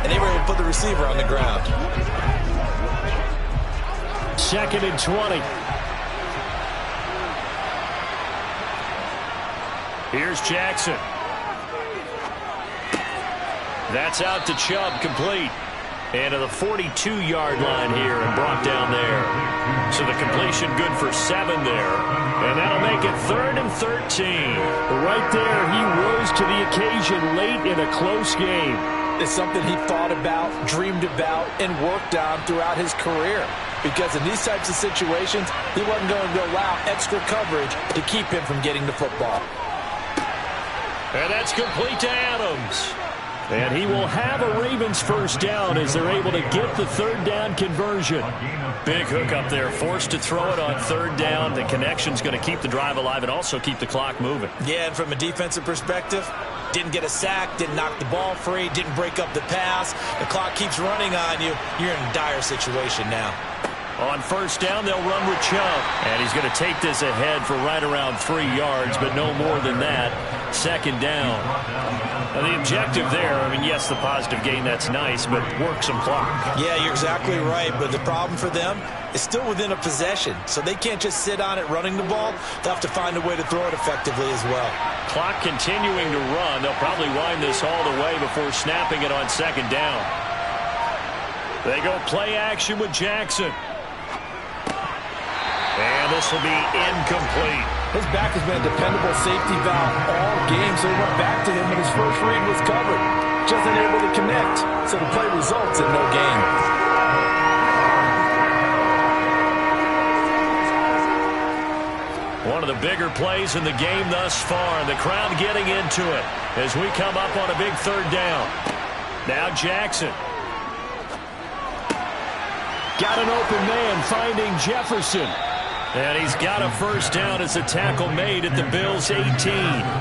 and they were able to put the receiver on the ground. 2nd and 20. Here's Jackson. That's out to Chubb, complete. And to the 42-yard line here and brought down there. So the completion good for 7 there. And that'll make it 3rd and 13. Right there, he rose to the occasion late in a close game. It's something he thought about, dreamed about, and worked on throughout his career. Because in these types of situations, he wasn't going to allow extra coverage to keep him from getting the football. And that's complete to Adams. And he will have a Ravens first down as they're able to get the 3rd down conversion. Big hook up there, forced to throw it on 3rd down. The connection's going to keep the drive alive and also keep the clock moving. Yeah, and from a defensive perspective, didn't get a sack, didn't knock the ball free, didn't break up the pass. The clock keeps running on you. You're in a dire situation now. On first down, they'll run with Chubb. And he's going to take this ahead for right around 3 yards, but no more than that. 2nd down. Now the objective there, I mean, yes, the positive gain, that's nice, but work some clock. Yeah, you're exactly right, but the problem for them is still within a possession, so they can't just sit on it running the ball. They'll have to find a way to throw it effectively as well. Clock continuing to run. They'll probably wind this all the way before snapping it on 2nd down. They go play action with Jackson. And this will be incomplete. His back has been a dependable safety valve all game, so he went back to him when his first read was covered. Just unable to connect, so the play results in no gain. One of the bigger plays in the game thus far, and the crowd getting into it as we come up on a big 3rd down. Now Jackson. Got an open man finding Jefferson. And he's got a first down as a tackle made at the Bills' 18.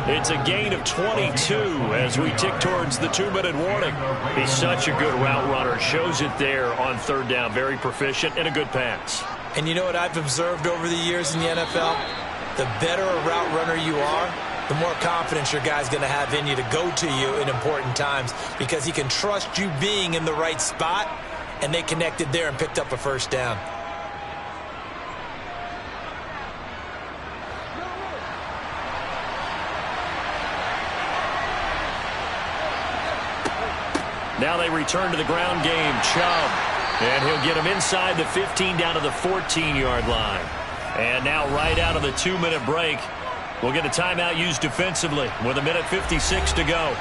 It's a gain of 22 as we tick towards the 2-minute warning. He's such a good route runner. Shows it there on 3rd down. Very proficient and a good pass. And you know what I've observed over the years in the NFL? The better a route runner you are, the more confidence your guy's going to have in you to go to you in important times because he can trust you being in the right spot, and they connected there and picked up a first down. Now they return to the ground game. Chubb. And he'll get him inside the 15 down to the 14-yard line. And now right out of the 2-minute break, we'll get a timeout used defensively with 1:56 to go.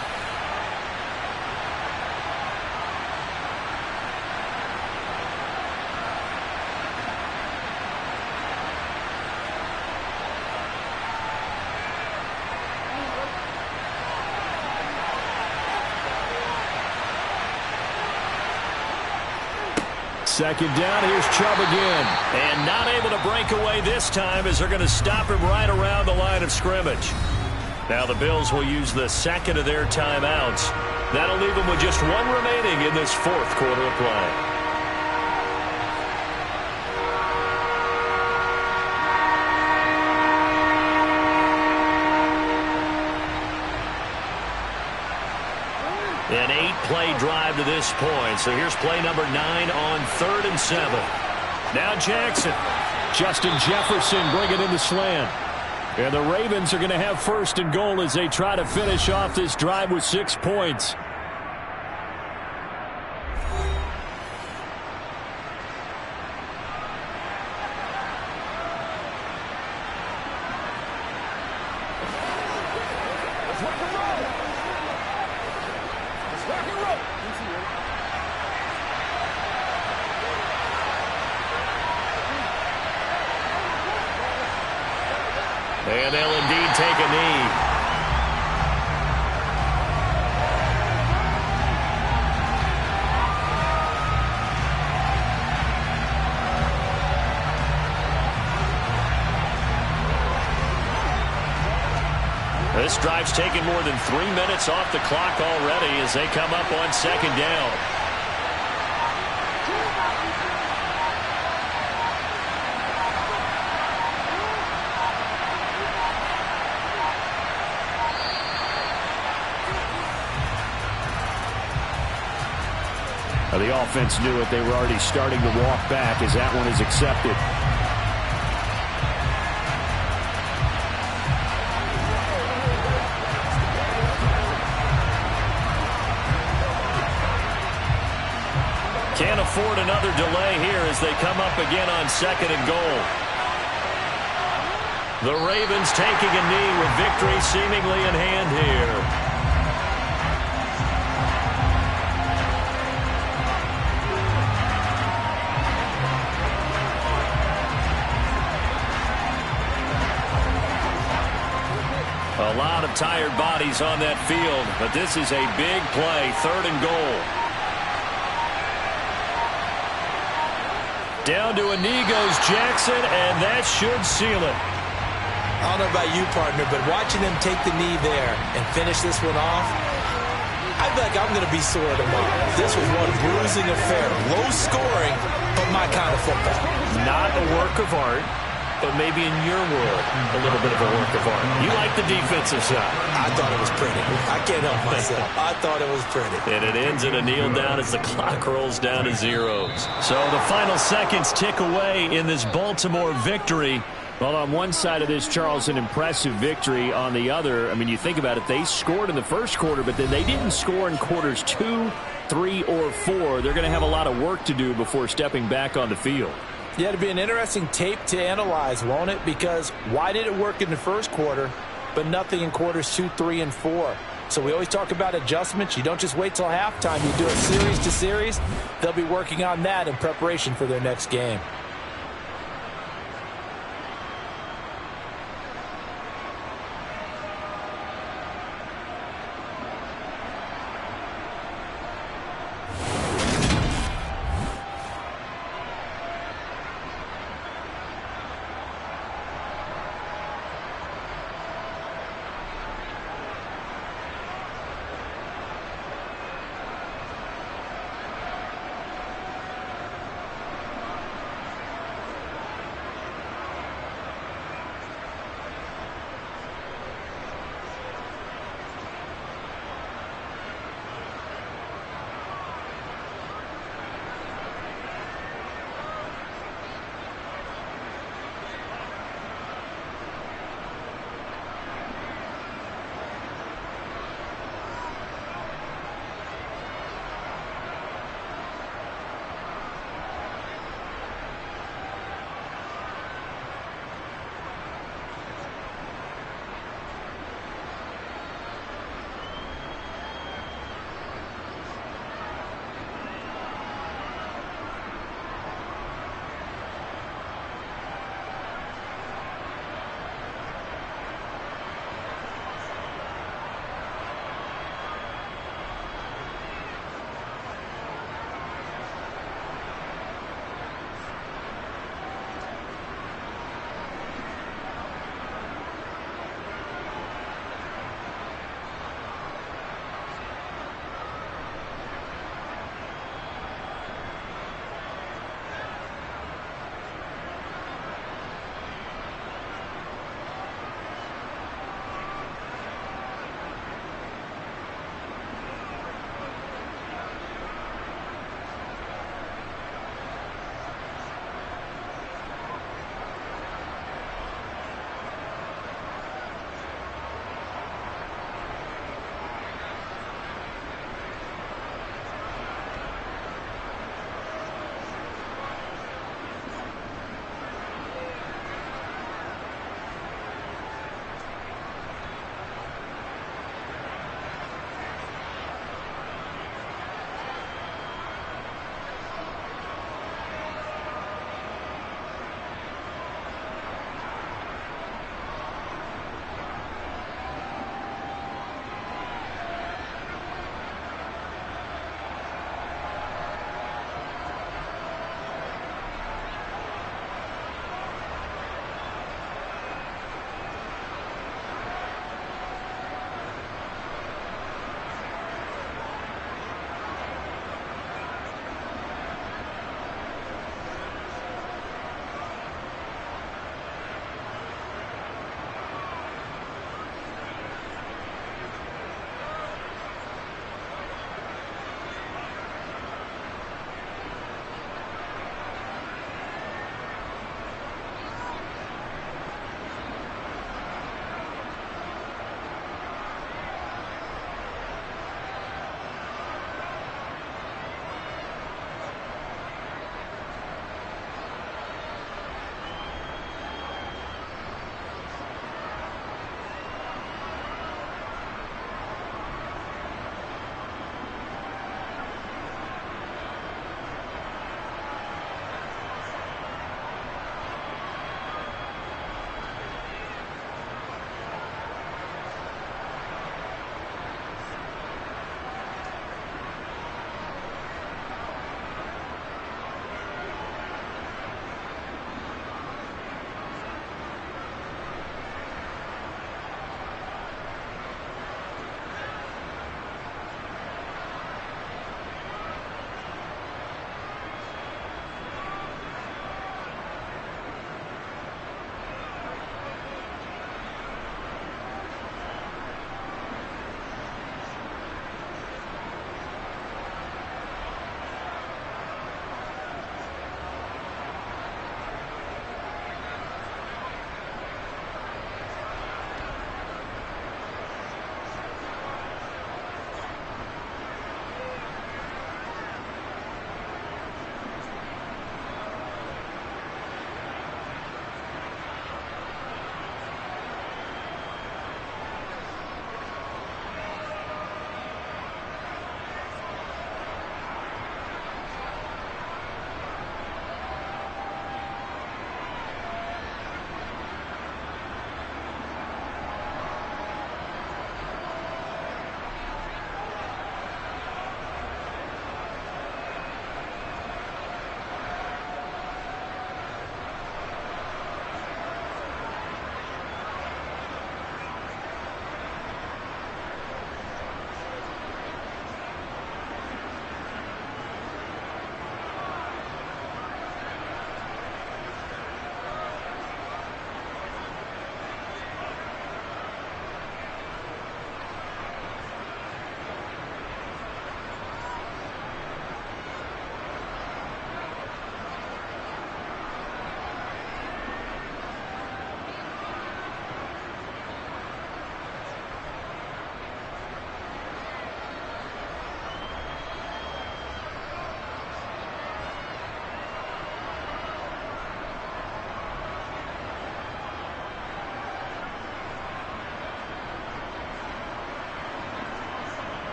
Second down, here's Chubb again. And not able to break away this time as they're going to stop him right around the line of scrimmage. Now the Bills will use the second of their timeouts. That'll leave them with just one remaining in this fourth quarter of play. An 8-play drive to this point. So here's play number 9 on 3rd and 7. Now Jackson. Justin Jefferson bringing in the slant. And the Ravens are going to have 1st and goal as they try to finish off this drive with 6 points. And they'll indeed take a knee. This drive's taken more than 3 minutes off the clock already as they come up on 2nd down. The offense knew it. They were already starting to walk back as that one is accepted. Can't afford another delay here as they come up again on 2nd and goal. The Ravens taking a knee with victory seemingly in hand here. A lot of tired bodies on that field, but this is a big play, 3rd and goal. Down to a knee goes Jackson, and that should seal it. I don't know about you, partner, but watching him take the knee there and finish this one off, I feel like I'm going to be sore tomorrow. This was one bruising affair, low scoring, but my kind of football. Not a work of art, but maybe in your world, a little bit of a work of art. You like the defensive side. I thought it was pretty. I can't help myself. I thought it was pretty. And it ends in a kneel down as the clock rolls down to zeros. So the final seconds tick away in this Baltimore victory. Well, on one side of this, Charles, an impressive victory. On the other, I mean, you think about it, they scored in the first quarter, but then they didn't score in quarters 2, 3, or 4. They're going to have a lot of work to do before stepping back on the field. Yeah, it'll be an interesting tape to analyze, won't it? Because why did it work in the first quarter, but nothing in quarters 2, 3, and 4? So we always talk about adjustments. You don't just wait till halftime. You do it series to series. They'll be working on that in preparation for their next game.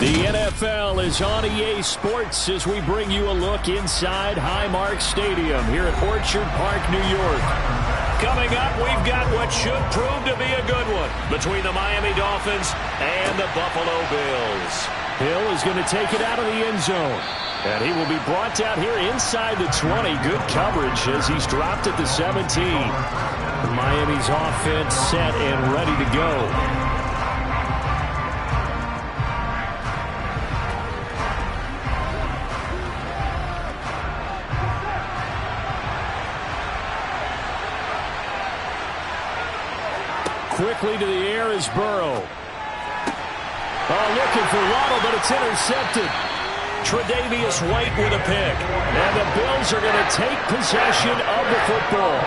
The NFL is on EA Sports as we bring you a look inside Highmark Stadium here at Orchard Park, New York. Coming up, we've got what should prove to be a good one between the Miami Dolphins and the Buffalo Bills. Hill is going to take it out of the end zone. And he will be brought down here inside the 20. Good coverage as he's dropped at the 17. Miami's offense set and ready to go. Quickly to the air is Burrow. Oh, looking for Waddle, but it's intercepted. Tre'Davious White with a pick. And the Bills are going to take possession of the football.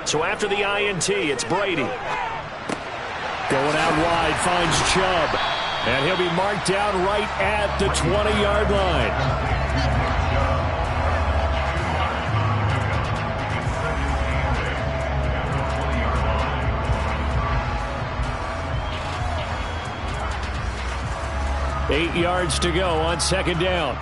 So after the INT, it's Brady. Going out wide, finds Chubb. And he'll be marked down right at the 20-yard line. 8 yards to go on second down.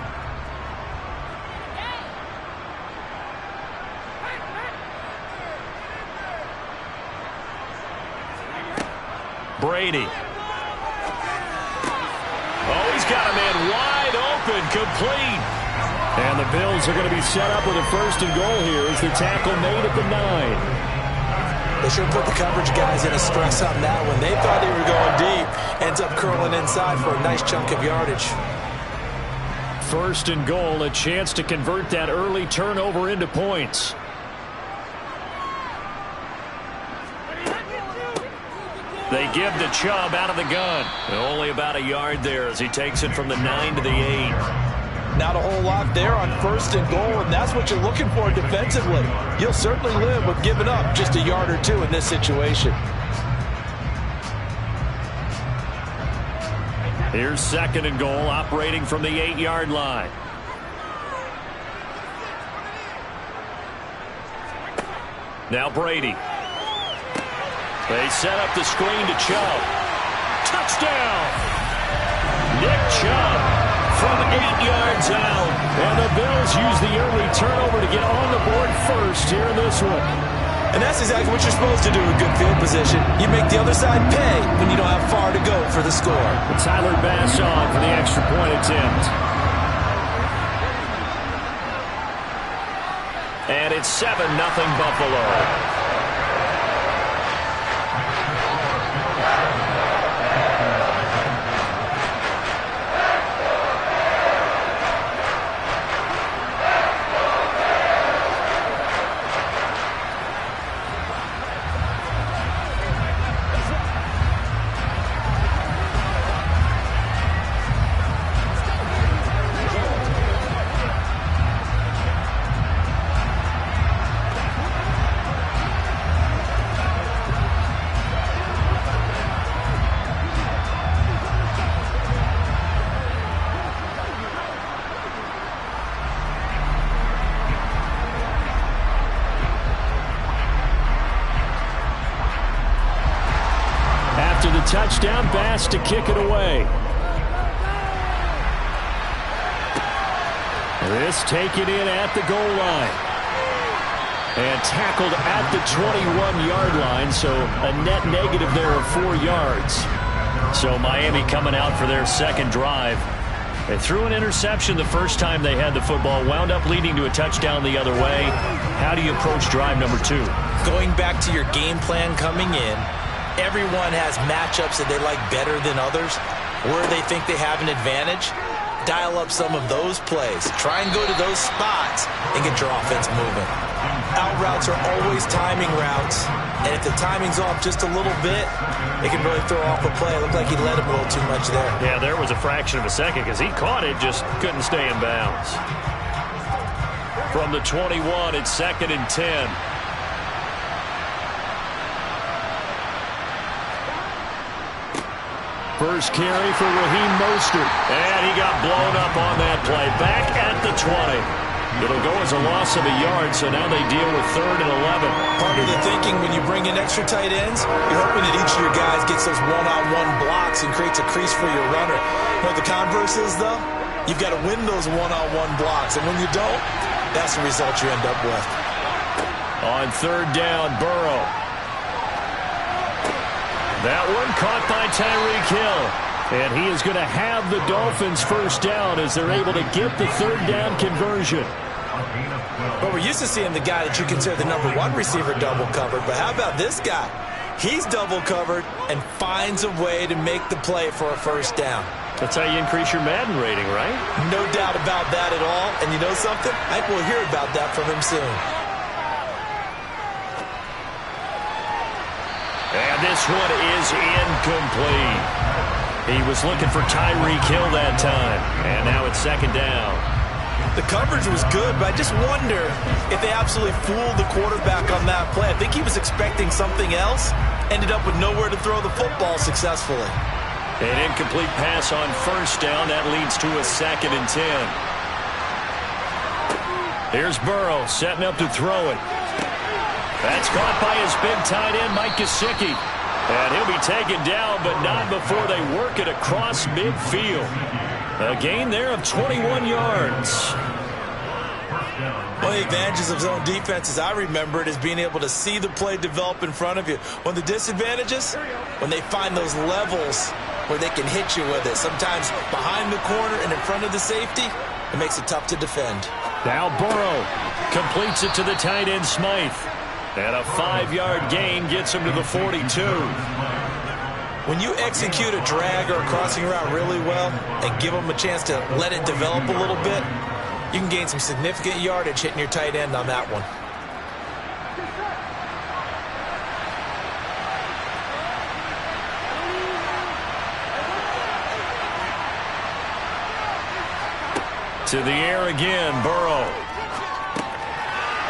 Brady. Oh, he's got a man wide open, complete. And the Bills are going to be set up with a first and goal here as the tackle made at the 9. They sure put the coverage guys in a stress on that one. They thought they were going deep. Ends up curling inside for a nice chunk of yardage. First and goal, a chance to convert that early turnover into points. They give to Chubb out of the gun. Only about a yard there as he takes it from the 9 to the 8. Not a whole lot there on first and goal, and that's what you're looking for defensively. You'll certainly live with giving up just a yard or two in this situation. Here's second and goal, operating from the 8-yard line. Now Brady. They set up the screen to Chubb. Touchdown! Nick Chubb from 8 yards out. And the Bills use the early turnover to get on the board first here in this one. And that's exactly what you're supposed to do in good field position. You make the other side pay when you don't have far to go for the score. And Tyler Bass on for the extra point attempt. And it's 7-0 Buffalo. Touchdown, Bass to kick it away. This taken in at the goal line. And tackled at the 21-yard line, so a net negative there of 4 yards. So Miami coming out for their second drive. They threw an interception the first time they had the football, wound up leading to a touchdown the other way. How do you approach drive number 2? Going back to your game plan coming in, everyone has matchups that they like better than others, where they think they have an advantage. Dial up some of those plays. Try and go to those spots and get your offense moving. Out routes are always timing routes, and if the timing's off just a little bit, it can really throw off a play. It looked like he let him a little too much there. Yeah, there was a fraction of a second because he caught it, just couldn't stay in bounds. From the 21, it's 2nd and 10. First carry for Raheem Mostert. And he got blown up on that play. Back at the 20. It'll go as a loss of a yard, so now they deal with 3rd and 11. Part of the thinking when you bring in extra tight ends, you're hoping that each of your guys gets those one-on-one blocks and creates a crease for your runner. You know what the converse is, though? You've got to win those one-on-one blocks, and when you don't, that's the result you end up with. On 3rd down, Burrow. That one caught by Tyreek Hill. And he is going to have the Dolphins first down as they're able to get the 3rd down conversion. But we're used to seeing the guy that you consider the number 1 receiver double covered. But how about this guy? He's double covered and finds a way to make the play for a first down. That's how you increase your Madden rating, right? No doubt about that at all. And you know something? I think we'll hear about that from him soon. And this one is incomplete. He was looking for Tyreek Hill that time. And now it's 2nd down. The coverage was good, but I just wonder if they absolutely fooled the quarterback on that play. I think he was expecting something else. Ended up with nowhere to throw the football successfully. An incomplete pass on 1st down. That leads to a 2nd and 10. Here's Burrow setting up to throw it. That's caught by his big tight end, Mike Gesicki. And he'll be taken down, but not before they work it across midfield. A gain there of 21 yards. One of the advantages of zone defense, as I remember it, is being able to see the play develop in front of you. One of the disadvantages, when they find those levels where they can hit you with it. Sometimes behind the corner and in front of the safety, it makes it tough to defend. Now Burrow completes it to the tight end, Smythe. And a 5-yard gain gets him to the 42. When you execute a drag or a crossing route really well and give them a chance to let it develop a little bit, you can gain some significant yardage hitting your tight end on that one. To the air again, Burrow.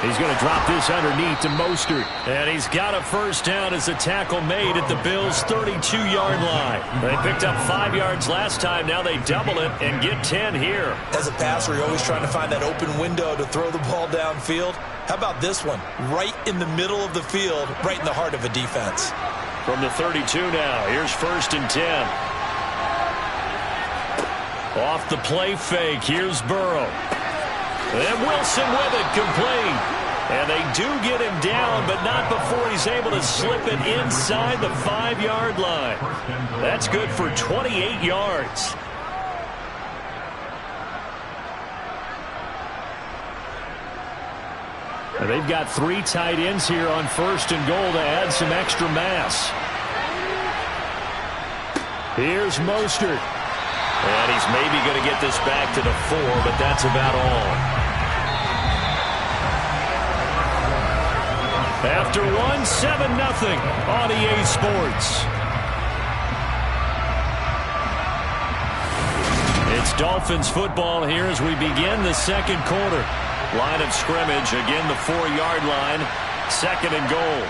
He's going to drop this underneath to Mostert. And he's got a first down as the tackle made at the Bills' 32-yard line. They picked up 5 yards last time. Now they double it and get 10 here. As a passer, you're always trying to find that open window to throw the ball downfield. How about this one? Right in the middle of the field, right in the heart of a defense. From the 32 now, here's 1st and 10. Off the play fake, here's Burrow. And Wilson with it, complete. And they do get him down, but not before he's able to slip it inside the 5-yard line. That's good for 28 yards. And they've got 3 tight ends here on 1st and goal to add some extra mass. Here's Mostert. And he's maybe going to get this back to the 4, but that's about all. After 1, 7-0 on EA Sports. It's Dolphins football here as we begin the 2nd quarter. Line of scrimmage, again the 4-yard line, 2nd and goal.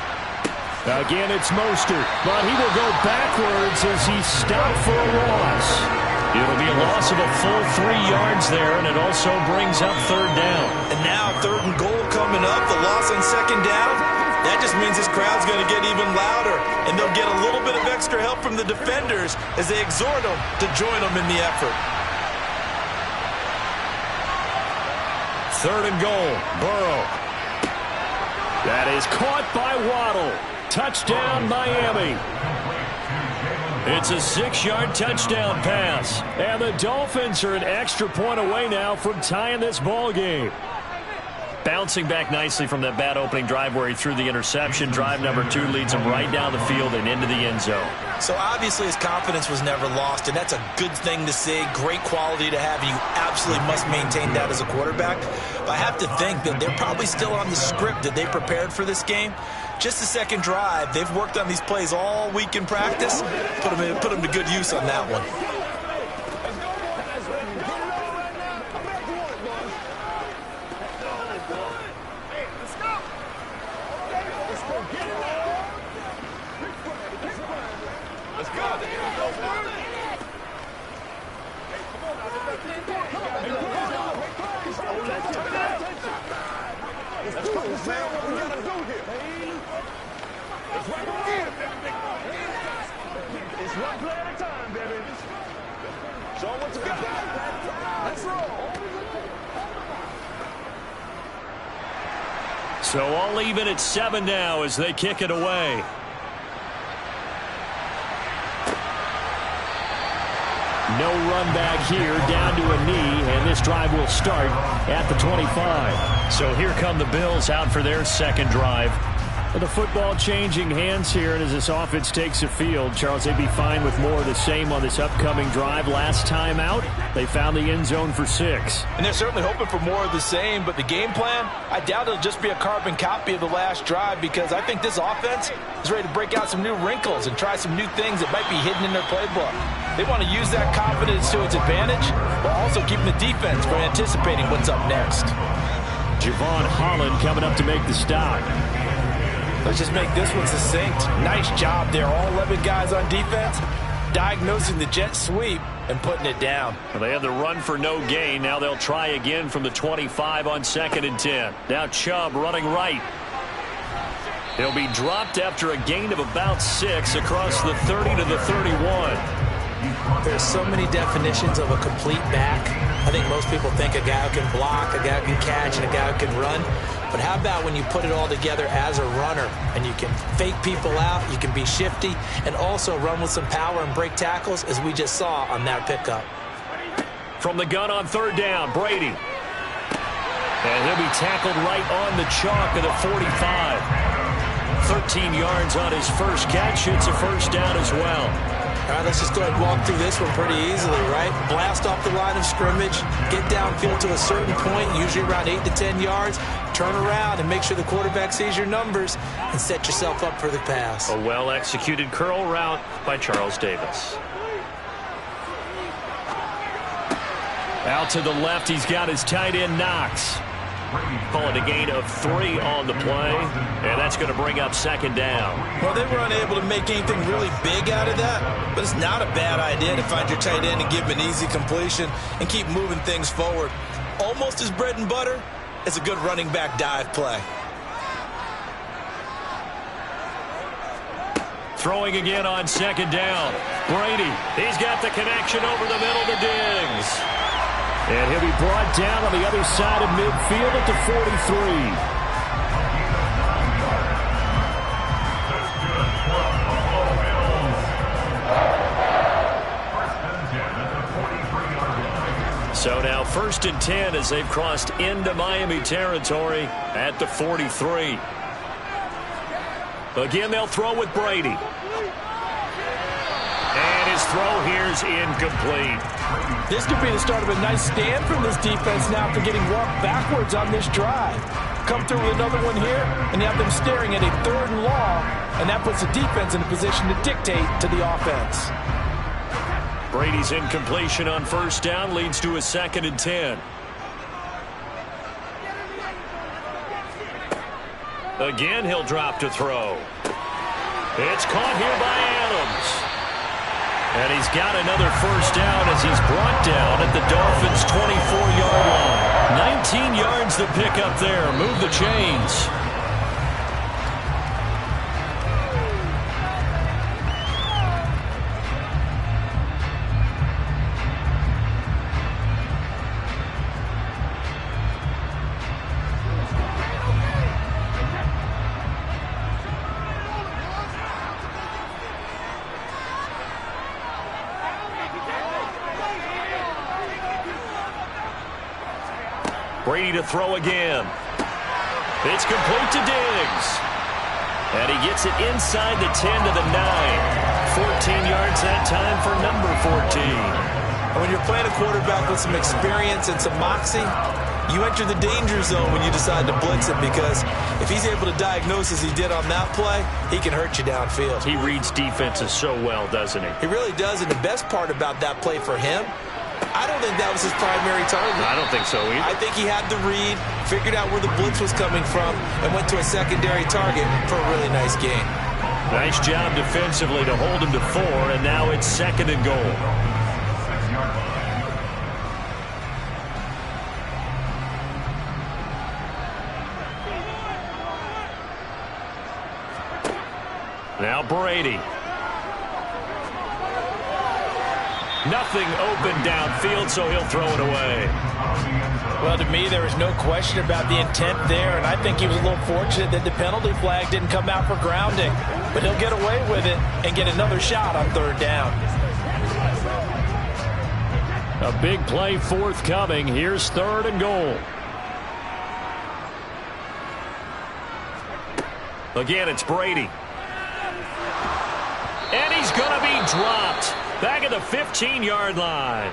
Again, it's Mostert, but he will go backwards as he stopped for a loss. It'll be a loss of a full 3 yards there, and it also brings up 3rd down. And now 3rd and goal coming up, the loss on 2nd down. That just means this crowd's going to get even louder, and they'll get a little bit of extra help from the defenders as they exhort them to join them in the effort. 3rd and goal, Burrow. That is caught by Waddle. Touchdown, Miami. It's a 6-yard touchdown pass. And the Dolphins are an extra point away now from tying this ball game. Bouncing back nicely from that bad opening drive where he threw the interception. Drive number 2 leads him right down the field and into the end zone. So obviously his confidence was never lost, and that's a good thing to see. Great quality to have. You absolutely must maintain that as a quarterback. But I have to think that they're probably still on the script that they prepared for this game. Just the 2nd drive. They've worked on these plays all week in practice. Put them to good use on that one. Let's focus on what we gotta do here. Let's rock 'em in. It's one play at a time, baby. Show 'em what you got. Let's roll. So all even at 7 now as they kick it away. No run back here, down to a knee, and this drive will start at the 25. So here come the Bills out for their second drive. The football changing hands here, and as this offense takes the field, Charles, they'd be fine with more of the same on this upcoming drive. Last time out, they found the end zone for 6. And they're certainly hoping for more of the same, but the game plan, I doubt it'll just be a carbon copy of the last drive, because I think this offense is ready to break out some new wrinkles and try some new things that might be hidden in their playbook. They want to use that confidence to its advantage, while also keeping the defense from anticipating what's up next. Javon Holland coming up to make the stop. Let's just make this one succinct. Nice job there. All 11 guys on defense diagnosing the jet sweep and putting it down. Well, they had the run for no gain. Now they'll try again from the 25 on 2nd and 10. Now Chubb running right. He'll be dropped after a gain of about 6 across the 30 to the 31. There's so many definitions of a complete back. I think most people think a guy who can block, a guy who can catch, and a guy who can run. But how about when you put it all together as a runner and you can fake people out, you can be shifty, and also run with some power and break tackles, as we just saw on that pickup. From the gun on 3rd down, Brady. And he'll be tackled right on the chalk of the 45. 13 yards on his first catch. It's a first down as well. All right, let's just go ahead and walk through this one pretty easily, right? Blast off the line of scrimmage, get downfield to a certain point, usually around 8 to 10 yards, turn around and make sure the quarterback sees your numbers and set yourself up for the pass. A well-executed curl route by Charles Davis. Out to the left, he's got his tight end Knox. Call it a gain of 3 on the play, and that's going to bring up 2nd down. Well, they were unable to make anything really big out of that, but it's not a bad idea to find your tight end and give him an easy completion and keep moving things forward. Almost as bread and butter as a good running back dive play. Throwing again on 2nd down. Brady, he's got the connection over the middle to Diggs. And he'll be brought down on the other side of midfield at the 43. So now 1st and 10 as they've crossed into Miami territory at the 43. Again, they'll throw with Brady. And his throw here is incomplete. This could be the start of a nice stand from this defense now after getting walked backwards on this drive. Come through with another one here, and you have them staring at a 3rd and long, and that puts the defense in a position to dictate to the offense. Brady's incompletion on 1st down leads to a 2nd and 10. Again, he'll drop to throw. It's caught here by Adams. And he's got another 1st down as he's brought down at the Dolphins' 24-yard line. 19 yards to pick up there. Move the chains. Brady to throw again. It's complete to Diggs. And he gets it inside the 10 to the 9. 14 yards that time for number 14. And when you're playing a quarterback with some experience and some moxie, you enter the danger zone when you decide to blitz him, because if he's able to diagnose as he did on that play, he can hurt you downfield. He reads defenses so well, doesn't he? He really does, and the best part about that play for him, I don't think that was his primary target. I don't think so either. I think he had the read, figured out where the blitz was coming from, and went to a secondary target for a really nice gain. Nice job defensively to hold him to 4, and now it's 2nd and goal. Now Brady. Nothing open downfield, so he'll throw it away. Well, to me, there is no question about the intent there, and I think he was a little fortunate that the penalty flag didn't come out for grounding. But he'll get away with it and get another shot on third down. A big play forthcoming. Here's 3rd and goal. Again, it's Brady. And he's going to be dropped. Back at the 15-yard line.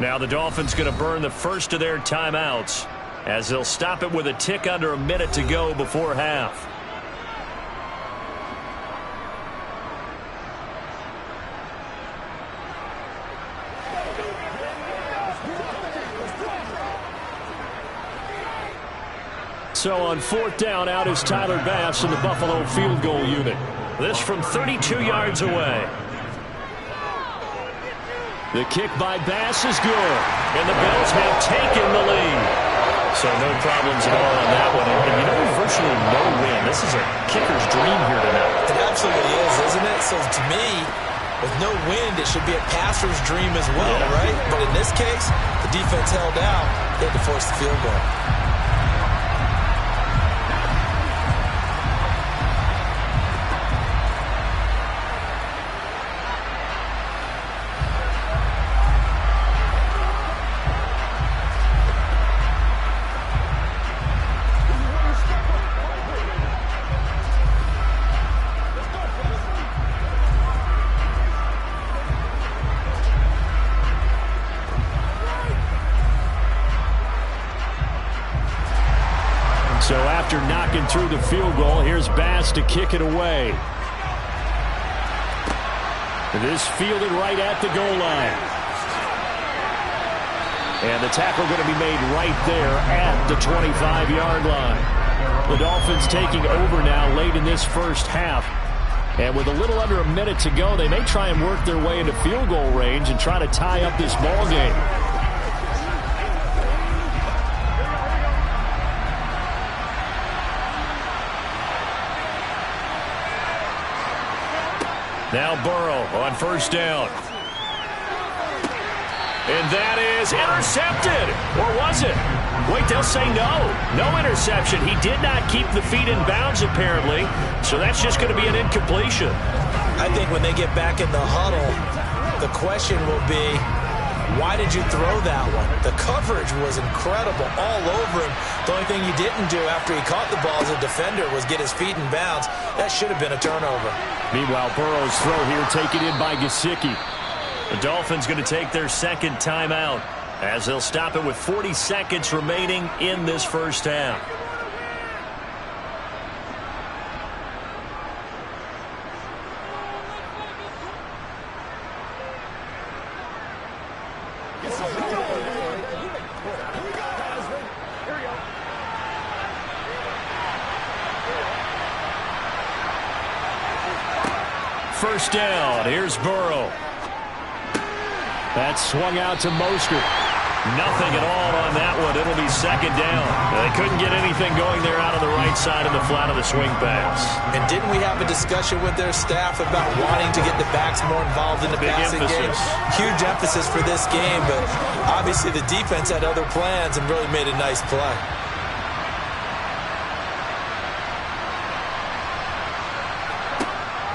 Now the Dolphins going to burn the first of their timeouts as they'll stop it with a tick under a minute to go before half. So on 4th down, out is Tyler Bass in the Buffalo field goal unit. This from 32 yards away. The kick by Bass is good. And the Bills have taken the lead. So no problems at all on that one. And you know, virtually no win. This is a kicker's dream here tonight. It absolutely is, isn't it? So to me, with no wind, it should be a passer's dream as well, right? But in this case, the defense held out. They had to force the field goal. So after knocking through the field goal, here's Bass to kick it away. This fielded right at the goal line. And the tackle going to be made right there at the 25-yard line. The Dolphins taking over now late in this first half. And with a little under a minute to go, they may try and work their way into field goal range and try to tie up this ball game. Now Burrow on 1st down. And that is intercepted. Or was it? Wait, they'll say no. No interception. He did not keep the feet in bounds, apparently. So that's just going to be an incompletion. I think when they get back in the huddle, the question will be, why did you throw that one? The coverage was incredible all over him. The only thing he didn't do after he caught the ball as a defender was get his feet in bounds. That should have been a turnover. Meanwhile, Burrow's throw here taken in by Gesicki. The Dolphins going to take their 2nd timeout as they'll stop it with 40 seconds remaining in this first half. First down. Here's Burrow. That's swung out to Mostert. Nothing at all on that one. It'll be 2nd down. They couldn't get anything going there out of the right side of the flat of the swing pass. And didn't we have a discussion with their staff about wanting to get the backs more involved in the passing game? Huge emphasis for this game, but obviously the defense had other plans and really made a nice play.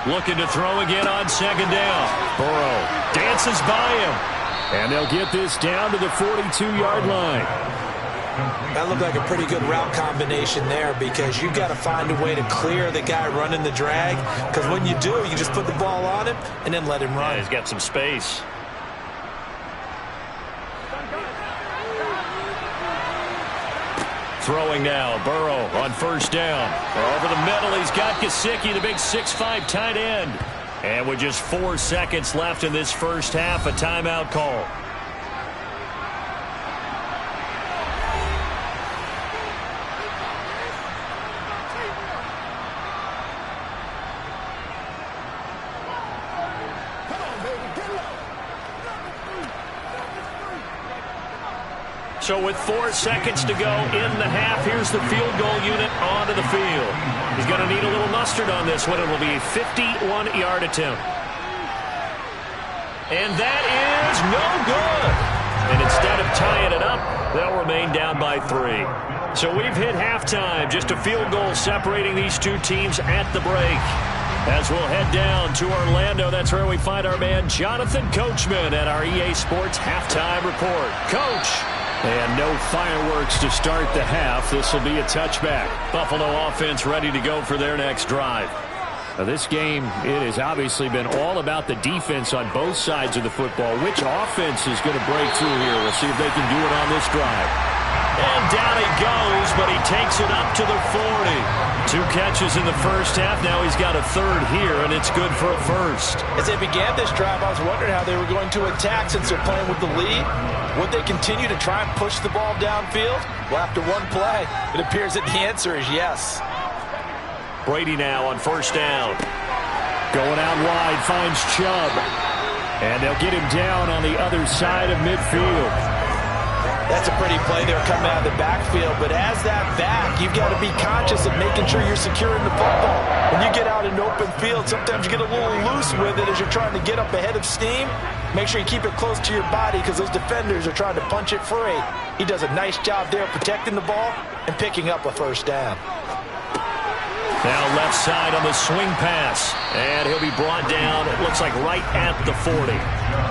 Looking to throw again on 2nd down. Burrow dances by him. And they'll get this down to the 42-yard line. That looked like a pretty good route combination there because you've got to find a way to clear the guy running the drag. Because when you do, you just put the ball on him and then let him run. Yeah, he's got some space. Throwing now, Burrow on 1st down. Over the middle, he's got Gesicki, the big 6'5" tight end. And with just 4 seconds left in this first half, a timeout call. So with 4 seconds to go in the half, here's the field goal unit onto the field. He's going to need a little mustard on this one. It will be a 51-yard attempt. And that is no good. And instead of tying it up, they'll remain down by 3. So we've hit halftime. Just a field goal separating these two teams at the break. As we'll head down to Orlando, that's where we find our man Jonathan Coachman at our EA Sports Halftime Report. Coach. And no fireworks to start the half. This will be a touchback. Buffalo offense ready to go for their next drive. Now this game, it has obviously been all about the defense on both sides of the football. Which offense is going to break through here? We'll see if they can do it on this drive. And down he goes, but he takes it up to the 40. 2 catches in the first half. Now he's got a third here, and it's good for a first. As they began this drive, I was wondering how they were going to attack since they're playing with the lead. Would they continue to try and push the ball downfield? Well, after one play, it appears that the answer is yes. Brady now on first down. Going out wide, finds Chubb. And they'll get him down on the other side of midfield. That's a pretty play there coming out of the backfield, but as that back, you've got to be conscious of making sure you're securing the football. When you get out in open field, sometimes you get a little loose with it as you're trying to get up ahead of steam. Make sure you keep it close to your body because those defenders are trying to punch it free. He does a nice job there protecting the ball and picking up a first down. Now left side on the swing pass. And he'll be brought down, it looks like right at the 40.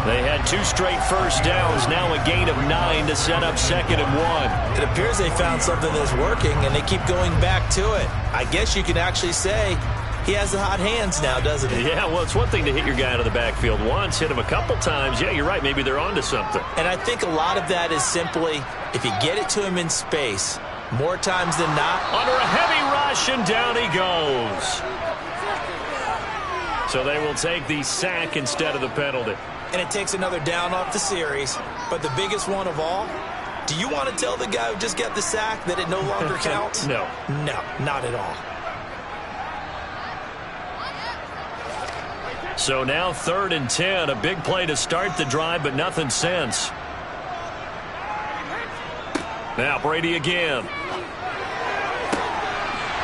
They had 2 straight first downs, now a gain of 9 to set up 2nd and 1. It appears they found something that's working, and they keep going back to it. I guess you can actually say he has the hot hands now, doesn't he? Yeah, well, it's one thing to hit your guy out of the backfield once, hit him a couple times. Yeah, you're right, maybe they're onto something. And I think a lot of that is simply, if you get it to him in space, more times than not. Under a heavy rush, and down he goes. So they will take the sack instead of the penalty. And it takes another down off the series. But the biggest one of all, do you want to tell the guy who just got the sack that it no longer counts? No. No, not at all. So now 3rd and 10, a big play to start the drive, but nothing since. Now Brady again.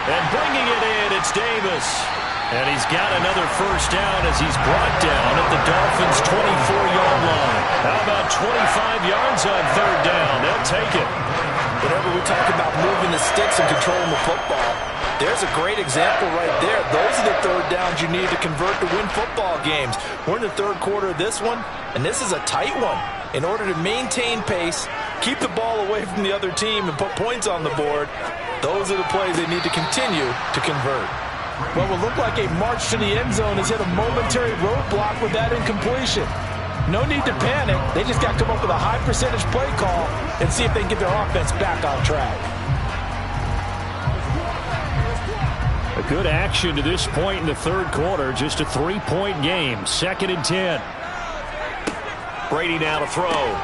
And bringing it in, it's Davis. And he's got another first down as he's brought down at the Dolphins' 24-yard line. How about 25 yards on 3rd down? They'll take it. Whenever we talk about moving the sticks and controlling the football, there's a great example right there. Those are the 3rd downs you need to convert to win football games. We're in the 3rd quarter of this one, and this is a tight one. In order to maintain pace, keep the ball away from the other team, and put points on the board, those are the plays they need to continue to convert. Well, what looked like a march to the end zone has hit a momentary roadblock with that incompletion. No need to panic. They just got to come up with a high percentage play call and see if they can get their offense back on track. A good action to this point in the 3rd quarter. Just a 3-point game. 2nd and 10. Brady now to throw.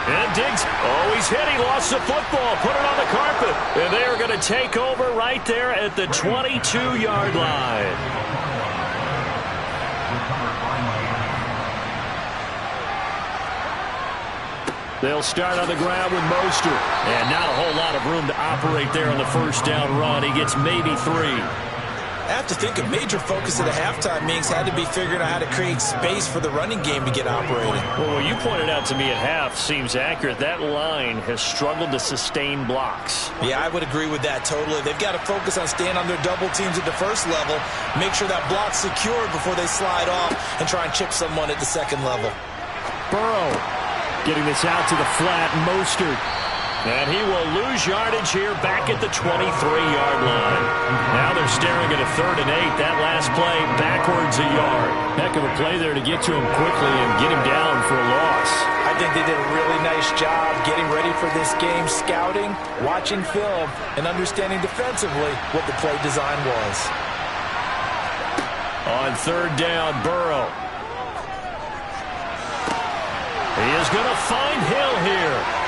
And Diggs, oh, he's hit. He lost the football. Put it on the carpet. And they are going to take over right there at the 22-yard line. They'll start on the ground with Mostert. And not a whole lot of room to operate there on the first down run. He gets maybe 3. I have to think a major focus of the halftime meetings had to be figuring out how to create space for the running game to get operating. Well, what you pointed out to me at half seems accurate. That line has struggled to sustain blocks. Yeah, I would agree with that totally. They've got to focus on staying on their double teams at the first level, make sure that block's secured before they slide off and try and chip someone at the second level. Burrow getting this out to the flat. Mostert. And he will lose yardage here back at the 23-yard line. Now they're staring at a 3rd and 8. That last play backwards a yard. Heck of a play there to get to him quickly and get him down for a loss. I think they did a really nice job getting ready for this game, scouting, watching film, and understanding defensively what the play design was. On 3rd down, Burrow. He is going to find Hill here.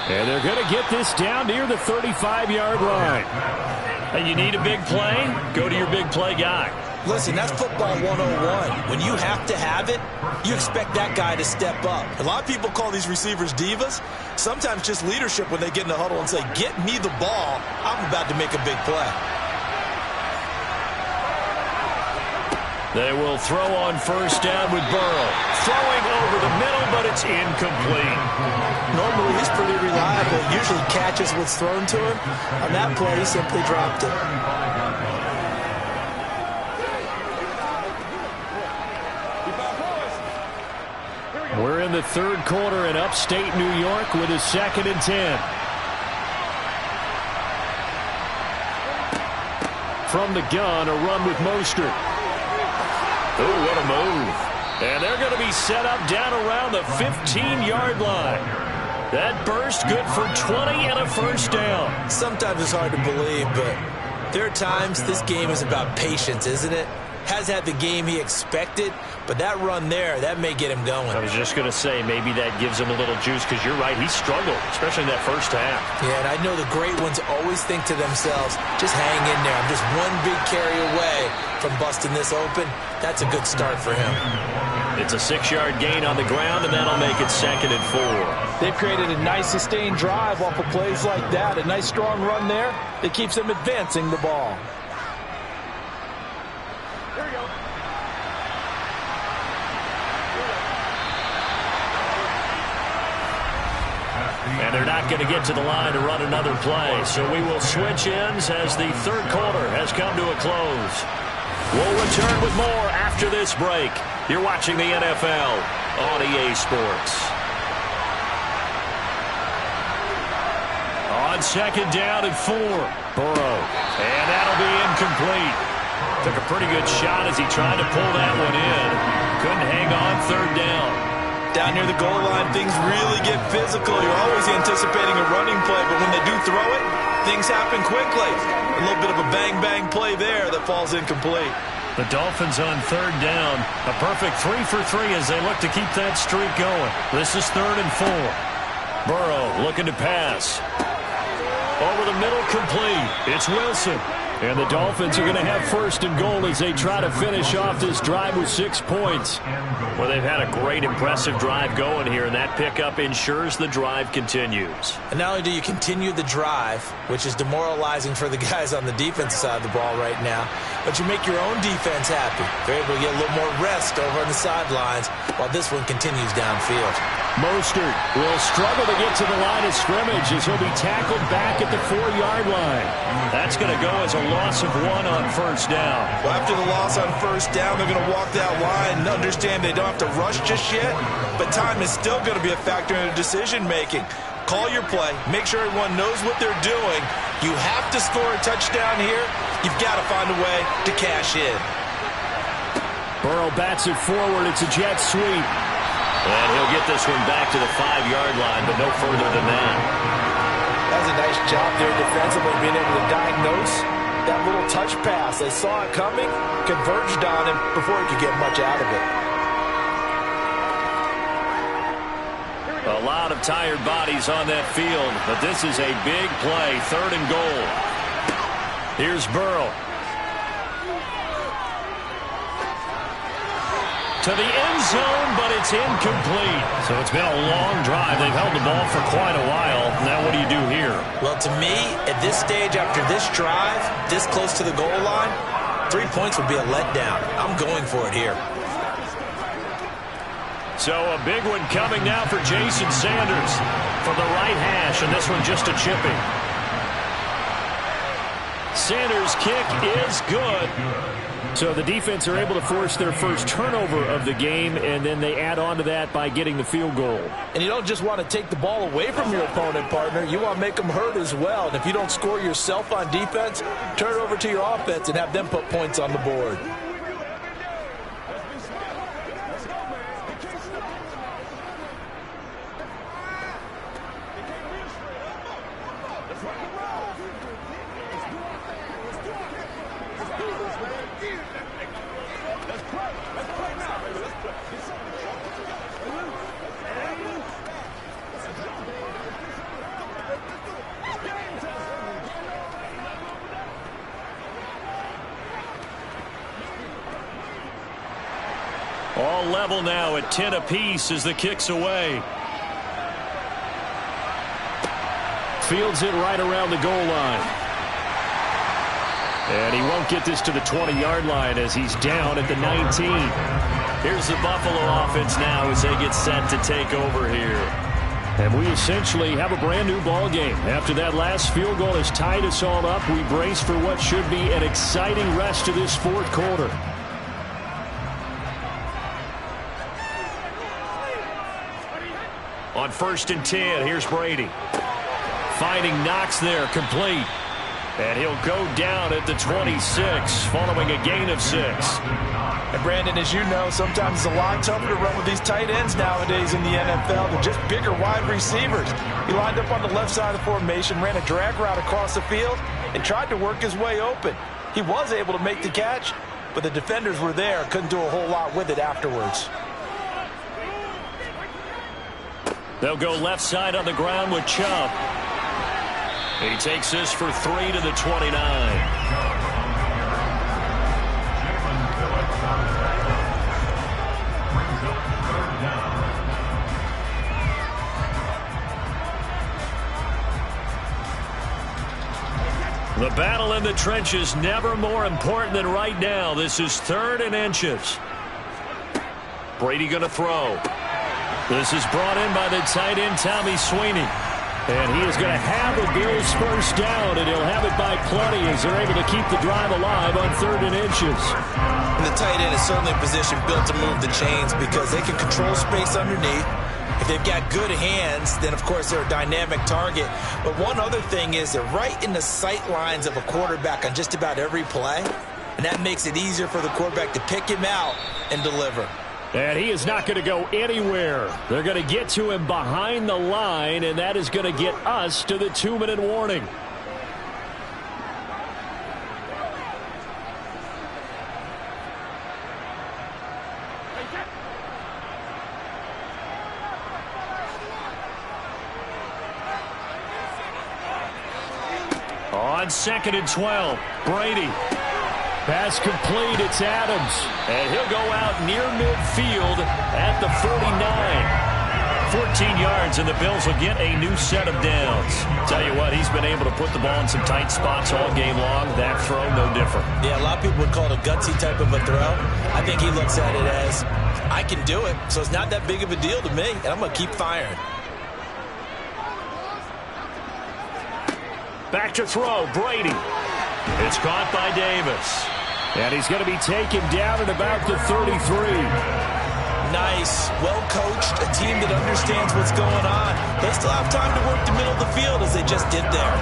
And they're going to get this down near the 35-yard line. And you need a big play? Go to your big play guy. Listen, that's football 101. When you have to have it, you expect that guy to step up. A lot of people call these receivers divas. Sometimes just leadership when they get in the huddle and say, get me the ball. I'm about to make a big play. They will throw on first down with Burrow. Throwing over the middle, but it's incomplete. Normally, he's pretty reliable. Usually catches what's thrown to him. On that play, he simply dropped it. We're in the third quarter in upstate New York with a 2nd and 10. From the gun, a run with Mostert. Oh, what a move. And they're going to be set up down around the 15-yard line. That burst good for 20 and a first down. Sometimes it's hard to believe, but there are times this game is about patience, isn't it? Has had the game he expected, but that run there, that may get him going. I was just going to say, maybe that gives him a little juice, because you're right, he struggled, especially in that first half. Yeah, and I know the great ones always think to themselves, just hang in there. I'm just one big carry away from busting this open. That's a good start for him. It's a 6-yard gain on the ground, and that'll make it 2nd and 4. They've created a nice sustained drive off of plays like that. A nice strong run there that keeps them advancing the ball. And they're not going to get to the line to run another play. So we will switch ends as the third quarter has come to a close. We'll return with more after this break. You're watching the NFL on EA Sports. On 2nd down and 4. Burrow. And that'll be incomplete. Took a pretty good shot as he tried to pull that one in. Couldn't hang on 3rd down. Down near the goal line, things really get physical. You're always anticipating a running play, but when they do throw it, things happen quickly. A little bit of a bang-bang play there that falls incomplete. The Dolphins on 3rd down. A perfect 3 for 3 as they look to keep that streak going. This is 3rd and 4. Burrow looking to pass. Over the middle, complete. It's Wilson. And the Dolphins are going to have 1st and goal as they try to finish off this drive with 6 points. Well, they've had a great, impressive drive going here, and that pickup ensures the drive continues. And not only do you continue the drive, which is demoralizing for the guys on the defensive side of the ball right now, but you make your own defense happy. They're able to get a little more rest over on the sidelines while this one continues downfield. Mostert will struggle to get to the line of scrimmage as he'll be tackled back at the 4-yard line. That's going to go as a loss of 1 on 1st down. Well, after the loss on 1st down, they're going to walk that line and understand they don't have to rush just yet, but time is still going to be a factor in the decision-making. Call your play. Make sure everyone knows what they're doing. You have to score a touchdown here. You've got to find a way to cash in. Burrow bats it forward. It's a jet sweep. And he'll get this one back to the 5-yard line, but no further than that. That was a nice job there defensively, being able to diagnose that little touch pass. They saw it coming, converged on him before he could get much out of it. A lot of tired bodies on that field, but this is a big play, 3rd and goal. Here's Burrow. To the end zone, but it's incomplete. So it's been a long drive. They've held the ball for quite a while. Now what do you do here? Well, to me, at this stage, after this drive, this close to the goal line, 3 points would be a letdown. I'm going for it here. So a big one coming now for Jason Sanders from the right hash, and this one just a chipping. Sanders' kick is good. So the defense are able to force their first turnover of the game, and then they add on to that by getting the field goal. And you don't just want to take the ball away from your opponent, partner. You want to make them hurt as well. And if you don't score yourself on defense, turn it over to your offense and have them put points on the board. All level now at 10 apiece as the kick's away. Fields it right around the goal line. And he won't get this to the 20-yard line as he's down at the 19. Here's the Buffalo offense now as they get set to take over here. And we essentially have a brand new ball game. After that last field goal has tied us all up, we brace for what should be an exciting rest of this fourth quarter. On 1st and 10, here's Brady. Finding Knox there, complete. And he'll go down at the 26, following a gain of 6. And Brandon, as you know, sometimes it's a lot tougher to run with these tight ends nowadays in the NFL. They're just bigger wide receivers. He lined up on the left side of the formation, ran a drag route across the field, and tried to work his way open. He was able to make the catch, but the defenders were there, couldn't do a whole lot with it afterwards. They'll go left side on the ground with Chubb. He takes this for 3 to the 29. The battle in the trenches never more important than right now. This is 3rd and inches. Brady going to throw. This is brought in by the tight end, Tommy Sweeney. And he is going to have the Bills first down, and he'll have it by plenty as they're able to keep the drive alive on 3rd and inches. And the tight end is certainly a position built to move the chains because they can control space underneath. If they've got good hands, then, of course, they're a dynamic target. But one other thing is they're right in the sight lines of a quarterback on just about every play, and that makes it easier for the quarterback to pick him out and deliver. And he is not going to go anywhere. They're going to get to him behind the line, and that is going to get us to the 2-minute warning. On 2nd and 12, Brady. Pass complete, it's Adams. And he'll go out near midfield at the 49. 14 yards, and the Bills will get a new set of downs. Tell you what, he's been able to put the ball in some tight spots all game long. That throw, no different. Yeah, a lot of people would call it a gutsy type of a throw. I think he looks at it as, I can do it, so it's not that big of a deal to me, and I'm going to keep firing. Back to throw, Brady. It's caught by Davis. And he's going to be taken down at about the 33. Nice, well-coached, a team that understands what's going on. They still have time to work the middle of the field as they just did there.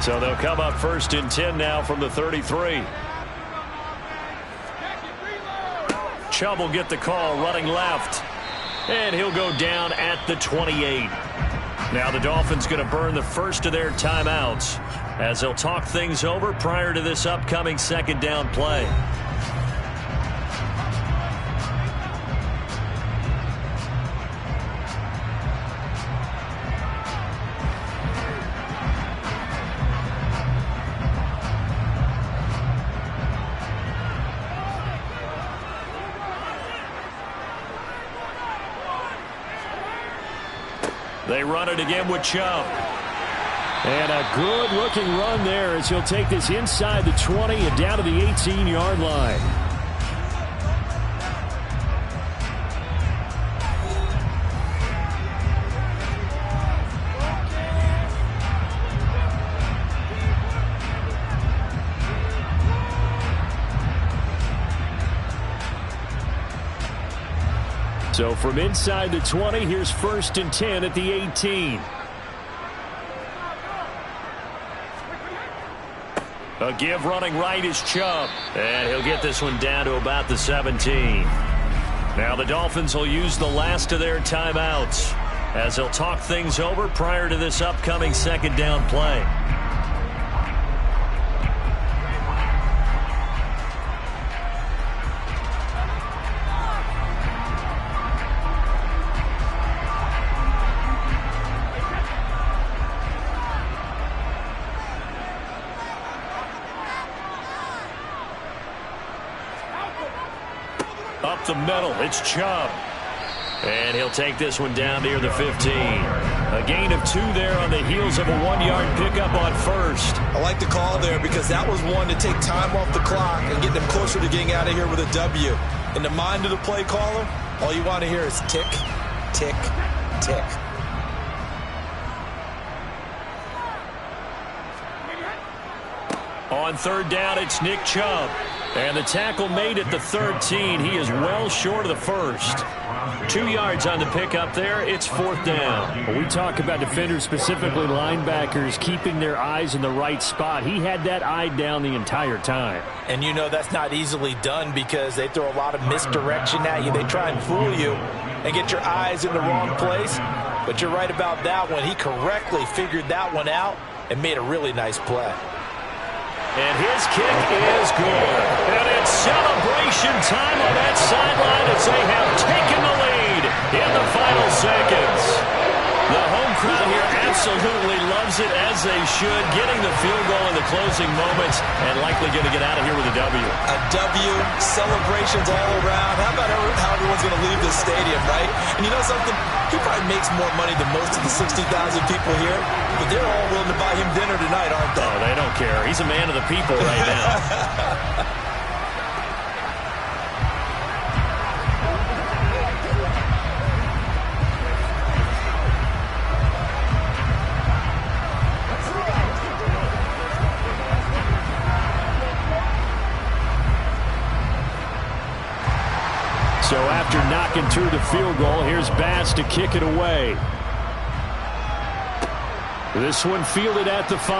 So they'll come up 1st and 10 now from the 33. Chubb will get the call running left. And he'll go down at the 28. Now the Dolphins going to burn the first of their timeouts as they'll talk things over prior to this upcoming 2nd down play. They run it again with Chubb. And a good-looking run there as he'll take this inside the 20 and down to the 18-yard line. So from inside the 20, here's 1st and 10 at the 18. A give running right is Chubb. And he'll get this one down to about the 17. Now the Dolphins will use the last of their timeouts as they'll talk things over prior to this upcoming 2nd down play. Up the middle, it's Chubb. And he'll take this one down near the 15. A gain of 2 there on the heels of a 1-yard pickup on first. I like the call there because that was one to take time off the clock and get them closer to getting out of here with a W. In the mind of the play caller, all you want to hear is tick, tick, tick. On third down, it's Nick Chubb. And the tackle made at the 13. He is well short of the first. 2 yards on the pickup there. It's 4th down. When we talk about defenders, specifically linebackers, keeping their eyes in the right spot. He had that eye down the entire time. And you know that's not easily done because they throw a lot of misdirection at you. They try and fool you and get your eyes in the wrong place. But you're right about that one. He correctly figured that one out and made a really nice play. And his kick is good. And it's celebration time on that sideline as they have taken the lead in the final seconds. The home crowd here absolutely loves it, as they should, getting the field goal in the closing moments and likely going to get out of here with a W. A W, celebrations all around. How about how everyone's going to leave this stadium, right? And you know something? He probably makes more money than most of the 60,000 people here, but they're all willing to buy him dinner tonight, aren't they? Oh, they don't care. He's a man of the people right now. So after knocking through the field goal, here's Bass to kick it away. This one fielded at the 5.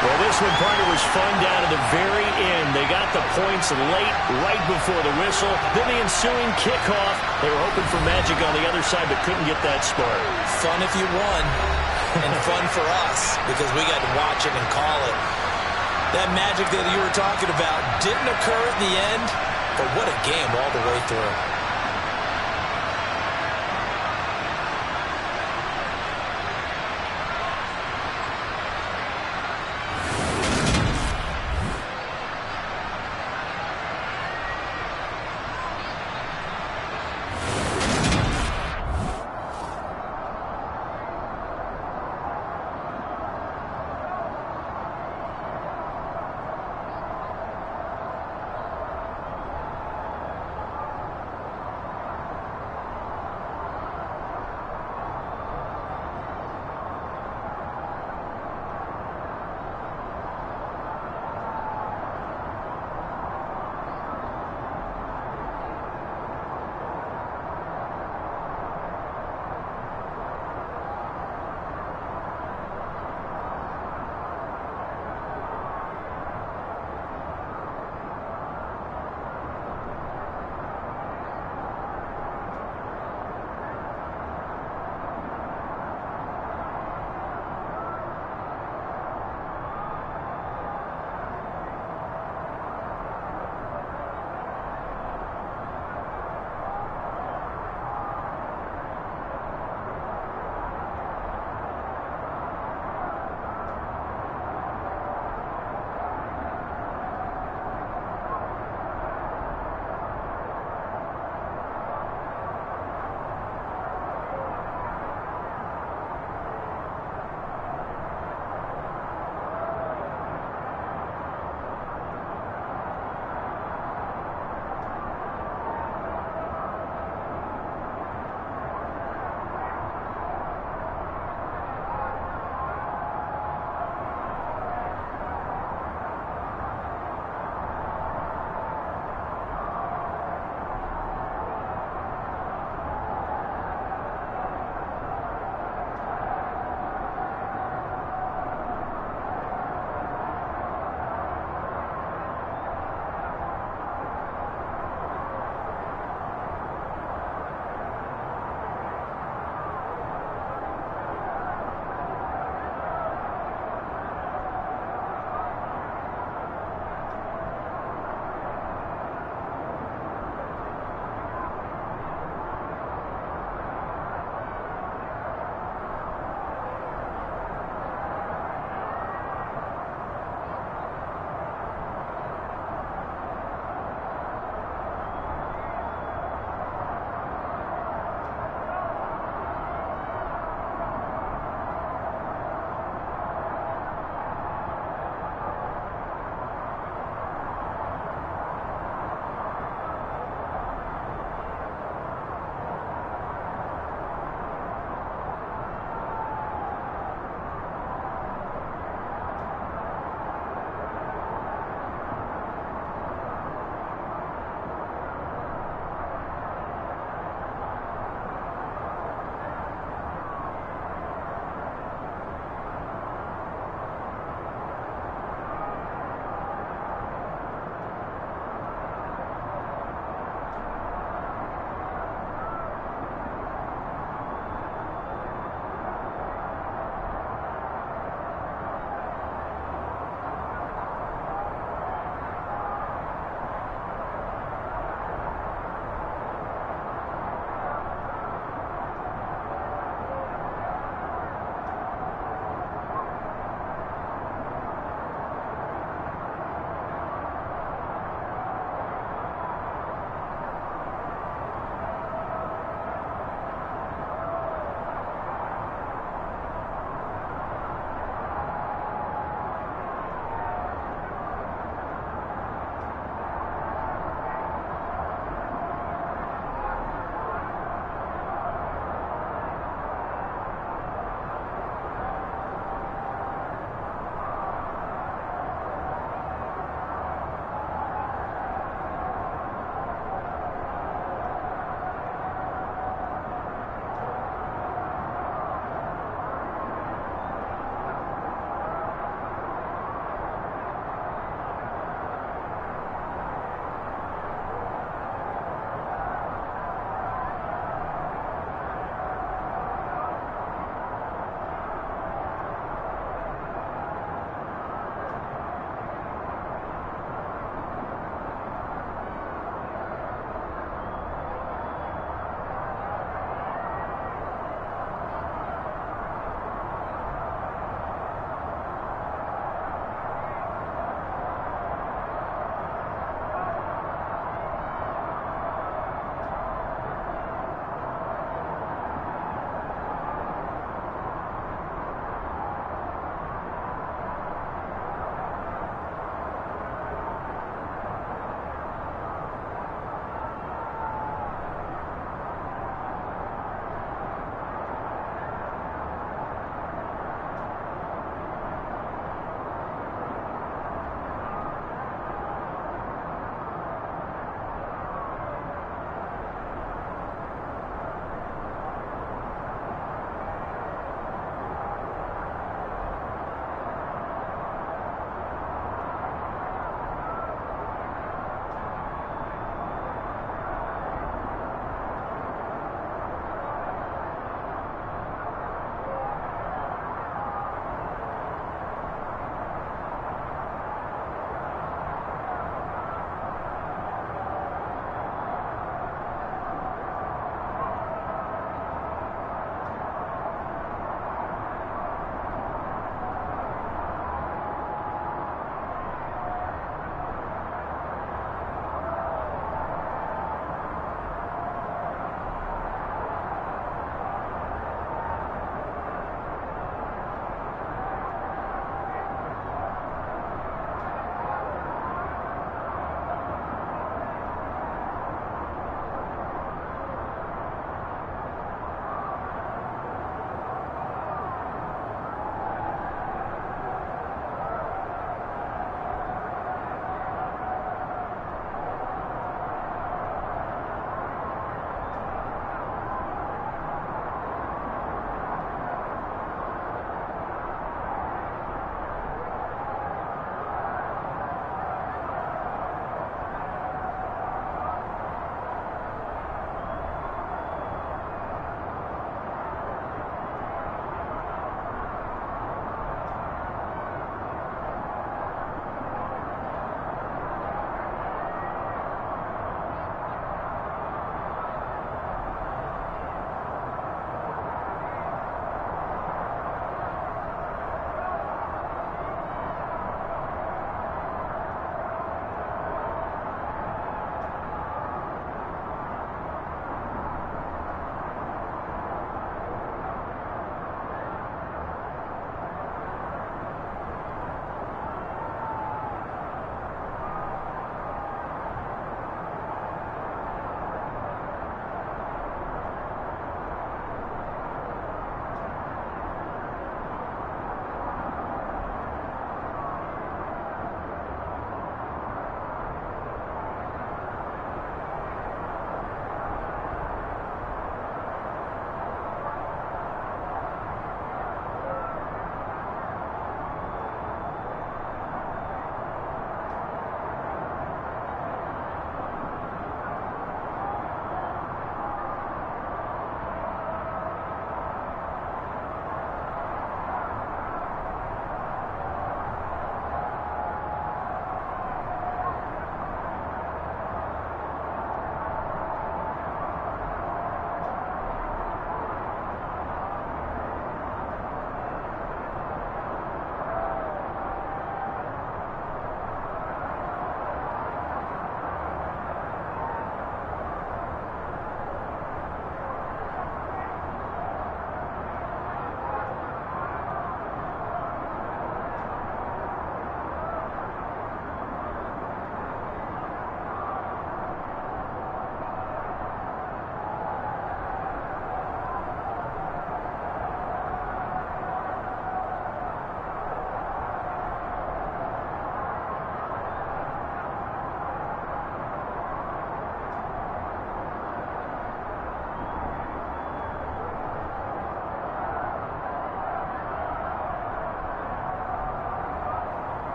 Well, this one, partner, was fun down to the very end. They got the points late, right before the whistle. Then the ensuing kickoff. They were hoping for magic on the other side, but couldn't get that spark. Fun if you won, and fun for us because we got to watch it and call it. That magic that you were talking about didn't occur at the end, but what a game all the way through.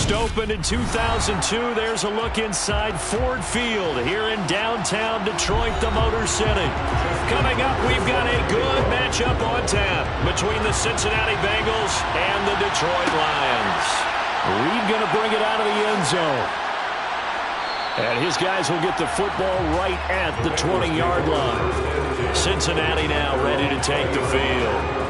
First opened in 2002. There's a look inside Ford Field here in downtown Detroit, the Motor City. Coming up, we've got a good matchup on tap between the Cincinnati Bengals and the Detroit Lions. Reed going to bring it out of the end zone. And his guys will get the football right at the 20-yard line. Cincinnati now ready to take the field.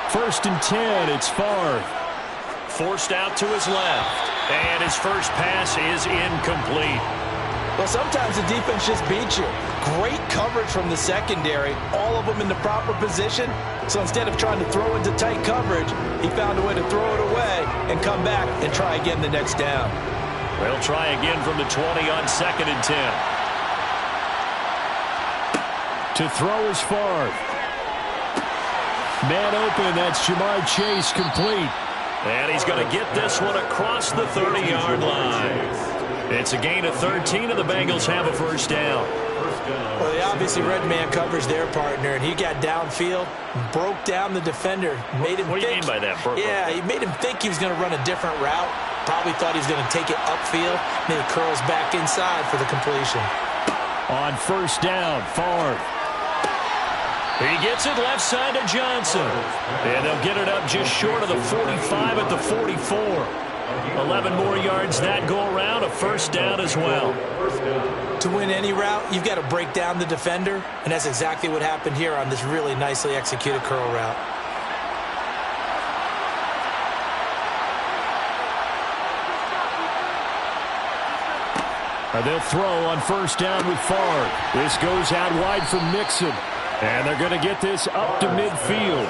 First and 10, it's Favre. Forced out to his left. And his first pass is incomplete. Well, sometimes the defense just beats you. Great coverage from the secondary. All of them in the proper position. So instead of trying to throw into tight coverage, he found a way to throw it away and come back and try again the next down. They'll try again from the 20 on 2nd and 10. To throw is Favre. Man open, that's Jamar Chase, complete. And he's going to get this one across the 30-yard line. It's a gain of 13, and the Bengals have a first down. Well, they obviously read man coverage their partner, and he got downfield, broke down the defender, made him What do you mean by that, Burke? Yeah, he made him think he was going to run a different route. Probably thought he was going to take it upfield, then he curls back inside for the completion. On first down, Favre. He gets it left side to Johnson. And they'll get it up just short of the 45 at the 44. 11 more yards that go around, a first down as well. To win any route, you've got to break down the defender, and that's exactly what happened here on this really nicely executed curl route. And they'll throw on first down with Favre. This goes out wide from Mixon. And they're going to get this up to midfield.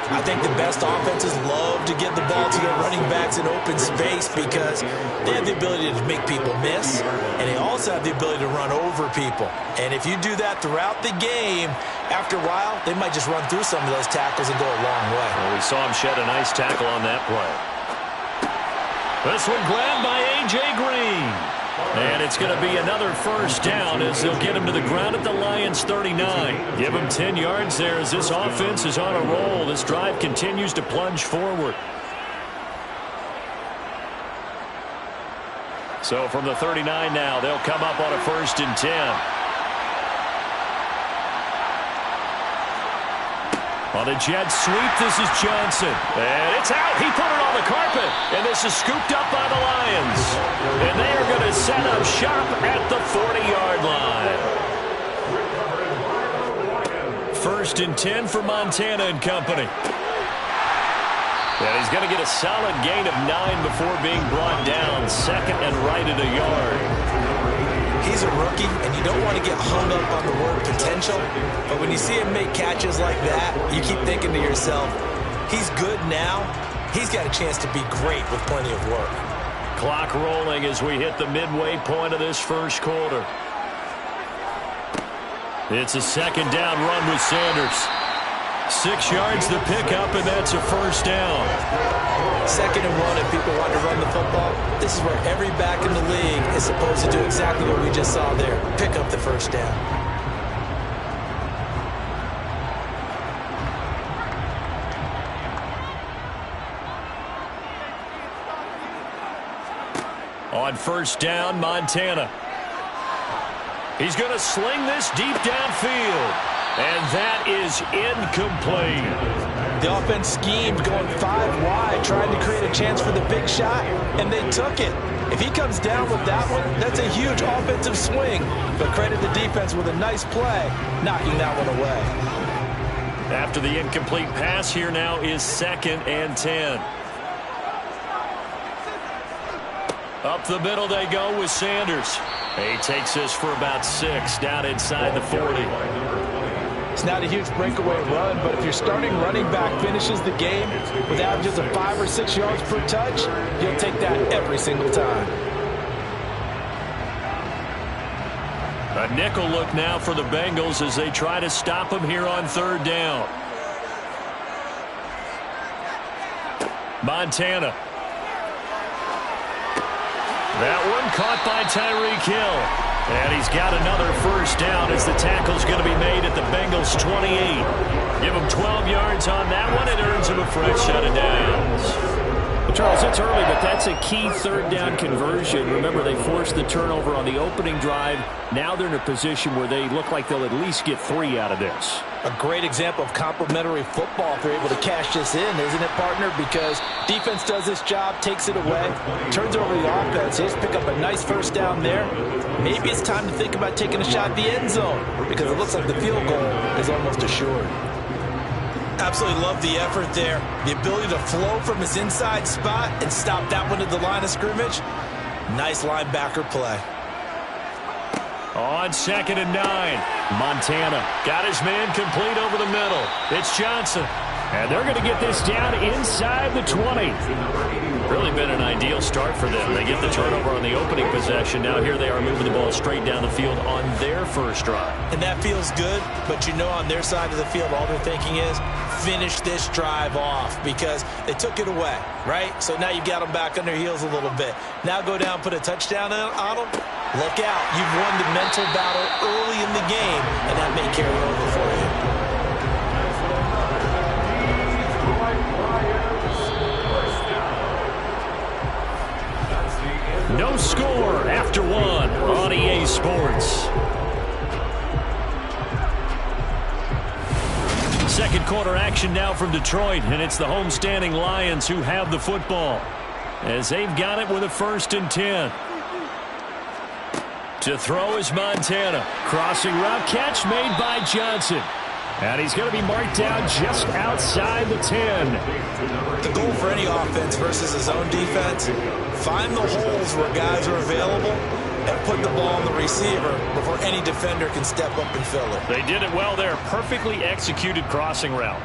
I think the best offenses love to get the ball to their running backs in open space because they have the ability to make people miss, and they also have the ability to run over people. And if you do that throughout the game, after a while, they might just run through some of those tackles and go a long way. Well, we saw him shed a nice tackle on that play. This one grabbed by A.J. Green. And it's going to be another first down as they'll get him to the ground at the Lions' 39. Give him 10 yards there as this offense is on a roll. This drive continues to plunge forward. So from the 39 now, they'll come up on a 1st and 10. On the jet sweep, this is Johnson. And it's out. He put it on the carpet. And this is scooped up by the Lions. And they are going to set up shop at the 40-yard line. 1st and 10 for Montana and company. And he's going to get a solid gain of 9 before being brought down. 2nd and right at a yard. He's a rookie, and you don't want to get hung up on the word potential. But when you see him make catches like that, you keep thinking to yourself, he's good now. He's got a chance to be great with plenty of work. Clock rolling as we hit the midway point of this first quarter. It's a 2nd down run with Sanders. 6 yards the pickup, and that's a first down. 2nd and 1, if people want to run the football, this is where every back in the league is supposed to do exactly what we just saw there. Pick up the first down. On first down, Montana. He's going to sling this deep downfield. And that is incomplete. The offense schemed going 5 wide, trying to create a chance for the big shot, and they took it. If he comes down with that one, that's a huge offensive swing. But credit the defense with a nice play, knocking that one away. After the incomplete pass, here now is 2nd and 10. Up the middle they go with Sanders. He takes this for about 6 down inside the 40. It's not a huge breakaway run, but if your starting running back finishes the game with averages of 5 or 6 yards per touch, you'll take that every single time. A nickel look now for the Bengals as they try to stop him here on 3rd down. Montana. That one caught by Tyreek Hill. And he's got another first down as the tackle's going to be made at the Bengals' 28. Give him 12 yards on that one. It earns him a fresh set of downs. Well, Charles, it's early, but that's a key third down conversion. Remember, they forced the turnover on the opening drive. Now they're in a position where they look like they'll at least get 3 out of this. A great example of complementary football if they're able to cash this in, isn't it, partner? Because defense does this job, takes it away, turns over the offense. They just pick up a nice first down there. Maybe it's time to think about taking a shot at the end zone because it looks like the field goal is almost assured. Absolutely love the effort there. The ability to flow from his inside spot and stop that one at the line of scrimmage. Nice linebacker play. On 2nd and 9, Montana got his man complete over the middle. It's Johnson. And they're going to get this down inside the 20. Really been an ideal start for them. They get the turnover on the opening possession. Now here they are moving the ball straight down the field on their first drive. And that feels good, but you know on their side of the field all they're thinking is finish this drive off because they took it away, right? So now you got them back on their heels a little bit. Now go down, put a touchdown on them. Look out. You've won the mental battle early in the game, and that may carry over for you. No score after 1 on EA Sports. Second quarter action now from Detroit, and it's the homestanding Lions who have the football as they've got it with a 1st and 10. To throw is Montana. Crossing route catch made by Johnson. And he's going to be marked down just outside the 10. The goal for any offense versus his own defense, find the holes where guys are available and put the ball on the receiver before any defender can step up and fill it. They did it well there. Perfectly executed crossing route.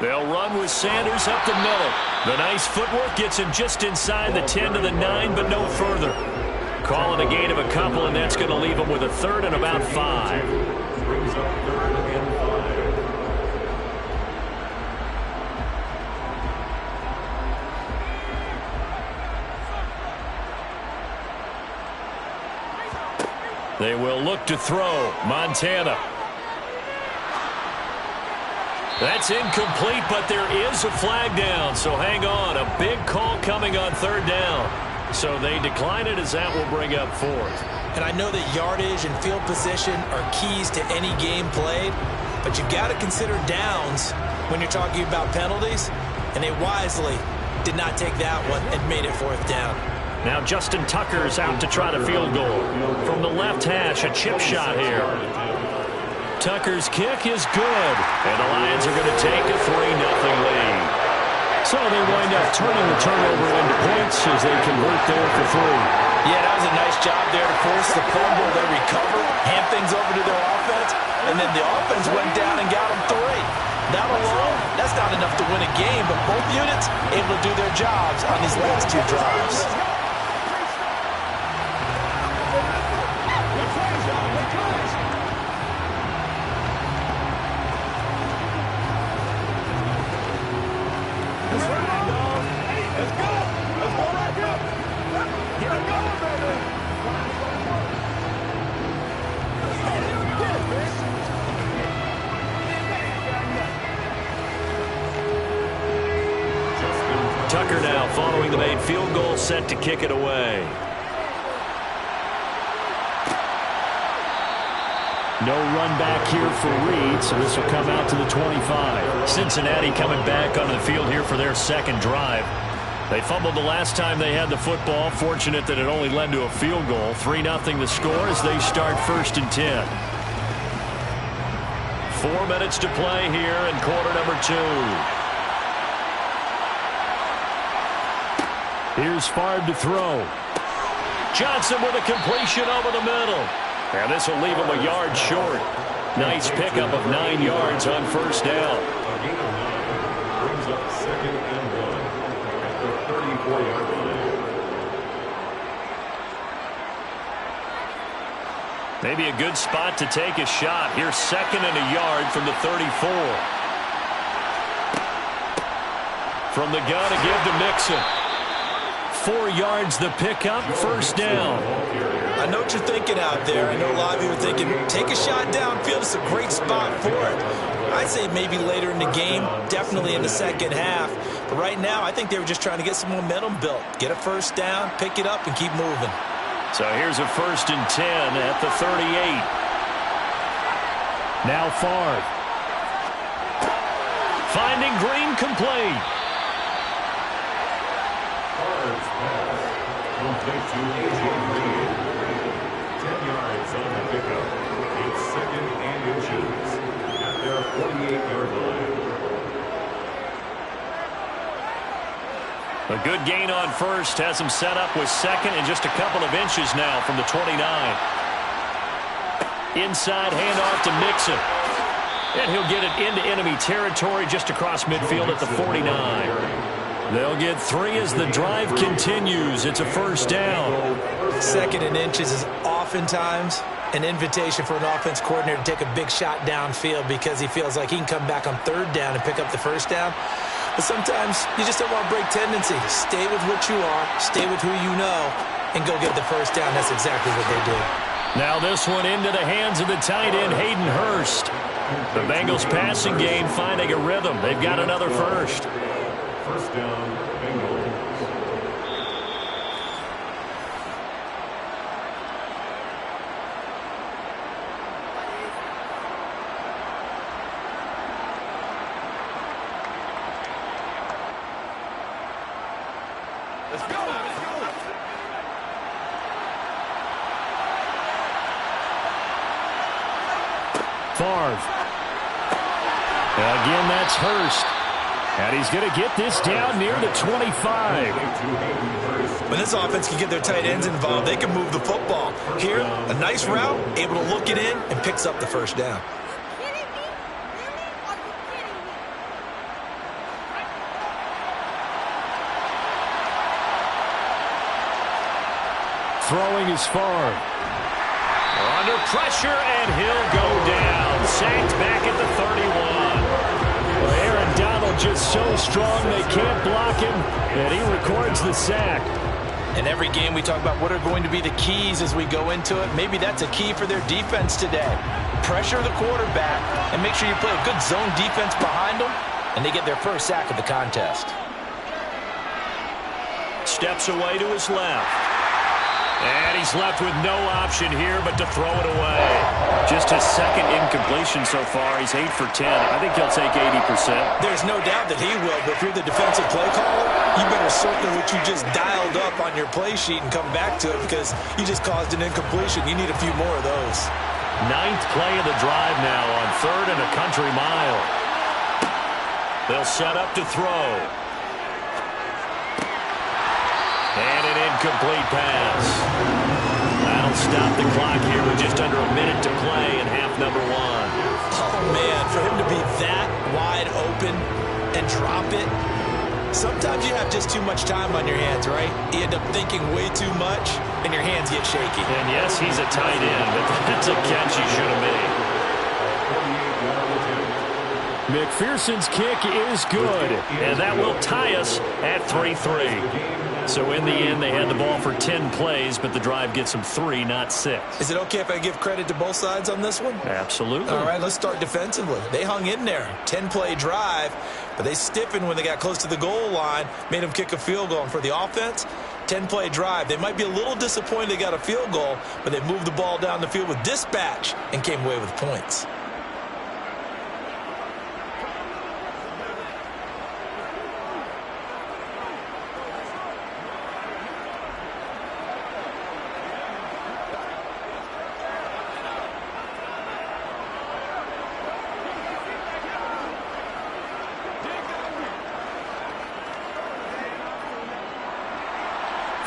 They'll run with Sanders up the middle. The nice footwork gets him just inside the 10 to the 9, but no further. Calling a gain of a couple, and that's going to leave him with a 3rd and about 5. Brings up 3rd and 5. They will look to throw. Montana. That's incomplete, but there is a flag down, so hang on. A big call coming on 3rd down. So they decline it as that will bring up 4th. And I know that yardage and field position are keys to any game played, but you've got to consider downs when you're talking about penalties, and they wisely did not take that one and made it 4th down. Now Justin Tucker's out to try the field goal. From the left hash, a chip shot here. Tucker's kick is good, and the Lions are going to take a 3-0 lead. So they wind up turning the turnover into points as they convert there for 3. Yeah, that was a nice job there to force the fumble. They recovered, hand things over to their offense, and then the offense went down and got them 3. That alone, that's not enough to win a game, but both units able to do their jobs on these last 2 drives. Tucker now following the made field goal, set to kick it away. No run back here for Reed, so this will come out to the 25. Cincinnati coming back onto the field here for their 2nd drive. They fumbled the last time they had the football. Fortunate that it only led to a field goal. 3-0 the score as they start 1st and 10. 4 minutes to play here in quarter number 2. Here's Favre to throw. Johnson with a completion over the middle. And this will leave him a yard short. Nice pickup of 9 yards on 1st down. Brings up 2nd and 1 at the 34-yard line. Maybe a good spot to take a shot. Here's 2nd and a yard from the 34. From the gun, a give to Mixon. 4 yards the pickup, 1st down. I know what you're thinking out there. I know a lot of you are thinking, take a shot downfield. It's a great spot for it. I'd say maybe later in the game, definitely in the second half. But right now, I think they were just trying to get some momentum built. Get a 1st down, pick it up, and keep moving. So here's a 1st and 10 at the 38. Now Favre. Finding Green complete. Favre's pass complete to A.J. Green. 10 yards on the pickup. It's 2nd and inches at their 48-yard line. A good gain on 1st has him set up with 2nd and just a couple of inches now from the 29. Inside handoff to Mixon. And he'll get it into enemy territory just across midfield at the 49. They'll get 3 as the drive continues. It's a 1st down. 2nd and inches is oftentimes an invitation for an offense coordinator to take a big shot downfield because he feels like he can come back on 3rd down and pick up the 1st down. But sometimes you just don't want to break tendency. Stay with what you are, stay with who you know, and go get the 1st down. That's exactly what they did. Now this one into the hands of the tight end, Hayden Hurst. The Bengals passing game finding a rhythm. They've got another 1st. 1st down, Bengals. Let's go. Let's go. Favre. Again, that's Hurst. And he's going to get this down near the 25. When this offense can get their tight ends involved, they can move the football. Here, a nice route, able to look it in, and picks up the 1st down. Throwing is Favre. Under pressure, and he'll go down. Sacked back at the 31. Well, Aaron Donald just so strong they can't block him, and he records the sack. In every game, we talk about what are going to be the keys as we go into it. Maybe that's a key for their defense today. Pressure the quarterback and make sure you play a good zone defense behind them, and they get their 1st sack of the contest. Steps away to his left. And he's left with no option here but to throw it away. Just his 2nd incompletion so far. He's 8 for 10. I think he'll take 80%. There's no doubt that he will, but if you're the defensive play caller, you better circle what you just dialed up on your play sheet and come back to it because you just caused an incompletion. You need a few more of those. 9th play of the drive now on 3rd and a country mile. They'll set up to throw. And an incomplete pass. That'll stop the clock here with just under a minute to play in half number 1. Oh, man, for him to be that wide open and drop it, sometimes you have just too much time on your hands, right? You end up thinking way too much, and your hands get shaky. And yes, he's a tight end, but that's a catch he should have made. McPherson's kick is good, and that will tie us at 3-3. So in the end, they had the ball for 10 plays, but the drive gets them 3, not 6. Is it okay if I give credit to both sides on this one? Absolutely. All right, let's start defensively. They hung in there. 10-play drive, but they stiffened when they got close to the goal line, made them kick a field goal. And for the offense, 10-play drive. They might be a little disappointed they got a field goal, but they moved the ball down the field with dispatch and came away with points.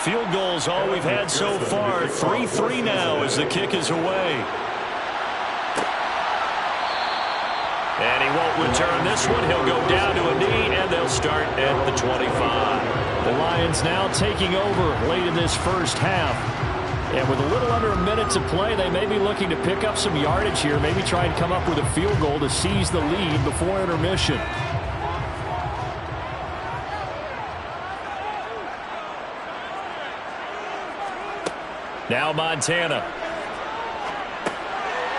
Field goals all we've had so far. 3-3 now as the kick is away. And he won't return this one. He'll go down to a knee, and they'll start at the 25. The Lions now taking over late in this 1st half. And with a little under a minute to play, they may be looking to pick up some yardage here, maybe try and come up with a field goal to seize the lead before intermission. Now Montana.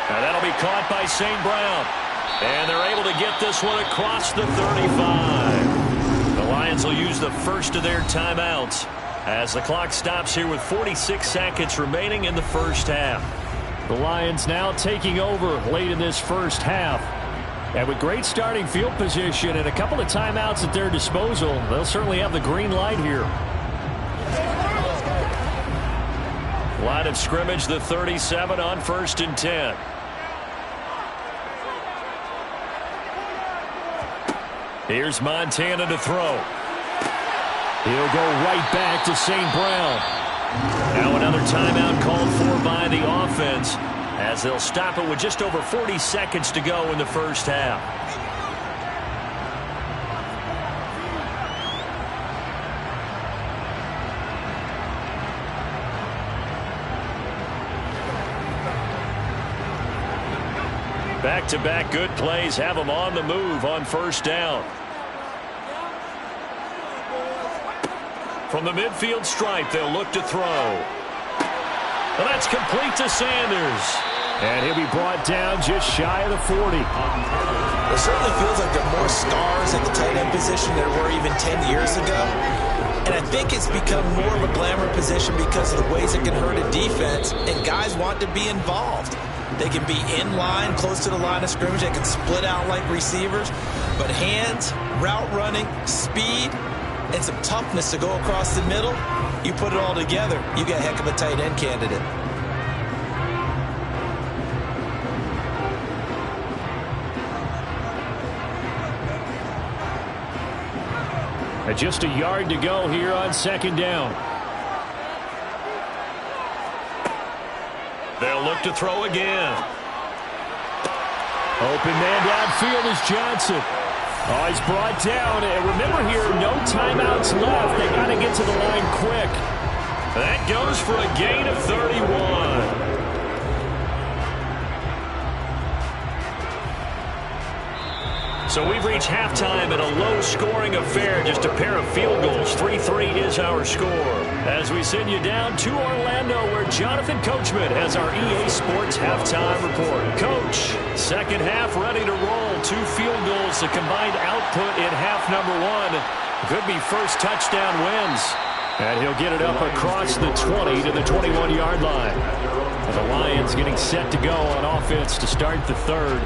Now that'll be caught by St. Brown. And they're able to get this one across the 35. The Lions will use the first of their timeouts as the clock stops here with 46 seconds remaining in the first half. The Lions now taking over late in this first half. And with great starting field position and a couple of timeouts at their disposal, they'll certainly have the green light here. Line of scrimmage, the 37 on 1st and 10. Here's Montana to throw. He'll go right back to St. Brown. Now another timeout called for by the offense as they'll stop it with just over 40 seconds to go in the first half. Back-to-back good plays have them on the move on 1st down. From the midfield stripe, they'll look to throw. Well, that's complete to Sanders. And he'll be brought down just shy of the 40. It certainly feels like there are more stars at the tight end position than there were even 10 years ago. And I think it's become more of a glamour position because of the ways it can hurt a defense, and guys want to be involved. They can be in line, close to the line of scrimmage. They can split out like receivers. But hands, route running, speed, and some toughness to go across the middle, you put it all together, you get a heck of a tight end candidate. And just a yard to go here on 2nd down. They'll look to throw again. Open man downfield is Johnson. Oh, he's brought down. And remember here, no timeouts left. They got to get to the line quick. That goes for a gain of 31. So we've reached halftime in a low-scoring affair, just a pair of field goals. 3-3 is our score. As we send you down to Orlando, where Jonathan Coachman has our EA Sports halftime report. Coach, second half ready to roll. 2 field goals, the combined output in half number 1. Could be first touchdown wins. And he'll get it up across the 20 to the 21-yard line. And the Lions getting set to go on offense to start the third.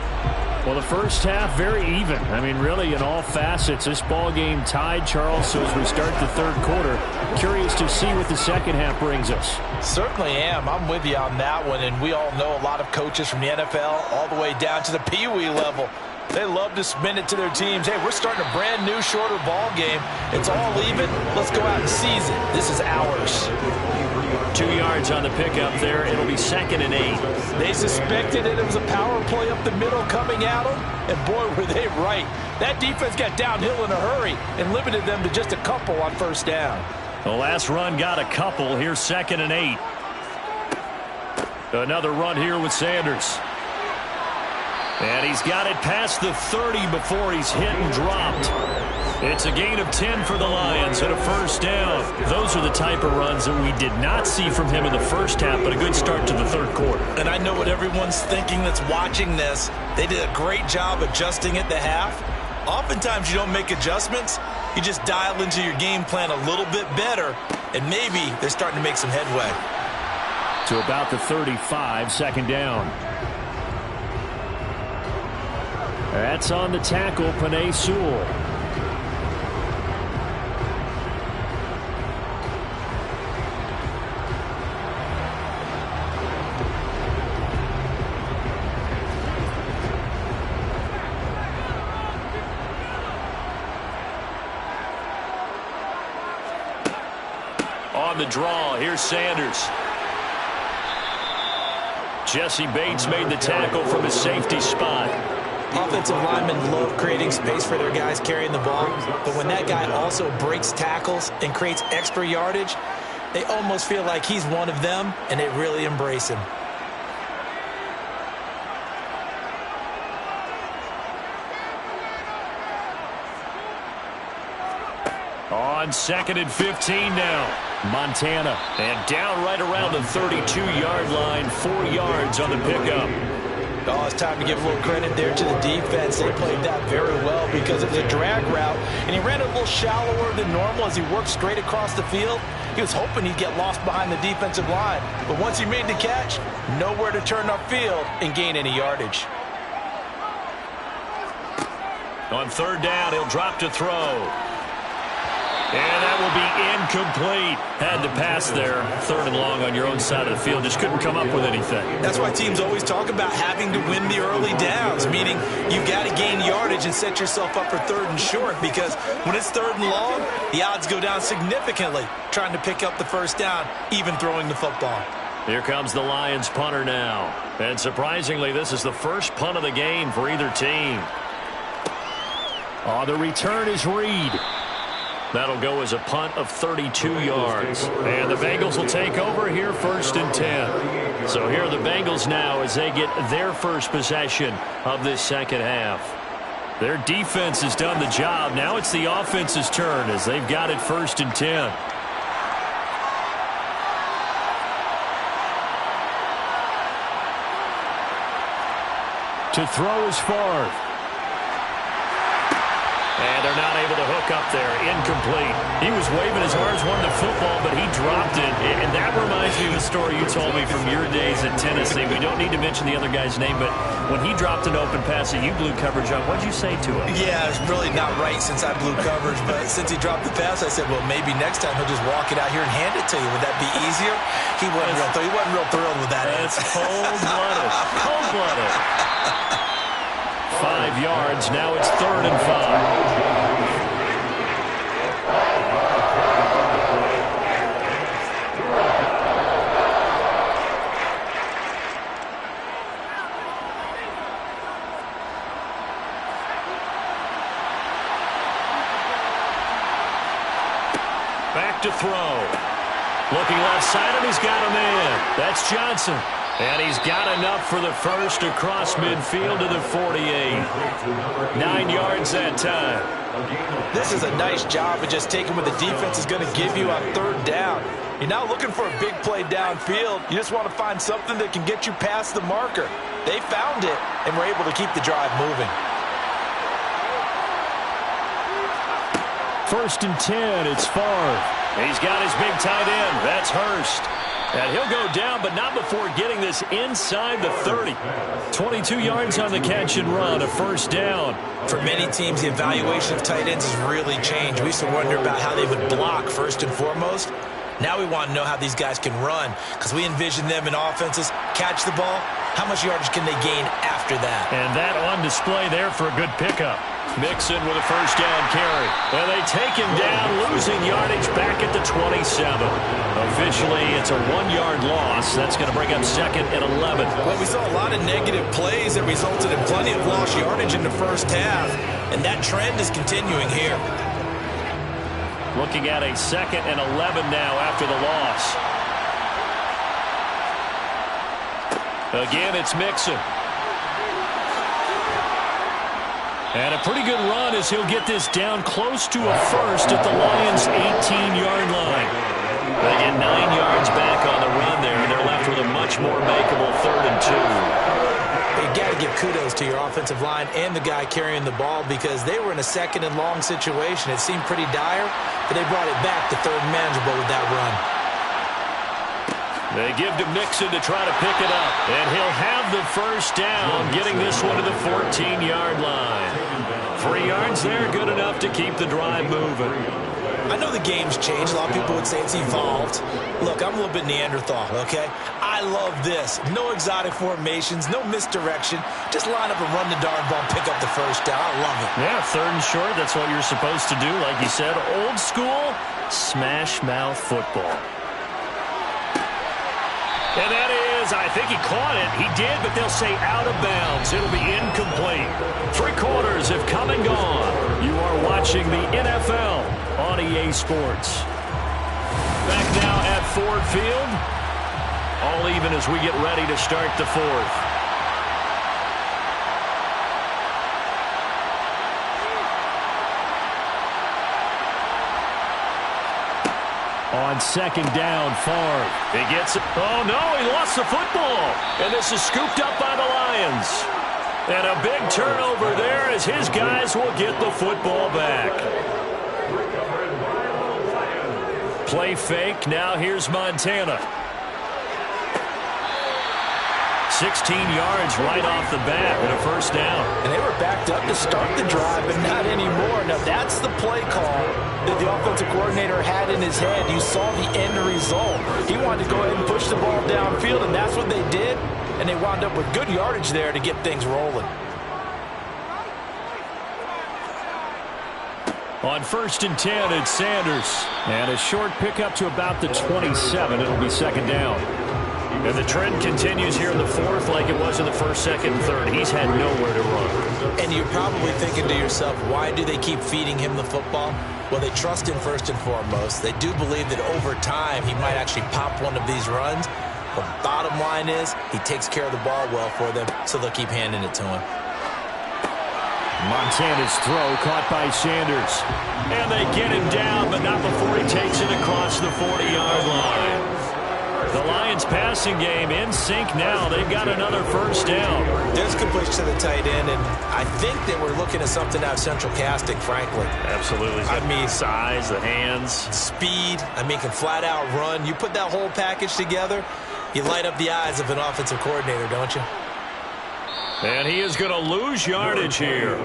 Well, the first half, very even. I mean, really, in all facets, this ball game tied, Charles. So as we start the third quarter, curious to see what the second half brings us. Certainly am. I'm with you on that one. And we all know a lot of coaches from the NFL all the way down to the Pee-wee level. They love to spin it to their teams. Hey, we're starting a brand new, shorter ball game. It's all even. Let's go out and seize it. This is ours. 2 yards on the pickup there. It'll be 2nd and 8. They suspected it was a power play up the middle coming at them, and boy, were they right. That defense got downhill in a hurry and limited them to just a couple on 1st down. The last run got a couple. Here's 2nd and 8. Another run here with Sanders. And he's got it past the 30 before he's hit and dropped. It's a gain of 10 for the Lions and a 1st down. Those are the type of runs that we did not see from him in the first half, but a good start to the third quarter. And I know what everyone's thinking that's watching this. They did a great job adjusting at the half. Oftentimes you don't make adjustments. You just dial into your game plan a little bit better, and maybe they're starting to make some headway. To about the 35, 2nd down. That's on the tackle, Penei Sewell. On the draw, here's Sanders. Jesse Bates made the tackle from his safety spot. Offensive linemen love creating space for their guys carrying the ball, but when that guy also breaks tackles and creates extra yardage, They almost feel like he's one of them, and they really embrace him. On 2nd and 15 now. Montana. And down right around the 32-yard line. 4 yards on the pickup. Oh, it's time to give a little credit there to the defense. They played that very well because it was a drag route, and he ran a little shallower than normal as he worked straight across the field. He was hoping he'd get lost behind the defensive line, but once he made the catch, nowhere to turn upfield and gain any yardage. On 3rd down, he'll drop to throw. And that will be incomplete. Had to pass there. 3rd and long on your own side of the field. Just couldn't come up with anything. That's why teams always talk about having to win the early downs, meaning you've got to gain yardage and set yourself up for 3rd and short, because when it's 3rd and long, the odds go down significantly trying to pick up the 1st down, even throwing the football. Here comes the Lions punter now. And surprisingly, this is the first punt of the game for either team. On the return is Reed. That'll go as a punt of 32 yards. And the Bengals will take over here 1st and 10. So here are the Bengals now as they get their first possession of this second half. Their defense has done the job. Now it's the offense's turn as they've got it 1st and 10. To throw is Favre. And they're not able to hook up there. Incomplete. He was waving his arms, wanting the football, but he dropped it. And that reminds me of a story you told me from your days at Tennessee. We don't need to mention the other guy's name, but when he dropped an open pass that you blew coverage on, what did you say to him? Yeah, it's really not right since I blew coverage, but since he dropped the pass, I said, well, maybe next time he'll just walk it out here and hand it to you. Would that be easier? He wasn't real thrilled with that. That's cold-blooded. Cold-blooded. 5 yards. Now it's 3rd and 5. Back to throw. Looking left side, and he's got a man. That's Johnson. And he's got enough for the first across midfield to the 48. 9 yards that time. This is a nice job of just taking what the defense is going to give you on 3rd down. You're not looking for a big play downfield. You just want to find something that can get you past the marker. They found it and were able to keep the drive moving. 1st and 10, it's Favre. He's got his big tight end. That's Hurst. And he'll go down, but not before getting this inside the 30. 22 yards on the catch and run, a 1st down. For many teams, the evaluation of tight ends has really changed. We used to wonder about how they would block first and foremost. Now we want to know how these guys can run, because we envision them in offenses catch the ball. How much yardage can they gain after that? And that on display there for a good pickup. Mixon with a 1st down carry. And they take him down, losing yardage back at the 27. Officially, it's a 1-yard loss. That's going to bring up 2nd and 11. Well, we saw a lot of negative plays that resulted in plenty of lost yardage in the 1st half, and that trend is continuing here. Looking at a 2nd and 11 now after the loss. Again, it's Mixon. And a pretty good run as he'll get this down close to a first at the Lions' 18-yard line. They get 9 yards back on the run there, and they're left with a much more makeable 3rd and 2. You got to give kudos to your offensive line and the guy carrying the ball, because they were in a 2nd and long situation. It seemed pretty dire, but they brought it back to 3rd and manageable with that run. They give to Mixon to try to pick it up, and he'll have the 1st down, getting this one to the 14-yard line. 3 yards there, good enough to keep the drive moving. I know the game's changed. A lot of people would say it's evolved. Look, I'm a little bit Neanderthal, okay? I love this. No exotic formations, no misdirection. Just line up and run the darn ball and pick up the 1st down. I love it. Yeah, 3rd and short, that's what you're supposed to do. Like you said, old school, smash mouth football. And that is, I think he caught it. He did, but they'll say out of bounds. It'll be incomplete. 3 quarters have come and gone. You are watching the NFL on EA Sports. Back now at Ford Field. All even as we get ready to start the fourth. On second down, Favre. He gets it. Oh, no, he lost the football. And this is scooped up by the Lions. And a big turnover there as his guys will get the football back. Play fake. Now here's Montana. 16 yards right off the bat and a first down. And they were backed up to start the drive, but not anymore. Now, that's the play call that the offensive coordinator had in his head. You saw the end result. He wanted to go ahead and push the ball downfield, and that's what they did. And they wound up with good yardage there to get things rolling. On 1st and 10, it's Sanders. And a short pickup to about the 27. It'll be second down. And the trend continues here in the fourth like it was in the first, second, and third. He's had nowhere to run. And you're probably thinking to yourself, why do they keep feeding him the football? Well, they trust him first and foremost. They do believe that over time he might actually pop one of these runs. But bottom line is he takes care of the ball well for them, so they'll keep handing it to him. Montana's throw caught by Sanders. And they get him down, but not before he takes it across the 40-yard line. The Lions passing game in sync now. They've got another first down. There's completion to the tight end, and I think they were looking at something out of central casting, frankly. Absolutely. I mean, size, the hands. Speed. I mean, can flat out run. You put that whole package together, you light up the eyes of an offensive coordinator, don't you? And he is going to lose yardage here.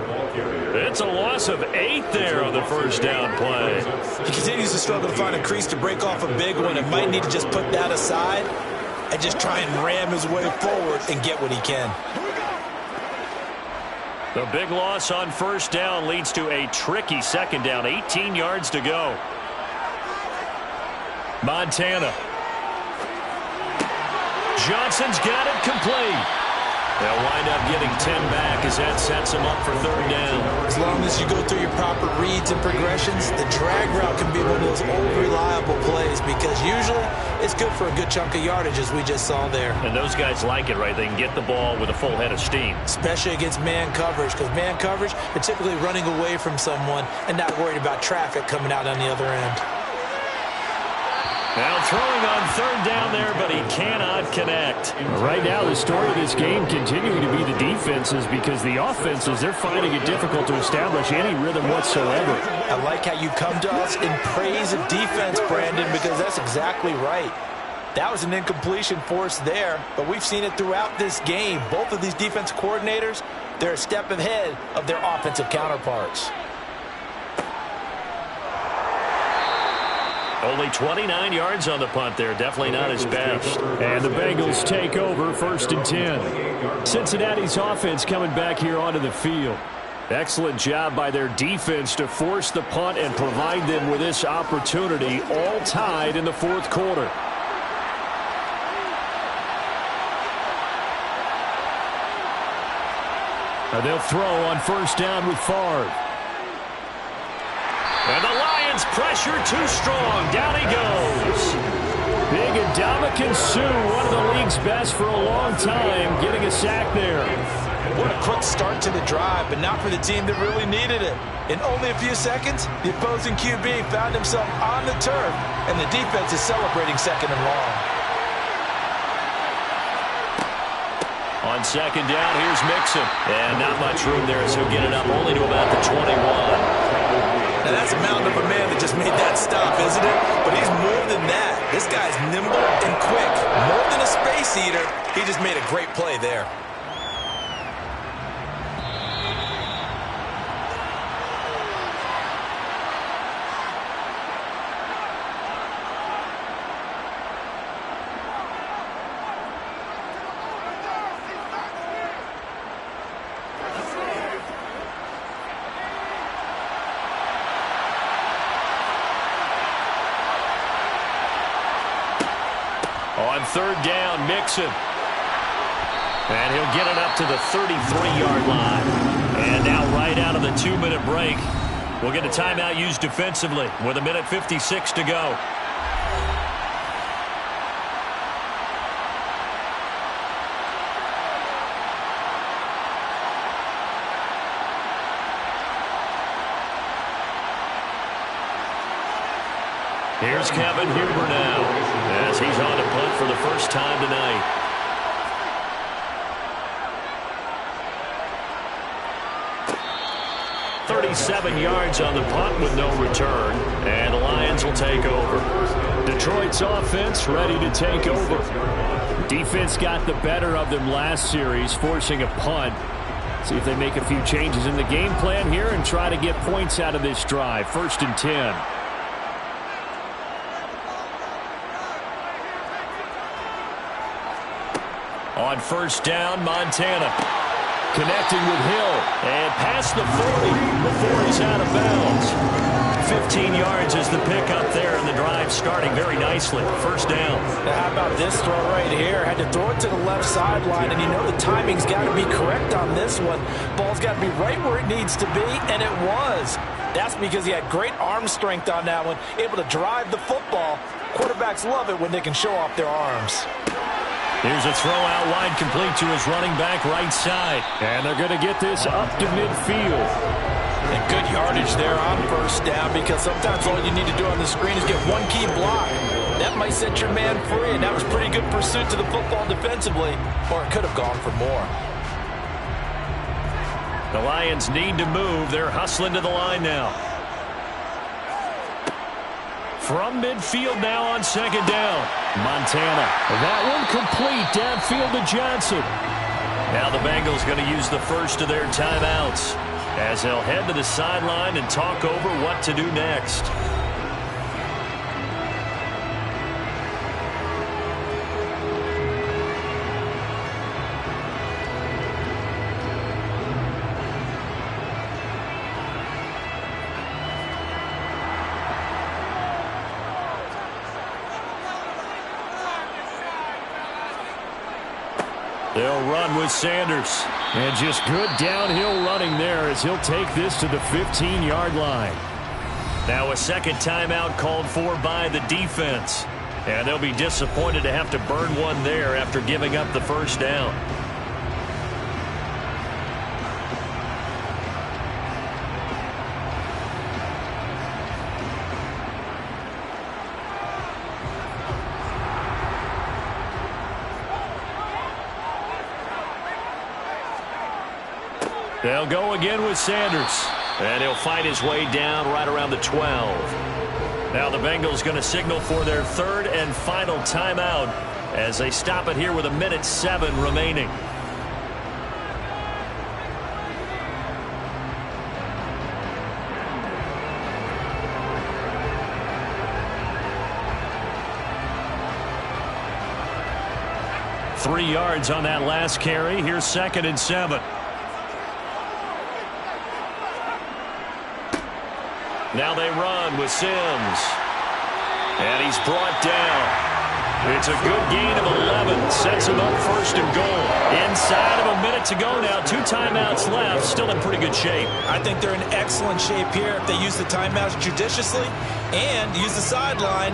It's a loss of 8 there on the first down play. He continues to struggle to find a crease to break off a big one and might need to just put that aside and just try and ram his way forward and get what he can. The big loss on first down leads to a tricky second down. 18 yards to go. Montana. Johnson's got it complete. They'll wind up getting 10 back as that sets them up for third down. As long as you go through your proper reads and progressions, the drag route can be one of those old reliable plays because usually it's good for a good chunk of yardage as we just saw there. And those guys like it, right? They can get the ball with a full head of steam. Especially against man coverage because man coverage, they're typically running away from someone and not worried about traffic coming out on the other end. Now throwing on third down there, but he cannot connect. Right now, the story of this game continuing to be the defenses because the offenses, they're finding it difficult to establish any rhythm whatsoever. I like how you come to us in praise of defense, Brandon, because that's exactly right. That was an incompletion force there, but we've seen it throughout this game. Both of these defense coordinators, they're a step ahead of their offensive counterparts. Only 29 yards on the punt there. Definitely not his best. And the Bengals take over 1st and 10. Cincinnati's offense coming back here onto the field. Excellent job by their defense to force the punt and provide them with this opportunity, all tied in the fourth quarter. They'll throw on first down with Favre. And the Lions pressure too strong. Down he goes. Big Ndamukong Suh, one of the league's best for a long time, getting a sack there. What a quick start to the drive, but not for the team that really needed it. In only a few seconds, the opposing QB found himself on the turf, and the defense is celebrating second and long. On second down, here's Mixon. And not much room there as he'll get it up only to about the 21. Now, that's a mountain of a man that just made that stop, isn't it? But he's more than that. This guy's nimble and quick. More than a space eater, he just made a great play there. On third down, Mixon. And he'll get it up to the 33-yard line. And now right out of the 2-minute break, we'll get a timeout used defensively with 1:56 to go. Here's Kevin Huber now, as he's on to punt for the first time tonight. "37 yards on the punt with no return, and the Lions will take over." Detroit's offense ready to take over. Defense got the better of them last series, forcing a punt. See if they make a few changes in the game plan here and try to get points out of this drive. 1st and 10. On 1st down, Montana. Connecting with Hill. And past the 40. The 40's out of bounds. 15 yards is the pickup there, and the drive starting very nicely. 1st down. Now, how about this throw right here? Had to throw it to the left sideline, and you know the timing's got to be correct on this one. Ball's got to be right where it needs to be, and it was. That's because he had great arm strength on that one, able to drive the football. Quarterbacks love it when they can show off their arms. Here's a throw out wide, complete to his running back right side. And they're going to get this up to midfield. And good yardage there on 1st down, because sometimes all you need to do on the screen is get one key block. That might set your man free, and that was pretty good pursuit to the football defensively, or it could have gone for more. The Lions need to move. They're hustling to the line now. From midfield now on 2nd down. Montana. That one complete downfield to Johnson. Now the Bengals going to use the first of their timeouts, as they'll head to the sideline and talk over what to do next. They'll run with Sanders. And just good downhill running there as he'll take this to the 15-yard line. Now a second timeout called for by the defense. And they'll be disappointed to have to burn one there after giving up the 1st down. They'll go again with Sanders. And he'll fight his way down right around the 12. Now the Bengals going to signal for their 3rd and final timeout as they stop it here with 1:07 remaining. Three yards on that last carry. Here's 2nd and 7. Now they run with Sims. And he's brought down. It's a good gain of 11. Sets him up 1st and goal. Inside of a minute to go now. 2 timeouts left. Still in pretty good shape. I think they're in excellent shape here if they use the timeouts judiciously and use the sideline